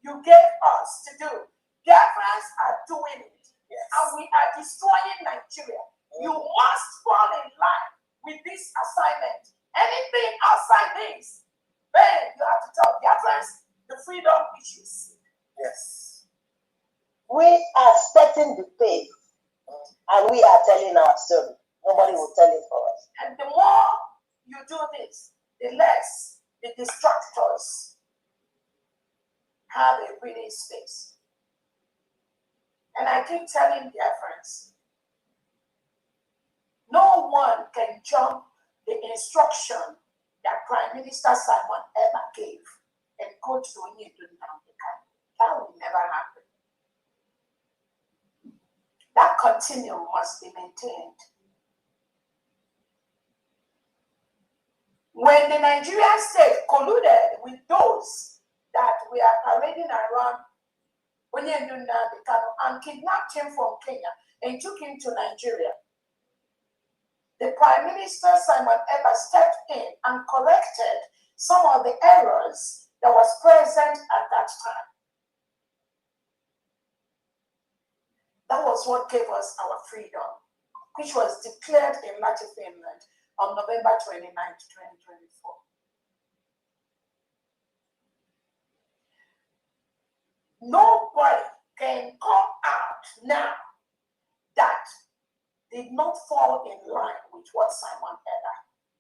you gave us to do. Biafrans are doing it. Yes. And we are destroying Nigeria. You must fall in line with this assignment. Anything outside this, then you have to tell Biafrans the freedom which you seek. Yes. We are setting the pace, and we are telling our story. Nobody will tell it for us. And the more you do this, the less the distractors have a breathing space. And I keep telling their friends, no one can jump the instruction that Prime Minister Simon ever gave and go to That will never happen. That continuum must be maintained. When the Nigerian state colluded with those that we are parading around and kidnapped him from Kenya and took him to Nigeria, the Prime Minister Simon Eber stepped in and corrected some of the errors that was present at that time. That was what gave us our freedom, which was declared in Latin Finland on November 29, 2024. Nobody can come out now that did not fall in line with what Simon Eber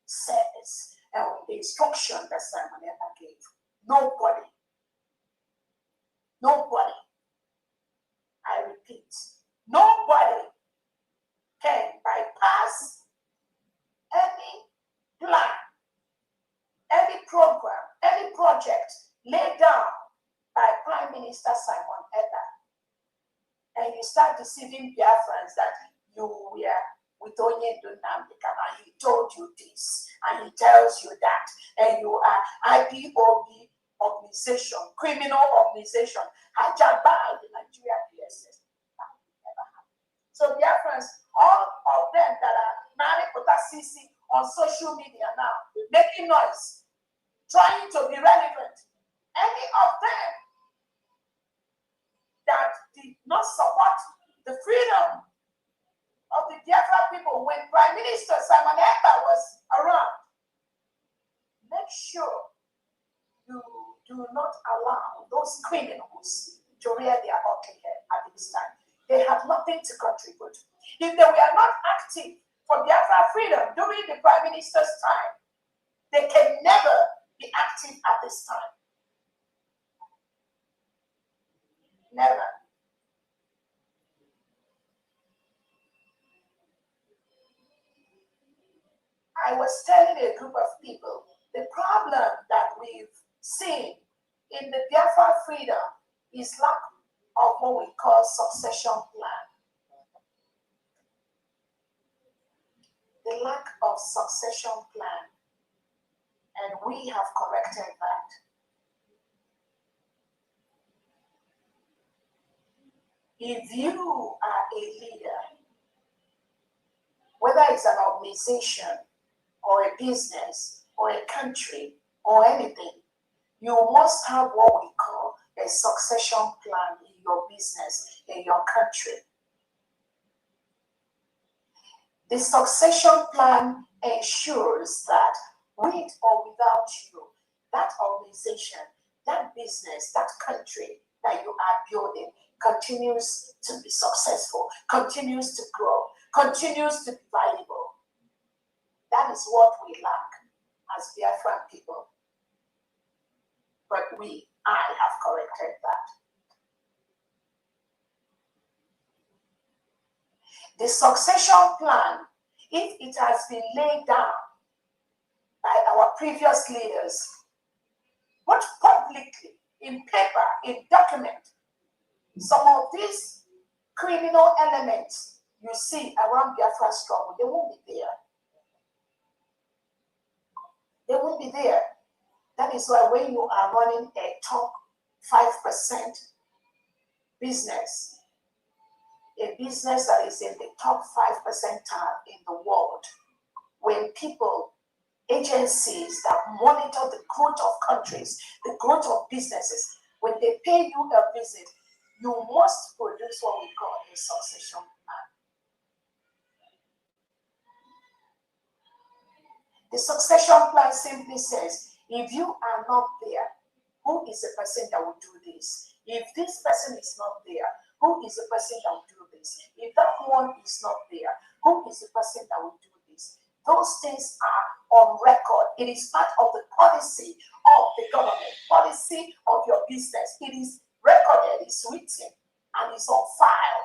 says and with the instruction that Simon Eber gave. Nobody. Nobody. I repeat, nobody can bypass any plan, any program, any project laid down by Prime Minister Simon Eber. And you start deceiving Biafrans that you were with Onye Dunamdekam and he told you this and he tells you that, and you are IPOB organization, criminal organization, hijacked by the Nigerian DSS. That will never happen. So Biafrans, all of them that are Nari Potasisi on social media now, making noise, trying to be relevant, any of them that did not support the freedom of the Biafra people when Prime Minister Simon Eber was around, make sure you do not allow those criminals to rear their ugly head at this time. They have nothing to contribute. If they were not active for Biafra freedom during the Prime Minister's time, they can never be active at this time. Never. I was telling a group of people the problem that we've seen in the Biafra freedom is lack of what we call succession plan. The lack of succession plan, and we have corrected that. If you are a leader, whether it's an organization or a business or a country or anything, you must have what we call a succession plan in your business, in your country. The succession plan ensures that with or without you, that organization, that business, that country that you are building continues to be successful, continues to grow, continues to be valuable. That is what we lack as Biafran people. But I have corrected that. The succession plan, if it has been laid down by our previous leaders, but publicly, in paper, in document, some of these criminal elements you see around Biafra struggle, they won't be there. They won't be there. That is why when you are running a top 5% business, a business that is in the top 5 percentile in the world, when people, agencies that monitor the growth of countries, the growth of businesses, when they pay you a visit, you must produce what we call a succession plan. The succession plan simply says, if you are not there, who is the person that will do this? If this person is not there, who is the person that will do this? If that one is not there, who is the person that will do this? Those things are on record. It is part of the policy of the government, policy of your business. It is recorded, it's written, and it's on file.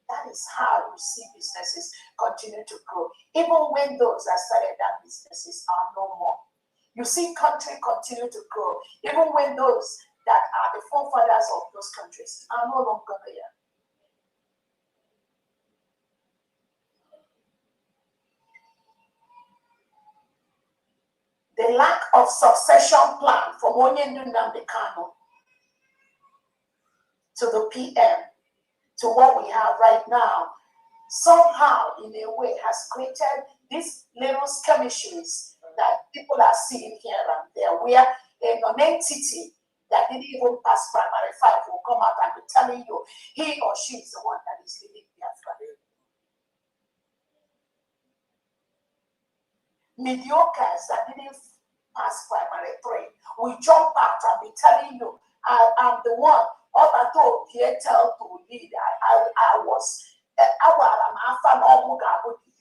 That is how you see businesses continue to grow. Even when those that started that businesses are no more. You see country continue to grow. Even when those that are the forefathers of those countries are no longer there. The lack of succession plan from Onyendu Nnamdi Kanu to the PM to what we have right now, somehow in a way has created these little skirmishes that people are seeing here and there, where a non-entity that didn't even pass primary 5 will come out and be telling you he or she is the one that is leading Biafra. Mediocres that didn't pass primary 3 will jump out and be telling you, I'm the one. Obato tell to lead. I was the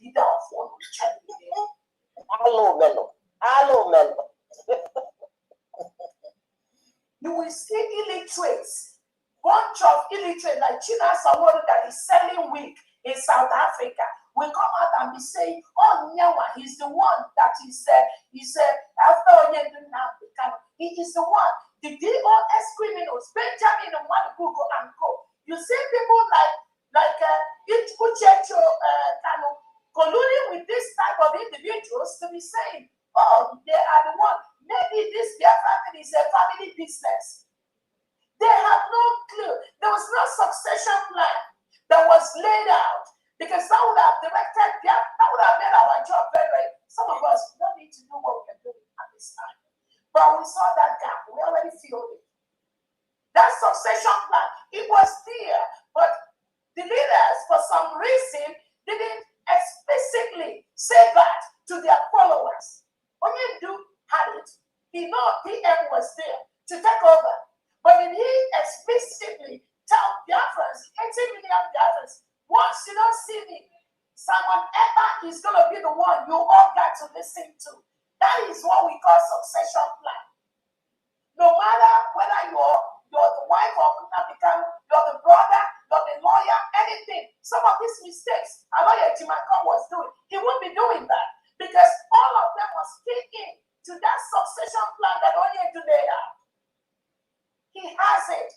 leader of one channel. Hello, Mello. Hello, Mello. You will see illiterates, bunch of illiterates like China Samoru that is selling wheat in South Africa. Will come out and be saying, oh, Nyawa, he's the one that is after Onyendu Nnamdi Kanu. He is the one. The DOS criminals, Benjamin and Wanukuko and Co. You see people like Uchecho Kanu colluding with this type of individuals to be saying, oh, they are the one. Maybe this Biafra is a family business. They have no clue. There was no succession plan that was laid out, because that would have directed Biafra, that would have made our job very. Some of us don't need to do what we can do at this time. But we saw that gap. We already filled it. That succession plan, it was there, but the leaders, for some reason, didn't explicitly say that to their followers. Onyendu had it. He know PM was there to take over. But did he explicitly tell Biafrans, 80 million Biafrans, once you don't see me, Simon Eber is going to be the one you all got to listen to. That is what we call succession plan. No matter whether you're the wife of Nnamdi Kanu, you're the brother, you're the lawyer, anything. Some of these mistakes a lawyer Jimakon was doing, he won't be doing that, because all of them was sticking to that succession plan that Onyendu laid out. He has it.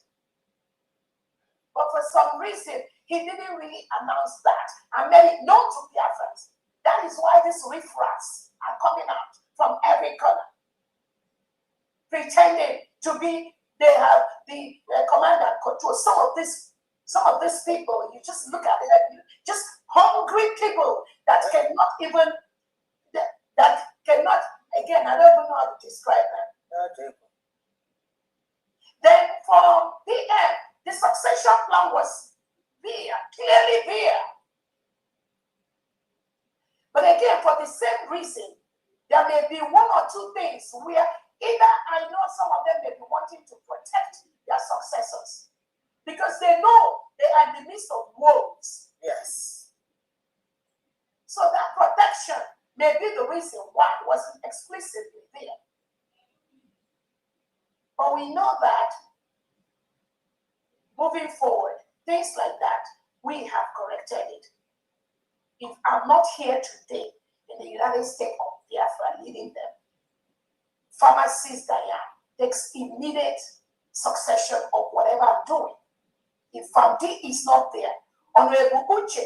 But for some reason, he didn't really announce that and made it known to Biafrans. That is why these riffraffs are coming out from every corner, pretending to be, they have the command and control. Some of these people, you just look at it, just hungry people that cannot even, that cannot, again, I don't even know how to describe them. Okay. Then for PM, the succession plan was there, clearly there. But again, for the same reason, there may be one or two things where either I know some of them may be wanting to protect their successors because they know they are in the midst of wolves. Yes. So that protection may be the reason why it wasn't explicitly there. But we know that moving forward, things like that, we have corrected it. If I'm not here today in the United States of Biafra leading them, pharmacist Diane takes immediate succession of whatever I'm doing. If Famdi is not there, Honorable Uche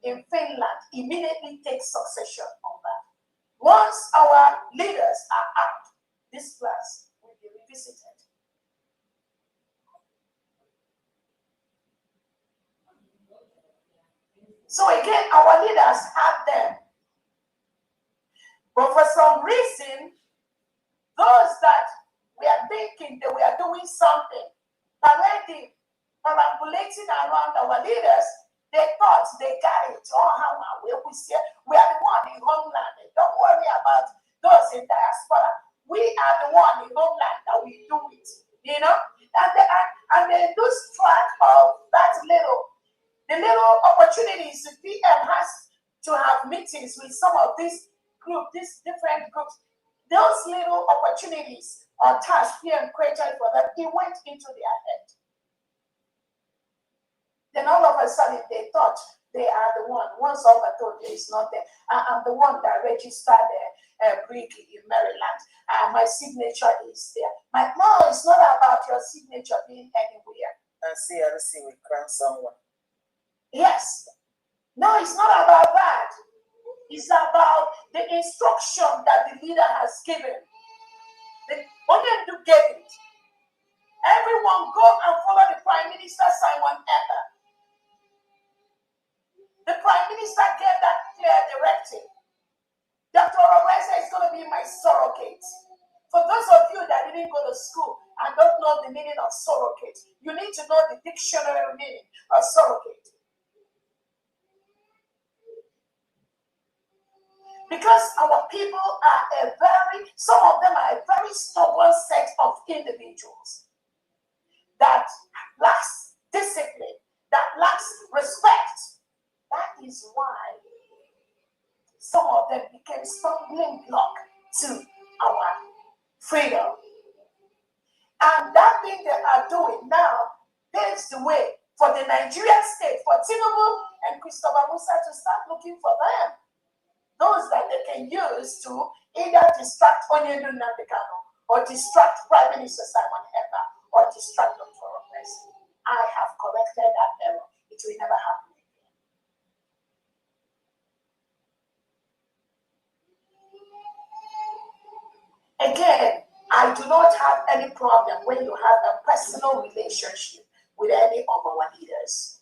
in Finland immediately takes succession on that. Once our leaders are out, this plans will be revisited. So again, our leaders have them. But for some reason, those that we are thinking that we are doing something, parading, perambulating around our leaders, they thought they got it. Oh, how we say we are the one in homeland. Don't worry about those in diaspora. We are the one in homeland that we do it. You know, and they lose track of that the little opportunities the PM has to have meetings with some of these different groups. Those little opportunities or tasks PM created for them, it went into their head. Then all of a sudden they thought they are the one. Once Salvatore is not there, I'm the one that registered briefly in Maryland. My signature is there. No, it's not about your signature being anywhere. And CRC will grant someone. Yes. No, it's not about that. It's about the instruction that the leader has given. Only to get it. Everyone go and follow the Prime Minister Simon Eber. The Prime Minister gave that clear directive. Dr. Robesa is going to be my surrogate. For those of you that didn't go to school and don't know the meaning of surrogate, you need to know the dictionary meaning of surrogate. Because our people are some of them are a very stubborn set of individuals that lacks discipline, that lacks respect. That is why some of them became stumbling block to our freedom. And that thing they are doing now paves the way for the Nigerian state, for Tinubu and Christopher Musa to start looking for them. Those that they can use to either distract Onyendu Nambikano or distract Prime Minister Simon Eber or distract Dr. Robesa. I have corrected that error. It will never happen again. Again, I do not have any problem when you have a personal relationship with any of our leaders.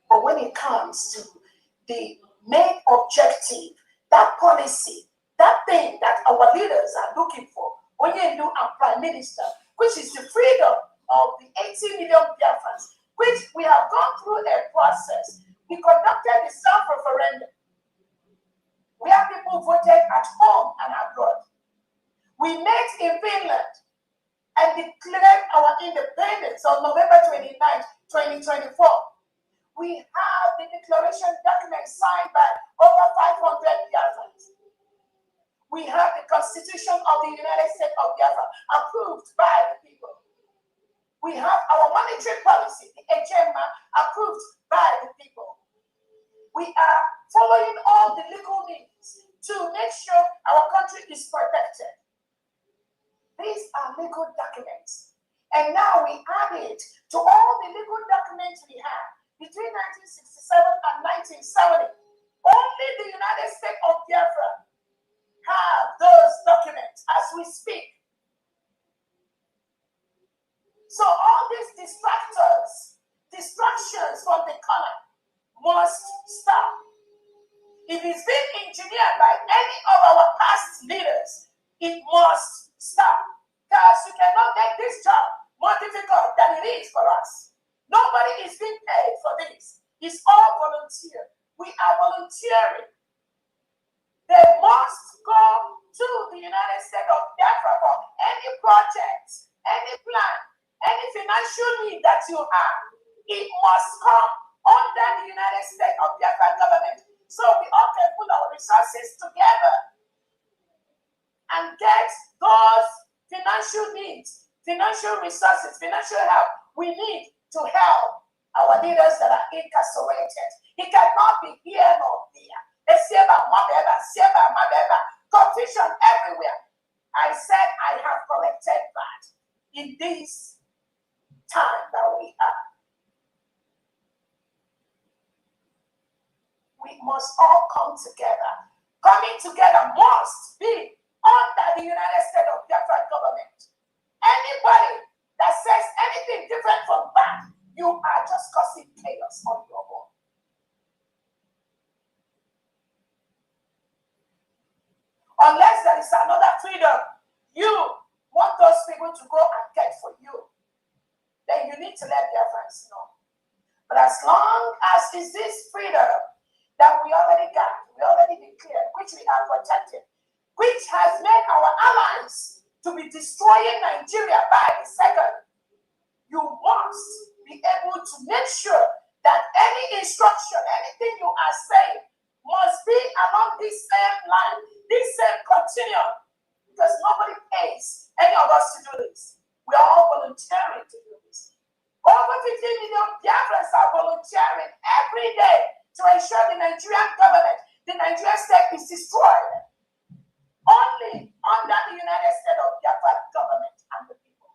But when it comes to the main objective, that policy, that thing that our leaders are looking for, Onyendu and Prime Minister, which is the freedom of the 80 million Biafrans, which we have gone through a process. We conducted the self-referendum. We have people voted at home and abroad. We met in Finland and declared our independence on November 29, 2024. We have the declaration document signed by over 500 Biafrans. We have the Constitution of the United States of Biafra approved by the people. We have our monetary policy, the HMA, approved by the people. We are following all the legal means to make sure our country is protected. These are legal documents. And now we add it to all the legal documents we have between 1967 and 1970. Only the United States of Biafra have those documents as we speak. So all these distractions from the corner must stop. If it's been engineered by any of our past leaders, it must stop. Because you cannot make this job more difficult than it is for us. Nobody is being paid for this. It's all volunteer. We are volunteering. They must go to the United States of Biafra for any project, any plan, any financial need that you have. It must come under the United States of Biafra government. So we all can put our resources together and get those financial needs, financial resources, financial help we need to help our leaders that are incarcerated. It cannot be here nor there. Confusion everywhere. I said I have corrected that in this time that we are. We must all come together. Coming together must be under the United States of Biafra government. Anybody that says anything different from that, you are just causing chaos on your own. is another freedom you want those people to go and get for you, then you need to let Biafrans know. But as long as is this freedom that we already got, we already declared, which we are protected, which has made our allies to be destroying Nigeria by the second, you must be able to make sure that any instruction, anything you are saying, must be along this same line, this same continuum, because nobody pays any of us to do this. We are all volunteering to do this. Over 15 million Biafrans are volunteering every day to ensure the Nigerian government, the Nigerian state is destroyed only under the United States of Biafra government and the people.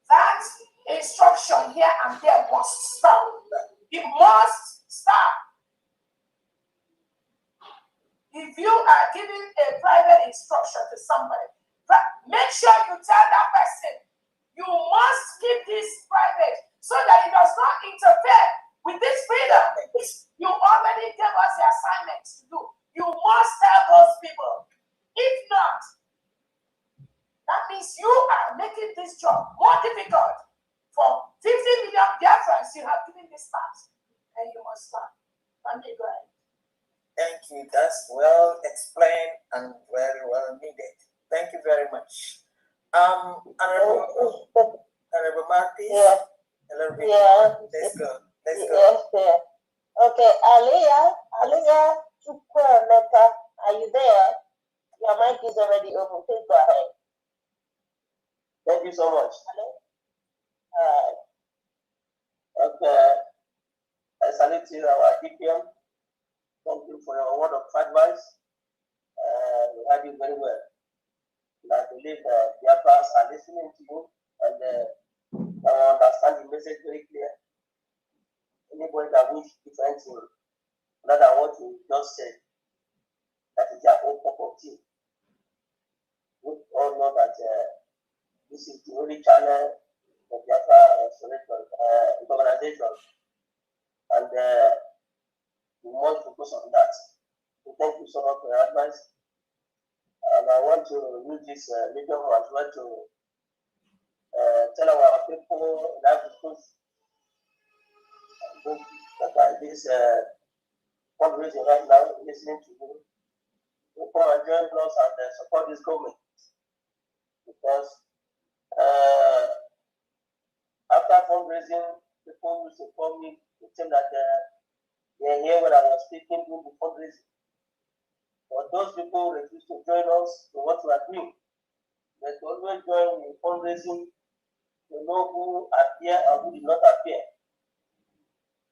That instruction here and there must stop. It must stop. If you are giving a private instruction to somebody, make sure you tell that person, you must keep this private so that it does not interfere with this freedom which you already gave us the assignment to do. You must tell those people. If not, that means you are making this job more difficult for 50 million Biafrans you have given this task. And you must start. Thank you, go ahead. Thank you. That's well explained and very well needed. Thank you very much. Honorable Marty. Yeah. A little bit. Yeah. Let's go. Let's go. Yes, yeah. Okay, Aliyah Chukwemeka, are you there? Your mic is already open. Please go ahead. Thank you so much. Hello? All right. Okay. I salute you, our DPM. Thank you for your word of advice. We had you very well. And I believe the Biafrans are listening to you and I understand the message very clear. Anybody that wishes different thing other than what you just said, that is their own cup of tea. We all know that this is the only channel of Biafra organization, and we must focus on that. So thank you so much for your advice. And I want to use this medium as well to tell our people that this fundraising right now, listening to you, to come and join us and support this government. Because after fundraising, people used to call me to tell that they are here when I was speaking during the fundraising. But those people refuse to join us to what we are doing. They always join in fundraising to know who appear and who did not appear.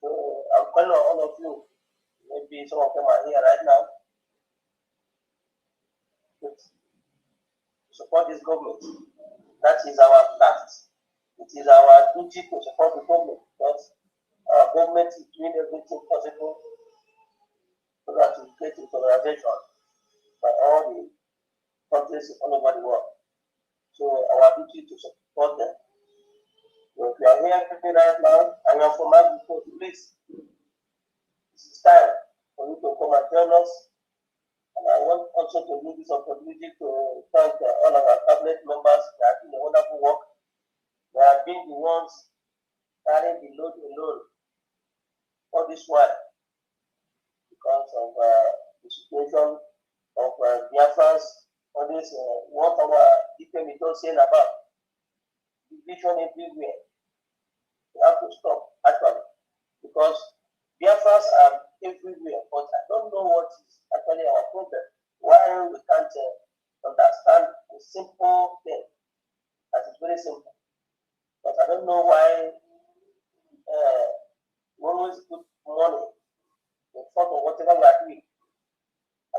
So I'm calling on all of you. Maybe some of them are here right now. To support this government. That is our task. It is our duty to support the government because our government is doing everything possible so that we get colonization by all the countries all over the world. So our duty to support them. So if you are here right now and you are from Africa, please, this is time for you to come and join us. And I want also to use this opportunity to thank all of our cabinet members. They have been a wonderful work. They have been the ones carrying the load alone all this while because of the situation of Biafrans, all this, what our DPM is not saying about division everywhere. We have to stop, actually, because Biafrans are everywhere, but I don't know what is actually our problem. Why we can't understand a simple thing that is very simple. But I don't know why we always put money in front of whatever we are doing,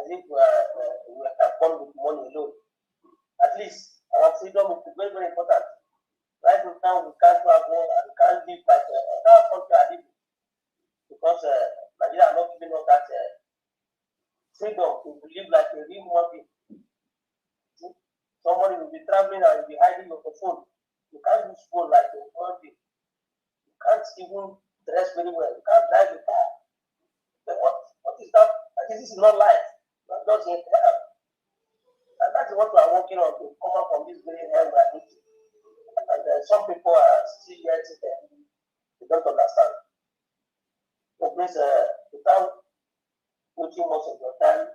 as if we are born with money alone. At least our freedom is very, very important. Right now, we can't travel and we can't live like other countries are living because Nigeria are not giving us that freedom to live like a real human being. Somebody will be traveling and will be hiding your phone. You can't use phone like a human being. You can't even dress very well. You can't drive a car. Then what is that? This is not life. That doesn't help. And that's what we are working on to come up from this very hell we are into. And some people are still yet there. They don't understand. So please, without putting most of your time,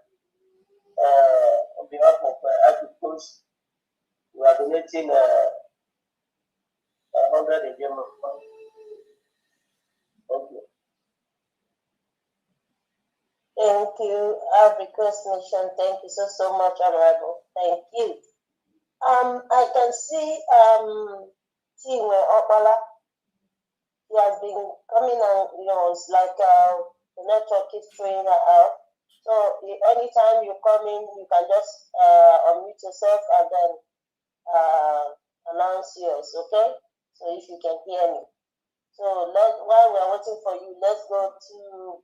on behalf of Agriculture, we are donating 100 again. Thank you. Thank you, Africa's Nation. Thank you so much, Honorable. Thank you. I can see Tiwe Opala. He has been coming and, it's like the network keeps throwing her out. So anytime you come in, you can just unmute yourself and then announce yours, okay? So if you can hear me. So while we're waiting for you, let's go to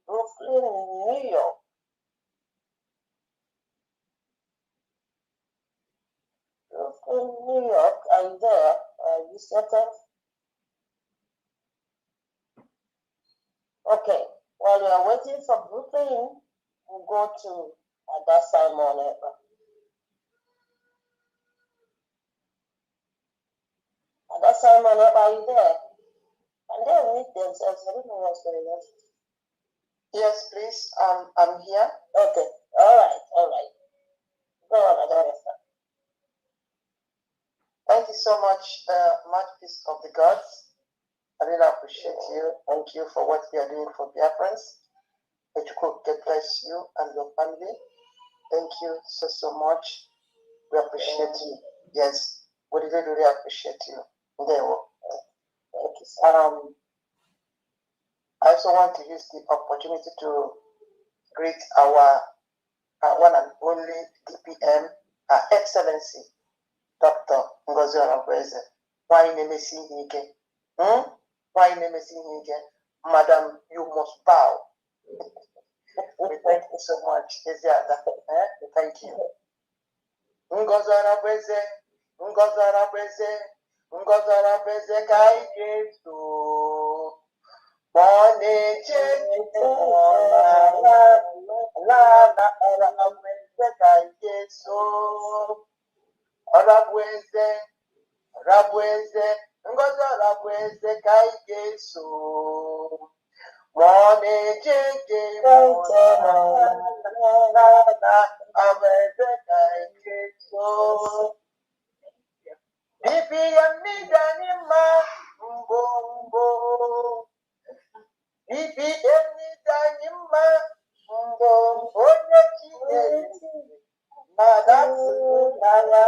Brooklyn, New York. Brooklyn, New York, are you there? You settled? Okay, while we are waiting for Brooklyn, we'll go to Ada Simon. Ada Simon, are you there? And they meet themselves. I don't know what's going on. Yes, please. I'm here. Okay. All right. Go on, Ada. Thank you so much, Mouthpiece of the Gods. I really appreciate you. Thank you for what you are doing for Biafrans. May God bless you and your family. Thank you so much. We appreciate you. Yes, we really appreciate you. There. Thank you. I also want to use the opportunity to greet our one and only DPM, Her Excellency, Dr. Ngozi Onabueze. Why name is Ike? Why name is Ike? Madam, you must bow. We thank you so much. Thank you. Ngozi Onabueze, Ngozi Onabueze, Ngozi Onabueze, Kaigeto. Morning, Rabweze, Ngozi Rabweze, Kaigeso. Morning, Abweze, Kaigeso. DPM Nidanima, Mbombo. DPM Nidanima, Mbombo. Madatu, Nala.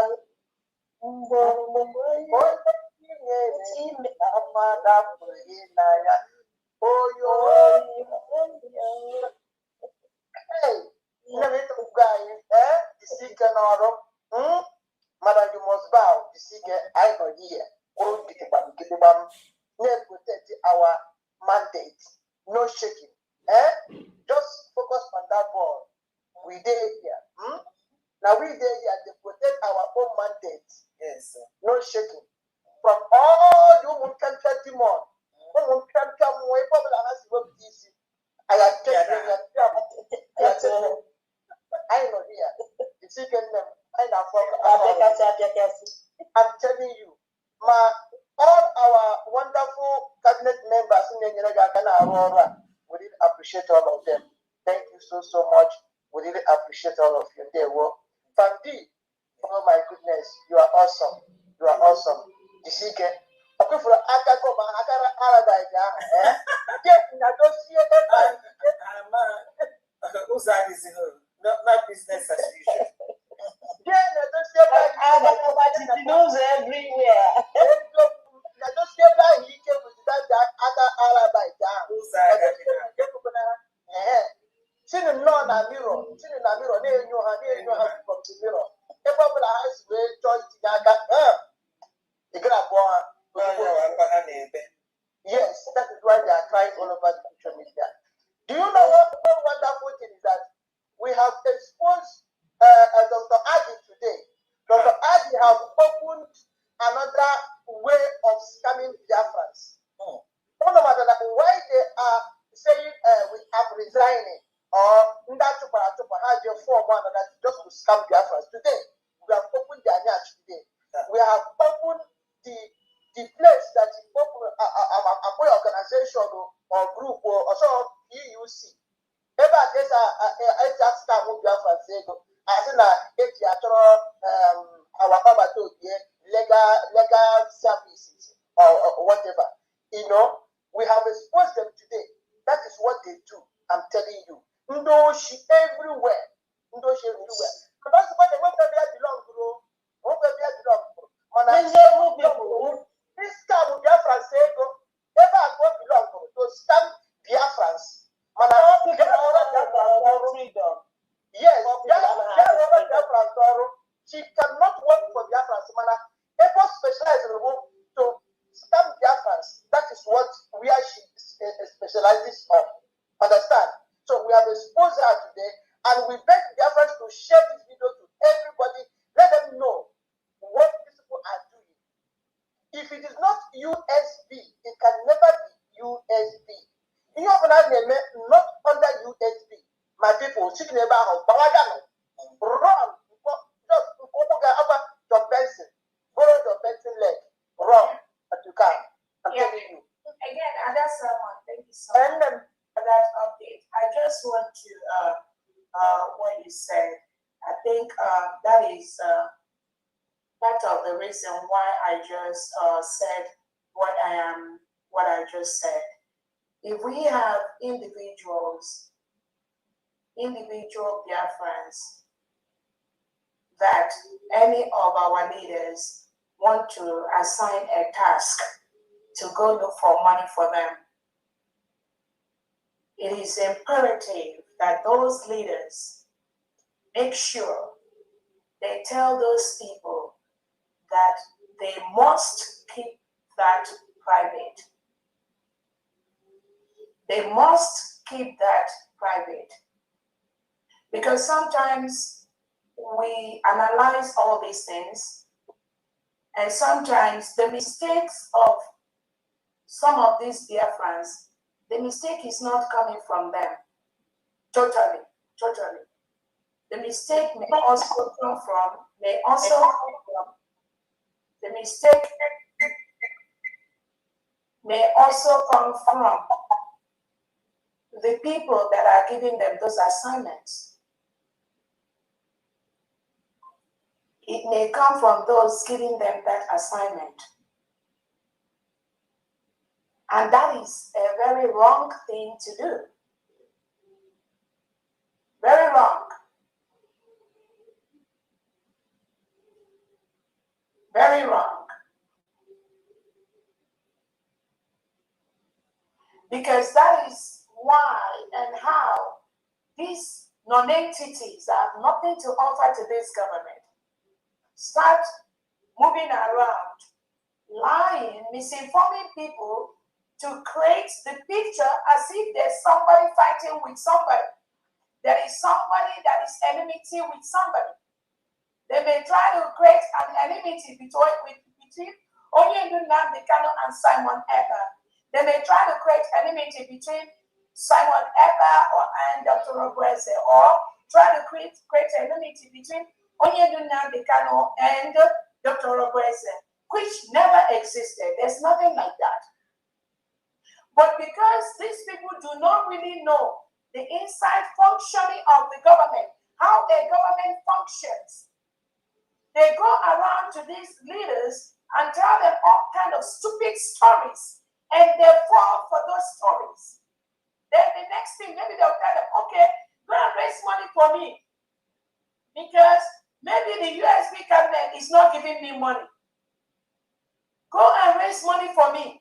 Madam, you must bow. The seeker, I know here. Protect our mandate. No shaking. Just focus on that ball. We did here. Now we did here to protect our own mandate. Yes, sir. No shaking. From all the women can tell demon. Women can tell me why people are asking easy. I have taken I know here. The second name. I'm telling you, all our wonderful cabinet members in the Aurora, we really appreciate all of them. Thank you so much. We really appreciate all of you. There were Fandi. Oh my goodness, you are awesome. You are awesome. You see, okay, for Akakoma, Akara Aladaya, get negotiated. Not business as usual. Yeah, news everywhere. Yes, that is why they are crying all over the social media. Do you know what wonderful thing is that we have exposed Dr. Adi today? Dr. Adi have opened another way of scamming Biafrans. no matter why they are saying we have resigning or that has your form one that just to scam Biafra. Today, we have opened the Anyach today. We have opened the place that is open a organization or group or also EUC. Ever there's a scam with Biafra Sego. As in our legal services or whatever. You know, we have exposed them today. That is what they do. I'm telling you. Ndoshi everywhere. Ndoshi everywhere. But that's what they want to belong to. This time with Biafra Sego, ever go belong to scam Biafrans. Yes, she cannot work for Biafrans. Ever specialized in the work to scam Biafrans. That is what where she specializes on. Understand? So we have exposed her today, and we beg Biafrans to share this video to everybody. Let them know what these people are doing. If it is not USB, it can never be USB. You have not under USB. My people, sitting about run. Just John Benson. Borrow John Benson leg. Run as you can. I'm telling you. Again, and that's thank you so much for that update. I just want to what you said. I think that is part of the reason why I just said what I just said. If we have individual Biafrans that any of our leaders want to assign a task to go look for money for them, it is imperative that those leaders make sure they tell those people that they must keep that private. They must keep that private. Because sometimes we analyze all these things, and sometimes the mistakes of some of these Biafrans, the mistake is not coming from them. Totally. The mistake may also come from the people that are giving them those assignments. It may come from those giving them that assignment. And that is a very wrong thing to do. Very wrong. Very wrong. Because that is why and how these non-entities have nothing to offer to this government start moving around, lying, misinforming people to create the picture as if there's somebody fighting with somebody. There is somebody that is enmity with somebody. They may try to create an enmity between Onyendu Nnamdi Kanu and Simon Ekpa. They may try to create enmity between Simon Ekpa and Dr. Robreze, or try to create enmity between Onyendu Nnamdi Kanu and Dr. Robreze, which never existed. There's nothing like that. But because these people do not really know the inside functioning of the government, how a government functions, they go around to these leaders and tell them all kind of stupid stories, and they fall for those stories. Then the next thing, maybe they'll tell them, okay, go and raise money for me, because maybe the USB cabinet is not giving me money. Go and raise money for me,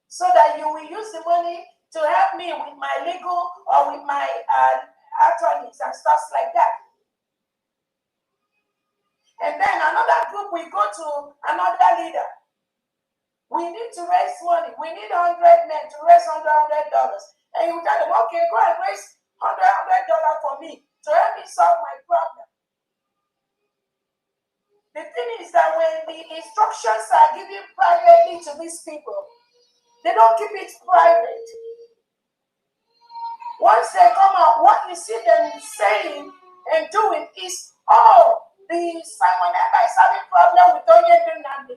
so that you will use the money to help me with my legal or with my attorneys and stuff like that. And then another group will go to another leader. We need to raise money. We need 100 men to raise $100. And you tell them, okay, go and raise $100 for me to help me solve my problem. The thing is that when the instructions are given privately to these people, They don't keep it private. Once they come out, what you see them saying and doing is, oh, the Simon Ekpa is having problem with Onyedu Nnamdi.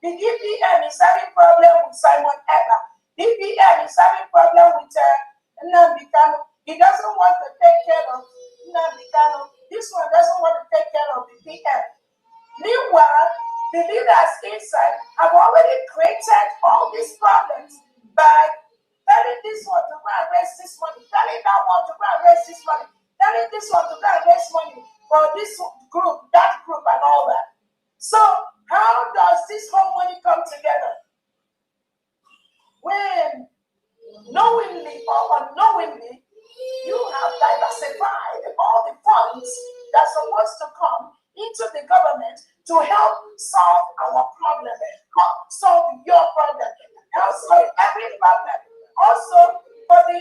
The DPM is having problem with Simon Ekpa. DPM is having problem with Nnamdi. He doesn't want to take care of Nnamdi. This one doesn't want to take care of the PM. Meanwhile, the leaders inside have already created all these problems by telling this one to go and raise this money, telling that one to go and raise this money, telling this one to go and raise money for this group, that group, and all that. So, how does this whole money come together? When knowingly or unknowingly, you have diversified all the funds that's supposed to come into the government to help solve our problem, help solve your problem, help solve every problem. Also for the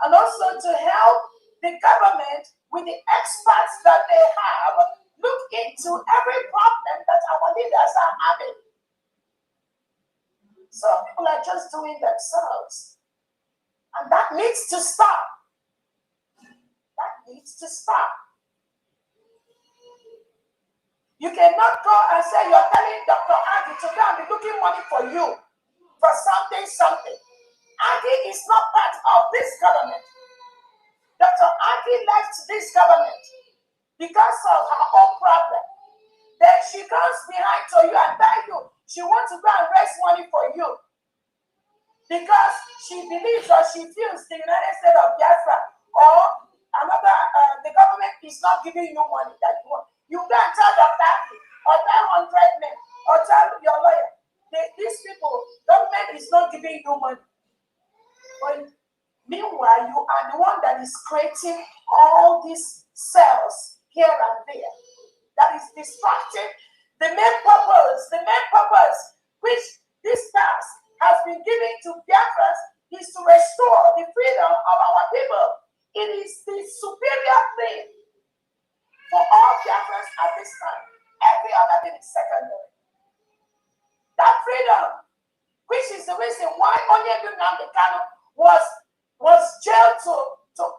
and also to help the government with the experts that they have look into every problem that our leaders are having. Some people are just doing themselves, and that needs to stop. That needs to stop. You cannot go and say you're telling Dr. Agi to go and be looking money for you for something. Agi is not part of this government. Dr. Agi left this government because of her own problem. Then she comes behind to you and tell you she wants to go and raise money for you because she believes or she feels the United States of Biafra or another, the government is not giving you money that you want. You go and tell Dr. Agi or tell 100 men or tell your lawyer, these people, government is not giving you money. But meanwhile, you are the one that is creating all these cells here and there that is distracting the main purpose which this task has been given to Biafras is to restore the freedom of our people. It is the superior thing for all Biafrans at this time. Every other thing is secondary. That freedom, which is the reason why Onyedu Nnamdi was jailed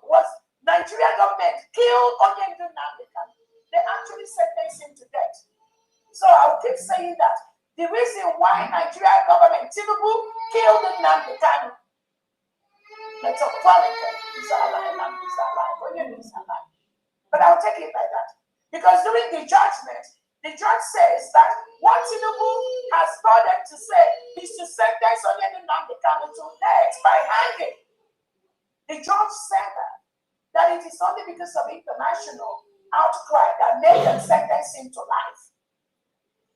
was Nigeria government killed Onyedu Nnamdi. They actually sentenced him to death. So I'll keep saying that. The reason why Nigeria government, Tinubu, killed Nnamdi Kanu, metaphorically, he's alive, Onyedu is alive. But I'll take it like that. Because during the judgment, the judge says that what Tinubu has told them to say is to sentence Onyedu Nnamdi Kanu to death by hanging. The judge said that it is only because of international outcry that made them sentence him to life.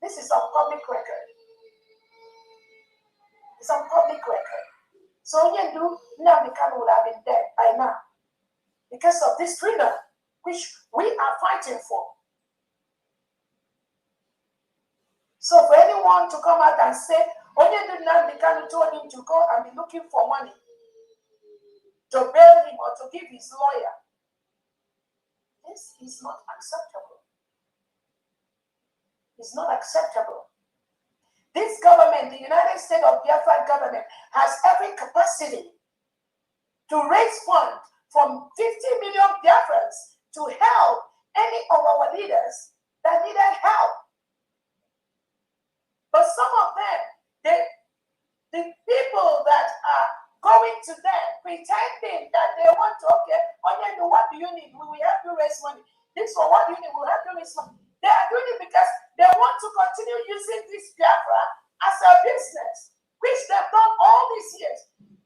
This is on public record. It's on public record. So Onyedu Nnamdi Kanu would have been dead by now because of this freedom which we are fighting for. So for anyone to come out and say Onyedu Nnamdi Kanu told him to go and be looking for money to bail him or to give his lawyer, this is not acceptable. It's not acceptable. This government, the United States of Biafra government, has every capacity to raise funds from 50 million Biafrans to help any of our leaders that needed help. But some of them, the people that are going to them, pretending that they want to, okay, Onyedu, what do you need? We will help you raise money. This one, what do you need? We'll help you raise money. They are doing it because they want to continue using this Biafra as a business, which they've done all these years.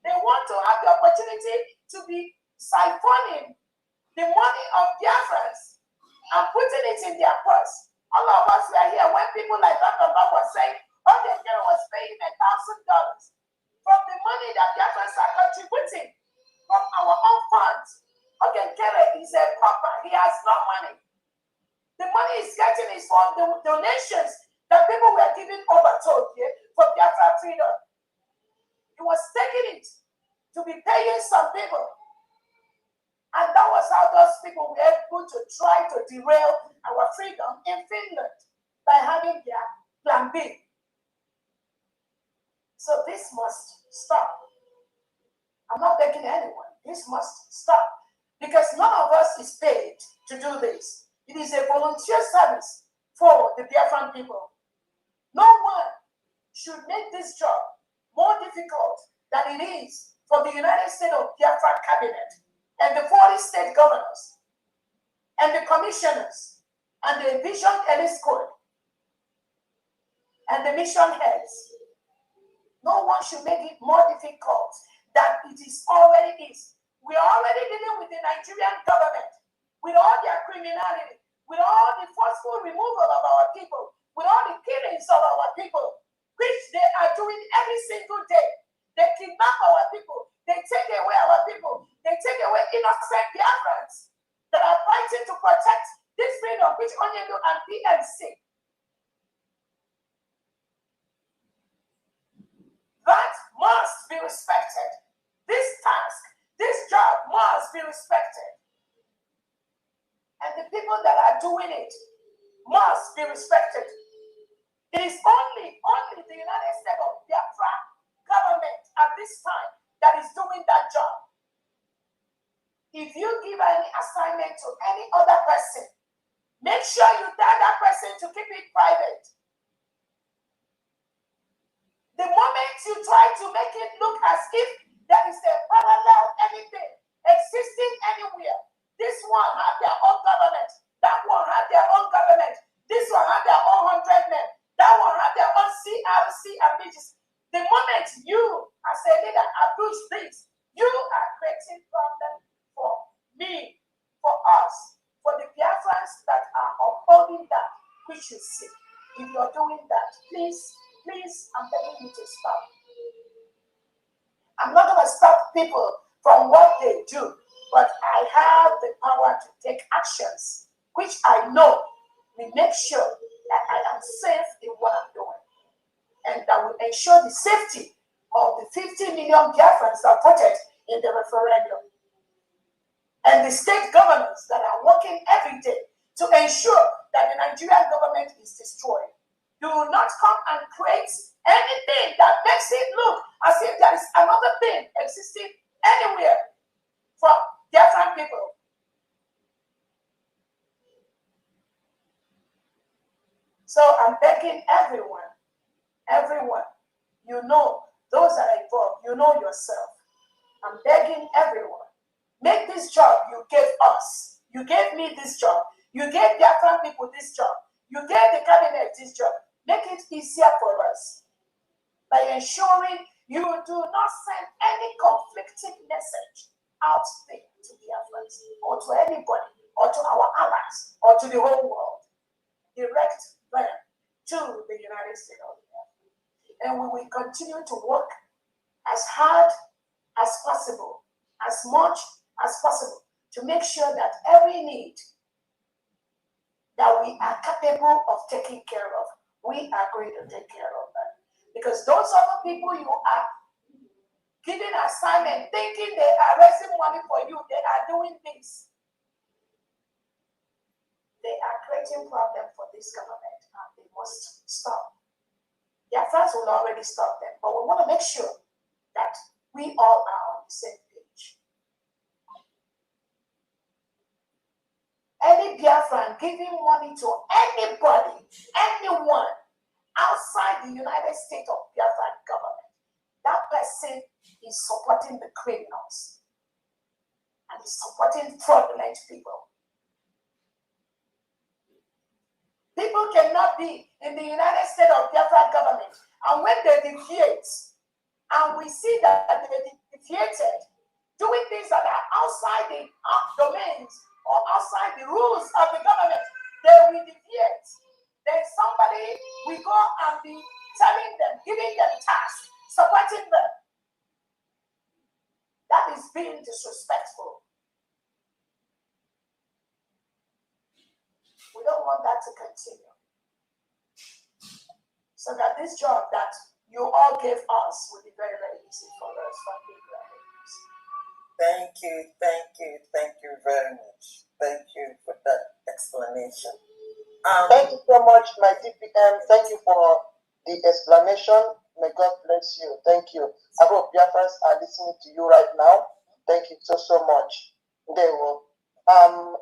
They want to have the opportunity to be siphoning the money of Biafrans and putting it in their purse. All of us were here when people like Dr. Bob was saying, okay, Kere was paying $1,000 from the money that Biafrans are contributing from our own funds. Okay, Kere is a pauper. He has no money. The money he's getting is from the donations that people were giving over to for Biafra freedom. He was taking it to be paying some people. And that was how those people were able to try to derail our freedom in Finland by having their plan B. So this must stop. I'm not begging anyone. This must stop. Because none of us is paid to do this. It is a volunteer service for the Biafran people. No one should make this job more difficult than it is for the United States of Biafra cabinet and the 40 state governors and the commissioners and the vision elite squad and the mission heads. No one should make it more difficult than it is already is. We are already dealing with the Nigerian government, with all their criminality, with all the forceful removal of our people, with all the killings of our people, which they are doing every single day. They kidnap our people. They take away our people. They take away innocent Biafrans that are fighting to protect this freedom which only you and PNC. That must be respected. This task, this job must be respected. And the people that are doing it must be respected. It is only the United States of Biafra government at this time that is doing that job. If you give any assignment to any other person, make sure you tell that person to keep it private. The moment you try to make it look as if there is a parallel anything existing anywhere, this one had their own government, that one had their own government, this one had their own 100 men, that one had their own CRC and BGC. The moment you, as a leader, approach this, you are creating problems for me, for us, for the Biafrans that are upholding that which you see. If you're doing that, please, I'm begging you to stop. I'm not going to stop people from what they do, but I have the power to take actions, which I know will make sure that I am safe in what I'm doing, and that will ensure the safety of the 50 million Biafrans that voted in the referendum, and the state governors that are working every day to ensure that the Nigerian government is destroyed. Do not come and create anything that makes it look as if there is another thing existing anywhere for different people. So I'm begging everyone, you know, those that are involved, you know yourself. I'm begging everyone, make this job you gave us. You gave me this job. You gave Biafran people this job. You gave the cabinet this job. Make it easier for us by ensuring you do not send any conflicting message out there to Biafrans or to anybody or to our allies or to the whole world. Direct them to the United States of America. And we will continue to work as hard as possible, as much as possible, to make sure that every need that we are capable of taking care of, we are going to take care of that. Because those other people you are giving assignment, thinking they are raising money for you, they are doing this. They are creating problems for this government, and they must stop. Their friends will already stop them, but we want to make sure that we all are on the same page. Any Biafran giving money to anybody, anyone outside the United States of Biafran government, that person is supporting the criminals and is supporting fraudulent people. People cannot be in the United States of Biafran government, and when they deviate, and we see that they deviated, doing things that are outside the domains or outside the rules of the government, they will deviate. Then somebody will go and be telling them, giving them tasks, supporting them. That is being disrespectful. We don't want that to continue. So that this job that you all gave us will be very, very easy for us. Thank you very much. Thank you for that explanation. Thank you so much, my DPM. Thank you for the explanation. May God bless you. Thank you. I hope Biafrans are listening to you right now. Thank you so much. There will. I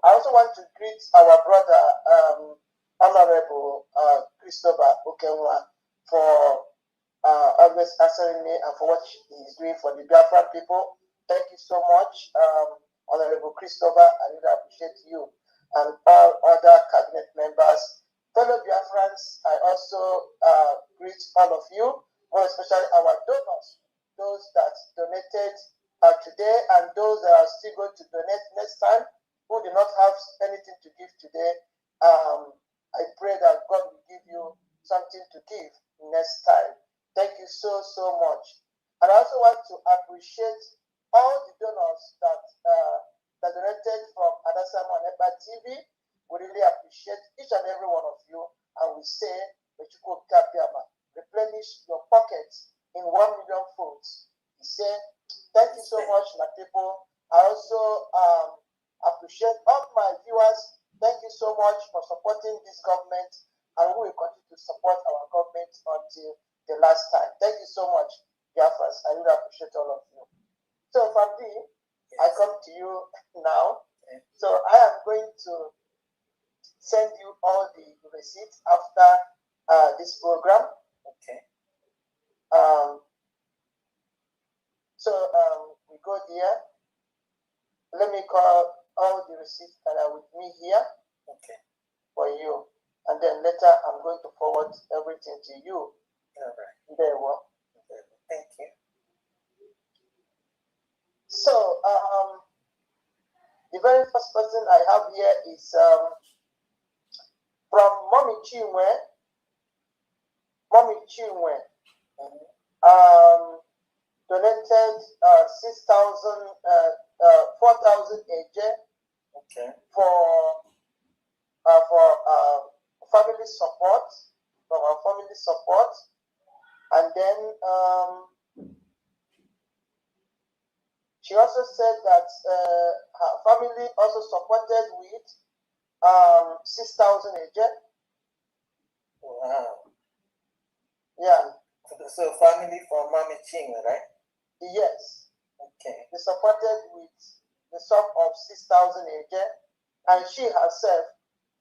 also want to greet our brother, Honorable Christopher Okenwa, for always answering me and for what he is doing for the Biafra people. Thank you so much, Honorable Christopher. I really appreciate you and all other cabinet members. Fellow Biafrans, I also greet all of you, more especially our donors, those that donated today and those that are still going to donate next time, who do not have anything to give today. I pray that God will give you something to give next time. Thank you so much. And I also want to appreciate all the donors that donated from Adasamo and EPA TV. We really appreciate each and every one of you. And we say, replenish your pockets in 1 million folds. We say, thank you so much, my people. I also appreciate all my viewers. Thank you so much for supporting this government, and we will continue to support our government until the last time. Thank you so much, Biafras. I really appreciate all of you. So, Famdi, I come to you now. So, I am going to send you all the receipts after this program. Okay. We go there. Let me call all the receipts that are with me here. Okay. For you. And then later I'm going to forward everything to you. All right. There we go. Thank you. So the very first person I have here is from Mommy Chinwe. Mommy Chinwe. Donated 4,000 AJ. Okay. For family support, from our family support, and then she also said that her family also supported with 6,000 AJ. Wow. Yeah. So family from Mami Ching, right? Yes. Okay. They supported with the sum of 6,000 AJ, and she herself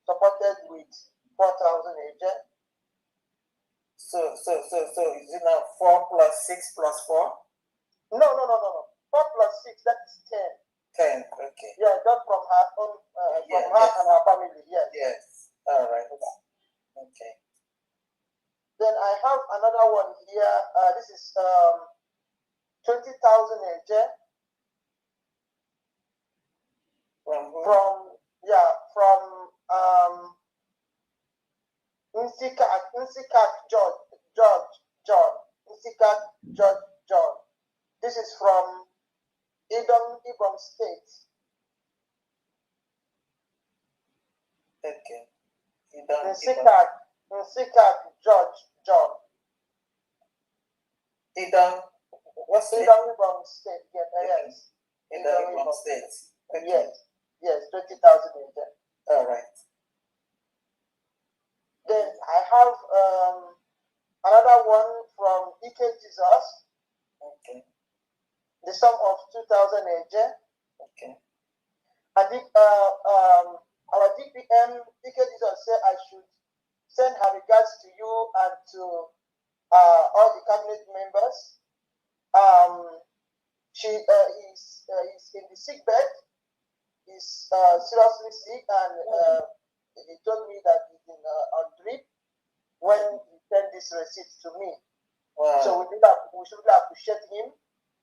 supported with 4,000 AJ. So is it now 4 plus 6 plus 4? No. 4 plus 6, that's 10. 10, okay. Yeah, just from her own, from her and her family, yes. Yes, all right. Okay. Then I have another one here. This is 20,000 AJ. From Nsikat John. This is from Ibom State. Okay. Nsikat John. What's it? Ibom State. Yes. Ibom State. Okay. Yes, 20,000 AJ. All right. Then I have another one from EK Jesus. Okay. The sum of 2,000 AJ. Okay. I think our DPM EK Jesus said I should send her regards to you and to all the cabinet members. He's in the sick bed. He's seriously sick, and he told me that he's on drip when he sent this receipt to me. Wow. So we should appreciate him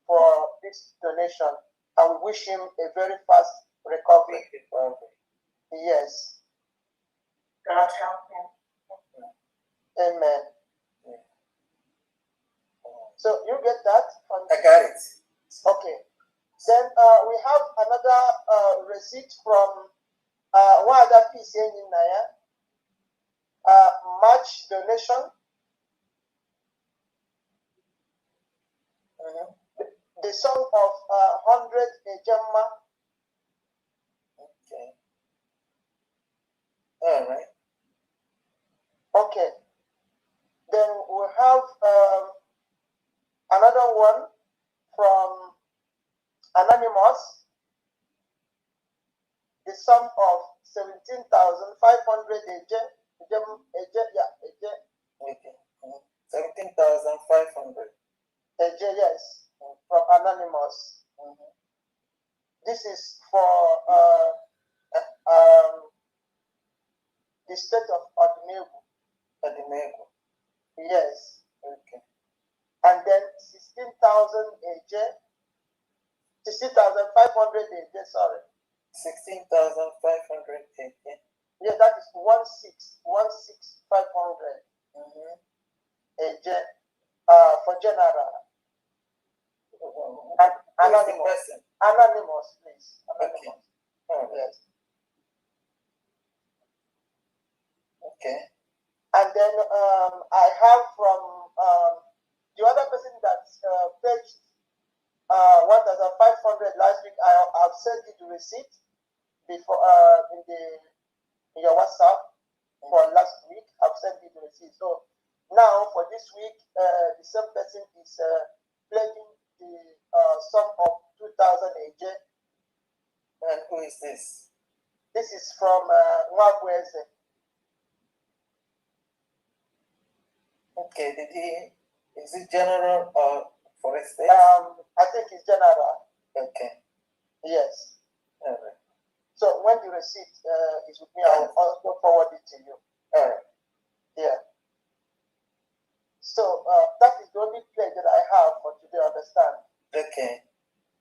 for this donation, and we wish him a very fast recovery. Yes. God help him. Amen. Yeah. So you get that? I got it. Okay. Then we have another receipt from one other piece in Naya. March donation. The sum of 100 Ejama. Okay. All right. Anonymous, the sum of 17,500 Okay. 17,500. yes, from Anonymous. This is for the state of Odumegu. Yes. Okay. And then 16,000 16,500 sorry. 16,500 Yeah, that is 16,500 for general. Anonymous. Anonymous, please. Anonymous. Okay. Yes. Okay. And then I have from the other person that paid 1,500 last week. I've sent you the receipt before in your WhatsApp for last week. I've sent you the receipt. So now for this week, the same person is pledging the sum of 2,000 AJ. And who is this? This is from Mwabweze. Okay, is it general or for a state? I think it's general. Okay. Yes. All right. So when the receipt is with me, I'll also forward it to you. All right. Yeah. So that is the only pledge that I have for today, understand? Okay.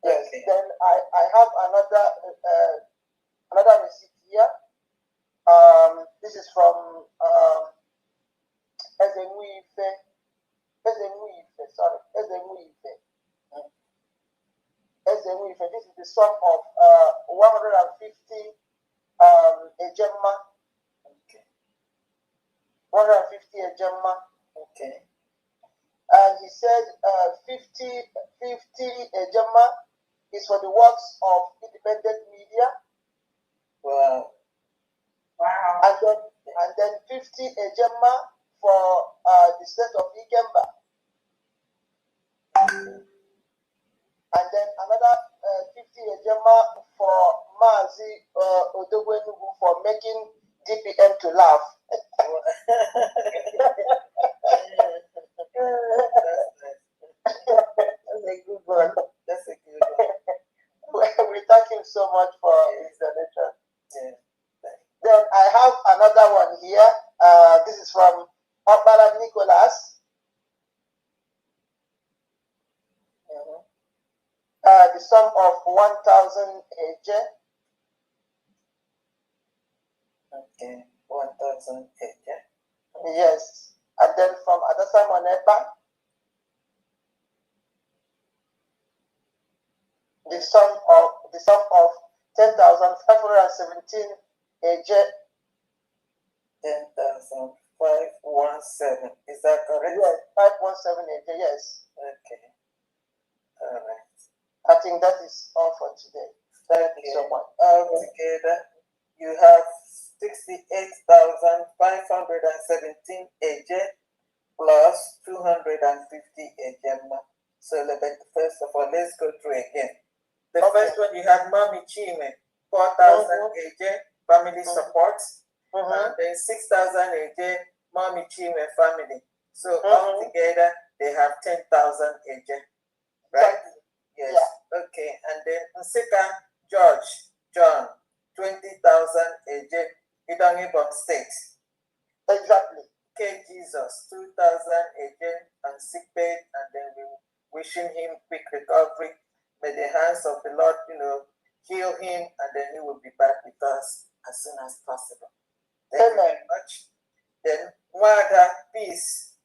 Yes. Okay. Then I have another receipt here. This is from Ezemuife. Sorry, Ezemuife. Ezemuife. This is the sum of 150 Ejemma. Okay. 150 Ejemma. Okay. And he said 50 Ejemma is for the works of independent media. Wow. Wow. And then 50 Ejemma for the state of Ikemba. And then another 50 Ejemma for Mazi Odogwenugu for making DPM to laugh. That's a good one. That's a good one. We thank him so much for his donation. Yeah. Then I have another one here. This is from Opala Nicholas. The sum of 1,000 AJ. Okay, 1,000 AJ. Yes. And then from Adasa Moneba, the sum of 10,517 AJ. 10,517. Is that correct? Yes, 517 AJ, yes. Okay. All right. I think that is all for today. Thank you so much. Altogether, you have 68,517 AJ plus 250 AJ. So first of all, let's go through again. The first one, you have Mami Chime, 4,000 AJ, family support, and then 6,000 AJ, Mami Chime family. So altogether, they have 10,000 AJ, right? Yes. Yeah. Okay. And then Nsika John, 20,000 AJ, Idangibon State. Exactly. K Jesus, 2,000 AJ and sick bed, and then we wishing him quick recovery. May the hands of the Lord, heal him, and then he will be back with us as soon as possible. Thank you very much. Then Wada Peace,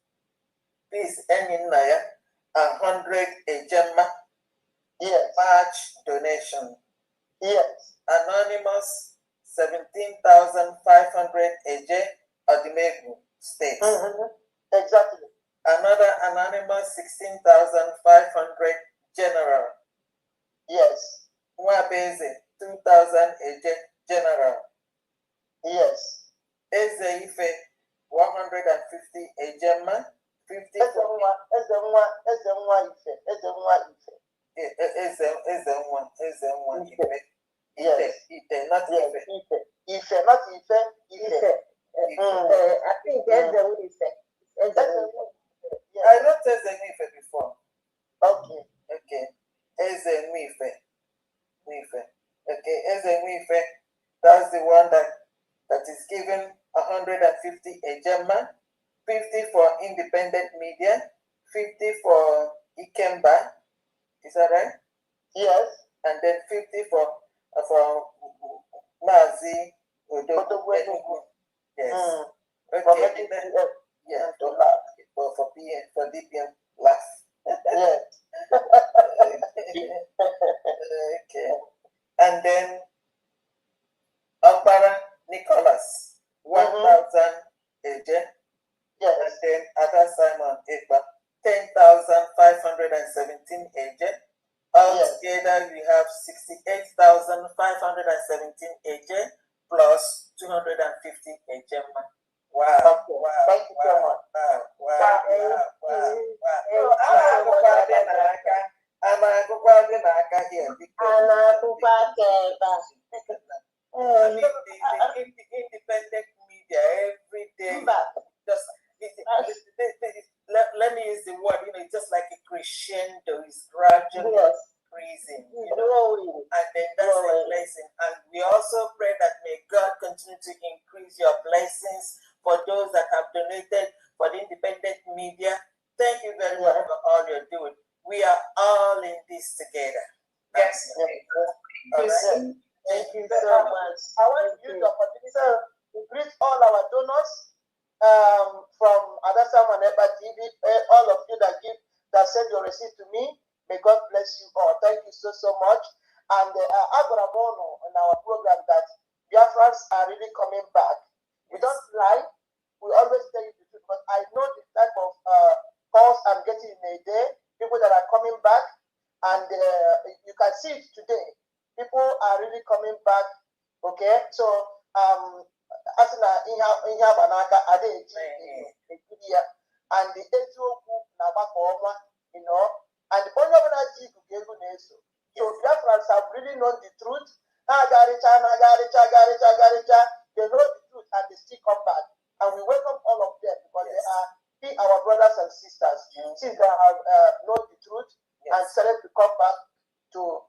Eminaya, 100 AJ. Yes. March donation. Yes. Anonymous, 17,500 AJ, Odumegu State. Exactly. Another anonymous, 16,500 General. Yes. Mwabeze, 2,000 AJ, General. Yes. Ezeife, 150 AJ, 50. Ezenwa Ife. is the one. Yes. Ife, not Ife. Ife, not Ife. Ife. I think that's the way it's I wrote Ife before. Okay. Okay. Ife. Okay. Ife. That's the one that is given 150 a German, 50 for independent media, 50 for Ikemba. Is that right? Yes. And then 50 for Mazi Odogu. Yes. Okay. Yeah, to laugh. For DPM, laugh. Yes. Okay. And then Ampara Nicholas, 1,000 AJ. Yes. And then Ada Simon Ekba, 10,517 AJ. Altogether, we have 68,517 AJ plus 250 AJ. Wow. Okay. Wow. Thank you so much. Wow. Here. The independent media every day. Let me use the word. It's just like a crescendo. It's gradually increasing. And then that's a blessing. And we also pray that may God continue to increase your blessings for those that have donated for the independent media. Thank you very much for all you're doing. We are all in this together. Yes. Thank you so much. I want to use the opportunity to greet all our donors from Adasa Manepa TV, all of you that send your receipt to me. May God bless you all. Thank you so much. And Agorabono in our program that Biafrans are really coming back. We don't lie. We always tell you the truth. But I know the type of calls I'm getting in a day, people that are coming back. And you can see it today. People are really coming back. Okay, so as in Banaka, and the Etiopu Nabakoma, and the Bonabanaji so Biafrans have really known the truth. They know the truth and they still come back. And we welcome all of them because they are our brothers and sisters. Since they have known the truth and started to come back to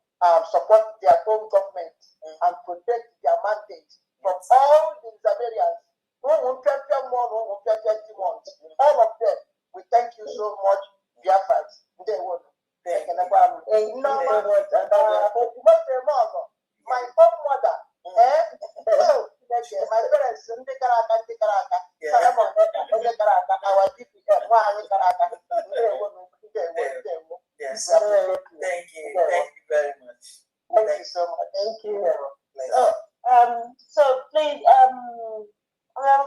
support their home government and protect their mandate from all the Zamarians, all of them. We thank you so much, Biafrans. They will. My own mother, my parents, our DPM, yes. Thank you very much. Thank you so much. Thank you. So please,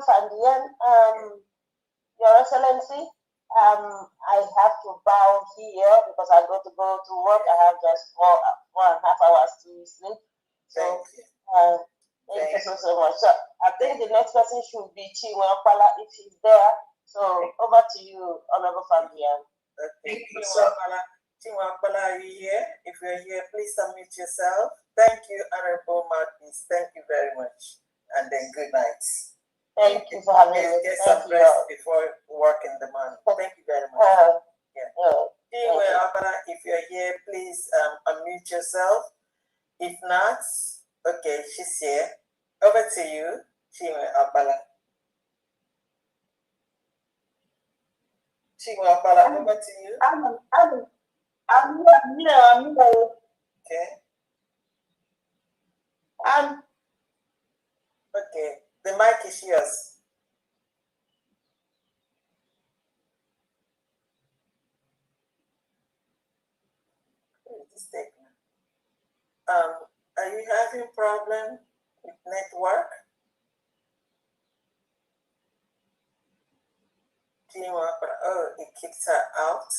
Fandian, Your Excellency, I have to bow here because I got to go to work. I have just 4.5 hours to sleep. So thank you so much. So I think the next person should be Chiwapala if she's there. So over to you, Honorable Fandian. Thank you so much. Chiwapala, are you here? If you're here, please unmute yourself. Thank you, Honorable Martins. Thank you very much. And then good night. Thank you for having me. Get some rest before work in the morning. Thank you very much. If you're here, please unmute yourself. If not, okay, she's here. Over to you, Chinwe Apala. Chinwe Apala, over to you. I'm here. Okay. Okay, the mic is yours. Are you having problem with network? Oh, it kicked her out.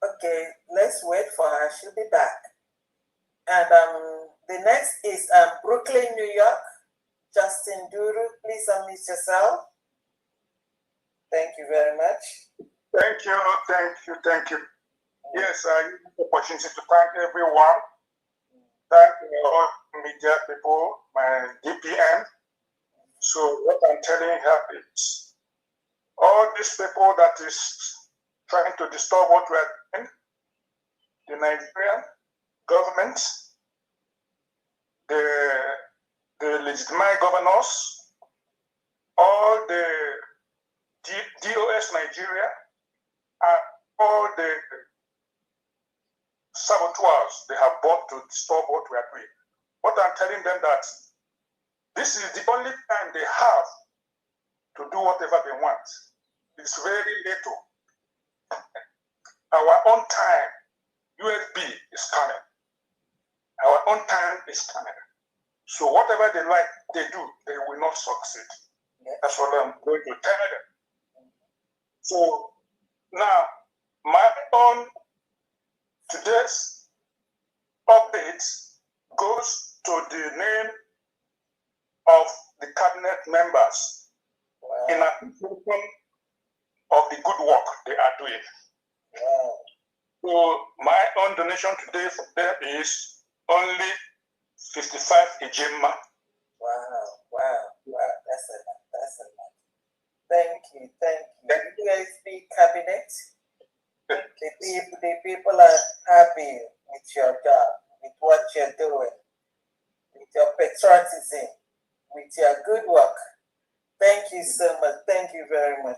Okay, let's wait for her. She'll be back. And the next is Brooklyn, New York. Justin Duru, please unmute yourself. Thank you very much. Thank you. Yes, I use this opportunity to thank everyone. Thank all media people, my DPM. So what I'm telling her is, all these people that is trying to disturb what we are doing, the Nigerian government, the legitimate governors, all the DOS Nigeria, and all the saboteurs they have brought to stop what we are doing. What I'm telling them that this is the only time they have to do whatever they want. It's very little. Our own time, USB is coming. Our own time is coming. So whatever they like, they do, they will not succeed. That's what I'm going to tell them. So now, my own today's update goes to the name of the cabinet members in appreciation of the good work they are doing. So my own donation today for them is only 55 ejima. Wow, that's a lot. Thank you. The USP cabinet, the people are happy with your job, with what you're doing, with your patriotism, with your good work. Thank you so much. Thank you very much.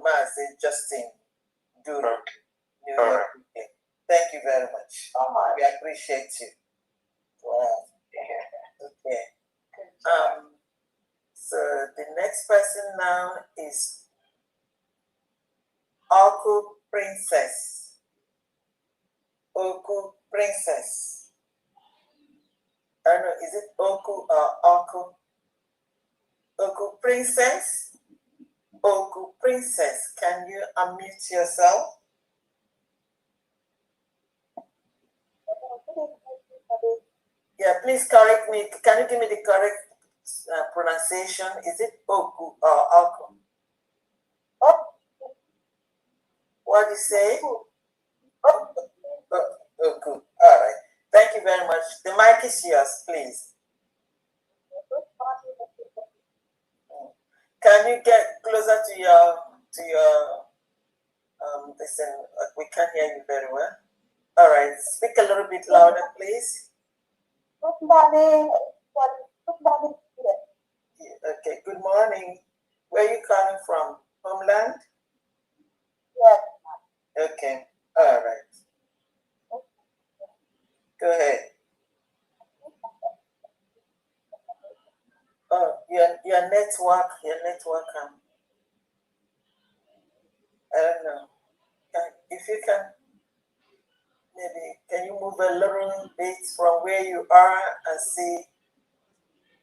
Master Justin Duro. Thank you very much. We appreciate you. Wow. Okay. So the next person now is Oku Princess. Oku Princess. I don't know, is it Oku or Oku? Oku Princess? Oku Princess, can you unmute yourself? Yeah, please correct me. Can you give me the correct pronunciation? Is it Oku or Oku? What do you say? Oku. All right. Thank you very much. The mic is yours, please. Can you get closer to your listen, we can't hear you very well. All right, speak a little bit louder, please. Okay, good morning. Where are you calling from? Homeland? Yes. Okay, all right. Go ahead. Oh, your network, I don't know. If you can, maybe, can you move a little bit from where you are and see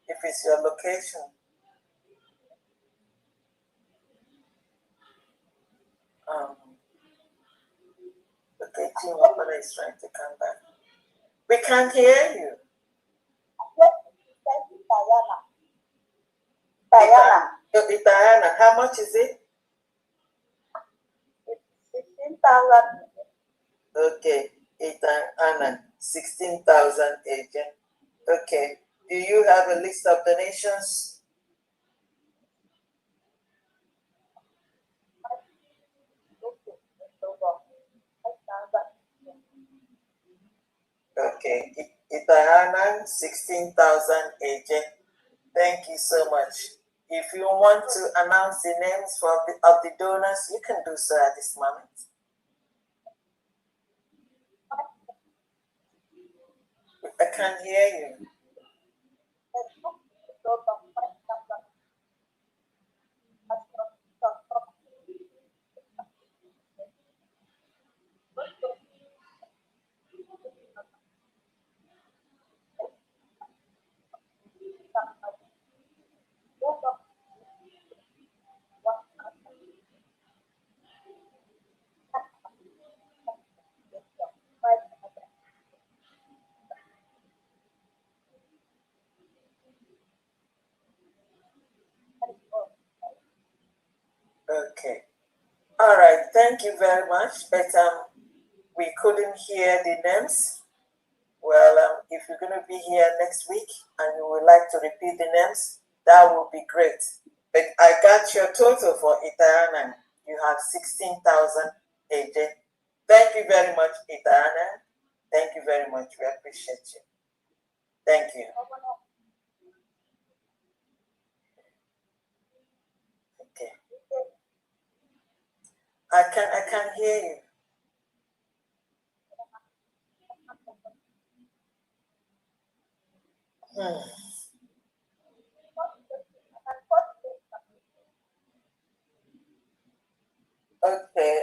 if it's your location? Okay, Jim Wapala is trying to come back. We can't hear you. Diana, how much is it? 16,000. Okay, Diana, 16,000 agent. Okay, do you have a list of donations? Okay, Diana, 16,000 agent. Thank you so much. If you want to announce the names of the donors, you can do so at this moment. I can't hear you. Okay. All right. Thank you very much, but we couldn't hear the names. Well, if you're going to be here next week and you would like to repeat the names, that would be great. But I got your total for Itana. You have 16,000 AJ. Thank you very much, Itana. Thank you very much. We appreciate you. Thank you. Okay. I can't hear you. Okay,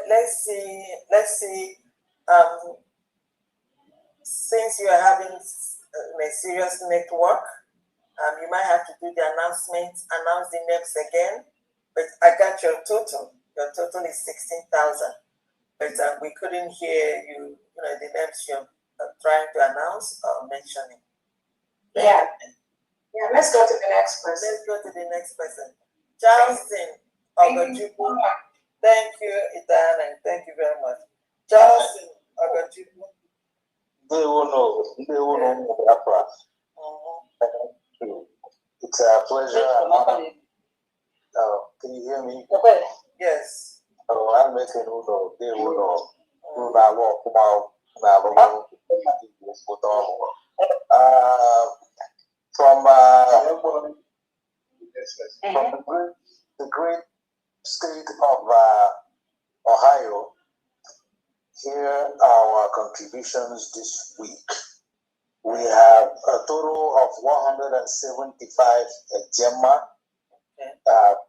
let's see. Since you are having a serious network, you might have to do the announcement, announce the names again. But I got your total. Your total is 16,000. But we couldn't hear you. You know the names you're trying to announce or mentioning. Yeah. Yeah, let's go to the next person. Let's go to the next person. Charleston Ogojubu. Thank you, Itana, and thank you very much. Charleston Ogojubu. They will know Biafra. It's a pleasure. Can you hear me? Yes. Oh, I'm making Uno. They will know. From the great state of Ohio, here are our contributions this week. We have a total of 175 gemma,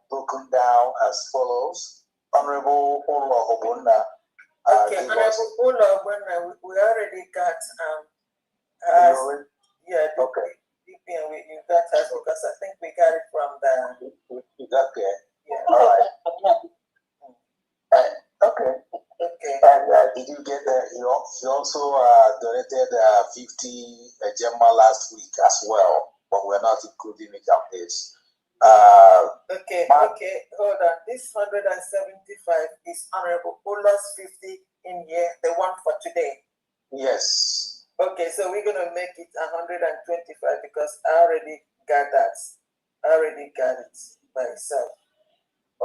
broken down as follows. Honorable Olo Obunda. Okay, Honorable Olo Obunda, we already got okay. You got us because I think we got it from the. You got there. Yeah. All right. Okay. Okay. And did you get that? He also donated 50 gemma last week as well, but we're not including it on this. Okay, hold on. This 175 is Honorable Ola's 50 in here, the one for today. Yes. Okay, so we're gonna make it 125 because I already got that. I already got it by itself.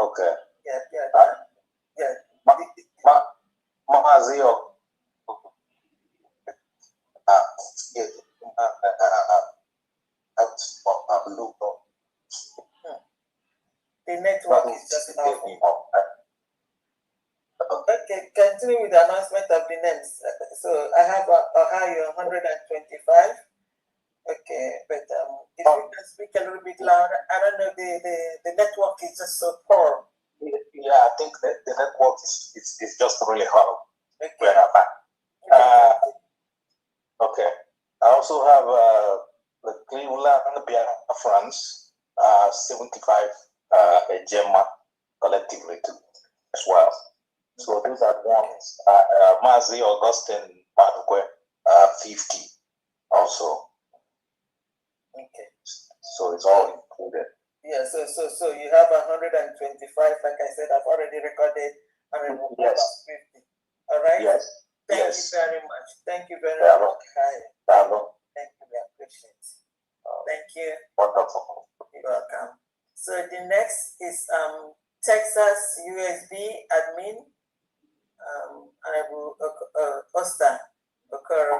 Okay. Yeah. Mazio. The network is just awful. Okay, continue with the announcement of the names. So I have Ohio 125. Okay, but if you can speak a little bit louder, I don't know, the network is just so poor. Yeah, I think that the network is just really hard. Okay. Okay. I also have the Cleveland Biafrans, 75 gemma collectively too, as well. So those are the ones. Mazi Augustine Padukwe, 50 also. Okay. So it's all included. Yeah, so you have 125, like I said, I've already recorded 150. All right? Yes. Thank you very much. Thank you very much. Thank you, we appreciate it. Thank you. Wonderful. You're welcome. So the next is Texas USB admin, Honorable Osta Okoro.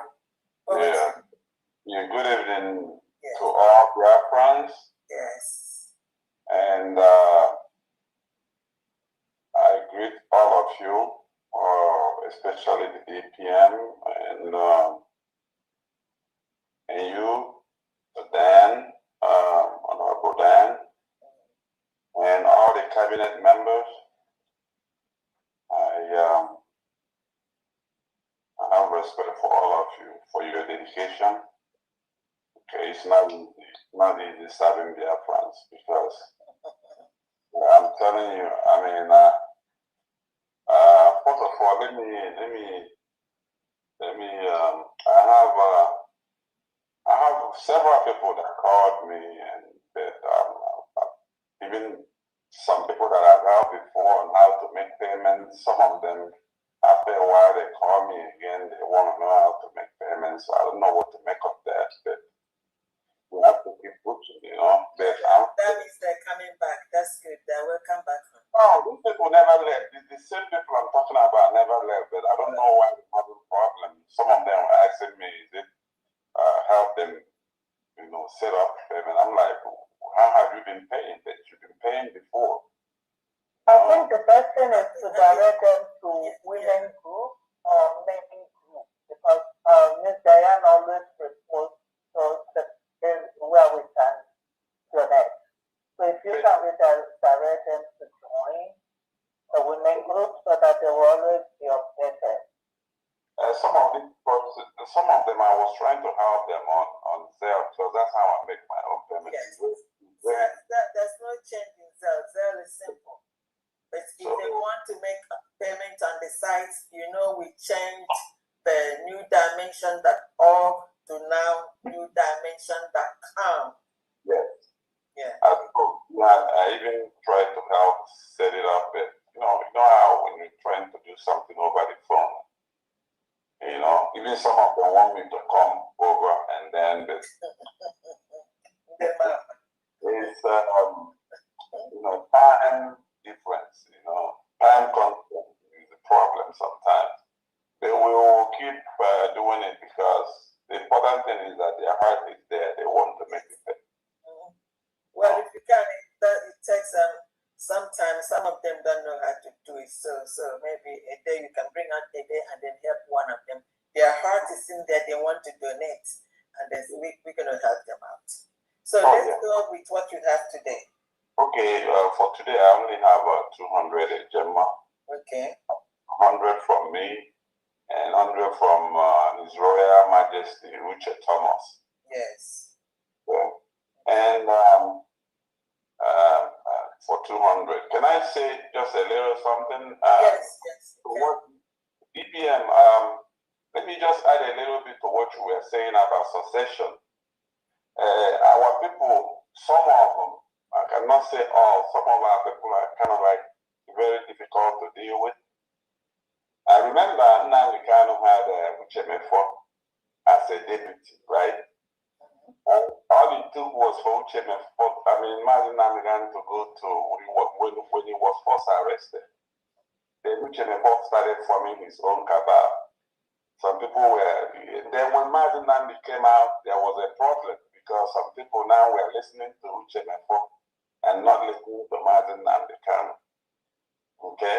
Yeah, good evening to all Biafrans. Yes. And I greet all of you, especially the DPM and you, Dan, Honorable Dan, and all the cabinet members. I have respect for all of you, for your dedication. Okay, it's not easy serving Biafrans because I'm telling you, I mean, first of all, let me, I have several people that called me and that even some people that I've helped before on how to make payments. Some of them, after a while, they call me again. They want to know how to make payments. So I don't know what to make of that. But we have to keep pushing, you know. But that means they're coming back. That's good. They will come back. Oh, these people never left. The same people I'm talking about never left. But I don't know why they're having problems. Some of them are asking me, is it help them, you know, set up payment? I'm like, how have you been paying? That you've been paying before. I think the best thing is to direct them to women group or men group because Miss Diane always responds to the where we can donate. So if you can direct them to join the women group so that they will always be updated. Some of them I was trying to help them on Zelle because that's how I make my own payment. Yes. There's no change in Zelle. Zelle is simple. But if they want to make a payment on the site, you know, we changed the newdimension.org to now newdimension.com. Yes. Yeah. I even tried to help set it up. But, you know how when you're trying to do something over the phone, you know, even some of them want me to come over and then it's you know, time difference, you know, time constraint is a problem sometimes. They will keep doing it because the important thing is that their heart is there. They want to make it better. Well, if you can, it takes sometimes some of them don't know how to do it. So maybe a day you can bring out a day and then help one of them. Their heart is in there. They want to donate, and then we're going to help them out. So let's go with what you have today. Okay, for today I only have 200 Gemma. Okay. 100 from me and 100 from His Royal Majesty Richard Thomas. Yes. Yeah. And for 200, can I say just a little something? Yes. What BPM? Let me just add a little bit to what you were saying about succession. Our people, some of them, I cannot say all, some of our people are kind of like very difficult to deal with. I remember now we kind of had Uchemefo as a deputy, right? And all it took was for Uchemefo, I mean, Mazin began to go to when he was first arrested. Then Uchemefo started forming his own cabal. Some people were, then when Mazin came out, there was a problem because some people now were listening to Uchemefo and not listening to Mazin Namdekano. Okay?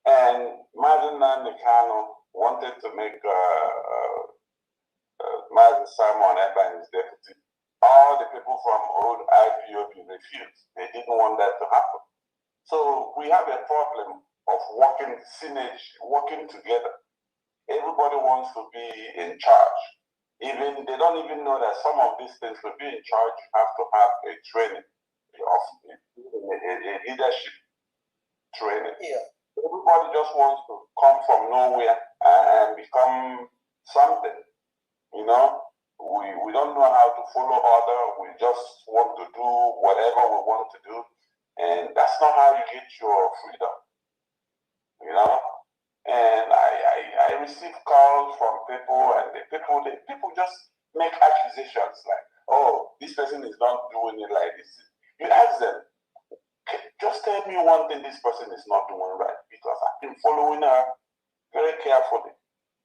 And Mazin Namdekano wanted to make Mazin Simon Eba his deputy. All the people from old IPOB refused. They didn't want that to happen. So we have a problem of working synergy, working together. Everybody wants to be in charge. Even they don't even know that some of these things, to be in charge, you have to have a training of a leadership training. Yeah. Everybody just wants to come from nowhere and become something. You know, we don't know how to follow order. We just want to do whatever we want to do, and that's not how you get your freedom. You know. And I receive calls from people, and the people just make accusations like, oh, this person is not doing it like this. You ask them, just tell me one thing this person is not doing right, because I've been following her very carefully.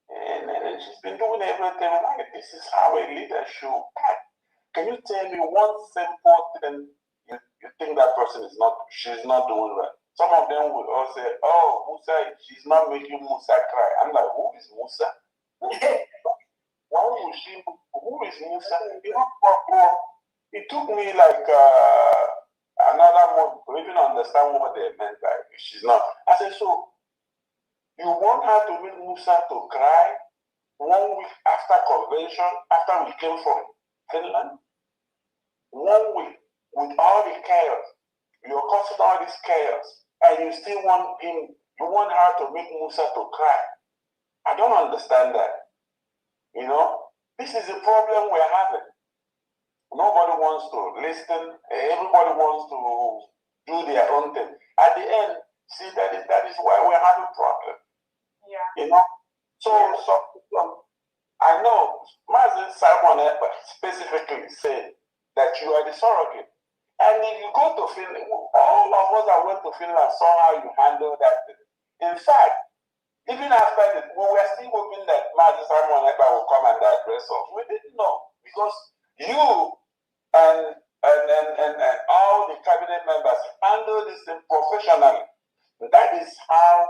And she's been doing everything right. This is how a leader should act. Can you tell me one simple thing you think that person she's not doing right? Some of them will all say, oh, Musa, she's not making Musa cry. I'm like, who is Musa? Why would she? Who is Musa? You know, it took me like another month to even understand what they meant by she's not. I said, so you want her to make Musa to cry 1 week after convention, after we came from Finland? 1 week with all the chaos. You're causing all this chaos, and you still want you want her to make Musa to cry. I don't understand that. You know, this is the problem we're having. Nobody wants to listen. Everybody wants to do their own thing. At the end, see, that is why we're having problems. Yeah. You know? So I know Mazen Simon specifically said that you are the surrogate. And if you go to Finland, all of us that went to Finland saw how you handle that thing. In fact, even after that, we were still hoping that Mazen Simon will come and address us. We didn't know because you and all the cabinet members handle this thing professionally. That is how,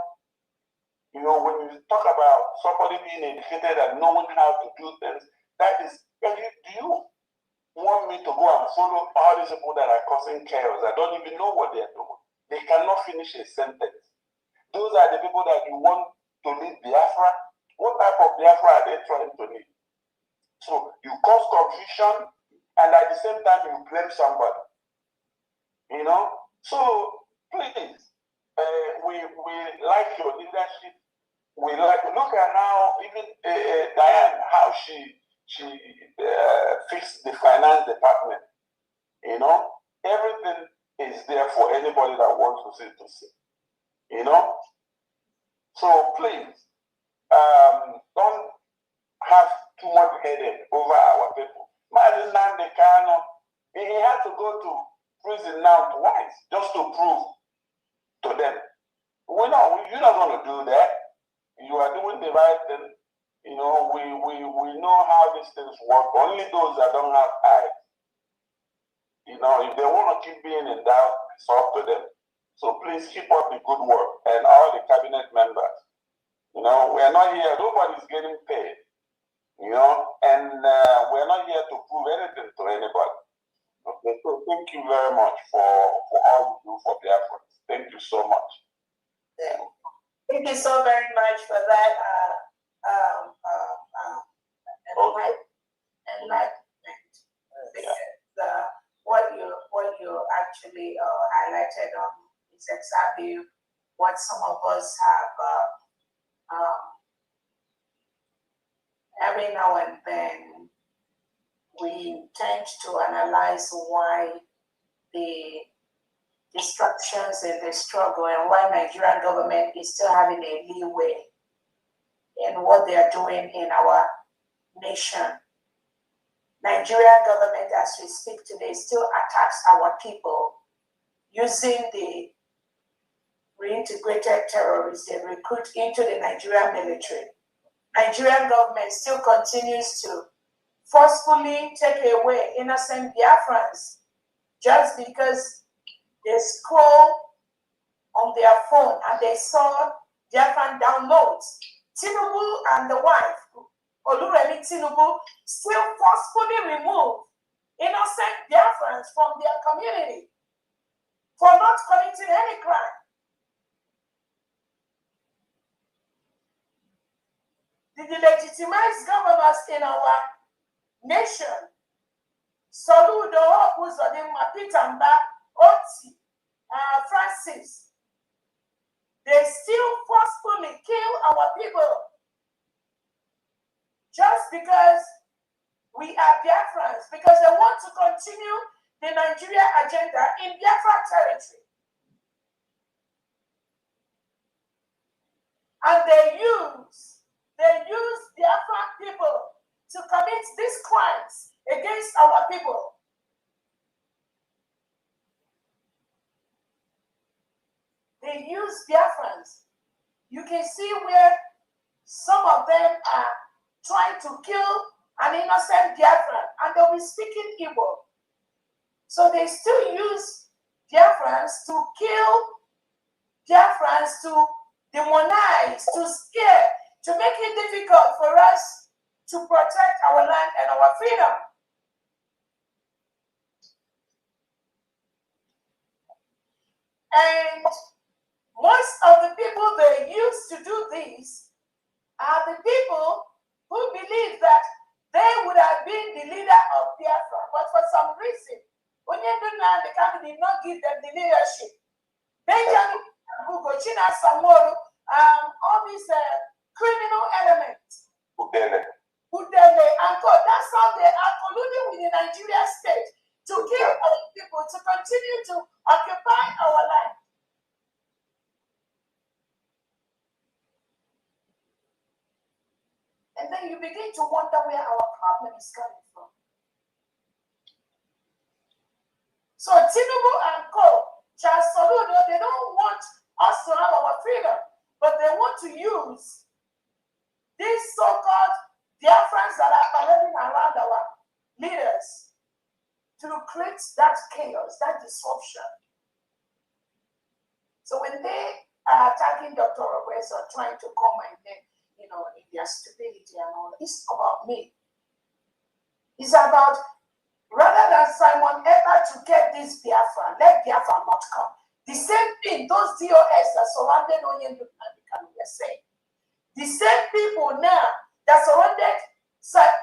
you know, when you talk about somebody being educated and knowing how to do things, that is, do you want me to go and follow all these people that are causing chaos? I don't even know what they are doing. They cannot finish a sentence. Those are the people that you want to lead Biafra. What type of Biafra are they trying to lead? So you cause confusion and at the same time you blame somebody. You know? So please, we like your leadership. We like, look at how even Diane, how she fixed the finance department. You know, everything is there for anybody that wants to see. You know, so please don't have too much headache over our people. Martin Nandekano, he had to go to prison now twice just to prove to them. You're not going to do that. You are doing the right thing. You know, we know how these things work. Only those that don't have eyes. You know, if they want to keep being in doubt, it's up to them. So please keep up the good work and all the cabinet members. You know, we are not here, nobody's getting paid. You know, and we're not here to prove anything to anybody. Okay, so thank you very much for all you do for the effort. Thank you so much. Thank you so very much for that enlightenment. Because what you actually highlighted on is exactly what some of us have every now and then. We tend to analyze why the disruptions in the struggle and why Nigerian government is still having a leeway in what they are doing in our nation. Nigerian government, as we speak today, still attacks our people using the reintegrated terrorists they recruit into the Nigerian military. Nigerian government still continues to forcefully take away innocent Biafrans just because they scroll on their phone and they saw Biafran downloads. Tinubu and the wife, Oluremi Tinubu, still forcefully remove innocent Biafrans from their community for not committing any crime. The delegitimized governors in our nation, Soludo, Uzodinma, Pitamba, Oti, Francis, they still forcefully kill our people just because we are Biafrans, because they want to continue the Nigeria agenda in Biafra territory. And they use Biafran people to commit these crimes against our people. They use Biafrans. You can see where some of them are trying to kill an innocent Biafran and they'll be speaking Igbo. So they still use Biafrans to kill Biafrans, to demonize, to scare, to make it difficult for us to protect our land and our freedom. And most of the people they use to do this are the people who believe that they would have been the leader of Biafra, but for some reason, Onyedunna the camp did not give them the leadership. Benjamin Bugochina Samoru, all these criminal elements, Udele and God, that's how they are colluding with the Nigeria state to keep our people to continue to occupy our land. And then you begin to wonder where our problem is coming from. So Tinubu and Co, Charles Soludo, they don't want us to have our freedom, but they want to use these so-called Biafrans that are parading around our leaders to create that chaos, that disruption. So when they are attacking Dr. Roberts or trying to come and then, in their stupidity and all, it's about me. It's about, rather than Simon Eber to get this Biafra, let Biafra not come. The same thing, those DOS that surrounded Onyendu and we are saying. The same people now that surrounded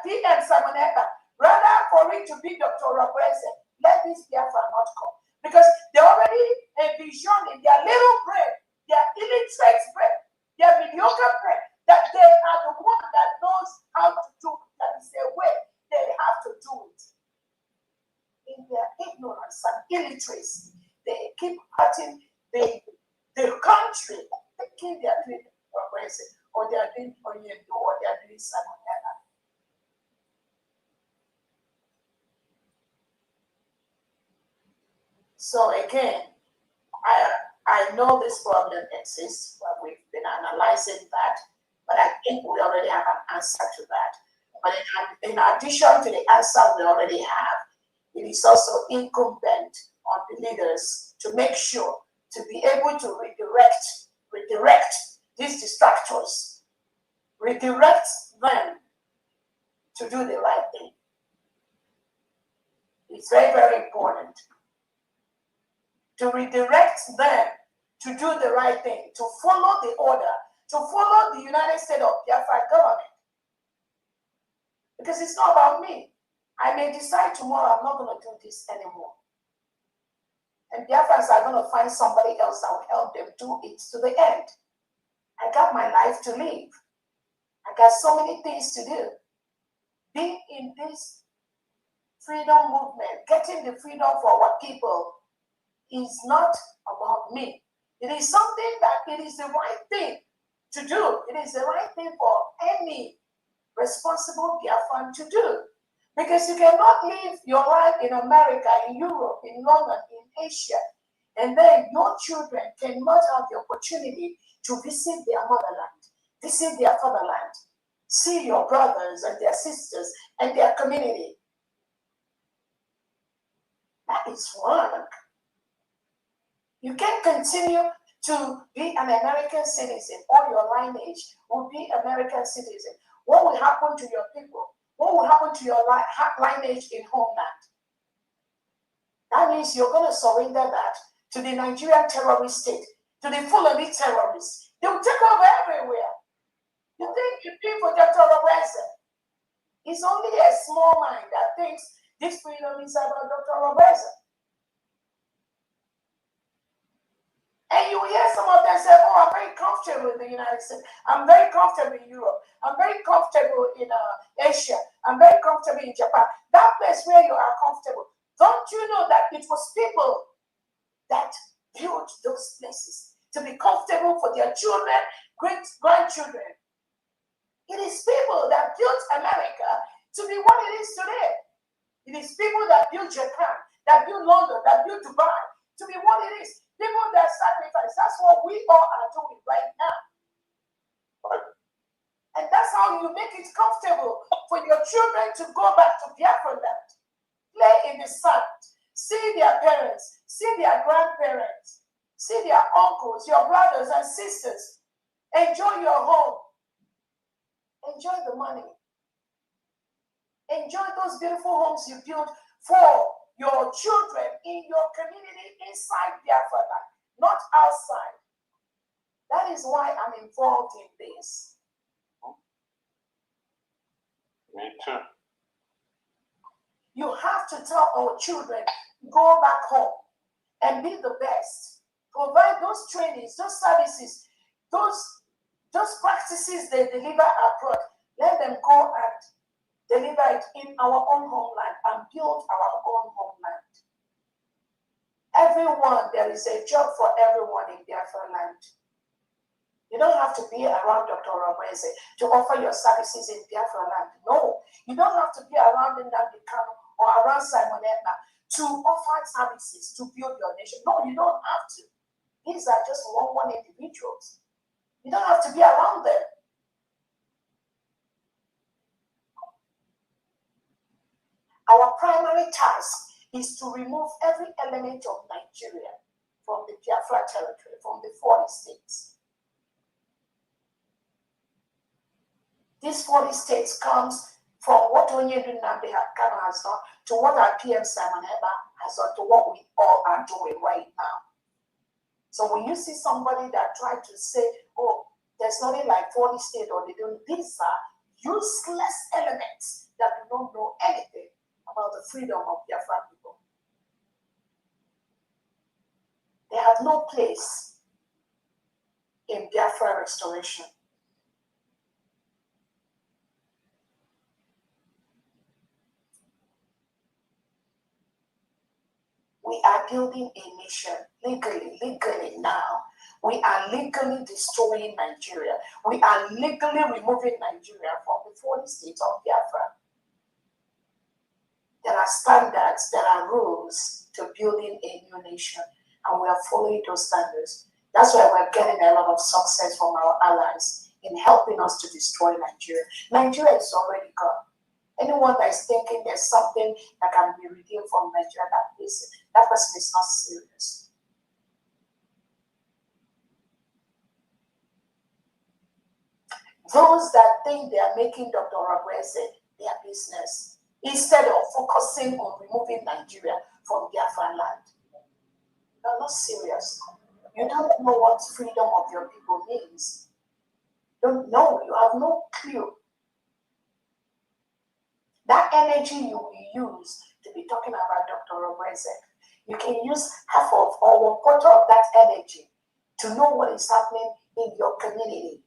PM Simon Eber, rather for it to be Dr. Roberts, let this Biafra not come. Because they already envision in their little brain, their illiterate brain, their mediocre brain, that they are the one that knows how to do it. That is the way they have to do it. In their ignorance and illiteracy, they keep hurting the country. They keep their doing progressive, or they are doing Onyendu, or they are doing Simon Eber. So again, I know this problem exists, but we've been analyzing that, but I think we already have an answer to that. But in addition to the answer we already have, it is also incumbent on the leaders to make sure to be able to redirect these distractors, redirect them to do the right thing. It's very, very important to redirect them to do the right thing, to follow the order, to follow the United States of Biafra government. Because it's not about me. I may decide tomorrow I'm not going to do this anymore. And Biafrans are going to find somebody else that will help them do it to the end. I got my life to live. I got so many things to do. Being in this freedom movement, getting the freedom for our people, is not about me. It is something that it is the right thing to do. It is the right thing for any responsible Biafran to do. Because you cannot live your life in America, in Europe, in London, in Asia, and then your children cannot have the opportunity to visit their motherland, visit their fatherland, see your brothers and their sisters and their community. That is wrong. You can't continue to be an American citizen. All your lineage will be American citizen. What will happen to your people? What will happen to your lineage in homeland? That means you're going to surrender that to the Nigerian terrorist state, to the Fulani terrorists. They will take over everywhere. You think you pay for Dr. Roberts? It's only a small mind that thinks this freedom is about Dr. Roberts. And you hear some of them say, oh, I'm very comfortable in the United States. I'm very comfortable in Europe. I'm very comfortable in Asia. I'm very comfortable in Japan. That place where you are comfortable. Don't you know that it was people that built those places to be comfortable for their children, great-grandchildren? It is people that built America to be what it is today. It is people that built Japan, that built London, that built Dubai to be what it is. People that sacrifice. That's what we all are doing right now. And that's how you make it comfortable for your children to go back to Biafra land, play in the sun, see their parents, see their grandparents, see their uncles, your brothers and sisters. Enjoy your home. Enjoy the money. Enjoy those beautiful homes you built for your children in your community inside Biafra land, not outside. That is why I'm involved in this. Me too. You have to tell our children, go back home and be the best. Provide those trainings, those services, those practices they deliver abroad. Let them go and deliver it in our own homeland, and build our own homeland. Everyone, there is a job for everyone in Biafra land. You don't have to be around Dr. Robese to offer your services in Biafra land. No, you don't have to be around Nnamdi Kanu or around Simon Edna to offer services to build your nation. No, you don't have to. These are just one individuals. You don't have to be around them. Our primary task is to remove every element of Nigeria from the Biafra territory, from the 40 states. These 40 states comes from what Onyedu Nnamdi Kanu has done to what our PM Simon Eba has done to what we all are doing right now. So when you see somebody that tried to say, oh, there's nothing like 40 states or they don't, these are useless elements that do not know anything about the freedom of Biafra people. They have no place in Biafra restoration. We are building a nation legally now. We are legally destroying Nigeria. We are legally removing Nigeria from the 40 states of Biafra. There are standards, there are rules to building a new nation, and we are following those standards. That's why we're getting a lot of success from our allies in helping us to destroy Nigeria. Nigeria is already gone. Anyone that is thinking there's something that can be redeemed from Nigeria, that person is not serious. Those that think they are making Dr. Rabweze their business, instead of focusing on removing Nigeria from Biafra land. You're not serious. You don't know what freedom of your people means. You don't know. You have no clue. That energy you will use to be talking about Dr. Robese, you can use half of or 1/4 of that energy to know what is happening in your community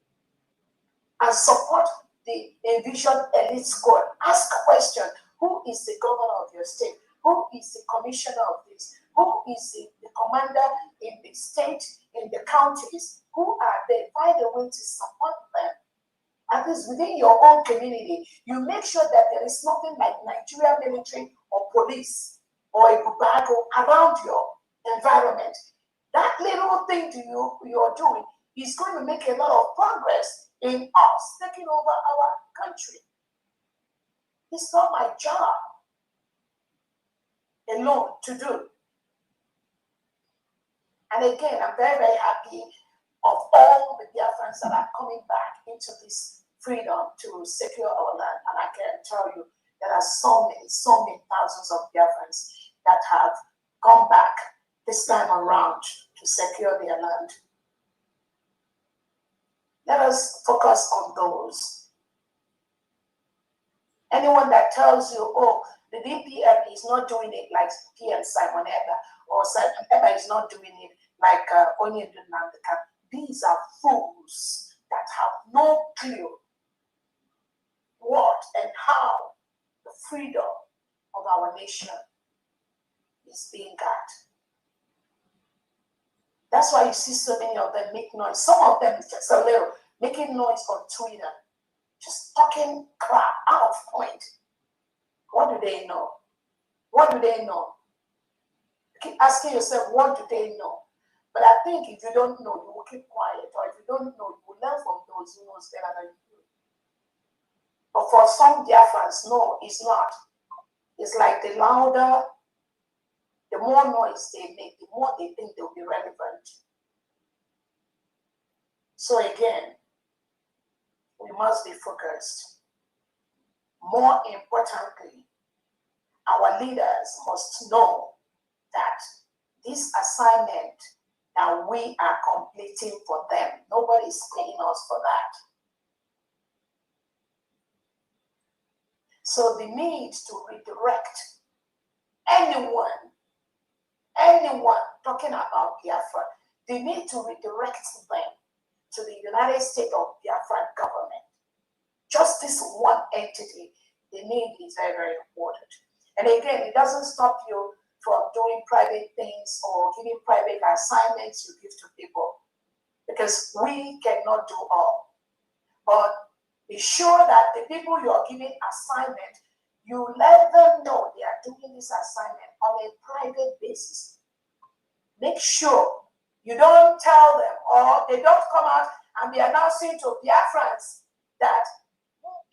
and support the Envision Elite Squad. Ask a question. Who is the governor of your state? Who is the commissioner of this? Who is the commander in the state, in the counties? Who are they? Find a way to support them. At least within your own community, you make sure that there is nothing like Nigerian military or police or a bubago around your environment. That little thing you're doing is going to make a lot of progress in us taking over our country. It's not my job alone to do. And again, I'm very, very happy of all the Biafrans that are coming back into this freedom to secure our land. And I can tell you, there are so many thousands of Biafrans that have come back this time around to secure their land. Let us focus on those. Anyone that tells you, oh, the DPM is not doing it like PM Simon Eba, or Simon Eba is not doing it like Onyedu Nnamdi Kanu. These are fools that have no clue what and how the freedom of our nation is being got. That's why you see so many of them make noise. Some of them, just a little, making noise on Twitter, just talking crap out of point. What do they know? What do they know? Keep asking yourself, what do they know? But I think if you don't know, you will keep quiet. Or if you don't know, you will learn from those who know better than you. But for some Biafrans, no, it's not. It's like the louder, the more noise they make, the more they think they'll be relevant. So again, we must be focused. More importantly, our leaders must know that this assignment that we are completing for them, nobody is paying us for that. So the need to redirect anyone talking about Biafra, they need to redirect them to the United States of Biafra government. Just this one entity the need is very, very important. And again, it doesn't stop you from doing private things or giving private assignments you give to people, because we cannot do all. But be sure that the people you are giving assignment, you let them know they are doing this assignment on a private basis. Make sure you don't tell them, or they don't come out and be announcing to Biafrans that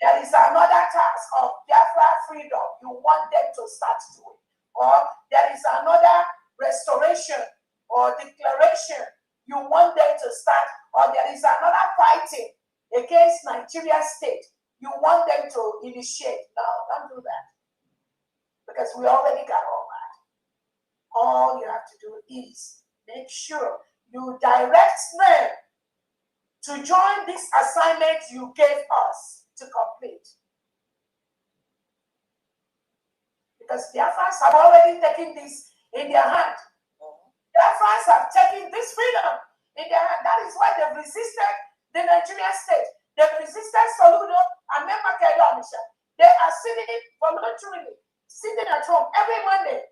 there is another task of Biafra freedom you want them to start doing, or there is another restoration or declaration you want them to start, or there is another fighting against Nigeria state you want them to initiate. No, don't do that, because we already got all that. All you have to do is make sure you direct them to join this assignment you gave us to complete. Because Biafrans have already taken this in their hand. Biafrans have taken this freedom in their hand. That is why they've resisted the Nigerian state. They've resisted Soludo and Memakedo Amisha. They are sitting voluntarily, sitting at home every Monday.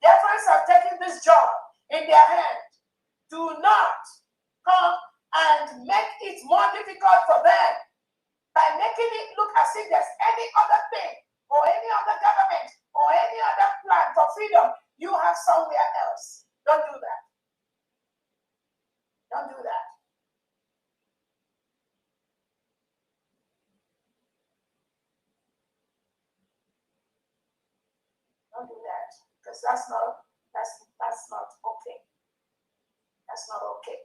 Biafrans have taken this job in their hand. Do not come and make it more difficult for them by making it look as if there's any other thing or any other government or any other plan for freedom you have somewhere else. Don't do that. Don't do that. Don't do that, because that's not okay. That's not okay.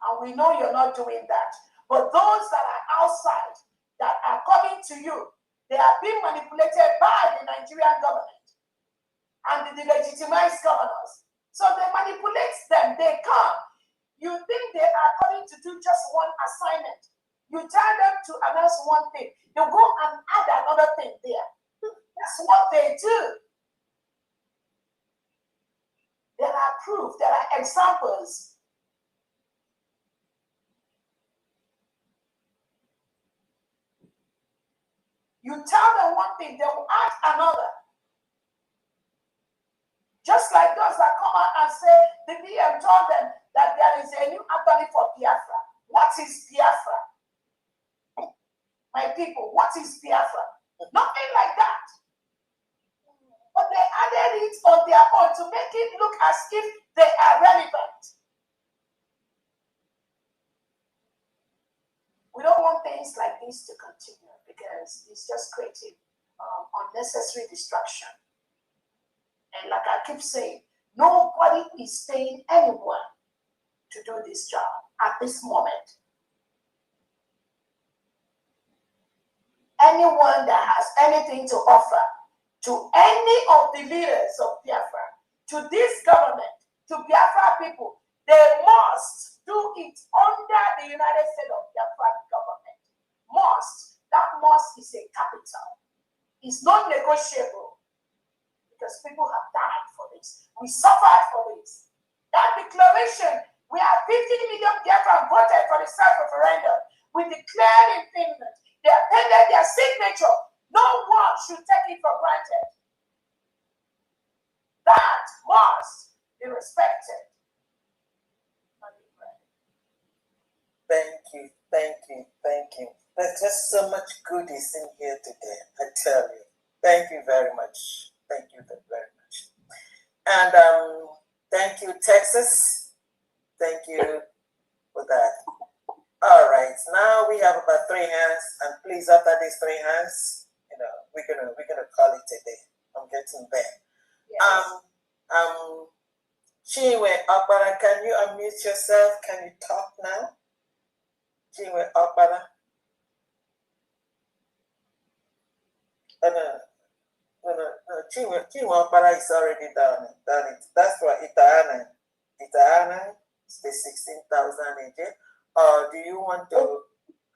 And we know you're not doing that. But those that are outside, that are coming to you, they are being manipulated by the Nigerian government and the legitimized governors. So they manipulate them. They come. You think they are coming to do just one assignment. You tell them to announce one thing. They go and add another thing there. That's what they do. There are proof. There are examples. You tell them one thing, they will add another. Just like those that come out and say, the PM told them that there is a new attorney for Biafra. What is Biafra? My people, what is Biafra? Nothing like that. But they added it on their own to make it look as if they are relevant. We don't want things like this to continue, because it's just creating unnecessary distraction. And like I keep saying, nobody is paying anyone to do this job at this moment. Anyone that has anything to offer to any of the leaders of Biafra, to this government, to Biafra people, they must do it under the United States of Biafra government. Must. That must is a capital. It's non-negotiable, because people have died for this. We suffered for this. That declaration, we have 50 million Biafran voted for the self-referendum. We declared in Finland. They appended their signature. No one should take it for granted. That must be respected. Thank you, thank you, thank you. There's just so much goodies in here today, I tell you. Thank you very much. Thank you very much. And thank you, Texas. Thank you for that. All right, now we have about 3 hands, and please, after these 3 hands, we're gonna call it a day. I'm getting there. Yes. Chinwe Opara, can you unmute yourself? Can you talk now? Chinwe Opara. No. Chinwe Opara is already done it. That's why Itaana is the 16,000 AJ. Or do you want to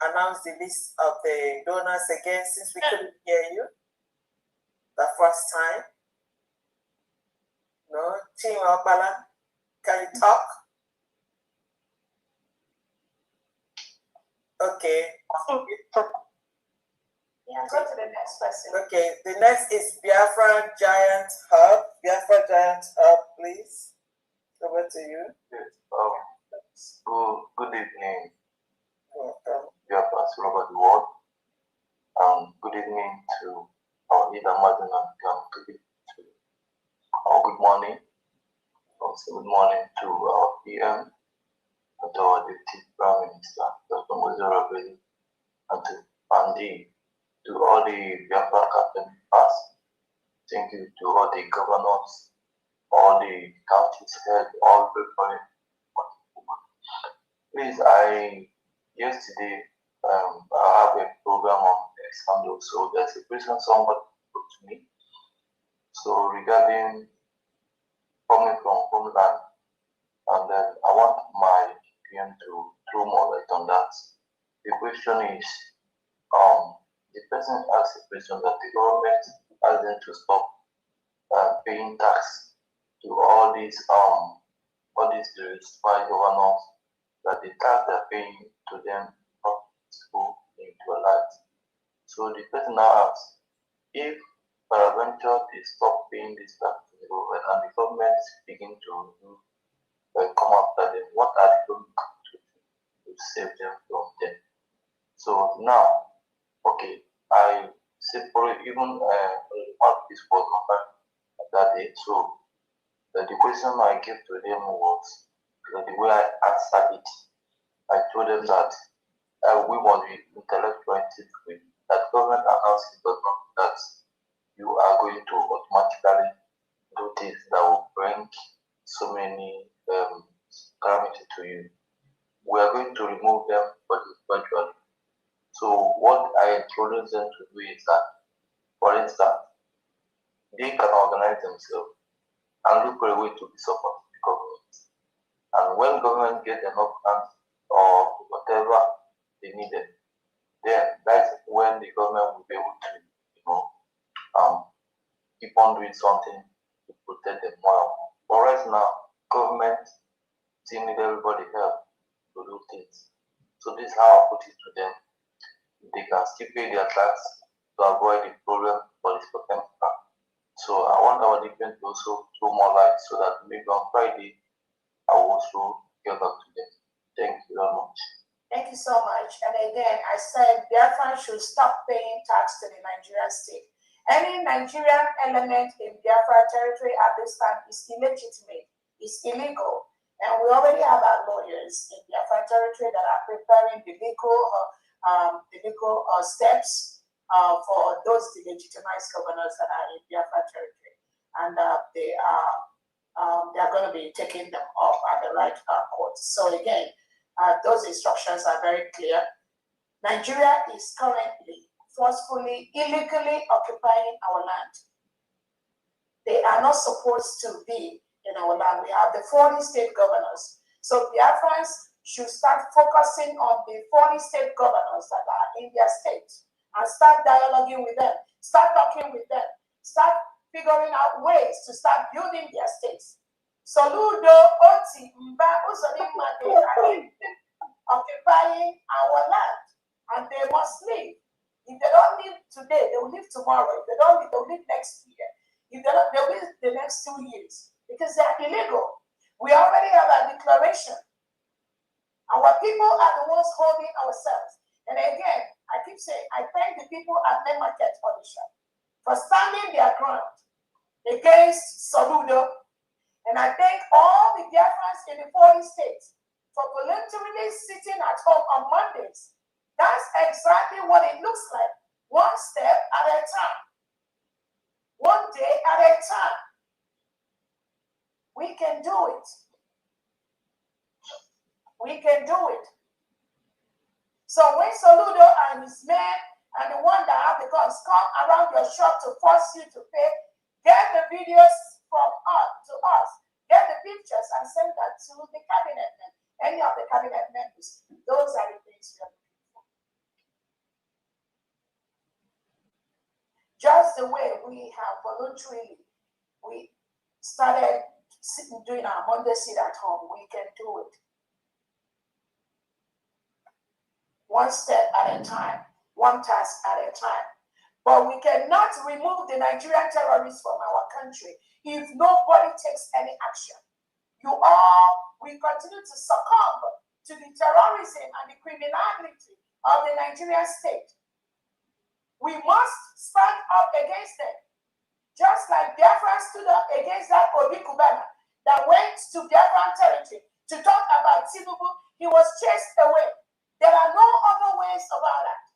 announce the list of the donors again, since we couldn't hear you the first time? No, Chinwe Opara, can you talk? Okay. Yeah, go to the next person. Okay, the next is Biafra Giant Hub. Biafra Giant Hub, please. Over to you. Yes. Good evening, Welcome. Biafra all over the world. Good evening to our leader, Madam and good morning. Also, good morning to our PM and to our Deputy Prime Minister, Dr. Mozora Belli, and to Andy, to all the Biafra captain past. Thank you to all the governors, all the counties head, all everybody. Please, yesterday I have a program on Exando, so there's a question somebody put to me. So regarding coming from homeland, and then I want my PM to throw more light on that. The question is, the person asked a question that the government asked them to stop paying tax to all these justified governors, that the tax they're paying to them not go into a light. So the person now asks, if peradventure they stop paying this tax to the government and the government begin to come after them, what are they going to save them from them? So now, okay, I separate even this was that day. So the question I gave to them was the way I answered it. I told them that we must be intellectual with that government announcing that you are going to automatically do things that will bring so many calamity to you. We are going to remove them, but gradually. So what I introduced them to do is that, for instance, they can organize themselves and look for a way to be supported the government. And when government get enough funds or whatever they needed, then that's when the government will be able to, keep on doing something to protect them more. But right now, government still need everybody help to do things. So this is how I put it to them. They can still pay their tax to avoid the problem for this potential. So I want our defense to also throw more light so that maybe on Friday I will also get back to them. Thank you very much. Thank you so much. And again, I said Biafra should stop paying tax to the Nigerian state. Any Nigerian element in Biafra territory at this time is illegitimate, is illegal. And we already have our lawyers in Biafra territory that are preparing the legal steps for those delegitimized governors that are in Biafra territory. And they are going to be taking them off at the right court. So again, those instructions are very clear. Nigeria is currently forcefully, illegally occupying our land. They are not supposed to be in our land. We have the 40 state governors. So Biafrans should start focusing on the 40 state governors that are in their state and start dialoguing with them, start talking with them, start figuring out ways to start building their states. Soludo, Oti, Mba, Uzodimma, they are occupying our land and they must leave. If they don't leave today, they will leave tomorrow. If they don't leave, they will leave next year. If they don't, they will leave the next 2 years because they are illegal. We already have a declaration. Our people are the ones holding ourselves. And again, I keep saying, I thank the people at Main Market Audition for standing their ground against Soludo. And I thank all the Biafrans in the 40 states for voluntarily sitting at home on Mondays. That's exactly what it looks like. One step at a time. One day at a time. We can do it. We can do it. So when Soludo and his men and the one that have the guns come around your shop to force you to pay, get the videos from us to us, get the pictures and send that to the cabinet men, any of the cabinet members. Those are the things we are looking for. Just the way we have voluntarily, we started doing our Monday sit at home, we can do it. One step at a time, one task at a time. But we cannot remove the Nigerian terrorists from our country if nobody takes any action. You all will continue to succumb to the terrorism and the criminality of the Nigerian state. We must stand up against them. Just like Biafra stood up against that Obi Kubana that went to Biafran territory to talk about Tinubu, he was chased away. There are no other ways about that.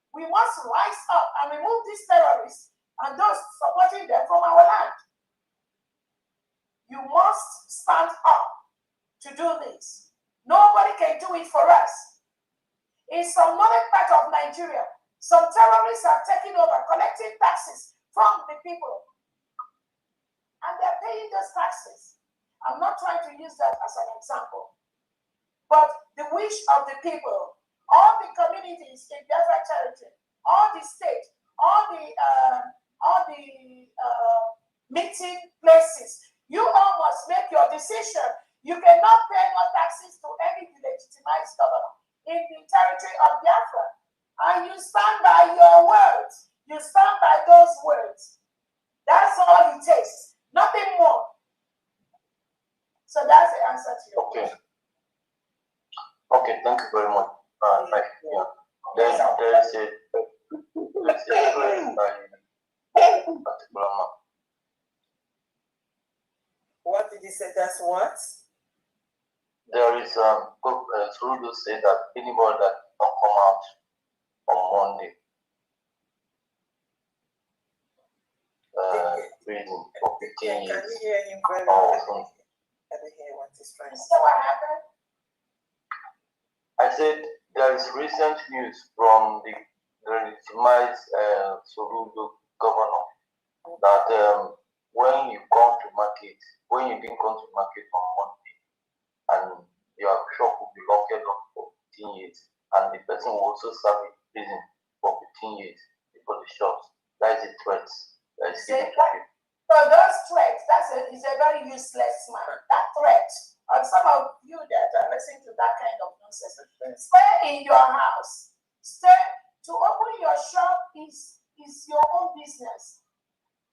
We must rise up and remove these terrorists and those supporting them from our land. You must stand up to do this. Nobody can do it for us. In some northern part of Nigeria, some terrorists are taking over, collecting taxes from the people. And they're paying those taxes. I'm not trying to use that as an example. But the wish of the people, all the communities in Biafra territory, all the state, all the meeting places, you all must make your decision. You cannot pay no taxes to any legitimized governor in the territory of Biafra. And you stand by your words. You stand by those words. That's all it takes. Nothing more. So that's the answer to your question. Okay, thank you very much. Yeah. There is a question by particular man. What did you say? That's what? There is Trudeau said that anybody that don't come out on Monday, prison for 15 years. Can you hear him very well? Can you hear what he's trying to say? So what happened? I said there is recent news from the legitimized Soludo governor that when you come to market, when you didn't come to market on Monday, and your shop will be locked up for 15 years, and the person will also serve in prison for 15 years before the shops. That is a threat. So those threats, is a very useless man. That threat, and some of you that are listening to that kind of nonsense, stay in your house. To open your shop is your own business.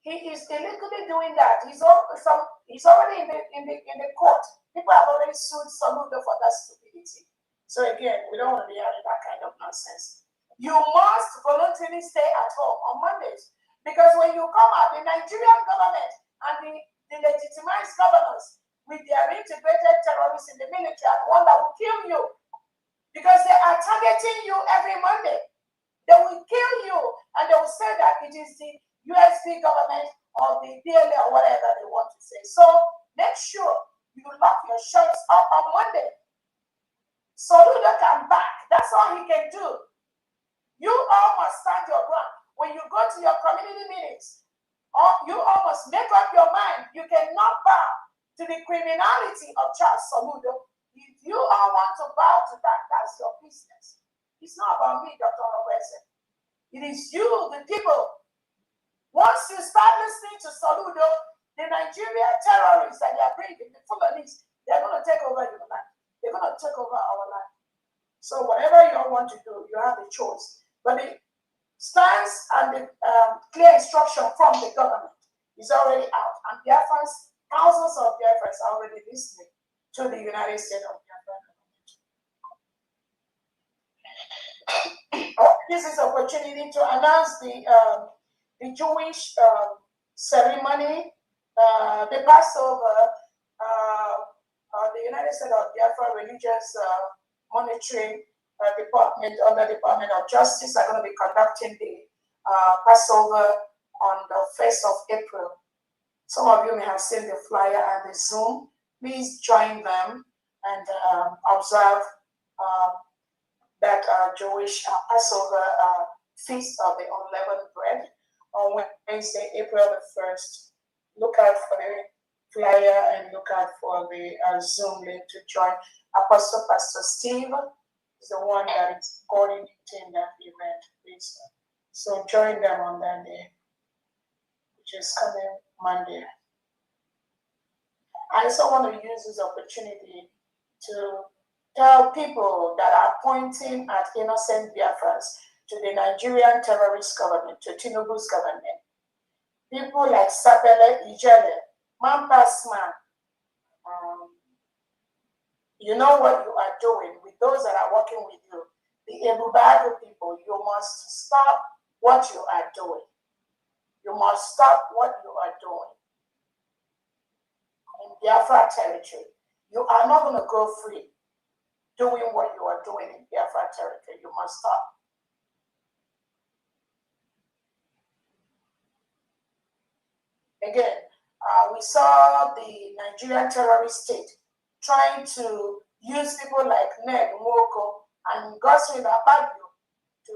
He is illegally doing that. He's already in the court. People have already sued Soludo for that stupidity. So again, we don't want to be having that kind of nonsense. You must voluntarily stay at home on Mondays. Because when you come out, the Nigerian government and the legitimized governors with their integrated terrorists in the military are the one that will kill you. Because they are targeting you every Monday. They will kill you and they will say that it is the USB government or the PLA or whatever they want to say. So make sure you lock your shops up on Monday. Soludo can back. That's all he can do. You all must stand your ground. When you go to your community meetings, you almost make up your mind. You cannot bow to the criminality of Charles Soludo. If you all want to bow to that, that's your business. It's not about me, Dr. Robinson. It is you, the people. Once you start listening to Soludo, the Nigerian terrorists that they are bringing, the Fulanis, they're going to take over your land. They're going to take over our land. So whatever you all want to do, you have a choice. But the stance and the clear instruction from the government is already out. And Biafrans, thousands of Biafrans are already listening to the United States of Biafra. This is an opportunity to announce the Jewish ceremony, the Passover, the United States of Biafra Religious Monitoring Department under Department of Justice are going to be conducting the Passover on the 1st of April. Some of you may have seen the flyer and the Zoom. Please join them and observe that Jewish Passover feast of the unleavened bread on Wednesday, April the 1st. Look out for the flyer and look out for the Zoom link to join. Apostle Pastor Steve is the one that is coordinating that event. Please. So join them on that day, which is coming Monday. I also want to use this opportunity to tell people that are pointing at innocent Biafrans to the Nigerian terrorist government, to Tinubu's government. People like Sapele Ijele, man past man, you know what you are doing with those that are working with you. The Ebubago people, you must stop what you are doing. You must stop what you are doing. In Biafra territory, you are not going to go free doing what you are doing in Biafra territory. You must stop. Again, we saw the Nigerian terrorist state trying to use people like Ned Nwoko and Goswin Abagio to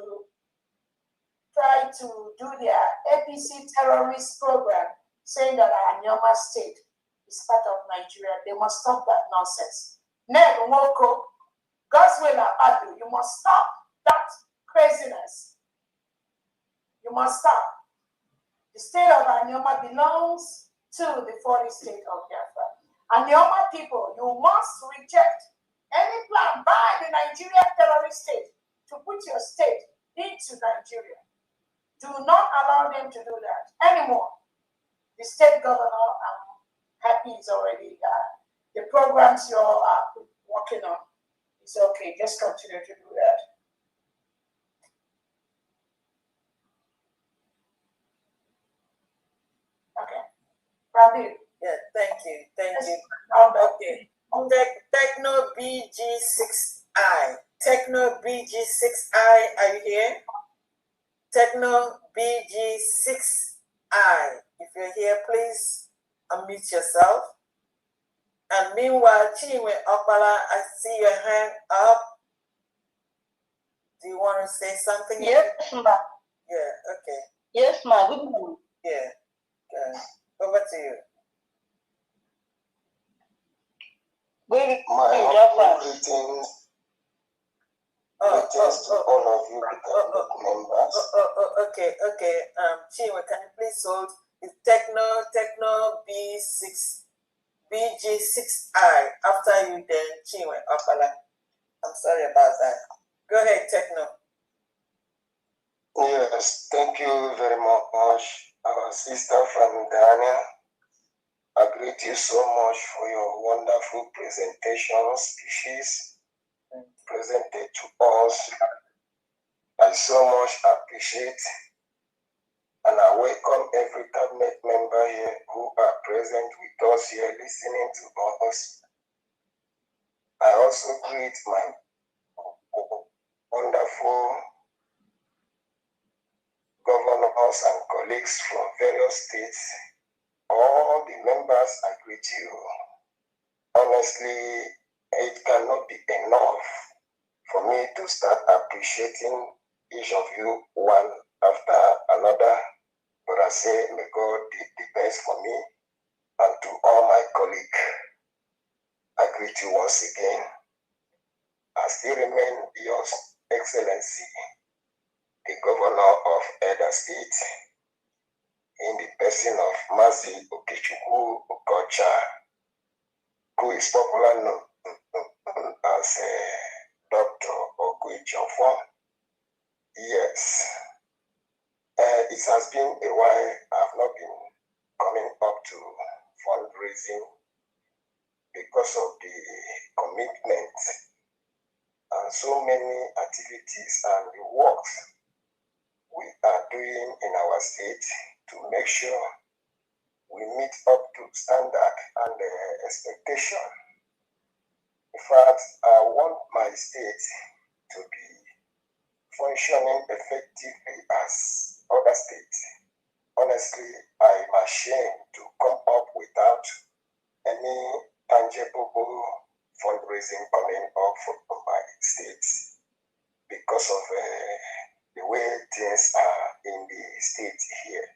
try to do their APC terrorist program, saying that Anyama state is part of Nigeria. They must stop that nonsense. Ned Nwoko, Goswin Abagio, you must stop that craziness. You must stop. The state of Anyama belongs to the foreign state of Biafra. Anyama people, you must reject any plan by the Nigerian terrorist state to put your state into Nigeria. Do not allow them to do that anymore. The state governor, I'm happy is already the programs you're working on. It's okay, just continue to do that. Okay. Ravi. Yeah, thank you. Okay. Techno BG6I. Techno BG6I, are you here? Techno BG6I. If you're here, please unmute yourself. And meanwhile, Chinwe Opala, I see your hand up. Do you want to say something? Yes, ma. Yeah, okay. Yes, ma. Good morning. Yeah. Okay. Over to you. Good My humble greetings. Greetings to all of you members. Okay. Chinwe, can you please hold? It's Techno BG6I. After you, then Chinwe Opala. I'm sorry about that. Go ahead, Techno. Yes, thank you very much, our sister from Ghana. I greet you so much for your wonderful presentation speeches presented to us. I so much appreciate, and I welcome every cabinet member here who are present with us here listening to us. I also greet my wonderful governors and colleagues from various states. All the members, I greet you. Honestly, it cannot be enough for me to start appreciating each of you one after another. But I say, may God do the best for me and to all my colleagues. I greet you once again. I still remain Your Excellency, the Governor of Edo State, in the person of Mazi Okechukwu Okocha, who is popularly known as Dr. Okuichofo. Yes, it has been a while. I've not been coming up to fundraising because of the commitment and so many activities and the works we are doing in our state to make sure we meet up to standard and expectation. In fact, I want my state to be functioning effectively as other states. Honestly, I'm ashamed to come up without any tangible fundraising coming up from my state because of the way things are in the state here.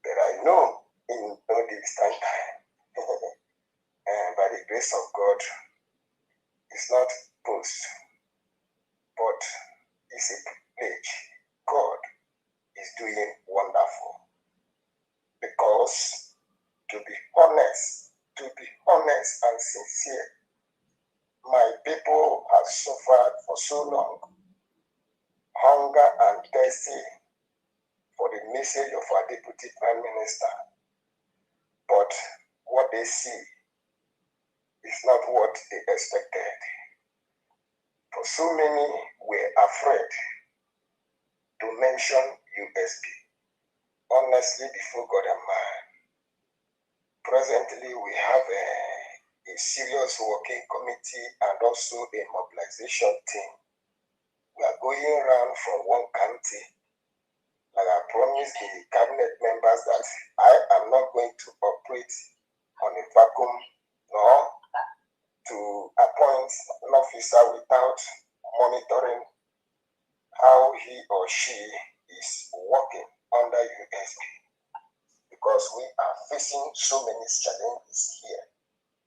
But I know in no distant time, by the grace of God, it's not post, but it's a privilege. God is doing wonderful. Because to be honest and sincere, my people have suffered for so long. hunger and thirsty for the message of our Deputy Prime Minister. But what they see is not what they expected. For so many were afraid to mention USB. Honestly, before God and man, presently we have a serious working committee and also a mobilization team. We are going around from one county. Like I promised the cabinet members that I am not going to operate on a vacuum nor to appoint an officer without monitoring how he or she is working under USB. Because we are facing so many challenges here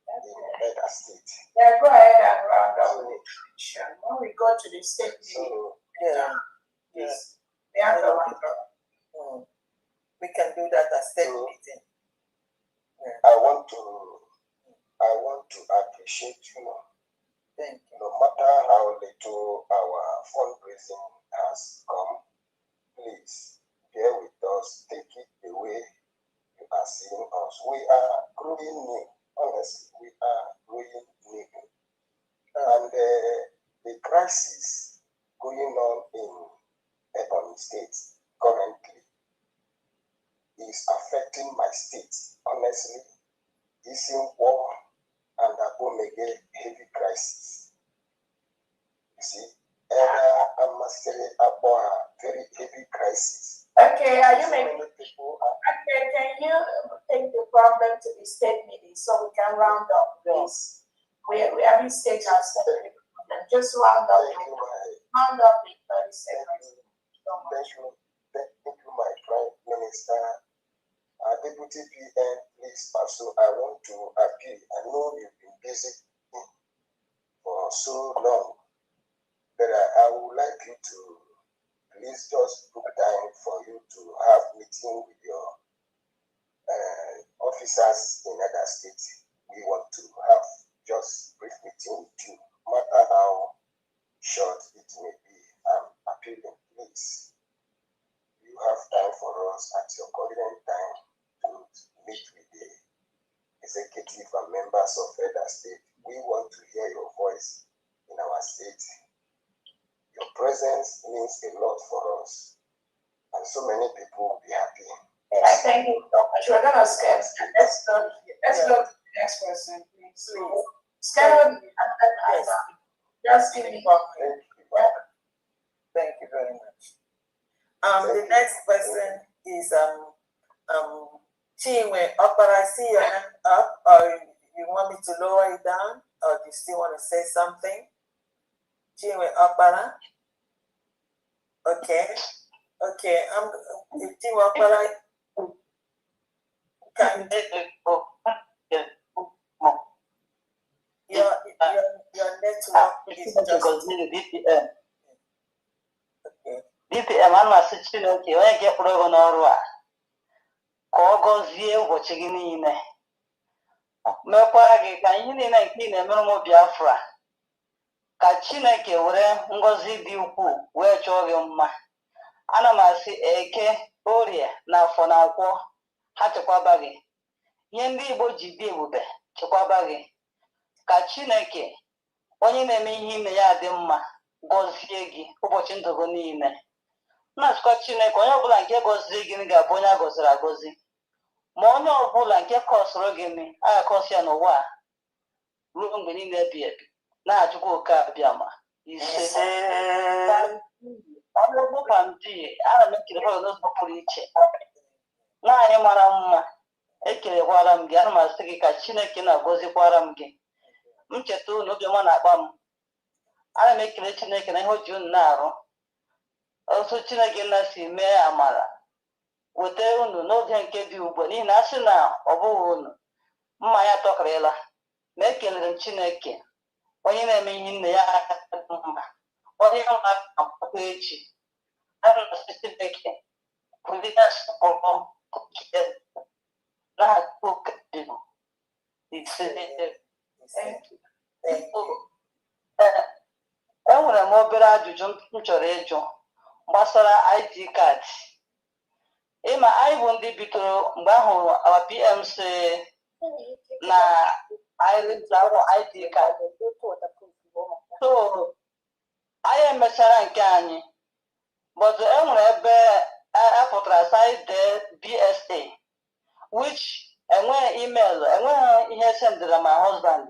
in United States. Yeah, go ahead and round up with the question. When we go to the state meeting, Yes. we have to round up. We can do that at state meeting. I want to appreciate you. Thank you. No matter how little our fundraising has come, please bear with us, take it the way you are seeing us. We are growing new. Honestly, we are growing new. And the crisis going on in Ebonyi State currently is affecting my state. Honestly, it's in war and Abomege heavy crisis. You see, very heavy crisis. Okay, are you making? Okay, can you take the problem to the state meeting so we can round up, please? We have state our state problem. Just round up. Round up in 30 seconds. Thank you, my Prime Minister. Deputy PM, please also, I want to appeal. I know you've been busy for so long, but I would like you to please just book time for you to have meeting with your officers in other states. We want to have just brief meeting with you, no matter how short it may be. I'm appealing, please. You have time for us at your convenient time to meet with the executive and members of other states. We want to hear your voice in our state. Your presence means a lot for us, and so many people will be happy. I thank you so much. We're gonna skip. Let's go to the next person, please. Schedule just give me. Thank you very much. The next person is Chinwe Opera. I see your hand up, or you want me to lower it down, or do you still want to say something? Chinwe Opera. Okay. Chinwe Opera. Can your network is just DPM anasị Chineke onye nke kpụrụ ego n'ọrụ a ka ọ gọzie ụbọchị gị niile mekwara gị ka ihe niile nke ị na-emere ụmụ Biafra ka Chineke were ngọzi dị ukwuu wee chọọ gị mma. Ana m asị Eke, Orie na Afọ na Nkwọ ha chekwaba gị, ihe ndị Igbo ji dị ebube chekwaba gị, ka Chineke onye na-eme ihe ime ya dị mma gọzie gị ụbọchị ndụ gị niile. Na-asịkwa Chineke onye ọbụla nke gọzie gị ga-abụ onye a gọziri agọzi, ma onye ọbụla nke kọsụrụ gị a ga-akọsị ya n'ụwa a ruo mgbe niile ebighị ebi. Na-ajụkwa oke abịama ise ọnụọgụ ka ndị ana m ekele ha n'ụzọ pụrụ iche. Naanị mara mma ekelekwara m gị, ana m asị gị ka Chineke na-agọzikwara m gị. M cheta unu obiọma na-akpa m, ana m ekele Chineke na ihe o ji unu na-arụ. Otu Chineke na si mee amara wetara unu n'oge nke dị ugbu a, n'ihi na asị na ọ bụghị unu mma ya tọkarịla. Ma ekelere m Chineke onye na-eme ihe nne ya mma, onye na-akpọ echi. Ana m asị Chineke ndị na-asọpụrụ na-akpọ oke enwere m obere ajụjụ m chọrọ ịjụ. gbasara ID card. Ịma anyị bụ ndị bidoro mgbe ahụ our PMC na anyị ID card. So anyị emechara nke anyị, but enwere ebe apụtara side BSA, which enweghị email, enweghị ihe sendịra my husband,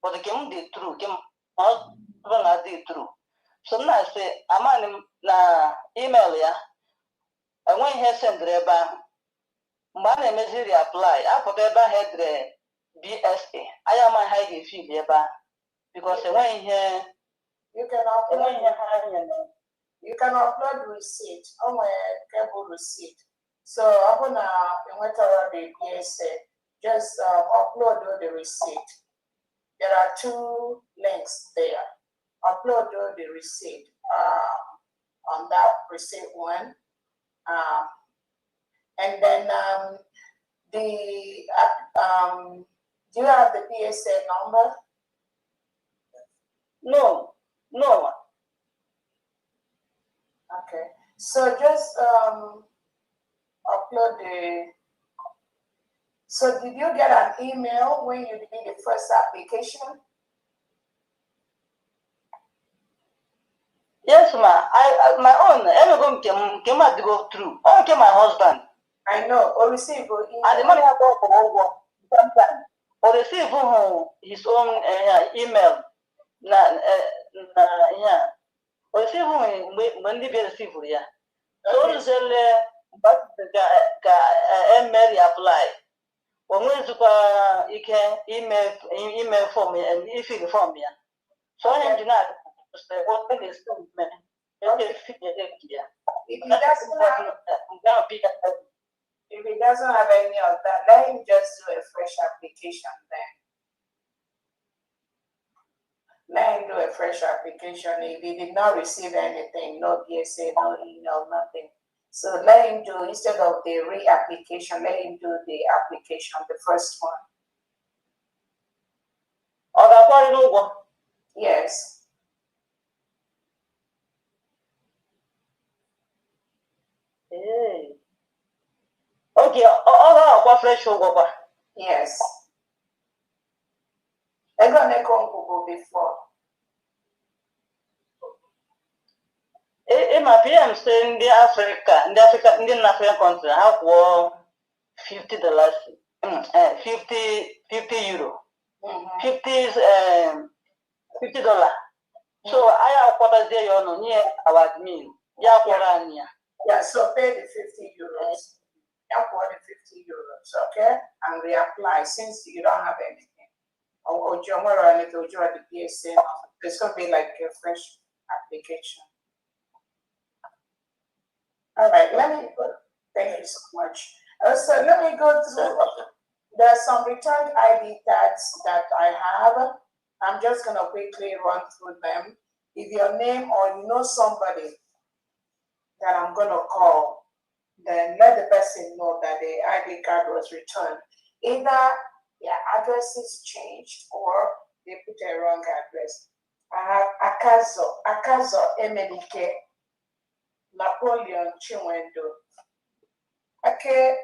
but nke m dị true, nke m husband na dị true. So m na-asị amaghị m na email ya enweghị ihe sendịra ebe ahụ. Mgbe a na-emezi reapply, apụta ebe ahụ edere BSA, anyị amaghị ha ga-efili ebe ahụ, because enweghị ihe. You can upload receipt, cable receipt. So upon the PSA, just upload the receipt. There are 2 links there. Upload the receipt on that receipt one. And then do you have the PSA number? No. Okay, so just upload the. So did you get an email when you did the first application? Yes, ma. My own. Everyone came out to go through. All came my husband. I know. Or receive email. And the money I got for sometimes. Or receive his own email. Yeah. Or receive when they receive ya. So usually, but Mary apply. When we you can email for me and if you inform me. So I do not. What is if he doesn't have any of that, let him just do a fresh application then. Let him do a fresh application. If he did not receive anything, no BSA, no email, nothing. So let him do, instead of the reapplication, let him do the application, the first one. Yes. Hey. Okay, all fresh over. Yes. I got a Congo before. In my PM say in the Indian African country, I have $50, 50 euro. $50. So I have quarter day on near our admin. Yeah, so pay the 50 euros. You for the 50 euros, okay? And reapply since you don't have anything. Or the PSA, it's going to be like a fresh application. All right, thank you so much. So let me go through, there are some returned ID cards that I have. I'm just going to quickly run through them. If your name or you know somebody that I'm going to call, then let the person know that the ID card was returned. Either their address is changed or they put a wrong address. I have Akazo Emenike, Napoleon Chinwendo, Aka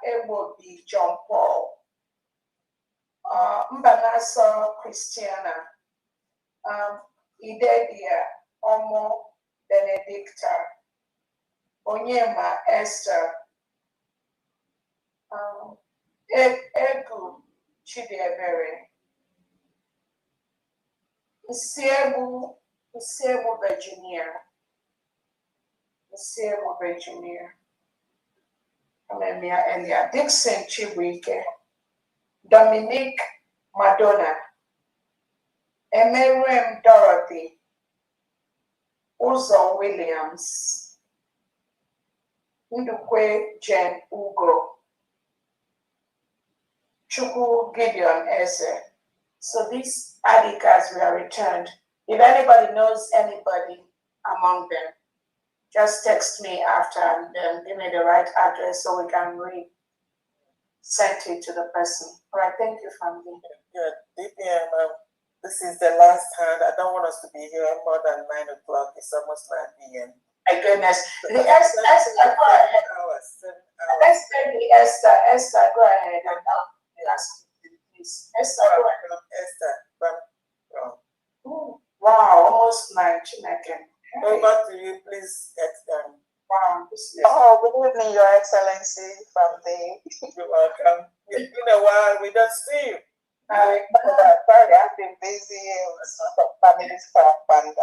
Ebobi John Paul, Mbanaso Christiana, Idedia Omo Benedicta, Onyema Esther, Egu Chidiebere, Isiebu Virginia, Amemia Elia, Dixon Chibuike, Dominique Madonna, Emerem Dorothy, Uzo Williams, Ndukwe Jen Ugo, Chukwu Gideon Eze. So these ID cards were returned. If anybody knows anybody among them, just text me after and give me the right address so we can send it to the person. All right, thank you, family. Yeah, DPM, this this is the last hand. I don't want us to be here more than 9 o'clock. It's almost 9 p.m. My goodness. Esther, go ahead. 7 Let's take the Esther. Esther, go ahead. Please. Esther, go ahead. Esther, wow, almost 9. Chineke. Over to you, please. Wow. Oh, good evening, Your Excellency, from the. You're welcome. It's been a while. We don't see you. Sorry, I've been busy with some family stuff, and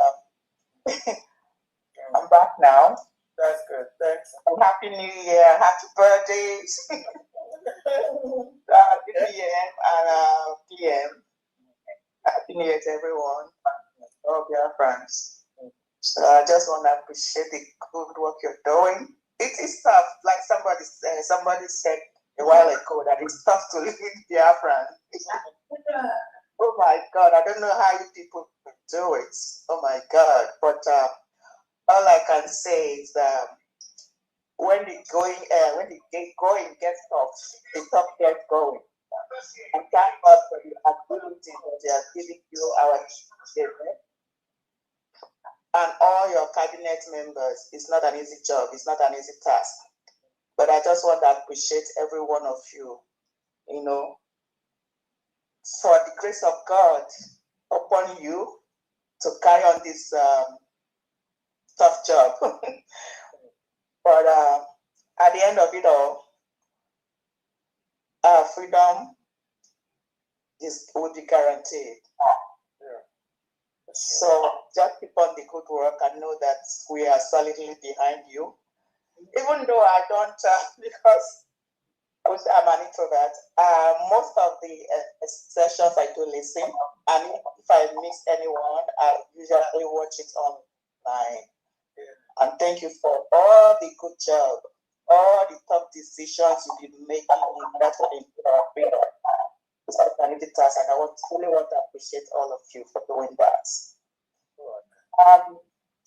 I'm back now. That's good. Thanks. Happy New Year, happy birthdays. Happy PM and PM. Happy New Year to everyone. All Biafrans. So I just want to appreciate the good work you're doing. It is tough, like somebody said a while ago, that it's tough to live in Biafra. Oh my God, I don't know how you people do it. Oh my God. But all I can say is that when the going gets tough, the tough gets going. And thank God for the ability that they are giving you, our children, and all your cabinet members. It's not an easy job. It's not an easy task. But I just want to appreciate every one of you, you know, for the grace of God upon you to carry on this tough job. But at the end of it all, freedom will be guaranteed. So just keep on the good work and know that we are solidly behind you. Even though I don't, because I'm an introvert, most of the sessions I do listen, and if I miss anyone, I usually watch it online. And thank you for all the good job, all the tough decisions you've been making in order to improve our freedom. It's not an easy task, and I really want to appreciate all of you for doing that.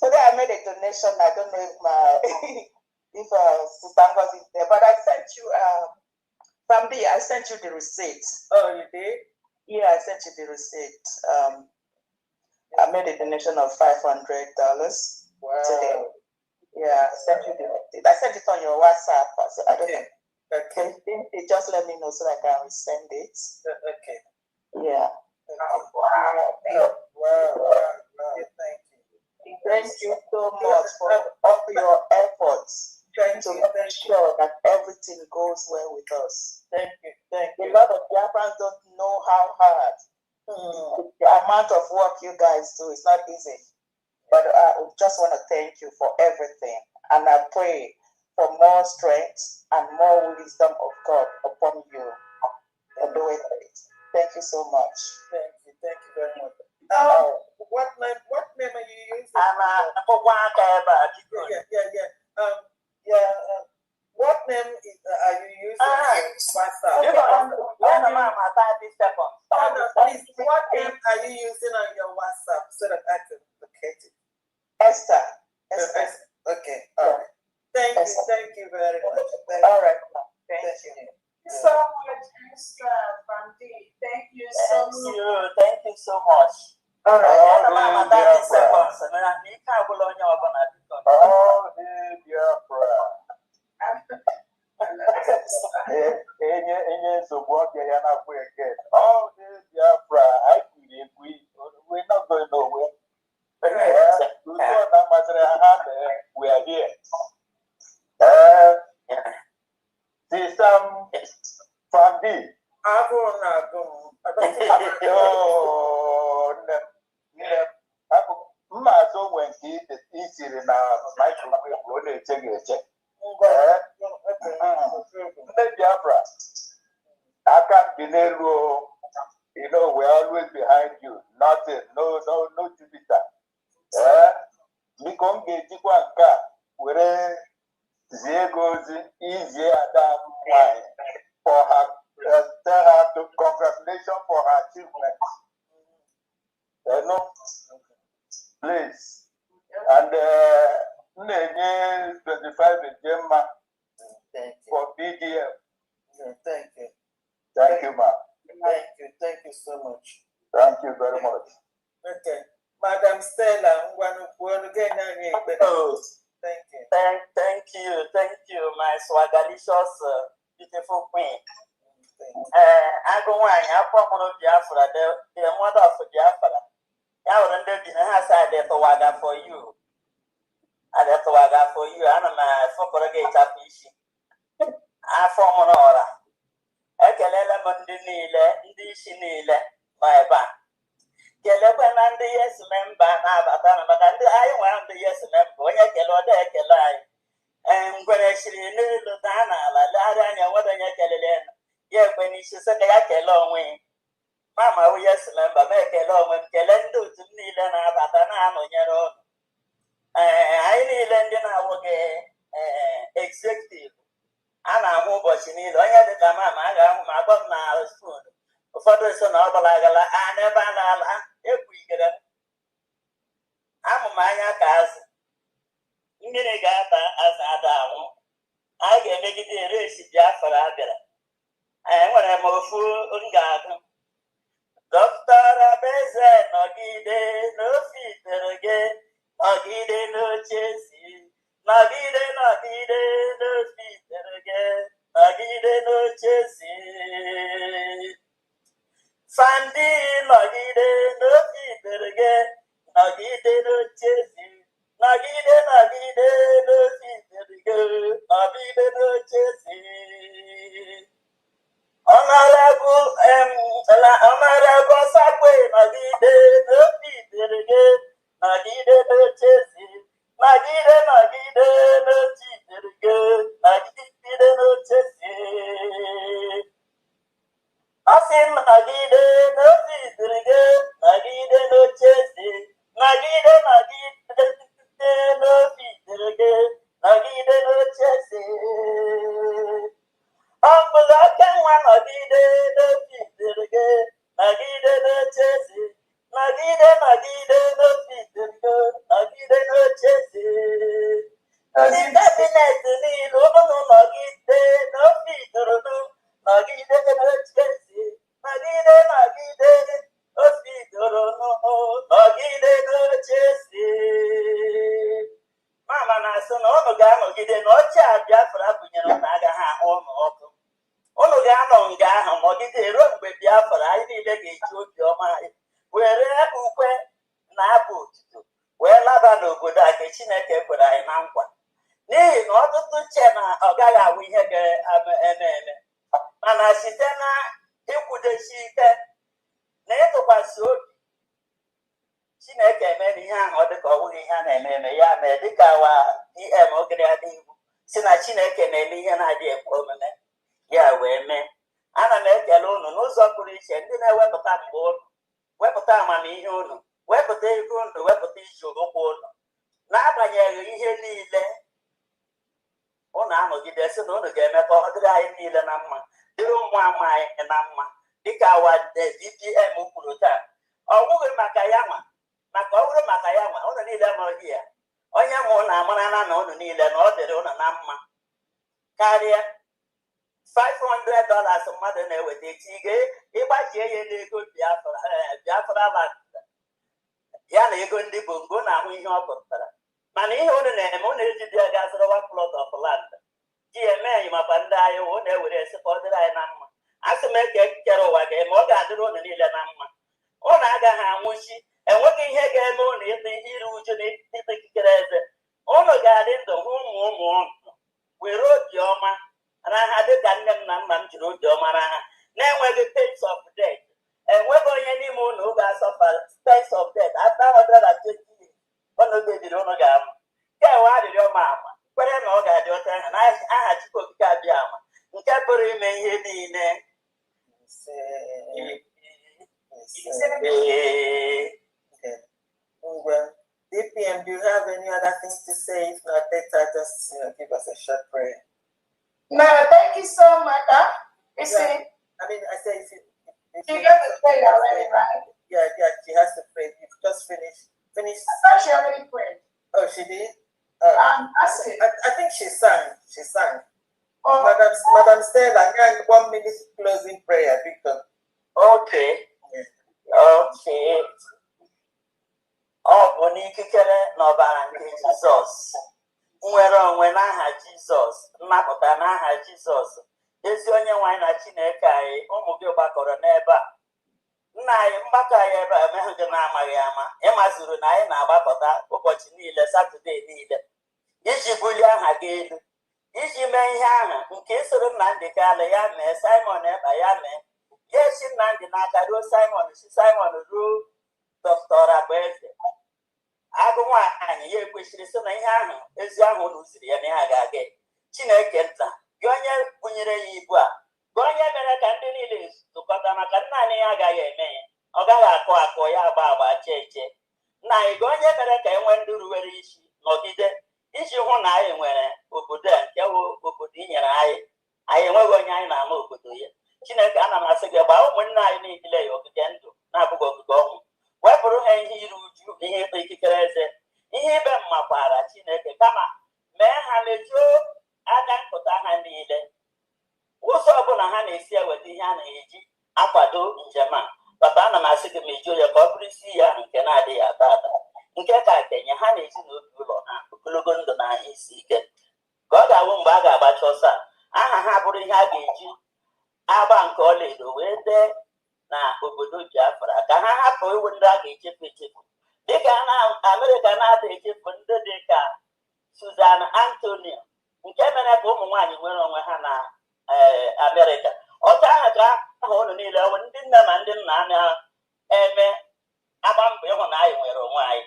Today I made a donation. I don't know if Susango is there, but I sent you Bambi, I sent you the receipt. Oh, you did? Yeah, I sent you the receipt. I made a donation of $500 today. Yeah, I sent you the receipt. I sent it on your WhatsApp. So I don't know. Okay. Just let me know so I can send it. Okay. Yeah. Wow. Thank you so much for all your efforts to make sure that everything goes well with us. Thank you. A lot of Biafrans don't know how hard the amount of work you guys do is not easy. But I just want to thank you for everything. And I pray for more strength and more wisdom of God upon you in doing it. Thank you so much. Thank you very much. What name are you using? What name are you using? WhatsApp. Please, what name are you using on your WhatsApp so that I can locate it? Esther. Okay. All right. Thank you very much. All right. Thank you. So much, Esther Bandi. Thank you so much. Thank you so much. All right. All we're not going nowhere. We are here. See some family. Biafra, I can't be you know, we're always behind you. Nothing, no Jupiter. Mikonge Jikwanka, where goes easy Adam for her, tell her to congratulations for her achievements. You know, please. And 25 in Gemma for BDM. Thank you. Thank you, ma. Thank you so much. Thank you very much. Okay. Madam Stella, thank you. Thank you, my swagalicious, beautiful queen. I go on, I promote Biafra, the mother of Biafra. Now, and then has I there to waga for you. I have to waga for you, and I'm for corrugate up issue. I form an order. I can element the Nile, my back. Keleban and the yes member, but I want the yes member, when I can order a lie. And when I see little Dana, Lara, what I can learn. Yeah, when he says a long way. Mamma, yes member, make a long when Kelendo to Nile and Abatana on your own. I need London, I will get executive. And I'm over, she needs, I had the Tamama, my bottom now spoon. For the son of I never if we get it. I'm a Maya cousin. Minigata as Adam. I can make it a race for Abela. And when I'm a fool ungarden. Doctor Abeze, no gide, no feet again, no gide, no chasing, no gide, no feet again, no gide, no chasing. Fandi nagide no fiderge nagide no chesi nagide no fiderge nagide no chesi honorable sakwe nagide no fiderge nagide no chesi nagide no fiderge nagide no chesi. Asim nagide no fiderge, nagide no chesi, nagide no fiderge, nagide no chesi. Ambulaka nagide no fiderge, nagide no chesi, nagide no fiderge, nagide no chesi. The cabinet ni lobo nagide no fiderge, nagide no chesi. Nagide, Ospidoro, Nagide, no chesi. Mamma Nason, Onogano, Gide, no child, Biafra, Naga, home, Onogano, Gaha, Mogide, run with Biafra, I need a gate to your mind. Where Uque, Nabu, where Labano, Budaka, Chineke, but I am one. Nay, not to Chena, Ogaga, we had a Manasitana. Ekwudechike na ịtụkwasị obi Chineke eme ihe ahụ ọ dịka ọ bụghị ihe a na-eme ya mee dịka wa DM ogere adị Igbo si na Chineke na-eme ihe na-adị ekwe omume ya wee mee. Ana m ekele unu n'ụzọ pụrụ iche ndị na-ewepụta mgbe unu wepụta amamihe unu wepụta ego unu wepụta iji ụkwụ unu n'agbanyeghị ihe niile unu anọgide sị na unu ga-eme ka ọ dịrị anyị niile na mma dịrị ụmụ ama anyị na mma dịka awa DPM kwuru taa. Ọ bụghị maka ya nwa maka ọ bụrụ maka ya nwa unu niile amaghị ya onye ma unu amarana na unu niile na ọ dịrị unu na mma karịa $500 mmadụ na-eweta echi ịgbachie ya n'ego Biafra land ya na ego ndị Bongo na-ahụ ihe ọ pụtara mana ihe unu na-eme unu ejide ya ga zụrụ 1 plot of land ji eme anyị makwa ndị anyị unu na-ewere esi ka ọ dịrị anyị na mma. Asị m eke kere ụwa ga-eme ọ ga-adịrị unu niile na mma. Unu agaghị anwụchi enweghị ihe ga-eme unu ịtụ ihe iru uju na ịtụ ikikere eze. Unu ga-adị ndụ hụ ụmụ unu were obiọma na ha dịka nne m na nna m jiri obiọma na ha na-enweghị pains of death. Enweghị onye n'ime unu ga-asọfa pains of death after 120 years unu ga-ebiri unu ga-ama nke enwe arịrịọ ma ama kwere na ọ ga-adị ọcha ha n'aha Chukwu okike abịa ama nke pụrụ ime ihe niile. Well, DPM, do you have any other things to say? If not, later, just give us a short prayer. No, thank you so much. You see, I mean, I say if you got to pray already, right? Yeah, she has to pray. You've just finished. I thought she already prayed. Oh, she did? I think she sang. Oh. Madam Stella, 1 minute closing prayer, because. Okay. n'ikikere n'ọbara nke Jizọs, nwere onwe n'aha Jizọs, nnapụta n'aha Jizọs. Ezi onye nwanyị na Chineke anyị, ụmụ gị gbakọrọ n'ebe a. Nna anyị, mgbakọ anyị ebe a emeghị gị na-amaghị ama. Ịmazuru na anyị na-agbakọta ụbọchị niile, Satọde niile, iji bulie aha gị elu, iji mee ihe ahụ nke soro Nnamdị Kalụ ya mee, Simon Ekpa ya mee, ya esi Nnamdị n'aka ruo Simon, si Simon ruo Dr. Agbaeze. Agụ nwaanyị ya ekwesịrị so na ihe ahụ ezi ahụ unu ziri ya na ihe ga-aga. Chineke nta gị onye bunyere ya ibu a, gị onye mere ka ndị niile zukọta, maka nna anyị ya agaghị eme ya, ọ gaghị akọ akọ ya agba agba chee. Nna anyị gị onye mere ka enwe ndị ruwere isi nọgide iji hụ na anyị nwere obodo a nke bụ obodo i nyere anyị. Anyị enweghị onye anyị na-ama obodo ya. Chineke, ana m asị gị gbaa ụmụnne anyị niile ya ogige ndụ na-abụghị ogige ọnwụ. Wepụrụ ha ihe iru uju, ihe ịkpa ikikere eze, ihe ibe mmakwara. Chineke, kama mee ha mejuo aka nkụta ha niile. Ụzọ ọbụla ha na-esi eweta ihe a na-eji akwado njem a, papa, ana m asị gị mejuo ya ka ọ bụrụ isi ya nke na-adịghị ata ata, nke ka kenye ha na ezinụlọ ụlọ ha ogologo ndụ na ahụ isi ike. Ka ọ ga-awụ mgbe a ga-agbacha ọsọ aha ha bụrụ ihe a ga-eji agba nke ọlaedo wee dee na obodo Biafra, ka ha hapụ iwu ndị a ga-echefu echefu, dịka na Amerịka na-ada echefu ndị dịka Susan Antonio, nke mere ka ụmụ nwaanyị nwere onwe ha na Amerịka. Ọcha ahụ ka ahụ ụlọ niile ọwụ ndị nne ma ndị nna na-eme agba mbọ ịhụ na anyị nwere onwe anyị.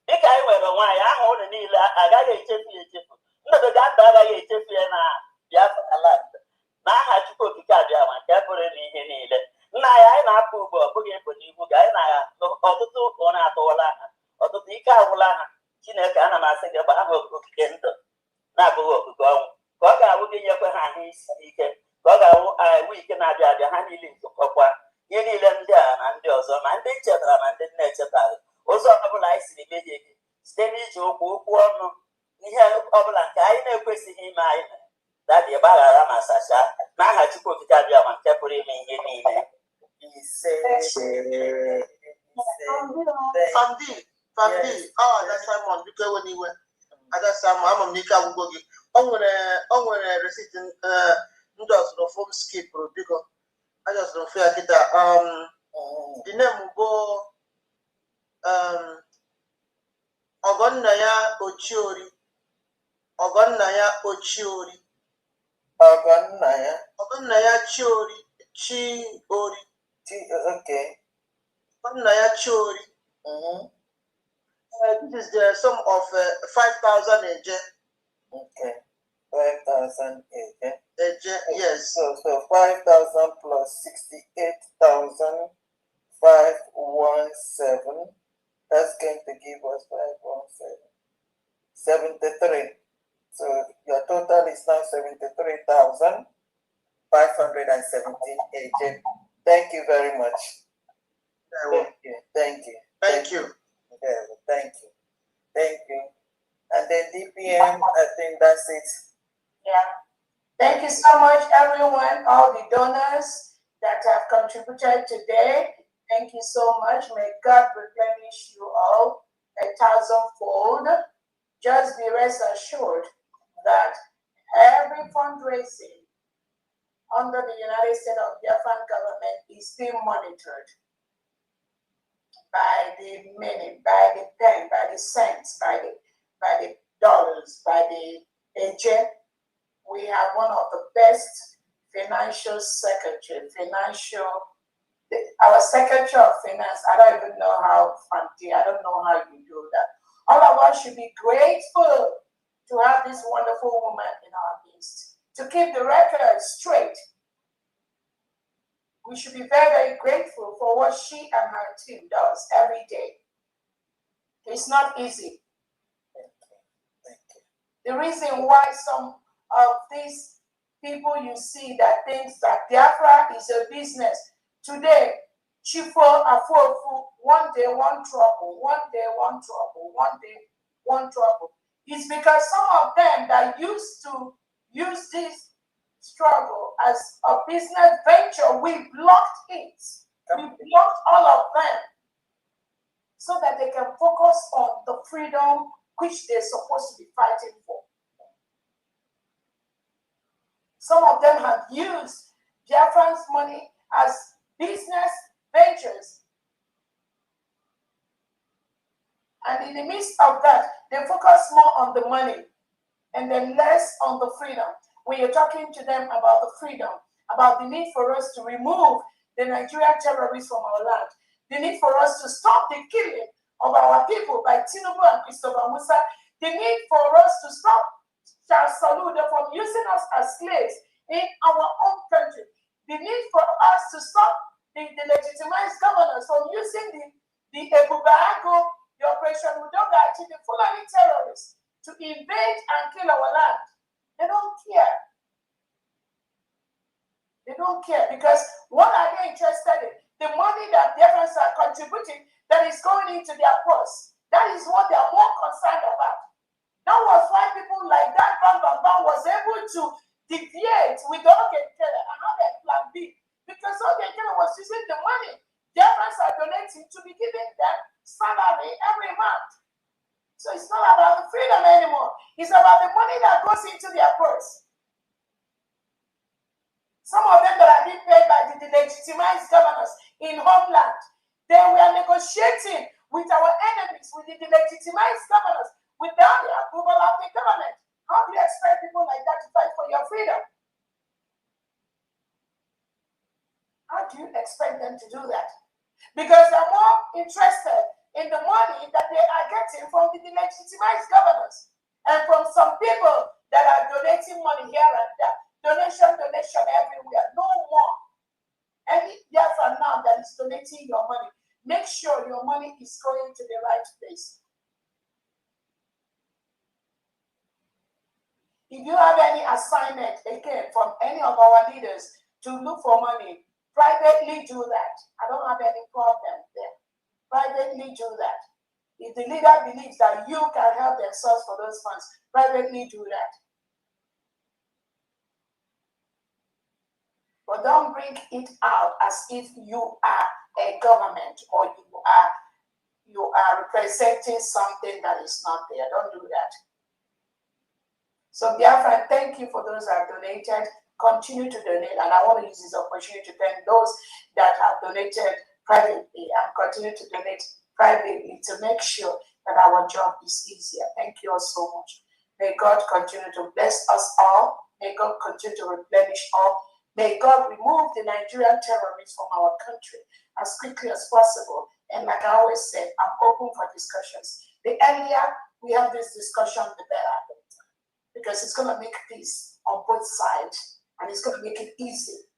Dịka anyị nwere onwe anyị, aha ụlọ niile agaghị echefu ya echefu. Ndụdụ ga-ndụ agaghị echefu ya na Biafra land, na aha Chukwu Okike abịa ma nke pụrụ ime ihe niile. Nna anyị na-apụ ugbo, ọ bụghị ebu n'ihu gị. Anyị na ọtụtụ ụlọ na-atụwala ha, ọtụtụ ike agwụla ha. Chineke, ana m asị gị gba ha okike ndụ na-abụghị okike ọnwụ, ka ọ ga-awụ gị nyekwe ha ahụ isi ike, ka ọ ga-awụ ewu ike na-abịa abịa ha niile nzukọkwa ihe niile ndị a na ndị ọzọ, ma ndị chetara ma ndị nne echetaghị. Ụzọ ọbụla anyị siri mehie gị site n'iji okwu ọnụ, ihe ọbụla nke anyị na-ekwesịghị ime anyị mere, dadị gbaghara ma sachaa n'aha Chukwu Okike abịa ma nke pụrụ ime ihe niile. Famdi, Ada Simon, biko ewe n'iwe. Ada Simon, ama m n'ike agwụgwọ gị. O nwere resiti ndị ọzụrụ fom skipụrụ, biko ajọsụrụ mfe ya kịta. The name bụ Ọgọnnaya Ochiori. Ọgọnnaya Chiori. Okay. Ọgọnnaya Chiori. This is the sum of 5,000 eje. Okay. 5,000 eje. Yes. So 5,000 plus 68,517. That's going to give us 73. So your total is now 73,517 AJ. Thank you very much. Thank you. And then DPM, I think that's it. Yeah. Thank you so much, everyone, all the donors that have contributed today. Thank you so much. May God replenish you all 1,000-fold. Just be rest assured that every fundraising under the United States of Biafran government is being monitored by the minute, by the pen, by the cents, by the dollars, by the agent. We have one of the best financial secretary, our Secretary of Finance. I don't even know how, I don't know how you do that. All of us should be grateful to have this wonderful woman in our midst, to keep the record straight. We should be very, very grateful for what she and her team does every day. It's not easy. The reason why some of these people you see that thinks that Biafra is a business, today, Chifo Afuofu, one day, one trouble, one day, one trouble, one day, one trouble. It's because some of them that used to use this struggle as a business venture, we blocked it. We blocked all of them so that they can focus on the freedom which they're supposed to be fighting for. Some of them have used Biafran's money as business ventures. And in the midst of that, they focus more on the money and then less on the freedom. When you're talking to them about the freedom, about the need for us to remove the Nigerian terrorists from our land, the need for us to stop the killing of our people by Tinubu and Christopher Musa, the need for us to stop Charles Saluda from using us as slaves in our own country, the need for us to stop the legitimized governors from using the Ebubago, the Operation Udoga, the Fulani terrorists to invade and kill our land. They don't care. They don't care because what are they interested in? The money that the Biafrans are contributing that is going into their purse. That is what they are more concerned about. That was why people like that Bam was able to deviate with Ogenkele and have a plan B. Because Ogenkele was using the money the Biafrans are donating to be giving them salary every month. So it's not about the freedom anymore. It's about the money that goes into their purse. Some of them that are being paid by the legitimized governors in homeland, they were negotiating with our enemies, with the legitimized governors, without the approval of the government. How do you expect people like that to fight for your freedom? How do you expect them to do that? Because they're more interested in the money that they are getting from the legitimized governors and from some people that are donating money here and there. Donation everywhere, no more. Any Biafra now that is donating your money, make sure your money is going to the right place. If you have any assignment, again, from any of our leaders to look for money, privately do that. I don't have any problem there. Privately do that. If the leader believes that you can help themselves for those funds, privately do that. But don't bring it out as if you are a government or you are representing something that is not there. Don't do that. So Biafra, thank you for those that have donated. Continue to donate, and I want to use this opportunity to thank those that have donated privately and continue to donate privately to make sure that our job is easier. Thank you all so much. May God continue to bless us all. May God continue to replenish all. May God remove the Nigerian terrorists from our country as quickly as possible. And like I always said, I'm open for discussions. The earlier we have this discussion, the better. Because it's going to make peace on both sides. And it's going to make it easy.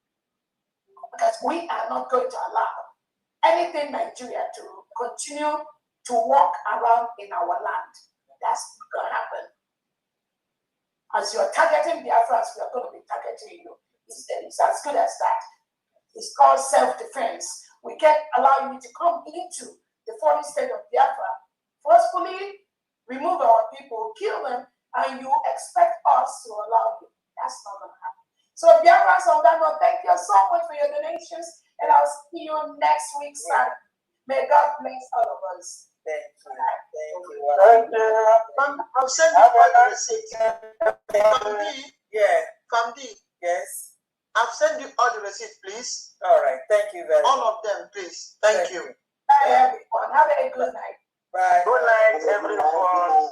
Because we are not going to allow anything Nigeria to continue to walk around in our land. That's not going to happen. As you're targeting Biafrans, we are going to be targeting you. It's as good as that. It's called self-defense. We can't allow you to come into the foreign state of Biafra, forcefully remove our people, kill them, and you expect us to allow you. That's not going to happen. So Biafrans, on that note, thank you so much for your donations, and I'll see you next week, Sunday. May God bless all of us. Thank you. Thank you. I'll send you all the receipts. Famdi. Yes. I've sent you all the receipts, please. All right. Thank you very much. All of them, please. Thank you. Bye, everyone. Have a good night. Bye. Good night, everyone.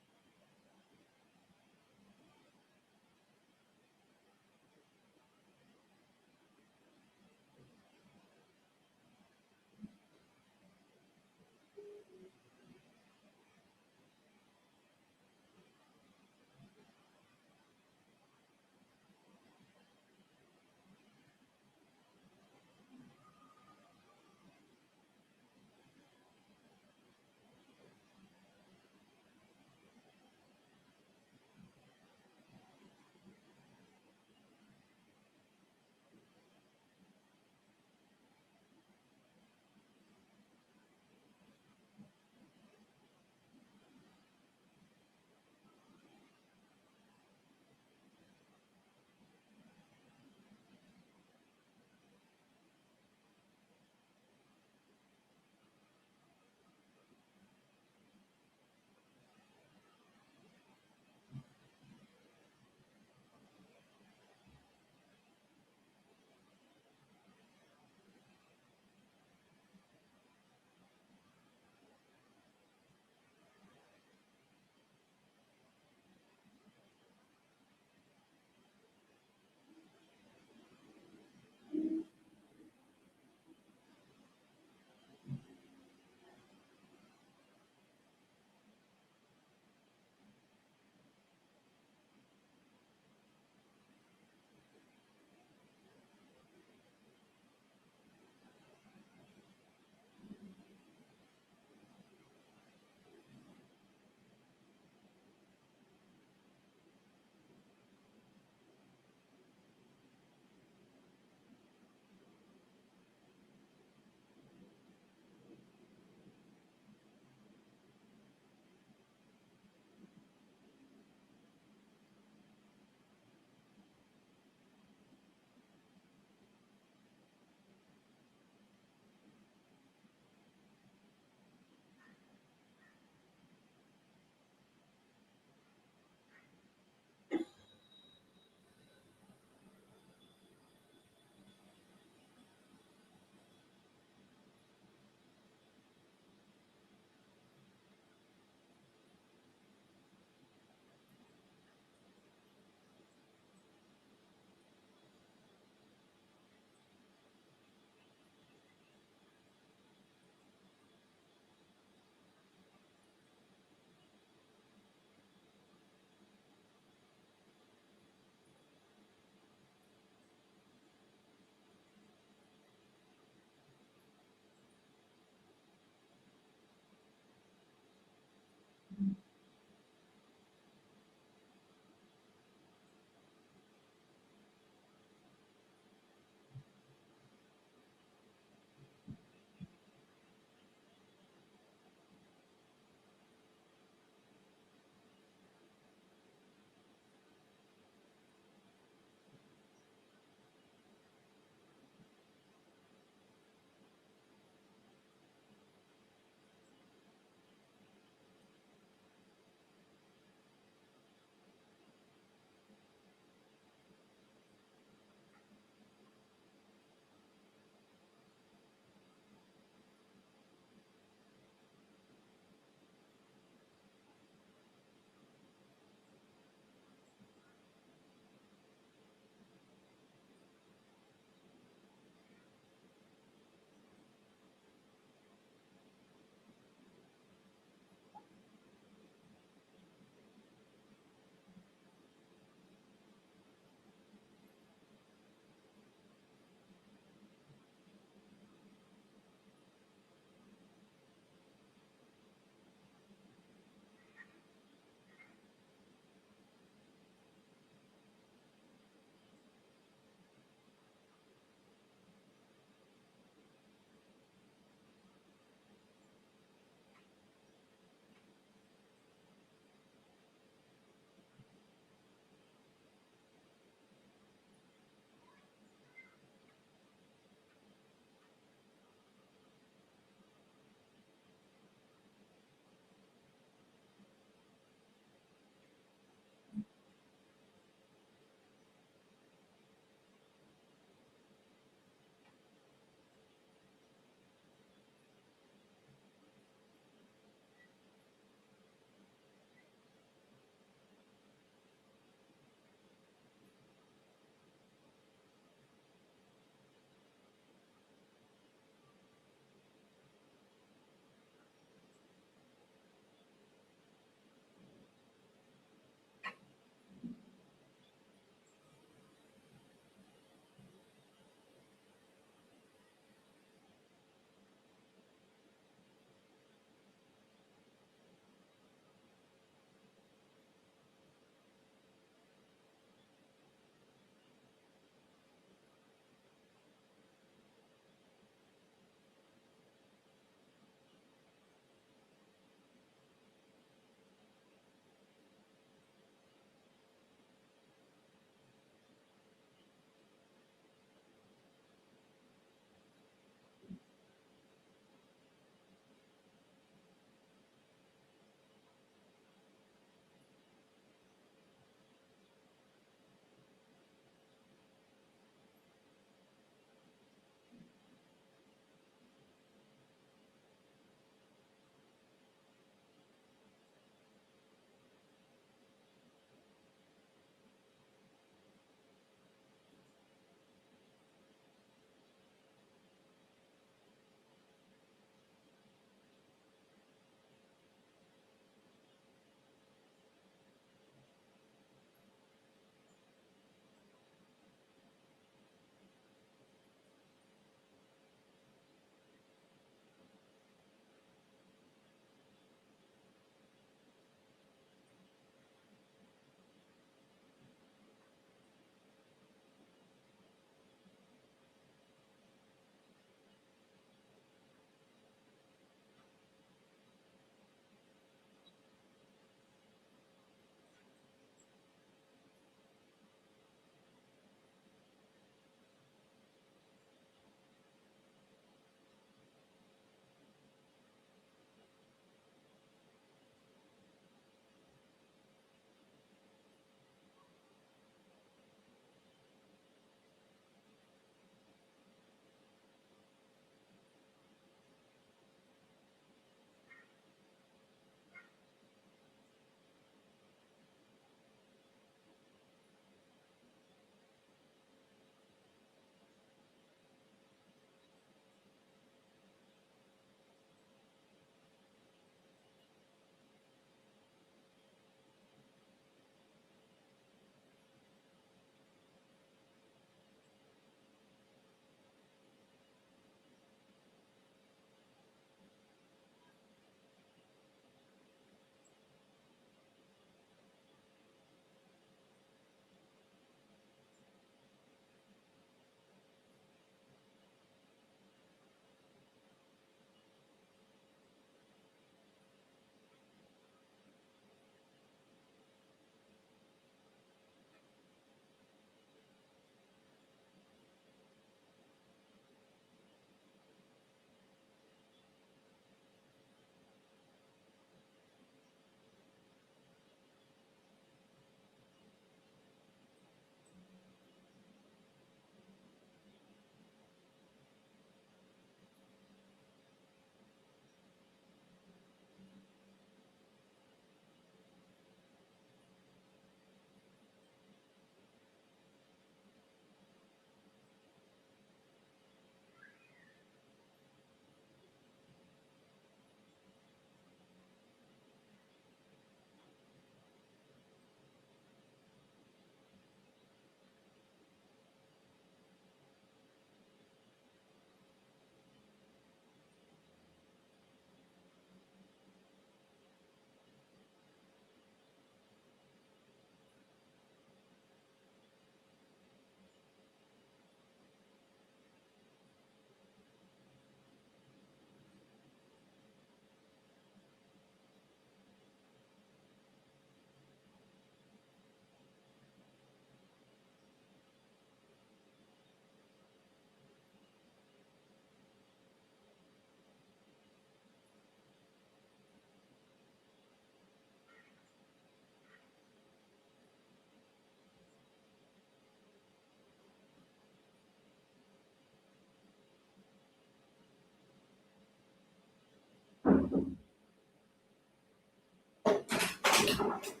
much.